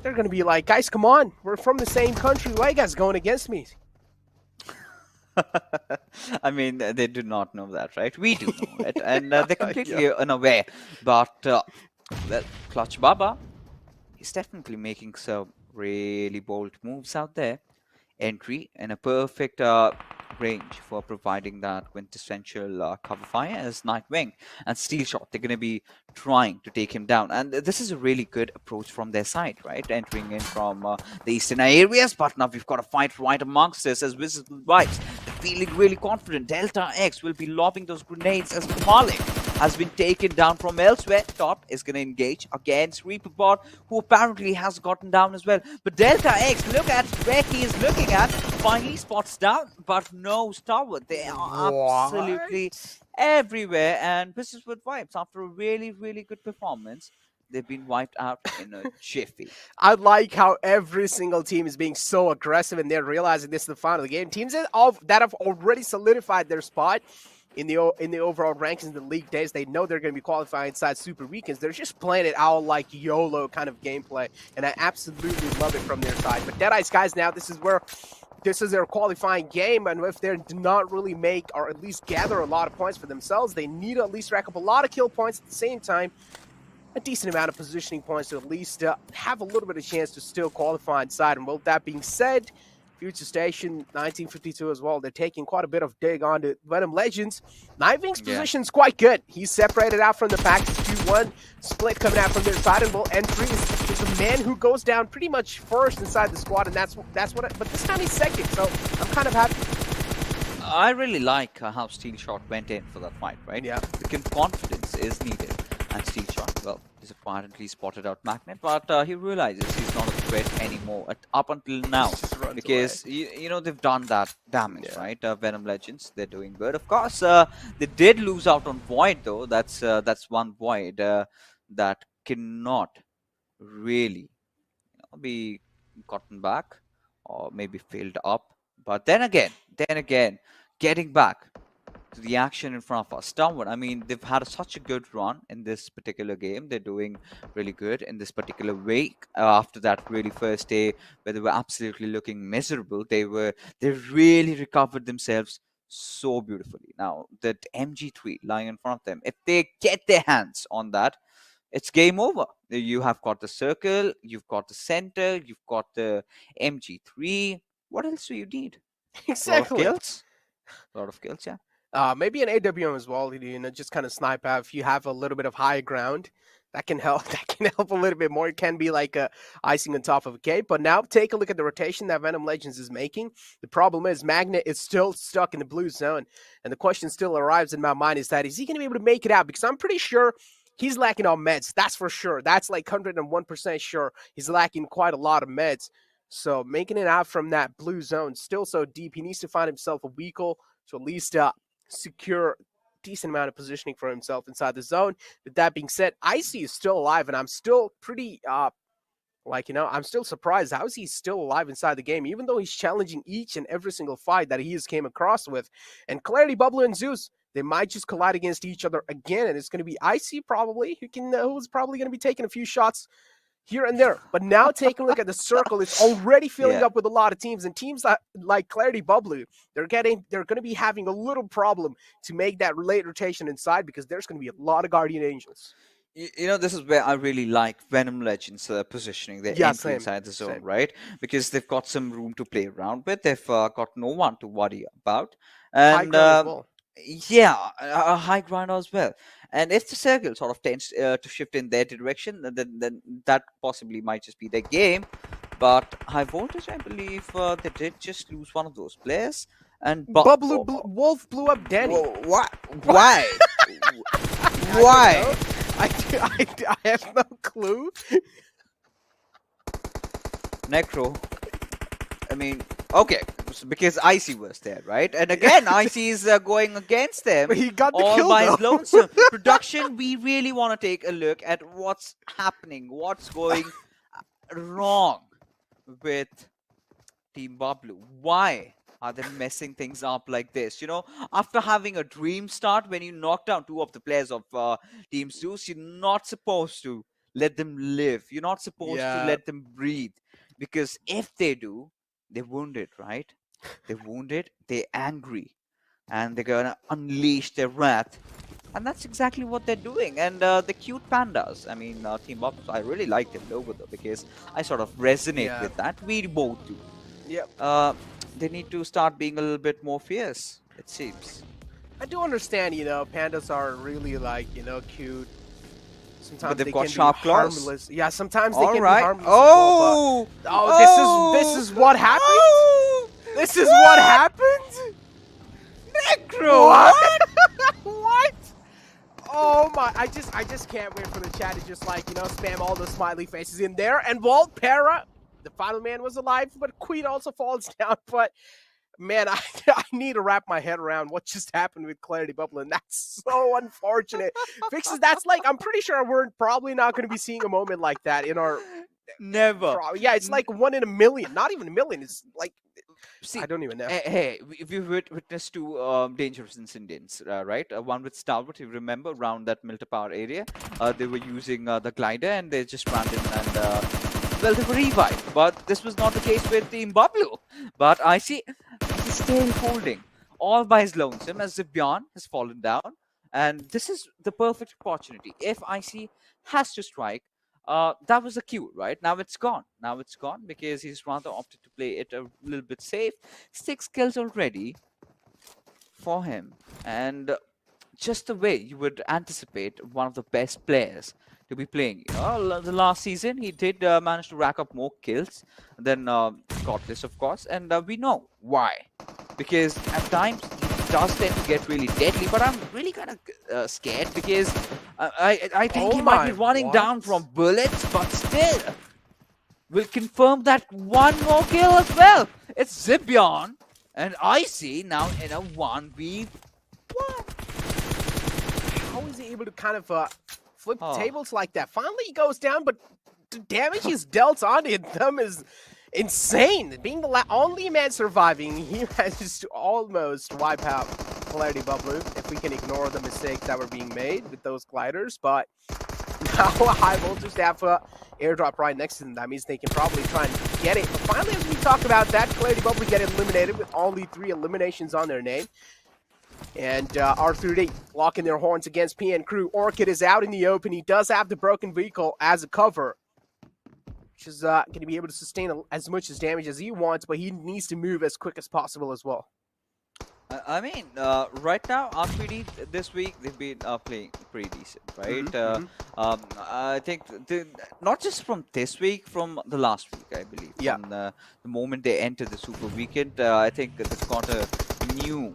they're going to be like, guys, come on. We're from the same country. Why are you guys going against me? I mean, they do not know that, right? We do know it, and they're completely unaware. But well, Clutch Baba is definitely making some really bold moves out there. Entry and a perfect range for providing that quintessential cover fire as Nightwing and Steel Shot. They're going to be trying to take him down, and this is a really good approach from their side, right? Entering in from the eastern areas, but now we've got a fight right amongst us as Visible Vibes. They're feeling really confident. Delta X will be lobbing those grenades as Malik has been taken down from elsewhere. Top is going to engage against Reaperbot, who apparently has gotten down as well. But Delta X, look at where he is looking at. Finally spots down, but no Stalwart. They are absolutely everywhere. And this is with Vibes. After a really, really good performance, they've been wiped out in a jiffy. I like how every single team is being so aggressive, and they're realizing this is the final of the game. Teams that have already solidified their spot in the overall rankings in the league days, they know they're going to be qualifying inside Super Weekends. They're just playing it out like YOLO kind of gameplay, and I absolutely love it from their side. But Deadeye's guys, now this is their qualifying game, and if they do not really make or at least gather a lot of points for themselves, they need to at least rack up a lot of kill points at the same time. A decent amount of positioning points to at least have a little bit of chance to still qualify inside. And with that being said, Future Station 1952 as well, they're taking quite a bit of dig on to Venom Legends. Nightwing's position's quite good. He's separated out from the pack. 2-1 split coming out from their side, and Entry is the man who goes down pretty much first inside the squad, and that's what. But this time he's second, so I'm kind of happy. I really like how Steel Shot went in for that fight, right? Yeah. The confidence is needed. And Steel Shot, well, is apparently spotted out Magnet, but he realizes he's not a threat anymore up until now, because you know they've done that damage, right? Venom Legends, they're doing good. Of course, they did lose out on Void though. That's one Void that cannot really be gotten back or maybe filled up. But then again, getting back to the action in front of us. Stalwart, I mean, they've had such a good run in this particular game. They're doing really good in this particular week. After that really first day where they were absolutely looking miserable, they really recovered themselves so beautifully. Now, that MG3 lying in front of them, if they get their hands on that, it's game over. You have got the circle, you've got the center, you've got the MG3. What else do you need? Exactly. A lot of kills, yeah. Maybe an AWM as well, just kind of snipe out. If you have a little bit of high ground, that can help. That can help a little bit more. It can be like icing on top of a cake. But now take a look at the rotation that Venom Legends is making. The problem is Magnet is still stuck in the blue zone, and the question still arrives in my mind is he going to be able to make it out? Because I'm pretty sure he's lacking on meds. That's for sure. That's like 101% sure. He's lacking quite a lot of meds. So making it out from that blue zone, still so deep, he needs to find himself a vehicle to at least secure a decent amount of positioning for himself inside the zone. With that being said, ABCE is still alive, and I'm still pretty, I'm still surprised how is he still alive inside the game, even though he's challenging each and every single fight that he has came across with. And Clarity, Bubble, and ZEUS, they might just collide against each other again, and it's going to be ABCE probably, who's probably going to be taking a few shots here and there. But now taking a look at the circle, it's already filling up with a lot of teams, and teams like Clarity Bubble, they're going to be having a little problem to make that late rotation inside, because there's going to be a lot of Guardian Angels. You know, this is where I really like Venom Legends positioning their entry inside the zone, right? Because they've got some room to play around with. They've got no one to worry about. And high ground as well. A high ground as well. And if the circle sort of tends to shift in their direction, then that possibly might just be their game. But High Voltage, I believe they did just lose one of those players. And Wolf blew up Danny. What? Why? Why? I have no clue. Necro. I mean, okay, because ABCE was there, right? And again, ABCE is going against them. He got the all kill, by though. his lonesome. Production, we really want to take a look at what's happening, what's going wrong with Team Bablu? Why are they messing things up like this? After having a dream start, when you knock down two of the players of Team ZEUS, you're not supposed to let them live. You're not supposed to let them breathe. Because if they do, they're wounded, right? They're wounded, they're angry, and they're gonna unleash their wrath. And that's exactly what they're doing. And the cute pandas, I mean, Team Bablu, I really like their logo though, because I sort of resonate with that. We both do. Yep. They need to start being a little bit more fierce, it seems. I do understand, pandas are really cute. Sometimes But they've they got can sharp be claws. harmless. Yeah, sometimes they can be Alright. harmless. This is what happened. This is what happened. Necro. What? Oh my! I just can't wait for the chat to just spam all the smiley faces in there. And Walt Para, the final man, was alive, but Queen also falls down. But man, I need to wrap my head around what just happened with Clarity Bubble, and that's so unfortunate. Fixes, that's I'm pretty sure we're probably not going to be seeing a moment like that in our. Never. Yeah, it's like 1 in a million. Not even a million. It's like. See, I don't even know. Hey, we've witnessed two dangerous incidents, right? One with Stalwart, you remember, around that Milta Power area. They were using the glider and they just ran in and, well, they were revived. But this was not the case with Team Bablu. But I see he's still holding all by his lonesome as Zibyan has fallen down. And this is the perfect opportunity. If IC has to strike, that was a cue, right? Now it's gone. Now it's gone because he's rather opted to play it a little bit safe. 6 kills already for him. And just the way you would anticipate one of the best players to be playing. The last season, he did manage to rack up more kills than Ruthless, of course. And we know why. Because at times, he does tend to get really deadly. But I'm really kind of scared because I think he might be running down from bullets. But still, we'll confirm that one more kill as well. It's Zibyan and IC now in a 1v1. How is he able to kind of flip tables like that? Finally, he goes down, but the damage he's dealt onto them is insane. Being the only man surviving, he manages to almost wipe out Clarity Bubble if we can ignore the mistakes that were being made with those gliders. But now High Voltage, they have airdrop right next to them. That means they can probably try and get it. But finally, as we talk about that, Clarity Bubble get eliminated with only 3 eliminations on their name. And R3D locking their horns against PN Crew. Orchid is out in the open. He does have the broken vehicle as a cover, which is going to be able to sustain as much as damage as he wants, but he needs to move as quick as possible as well. I mean, right now, R3D this week, they've been playing pretty decent, right? I think not just from this week, from the last week, I believe. Yeah. From the moment they entered the Super Weekend, I think they've got a new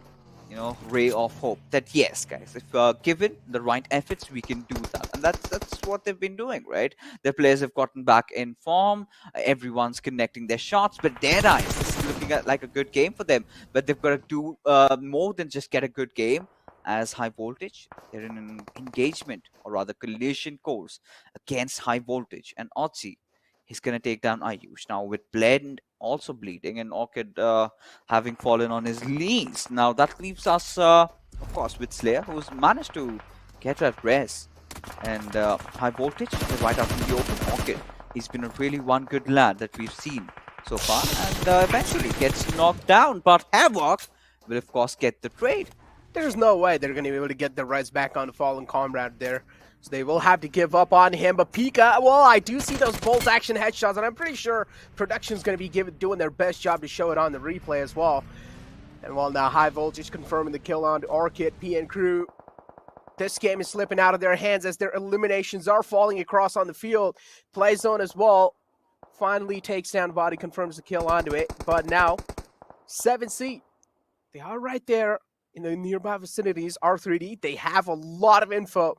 ray of hope that yes, guys, if given the right efforts, we can do that. And that's what they've been doing, right? Their players have gotten back in form. Everyone's connecting their shots, but Deadeyes, this is looking like a good game for them. But they've got to do more than just get a good game. As High Voltage, they're in an engagement, or rather collision course against High Voltage. And Otzi, he's going to take down Ayush. Now with Blend also bleeding and Orchid having fallen on his knees. Now that leaves us, of course, with Slayer, who's managed to get that res. And High Voltage, they're right out in the open. Orchid, he's been a really one good lad that we've seen so far. And eventually gets knocked down. But Havoc will, of course, get the trade. There's no way they're going to be able to get the res back on the fallen comrade there. So they will have to give up on him. But Pika, well, I do see those bolt action headshots, and I'm pretty sure production's going to be doing their best job to show it on the replay as well. And well, now High Voltage confirming the kill on Orchid, PN Crew. This game is slipping out of their hands as their eliminations are falling across on the field. Play zone as well. Finally takes down body, confirms the kill onto it. But now, 7C. They are right there in the nearby vicinities. R3D, they have a lot of info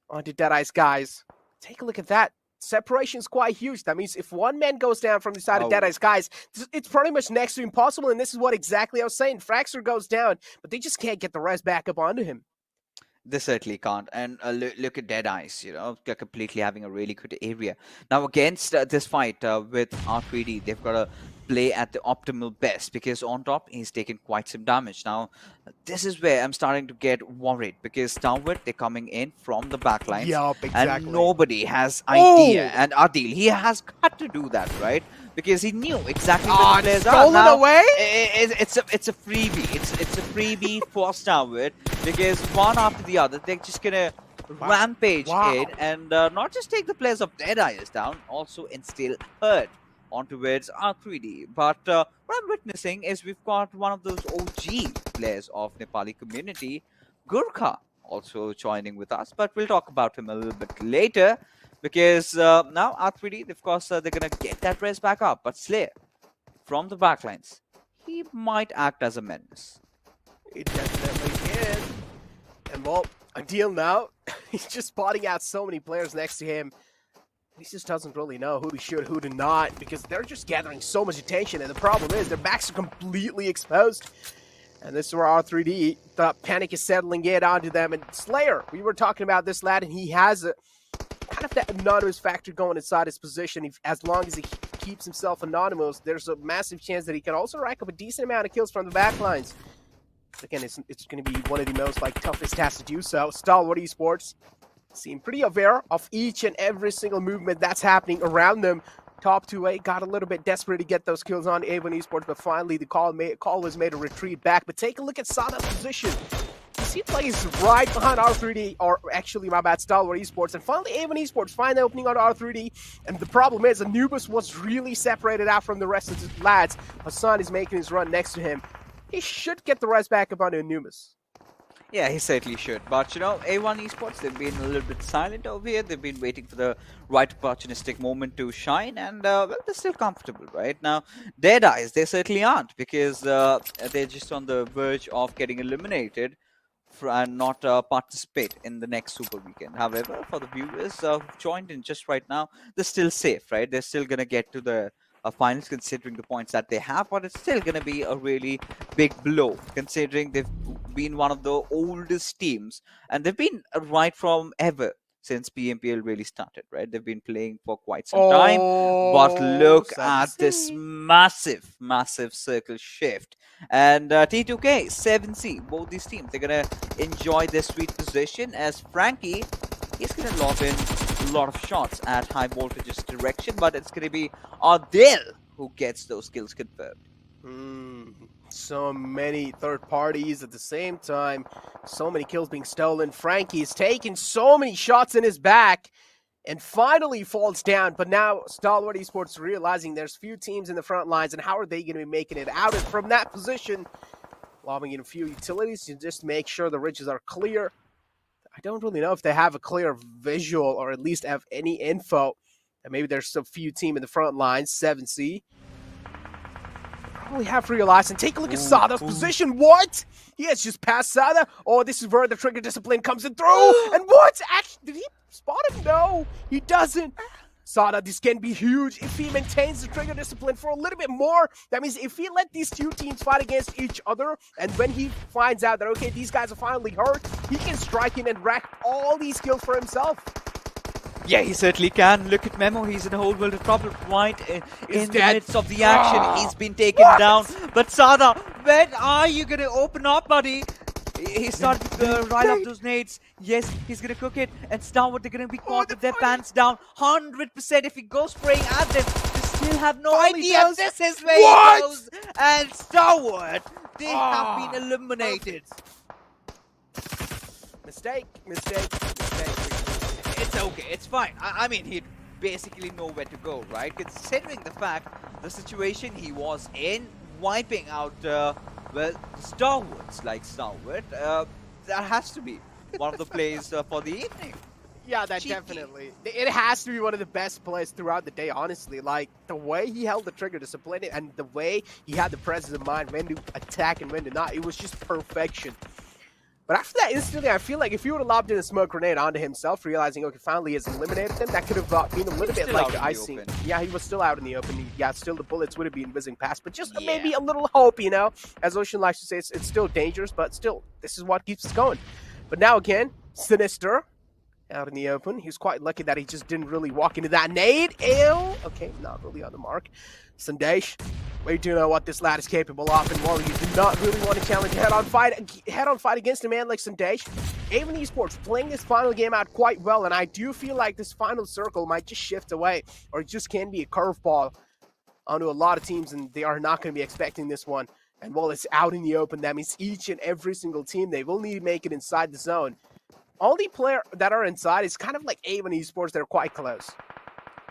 onto Deadeye's guys. Take a look at that. Separation is quite huge. That means if one man goes down from the side of Deadeye's guys, it's pretty much next to impossible. And this is what exactly I was saying. Fraxer goes down, but they just can't get the rest back up onto him. They certainly can't. And look at Dead Eyes, they're completely having a really good area. Now, against this fight with R3D, they've got to play at the optimal best because on top, he's taken quite some damage. Now, this is where I'm starting to get worried because Stalwart, they're coming in from the backlines. Yup, exactly. And nobody has idea. And Adil, he has got to do that, right? Because he knew exactly where the players are. Stolen Now, away? It's a freebie. It's a freebie for Stalwart because one after the other, they're just gonna rampage in and not just take the players of Dead Eyes down, also instill hurt onto R3D. But what I'm witnessing is we've got one of those OG players of Nepali community, Gurkha, also joining with us. But we'll talk about him a little bit later. Because now R3D, of course, they're going to get that res back up. But Slayer, from the backlines, he might act as a menace. He definitely is. And well, Adil now, he's just spotting out so many players next to him. He just doesn't really know who to shoot, who to not, because they're just gathering so much attention. And the problem is their backs are completely exposed. And this is where R3D, the panic is settling in onto them. And Slayer, we were talking about this lad, and he has a kind of that anonymous factor going inside his position. As long as he keeps himself anonymous, there's a massive chance that he can also rack up a decent amount of kills from the backlines. Again, it's going to be one of the most toughest tasks to do so. Stalwart Esports seem pretty aware of each and every single movement that's happening around them. Top 2A got a little bit desperate to get those kills on A1 Esports, but finally the call was made a retreat back. But take a look at Sada's position. He seems like he's right behind R3D, or actually, my bad, Stalwart Esports. And finally, A1 Esports find the opening on R3D. And the problem is, Anubis was really separated out from the rest of the lads. Hassan is making his run next to him. He should get the res back up on Anubis. Yeah, he certainly should. But, A1 Esports, they've been a little bit silent over here. They've been waiting for the right opportunistic moment to shine. And, well, they're still comfortable, right? Now, Dead Eyes, they certainly aren't because they're just on the verge of getting eliminated and not participate in the next Super Weekend. However, for the viewers who've joined in just right now, they're still safe, right? They're still going to get to the finals considering the points that they have, but it's still going to be a really big blow considering they've been one of the oldest teams and they've been right from ever since PMPL really started, right? They've been playing for quite some time, but look at this massive, massive circle shift. And T2K, 7C, both these teams, they're going to enjoy their sweet position as Frankie, he's going to lob in a lot of shots at high voltages direction, but it's going to be Adil who gets those kills confirmed. So many third parties at the same time. So many kills being stolen. Frankie's taking so many shots in his back and finally falls down. But now Stalwart Esports realizing there's few teams in the front lines and how are they going to be making it out from that position? Lobbing in a few utilities to just make sure the ridges are clear. I don't really know if they have a clear visual or at least have any info. And maybe there's a few team in the front lines, 7C. Probably have realized, and take a look at Sada's position. What? He has just passed Sada. Oh, this is where the trigger discipline comes in through. And what? Actually, did he spot him? No, he doesn't. Sada, this can be huge if he maintains the trigger discipline for a little bit more. That means if he let these two teams fight against each other, and when he finds out that, okay, these guys are finally hurt, he can strike in and rack all these kills for himself. Yeah, he certainly can. Look at Memo. He's in a whole world of trouble right in the midst of the action. He's been taken down. But Sada, when are you going to open up, buddy? He started to rile up those nades. Yes, he's going to cook it. And Stalwart, they're going to be caught with their pants down. 100% if he goes spraying at them. They still have no idea. This is where he goes. And Stalwart, they have been eliminated. Mistake. It's okay, it's fine. I mean, he'd basically know where to go, right? Considering the fact, the situation he was in, wiping out, well, stalwarts like Stalwart, that has to be one of the plays for the evening. Yeah, that definitely. It has to be one of the best plays throughout the day, honestly. Like, the way he held the trigger discipline and the way he had the presence of mind when to attack and when to not, it was just perfection. But after that, instantly, I feel like if he would have lobbed in a smoke grenade onto himself, realizing, okay, finally he has eliminated them, that could have been a little bit like the icing. Yeah, he was still out in the open. Yeah, still the bullets would have been whizzing past, but just maybe a little hope, you know? As Ocean likes to say, it's still dangerous, but still, this is what keeps us going. But now again, Sinister out in the open. He was quite lucky that he just didn't really walk into that nade. Ew. Okay, not really on the mark. Sandesh, we do know what this lad is capable of, and while you do not really want to challenge a head-on fight against a man like Sandesh, ABCDE Esports playing this final game out quite well, and I do feel like this final circle might just shift away, or it just can be a curveball onto a lot of teams, and they are not going to be expecting this one. And while it's out in the open, that means each and every single team, they will need to make it inside the zone. Only player that are inside is kind of like ABCDE Esports. They're quite close.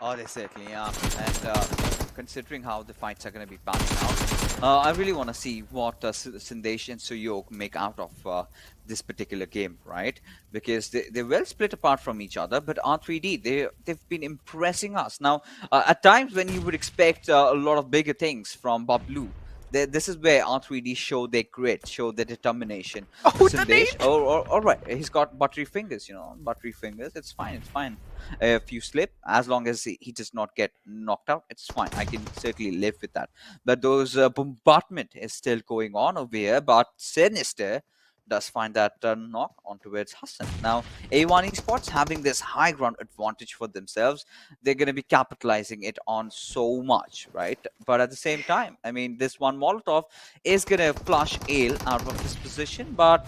Oh, they certainly are. And considering how the fights are going to be panning out, I really want to see what Sandesh and Suyok make out of this particular game, right? Because they're well split apart from each other, but R3D, they've been impressing us. Now, at times when you would expect a lot of bigger things from Bablu, this is where R3D show their grit, show their determination. Oh, Sandesh, all right, he's got buttery fingers, buttery fingers. It's fine, it's fine. If you slip, as long as he does not get knocked out, it's fine. I can certainly live with that. But those bombardment is still going on over here. But Sinister does find that knock onto its Hassan. Now, A1 Esports having this high ground advantage for themselves, they're going to be capitalizing it on so much, right? But at the same time, I mean, this one Molotov is going to flush Ale out of this position, but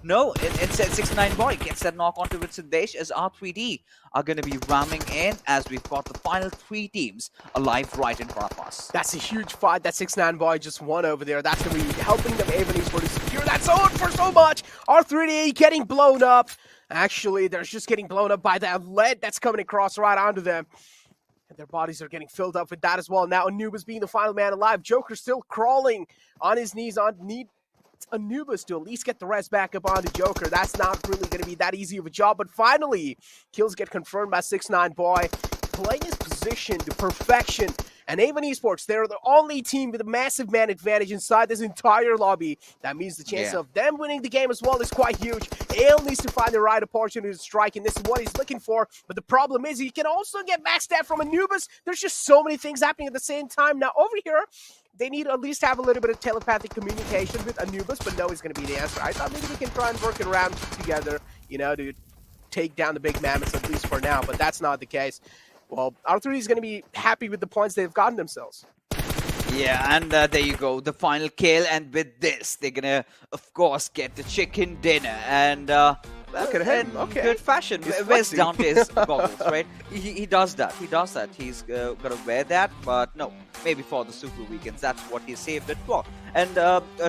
no, it's 6-9 boy gets that knock onto it. Sandesh as R3D are going to be ramming in as we've got the final 3 teams alive right in front of us. That's a huge fight that 6-9 boy just won over there. That's going to be helping them ABCDE Esports to secure that zone for so much. R3D getting blown up. Actually, they're just getting blown up by that lead that's coming across right onto them. And their bodies are getting filled up with that as well. Now Anubis being the final man alive. Joker still crawling on his knees Anubis to at least get the rest back up onto Joker. That's not really going to be that easy of a job, but finally, kills get confirmed by 6-9 boy, playing his position to perfection. And ABCDE Esports, they're the only team with a massive man advantage inside this entire lobby. That means the chance of them winning the game as well is quite huge. Ale needs to find the right opportunity to strike, and this is what he's looking for. But the problem is he can also get backstab from Anubis. There's just so many things happening at the same time. Now, over here, they need to at least have a little bit of telepathic communication with Anubis, but no is going to be the answer. I thought maybe we can try and work it around together, to take down the big mammoths, at least for now, but that's not the case. Well, R3D is going to be happy with the points they've gotten themselves. Yeah, and there you go, the final kill, and with this, they're going to, of course, get the chicken dinner, and look at him. Okay. Good fashion. Where's Dante's goggles, right? He does that. He's gonna wear that, but no, maybe for the Super Weekends. That's what he saved it for. And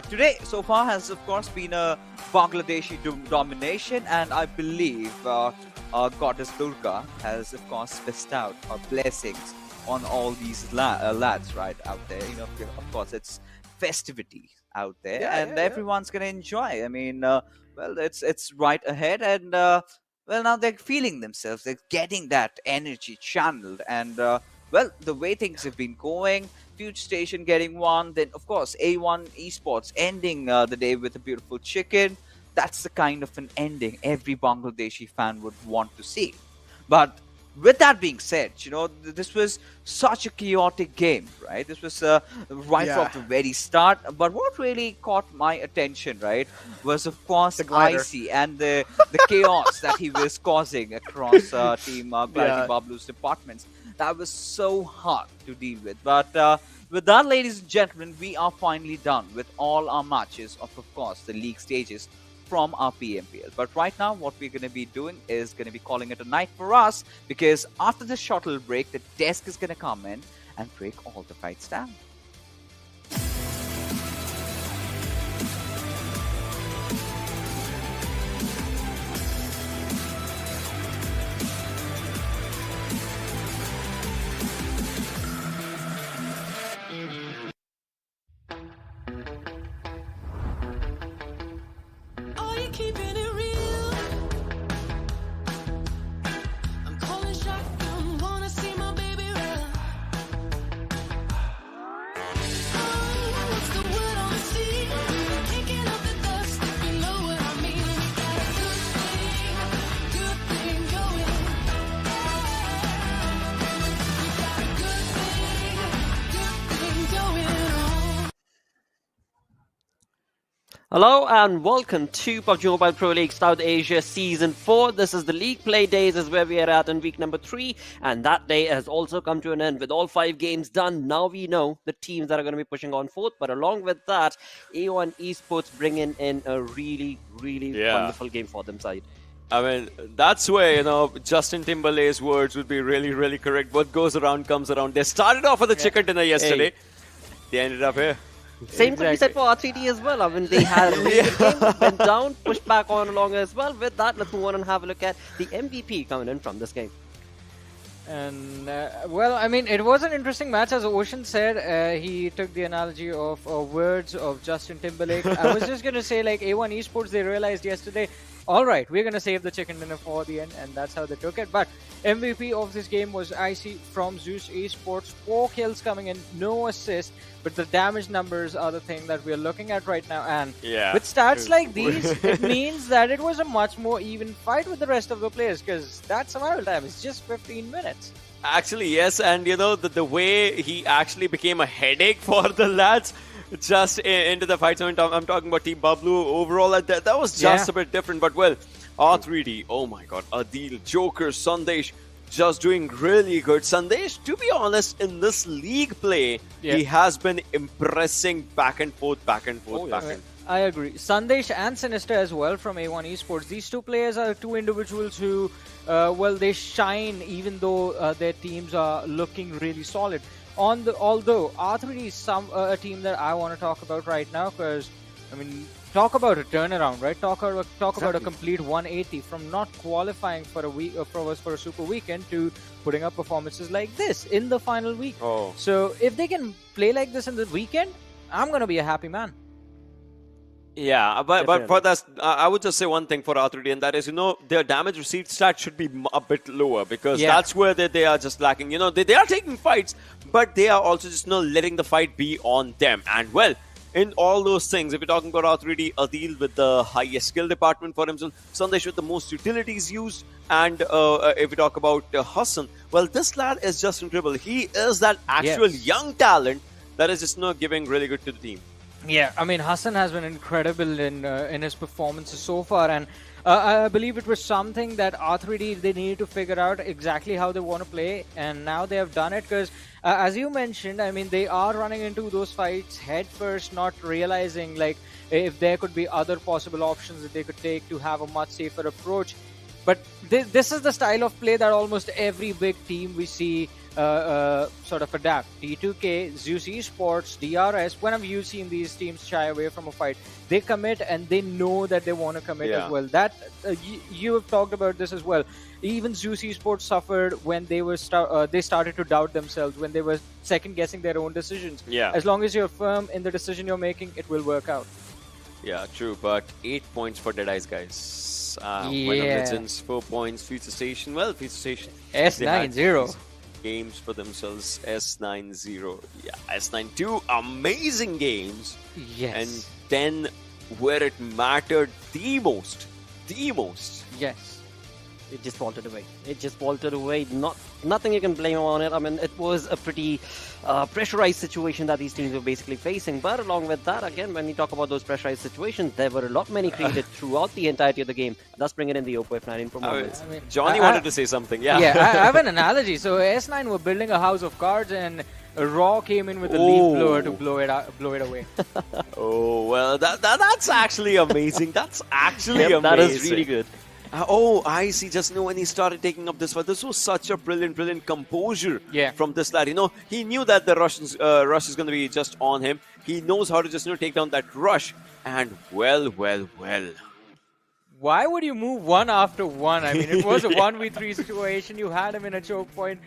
today, so far, has of course been a Bangladeshi domination, and I believe Goddess Durga has of course bestowed her blessings on all these lads right out there. Of course, it's festivity out there, and everyone's gonna enjoy. I mean. Well, it's right ahead, and well, now they're feeling themselves. They're getting that energy channeled, and well, the way things have been going, Fuge Station getting one, then of course A1 Esports ending the day with a beautiful chicken. That's the kind of an ending every Bangladeshi fan would want to see. But with that being said, this was such a chaotic game, right? This was right from the very start. But what really caught my attention, right, was of course Icy and the chaos that he was causing across Team Clarity Bablu's departments. That was so hard to deal with. But with that, ladies and gentlemen, we are finally done with all our matches of course, the league stages from our PMPL. But right now, what we're going to be doing is going to be calling it a night for us, because after the shuttle break, the desk is going to come in and break all the fights down. Keeping it real. I'm calling shotgun, wanna see my baby run. Oh, what's the word on the sea? Kicking up the dust, if you know what I mean. We got a good thing going. We got a good thing going on. Hello and welcome to PUBG Mobile Pro League South Asia Season 4. This is the league play days is where we are at in week number 3, and that day has also come to an end with all 5 games done. Now we know the teams that are going to be pushing on forth, but along with that, A1 Esports bringing in a really wonderful game for them side. I mean, that's where, Justin Timberlake's words would be really correct. What goes around comes around. They started off with a chicken dinner yesterday. They ended up here. Same could be said for R3D as well. I mean, they had a really good game, went down, pushed back on along as well. With that, let's move on and have a look at the MVP coming in from this game. And well, I mean, it was an interesting match, as Ocean said. He took the analogy of words of Justin Timberlake. I was just gonna say, like, A1 Esports, they realized yesterday, all right, we're gonna save the chicken dinner for the end, and that's how they took it. But MVP of this game was IC from ZEUS Esports. 4 kills coming in, no assist, but the damage numbers are the thing that we're looking at right now. And with stats like these, it means that it was a much more even fight with the rest of the players, because that survival time is just 15 minutes. Actually, yes, and the way he actually became a headache for the lads just into the fight. I'm talking about Team Bablu overall. That was just a bit different, but well, R3D, oh my god, Adil, Joker, Sandesh, just doing really good. Sandesh, to be honest, in this league play, he has been impressing back and forth. I agree. Sandesh and Sinister as well from A1 Esports. These two players are two individuals who, well, they shine even though their teams are looking really solid. Although R3D is a team that I want to talk about right now, because, I mean, talk about a turnaround, right? Talk about a complete 180 from not qualifying for a super weekend to putting up performances like this in the final week. So if they can play like this in the weekend, I'm gonna be a happy man. Yeah, but for that, I would just say one thing for R3D, and that is, their damage received stat should be a bit lower, because that's where they are just lacking. They are taking fights, but they are also just letting the fight be on them. And well, in all those things, if you're talking about R3D, Adil with the highest skill department for himself, Sandesh with the most utilities used, and if we talk about Hassan, well, this lad is just incredible. He is that actual young talent that is just giving really good to the team. Yeah, I mean, Hassan has been incredible in his performances so far, and I believe it was something that R3D, they needed to figure out exactly how they want to play, and now they have done it, because as you mentioned, I mean, they are running into those fights head first, not realizing like if there could be other possible options that they could take to have a much safer approach. But this is the style of play that almost every big team we see sort of adapt. T2K, ZEUS Esports, DRS, whenever you've seen these teams shy away from a fight, they commit and they know that they want to commit as well. That you have talked about this as well. Even ZEUS Esports suffered when they were they started to doubt themselves, when they were second guessing their own decisions. As long as you're firm in the decision you're making, it will work out. Yeah, true, but 8 points for Dead Eyes, guys. Venom Legends, 4 points. Future Station, well, Future Station. S9-0. Games for themselves. S9-0. Yeah, S9-2. Amazing games. Yes. And then where it mattered the most. Yes. It just faltered away. Nothing you can blame on it. I mean, it was a pretty pressurized situation that these teams were basically facing. But along with that, again, when we talk about those pressurized situations, there were a lot many created throughout the entirety of the game, thus bringing in the Oppo F9 in performance. Johnny wanted to say something. I have an analogy. So S9 were building a house of cards, and Raw came in with a leaf blower to blow it away. Oh, well, that's actually amazing. That's actually amazing. That is really good. I see. Just when he started taking up this fight, this was such a brilliant composure from this lad. He knew that the rush is going to be just on him. He knows how to just take down that rush. And well. Why would you move one after one? I mean, it was a 1v3 situation. You had him in a choke point.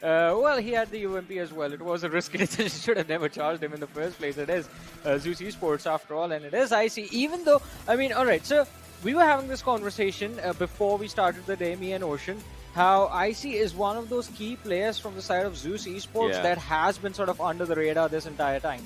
Well, he had the UMP as well. It was a risky decision. Should have never charged him in the first place. It is ZEUS Esports after all, and it is IC. Even though, I mean, all right, so we were having this conversation before we started the day, me and Ocean, how IC is one of those key players from the side of ZEUS Esports that has been sort of under the radar this entire time.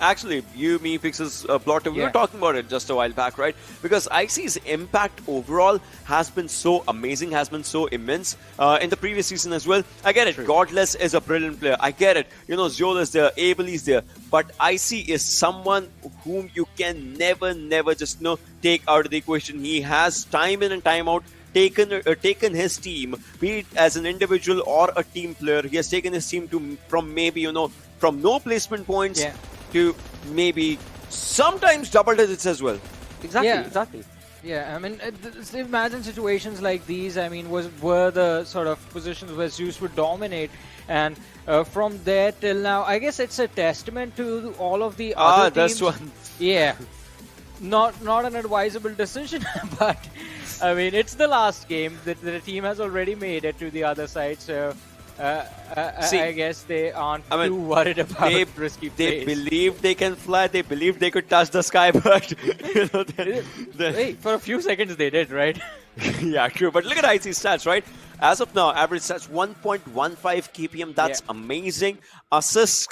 Actually, you, me, Pixels, Plotter, we were talking about it just a while back, right? Because IC's impact overall has been so amazing, has been so immense in the previous season as well. I get it. Godless is a brilliant player. I get it. You know, ZEUS is there, Abel is there. But IC is someone whom you can never just, you know, take out of the equation. He has time in and time out taken his team, be it as an individual or a team player. He has taken his team to from maybe, you know, from no placement points to maybe sometimes double digits as well. Exactly. Yeah, I mean, imagine situations like these. I mean, were the sort of positions where ZEUS would dominate, and from there till now, I guess it's a testament to all of the other teams. This one. Yeah, not an advisable decision, but I mean, it's the last game that the team has already made it to the other side, so. I guess they aren't too worried about risky plays. They believe they can fly. They believe they could touch the sky, but you know, hey, for a few seconds they did, right? Yeah, true. But look at IC's stats, right? As of now, average stats 1.15 KPM. That's amazing. Assists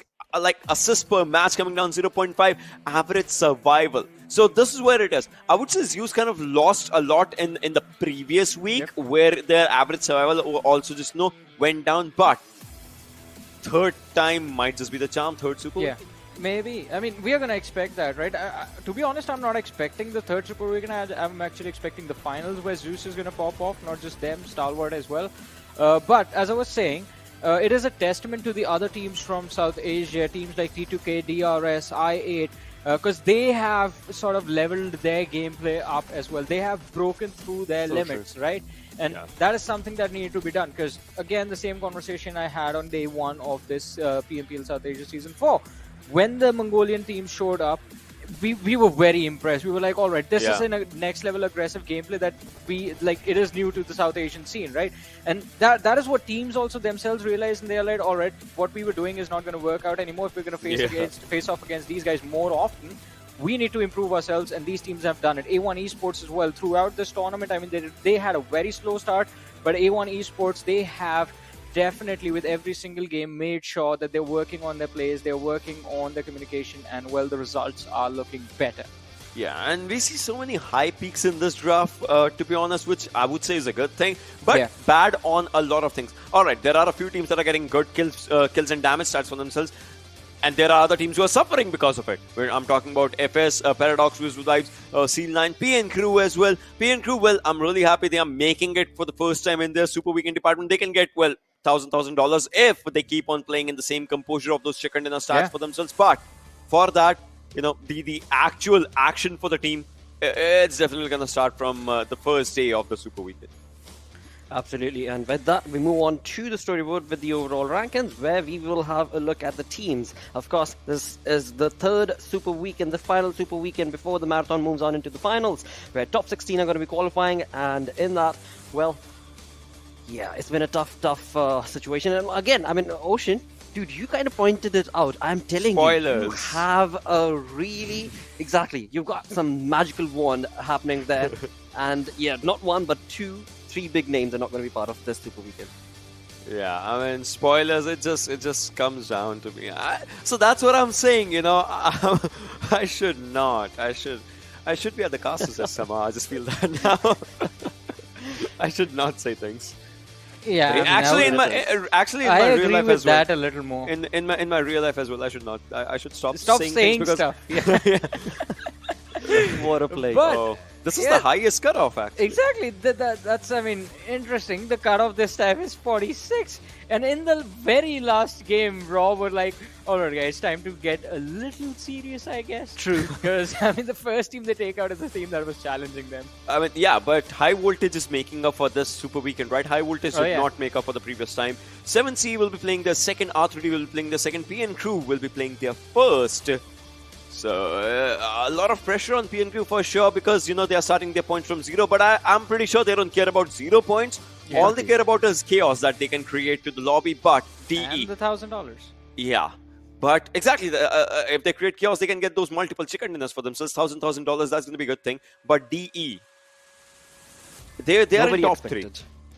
per match coming down 0.5. Average survival. So this is where it is. I would say ZEUS kind of lost a lot in the previous week, where their average survival also just went down. But third time might just be the charm. Third Super Weekend. Maybe. I mean, we are going to expect that, right? To be honest, I'm not expecting the third Super Weekend. I'm actually expecting the finals where ZEUS is going to pop off, not just them, Stalwart as well. But as I was saying, it is a testament to the other teams from South Asia, teams like T2K, DRS, I8, because they have sort of leveled their gameplay up as well. They have broken through their limits, right? And that is something that needed to be done, because again, the same conversation I had on day one of this PMPL South Asia Season 4. When the Mongolian team showed up, we were very impressed. We were like, all right, this is a next level aggressive gameplay that it is new to the South Asian scene, right? And that is what teams also themselves realized, and they're like, all right, what we were doing is not going to work out anymore. If we're going to face off against these guys more often, we need to improve ourselves, and these teams have done it. A1 Esports as well throughout this tournament. I mean, they had a very slow start, but A1 Esports, they have definitely with every single game made sure that they're working on their plays, they're working on their communication, and well, the results are looking better. Yeah, and we see so many high peaks in this draft, to be honest, which I would say is a good thing, but bad on a lot of things. All right, there are a few teams that are getting good kills and damage stats for themselves, and there are other teams who are suffering because of it. I'm talking about FS, Paradox, Visual Vibes, Seal9, PN Crew as well. PN Crew, well, I'm really happy they are making it for the first time in their Super Weekend department. They can get, well, $1,000 if they keep on playing in the same composure of those chicken dinner stats for themselves. But for that, you know, the actual action for the team, it's definitely going to start from the first day of the Super Weekend. Absolutely, and with that, we move on to the storyboard with the overall rankings, where we will have a look at the teams. Of course, this is the third Super Weekend, the final Super Weekend before the marathon moves on into the finals, where top 16 are going to be qualifying, and in that, well, yeah, it's been a tough situation. And again, I mean, Ocean, dude, you kind of pointed it out. I'm telling you have a really... Exactly, you've got some magical wand happening there. And yeah, not one, but three big names are not going to be part of this Super Weekend. Yeah, I mean, spoilers, it just comes down to me. So that's what I'm saying, you know. I should not. I should be at the castles this summer. I just feel that now. I should not say things. Yeah, in my real life as well. That a little more. In my real life as well, I should not. I should stop saying things stuff. What a play! But, this is the highest cutoff, actually. Exactly. That's, I mean, interesting. The cutoff this time is 46. And in the very last game, Raw were like, alright guys, time to get a little serious, I guess. True. Because, I mean, the first team they take out is the team that was challenging them. I mean, yeah, but High Voltage is making up for this Super Weekend, right? High Voltage did not make up for the previous time. 7C will be playing their second, R3D will be playing their second, PN Crew will be playing their first. So, a lot of pressure on PN Crew for sure, because, you know, they are starting their points from zero, but I'm pretty sure they don't care about 0 points. Yeah, all they care about is chaos that they can create to the lobby, but DE. And the $1,000. Yeah. But exactly, if they create chaos, they can get those multiple chicken dinners for themselves. $1,000, that's going to be a good thing. But DE, they are in top 3.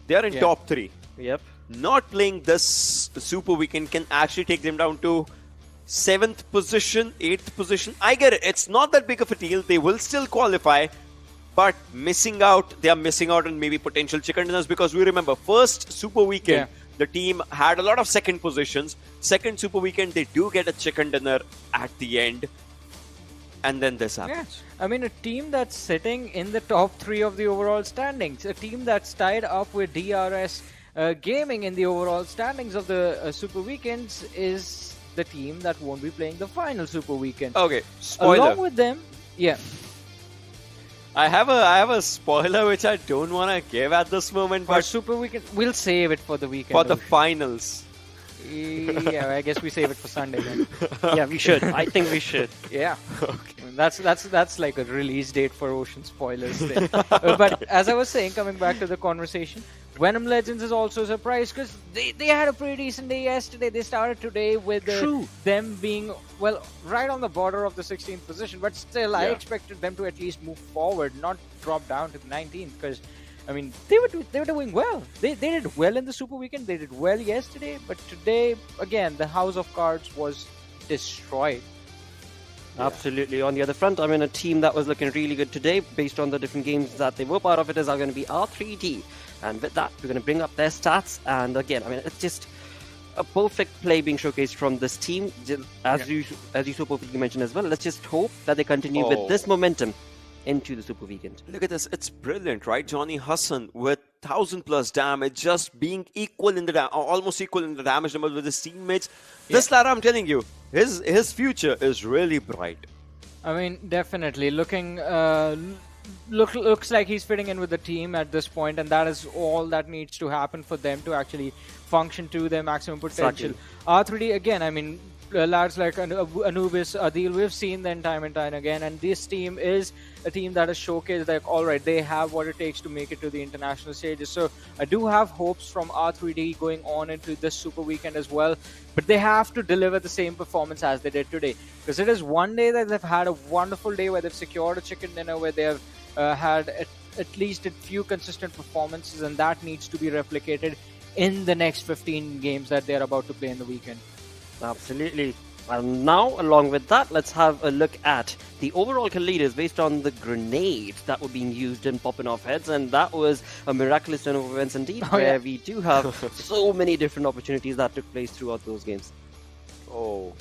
They are in top 3. Yep. Not playing this Super Weekend can actually take them down to 7th position, 8th position. I get it. It's not that big of a deal. They will still qualify. But missing out, they are missing out on maybe potential chicken dinners, because we remember first Super Weekend, the team had a lot of second positions. Second Super Weekend, they do get a chicken dinner at the end. And then this happens. I mean, a team that's sitting in the top 3 of the overall standings, a team that's tied up with DRS Gaming in the overall standings of the Super Weekends, is the team that won't be playing the final Super Weekend. Okay, spoiler. Along with them, I have a spoiler which I don't want to give at this moment, for but Super Weekend, we'll save it for the weekend. for the finals. Yeah, I guess we save it for Sunday then. Yeah, we should. I think we should. Yeah. I mean, that's like a release date for Ocean spoilers then. But as I was saying, coming back to the conversation, Venom Legends is also a surprise because they had a pretty decent day yesterday. They started today with them being, well, right on the border of the 16th position. But still, I expected them to at least move forward, not drop down to the 19th, because I mean, they were doing well. They did well in the Super Weekend. They did well yesterday. But today, again, the House of Cards was destroyed. Absolutely. On the other front, I mean, a team that was looking really good today, based on the different games that they were part of, it is going to be R3D. And with that, we're going to bring up their stats. And again, I mean, it's just a perfect play being showcased from this team. As you so perfectly mentioned as well, let's just hope that they continue with this momentum into the Super Weekend. Look at this. It's brilliant, right? Johnny Hassan with 1,000+ damage, just being equal in the almost equal in the damage numbers with his teammates. This lad, I'm telling you, his future is really bright. I mean, definitely looking looks like he's fitting in with the team at this point, and that is all that needs to happen for them to actually function to their maximum potential. R3D, again, I mean, lads like Anubis, Adil, we've seen them time and time again, and this team is a team that has showcased that, alright, they have what it takes to make it to the international stages. So I do have hopes from R3D going on into this Super Weekend as well, but they have to deliver the same performance as they did today, because it is one day that they've had a wonderful day where they've secured a chicken dinner, where they have had at least a few consistent performances, and that needs to be replicated in the next 15 games that they're about to play in the weekend. Absolutely. And now, along with that, let's have a look at the overall kill leaders based on the grenades that were being used in popping off heads, and that was a miraculous turn of events indeed, where we do have so many different opportunities that took place throughout those games. Oh.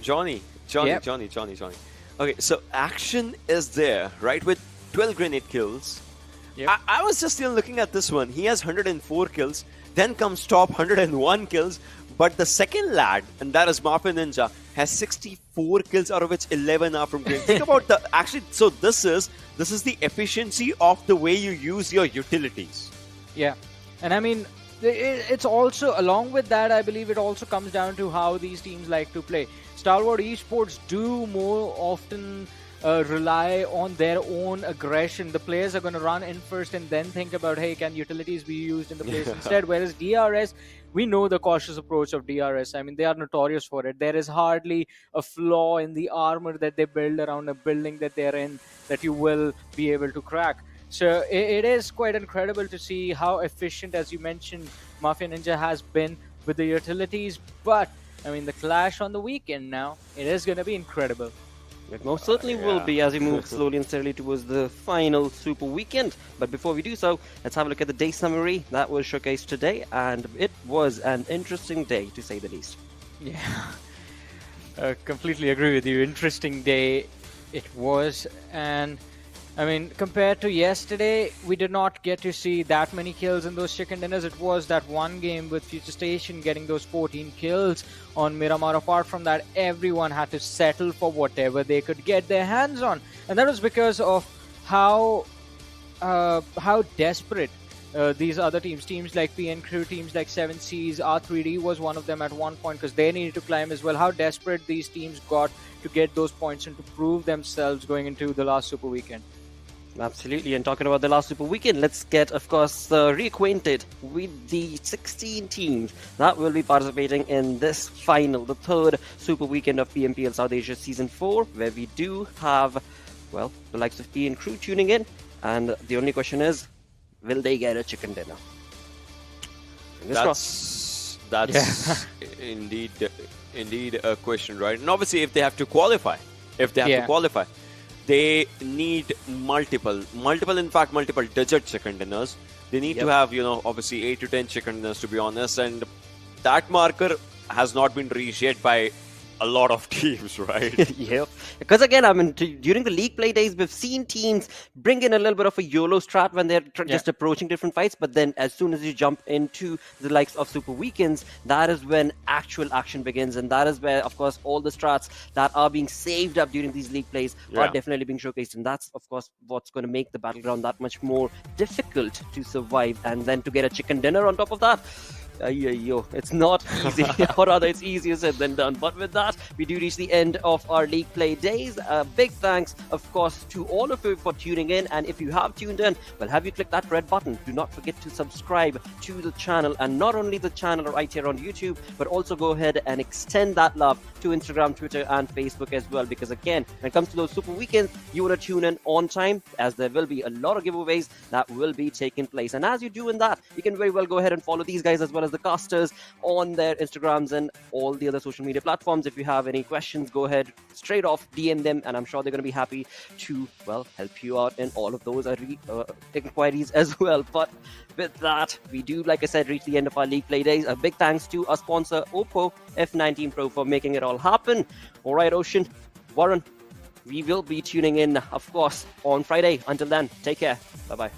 Johnny. Okay, so action is there, right, with 12 grenade kills. I was just still looking at this one. He has 104 kills. Then comes top 101 kills. But the second lad, and that is Mafia Ninja, has 64 kills, out of which 11 are from grenades. Think about the so this is the efficiency of the way you use your utilities. Yeah, and I mean, it's also, along with that, I believe it also comes down to how these teams like to play. Stalwart Esports do more often rely on their own aggression. The players are going to run in first and then think about, hey, can utilities be used in the place instead? Whereas DRS, we know the cautious approach of DRS. I mean, they are notorious for it. There is hardly a flaw in the armor that they build around a building that they're in that you will be able to crack. So it is quite incredible to see how efficient, as you mentioned, Mafia Ninja has been with the utilities. But, I mean, the clash on the weekend now, it is going to be incredible. It most certainly will be as we move slowly and steadily towards the final Super Weekend. But before we do so, let's have a look at the day summary that was showcased today, and it was an interesting day, to say the least. Yeah, completely agree with you. Interesting day it was, and I mean, compared to yesterday, we did not get to see that many kills in those chicken dinners. It was that one game with Future Station getting those 14 kills on Miramar. Apart from that, everyone had to settle for whatever they could get their hands on. And that was because of how desperate these other teams like PN Crew, teams like 7Cs, R3D was one of them at one point, because they needed to climb as well. How desperate these teams got to get those points and to prove themselves going into the last Super Weekend. Absolutely, and talking about the last Super Weekend, let's get, of course, reacquainted with the 16 teams that will be participating in this final, the third Super Weekend of PMPL South Asia Season 4, where we do have, well, the likes of PN Crew tuning in, and the only question is, will they get a chicken dinner? That's indeed indeed a question, right? And obviously, if they have to qualify, they need multiple digit chicken dinners. They need to have, obviously 8 to 10 chicken dinners, to be honest. And that marker has not been reached yet by a lot of teams, right? Yep. Because again, I mean, during the league play days, we've seen teams bring in a little bit of a YOLO strat when they're just approaching different fights. But then as soon as you jump into the likes of Super Weekends, that is when actual action begins. And that is where, of course, all the strats that are being saved up during these league plays are definitely being showcased. And that's, of course, what's going to make the battleground that much more difficult to survive. And then to get a chicken dinner on top of that, it's not easy, or rather it's easier said than done. But with that, we do reach the end of our league play days. Big thanks, of course, to all of you for tuning in. And if you have tuned in, well, have you clicked that red button? Do not forget to subscribe to the channel, and not only the channel right here on YouTube, but also go ahead and extend that love to Instagram, Twitter, and Facebook as well. Because again, when it comes to those Super Weekends, you want to tune in on time, as there will be a lot of giveaways that will be taking place. And as you're doing that, you can very well go ahead and follow these guys as well as the casters on their Instagrams and all the other social media platforms. If you have any questions, go ahead straight off, DM them, and I'm sure they're going to be happy to, well, help you out in all of those inquiries as well. But with that, we do, like I said, reach the end of our league play days. A big thanks to our sponsor, Oppo F19 Pro, for making it all happen. All right, Ocean, Warren, we will be tuning in, of course, on Friday. Until then, take care. Bye-bye.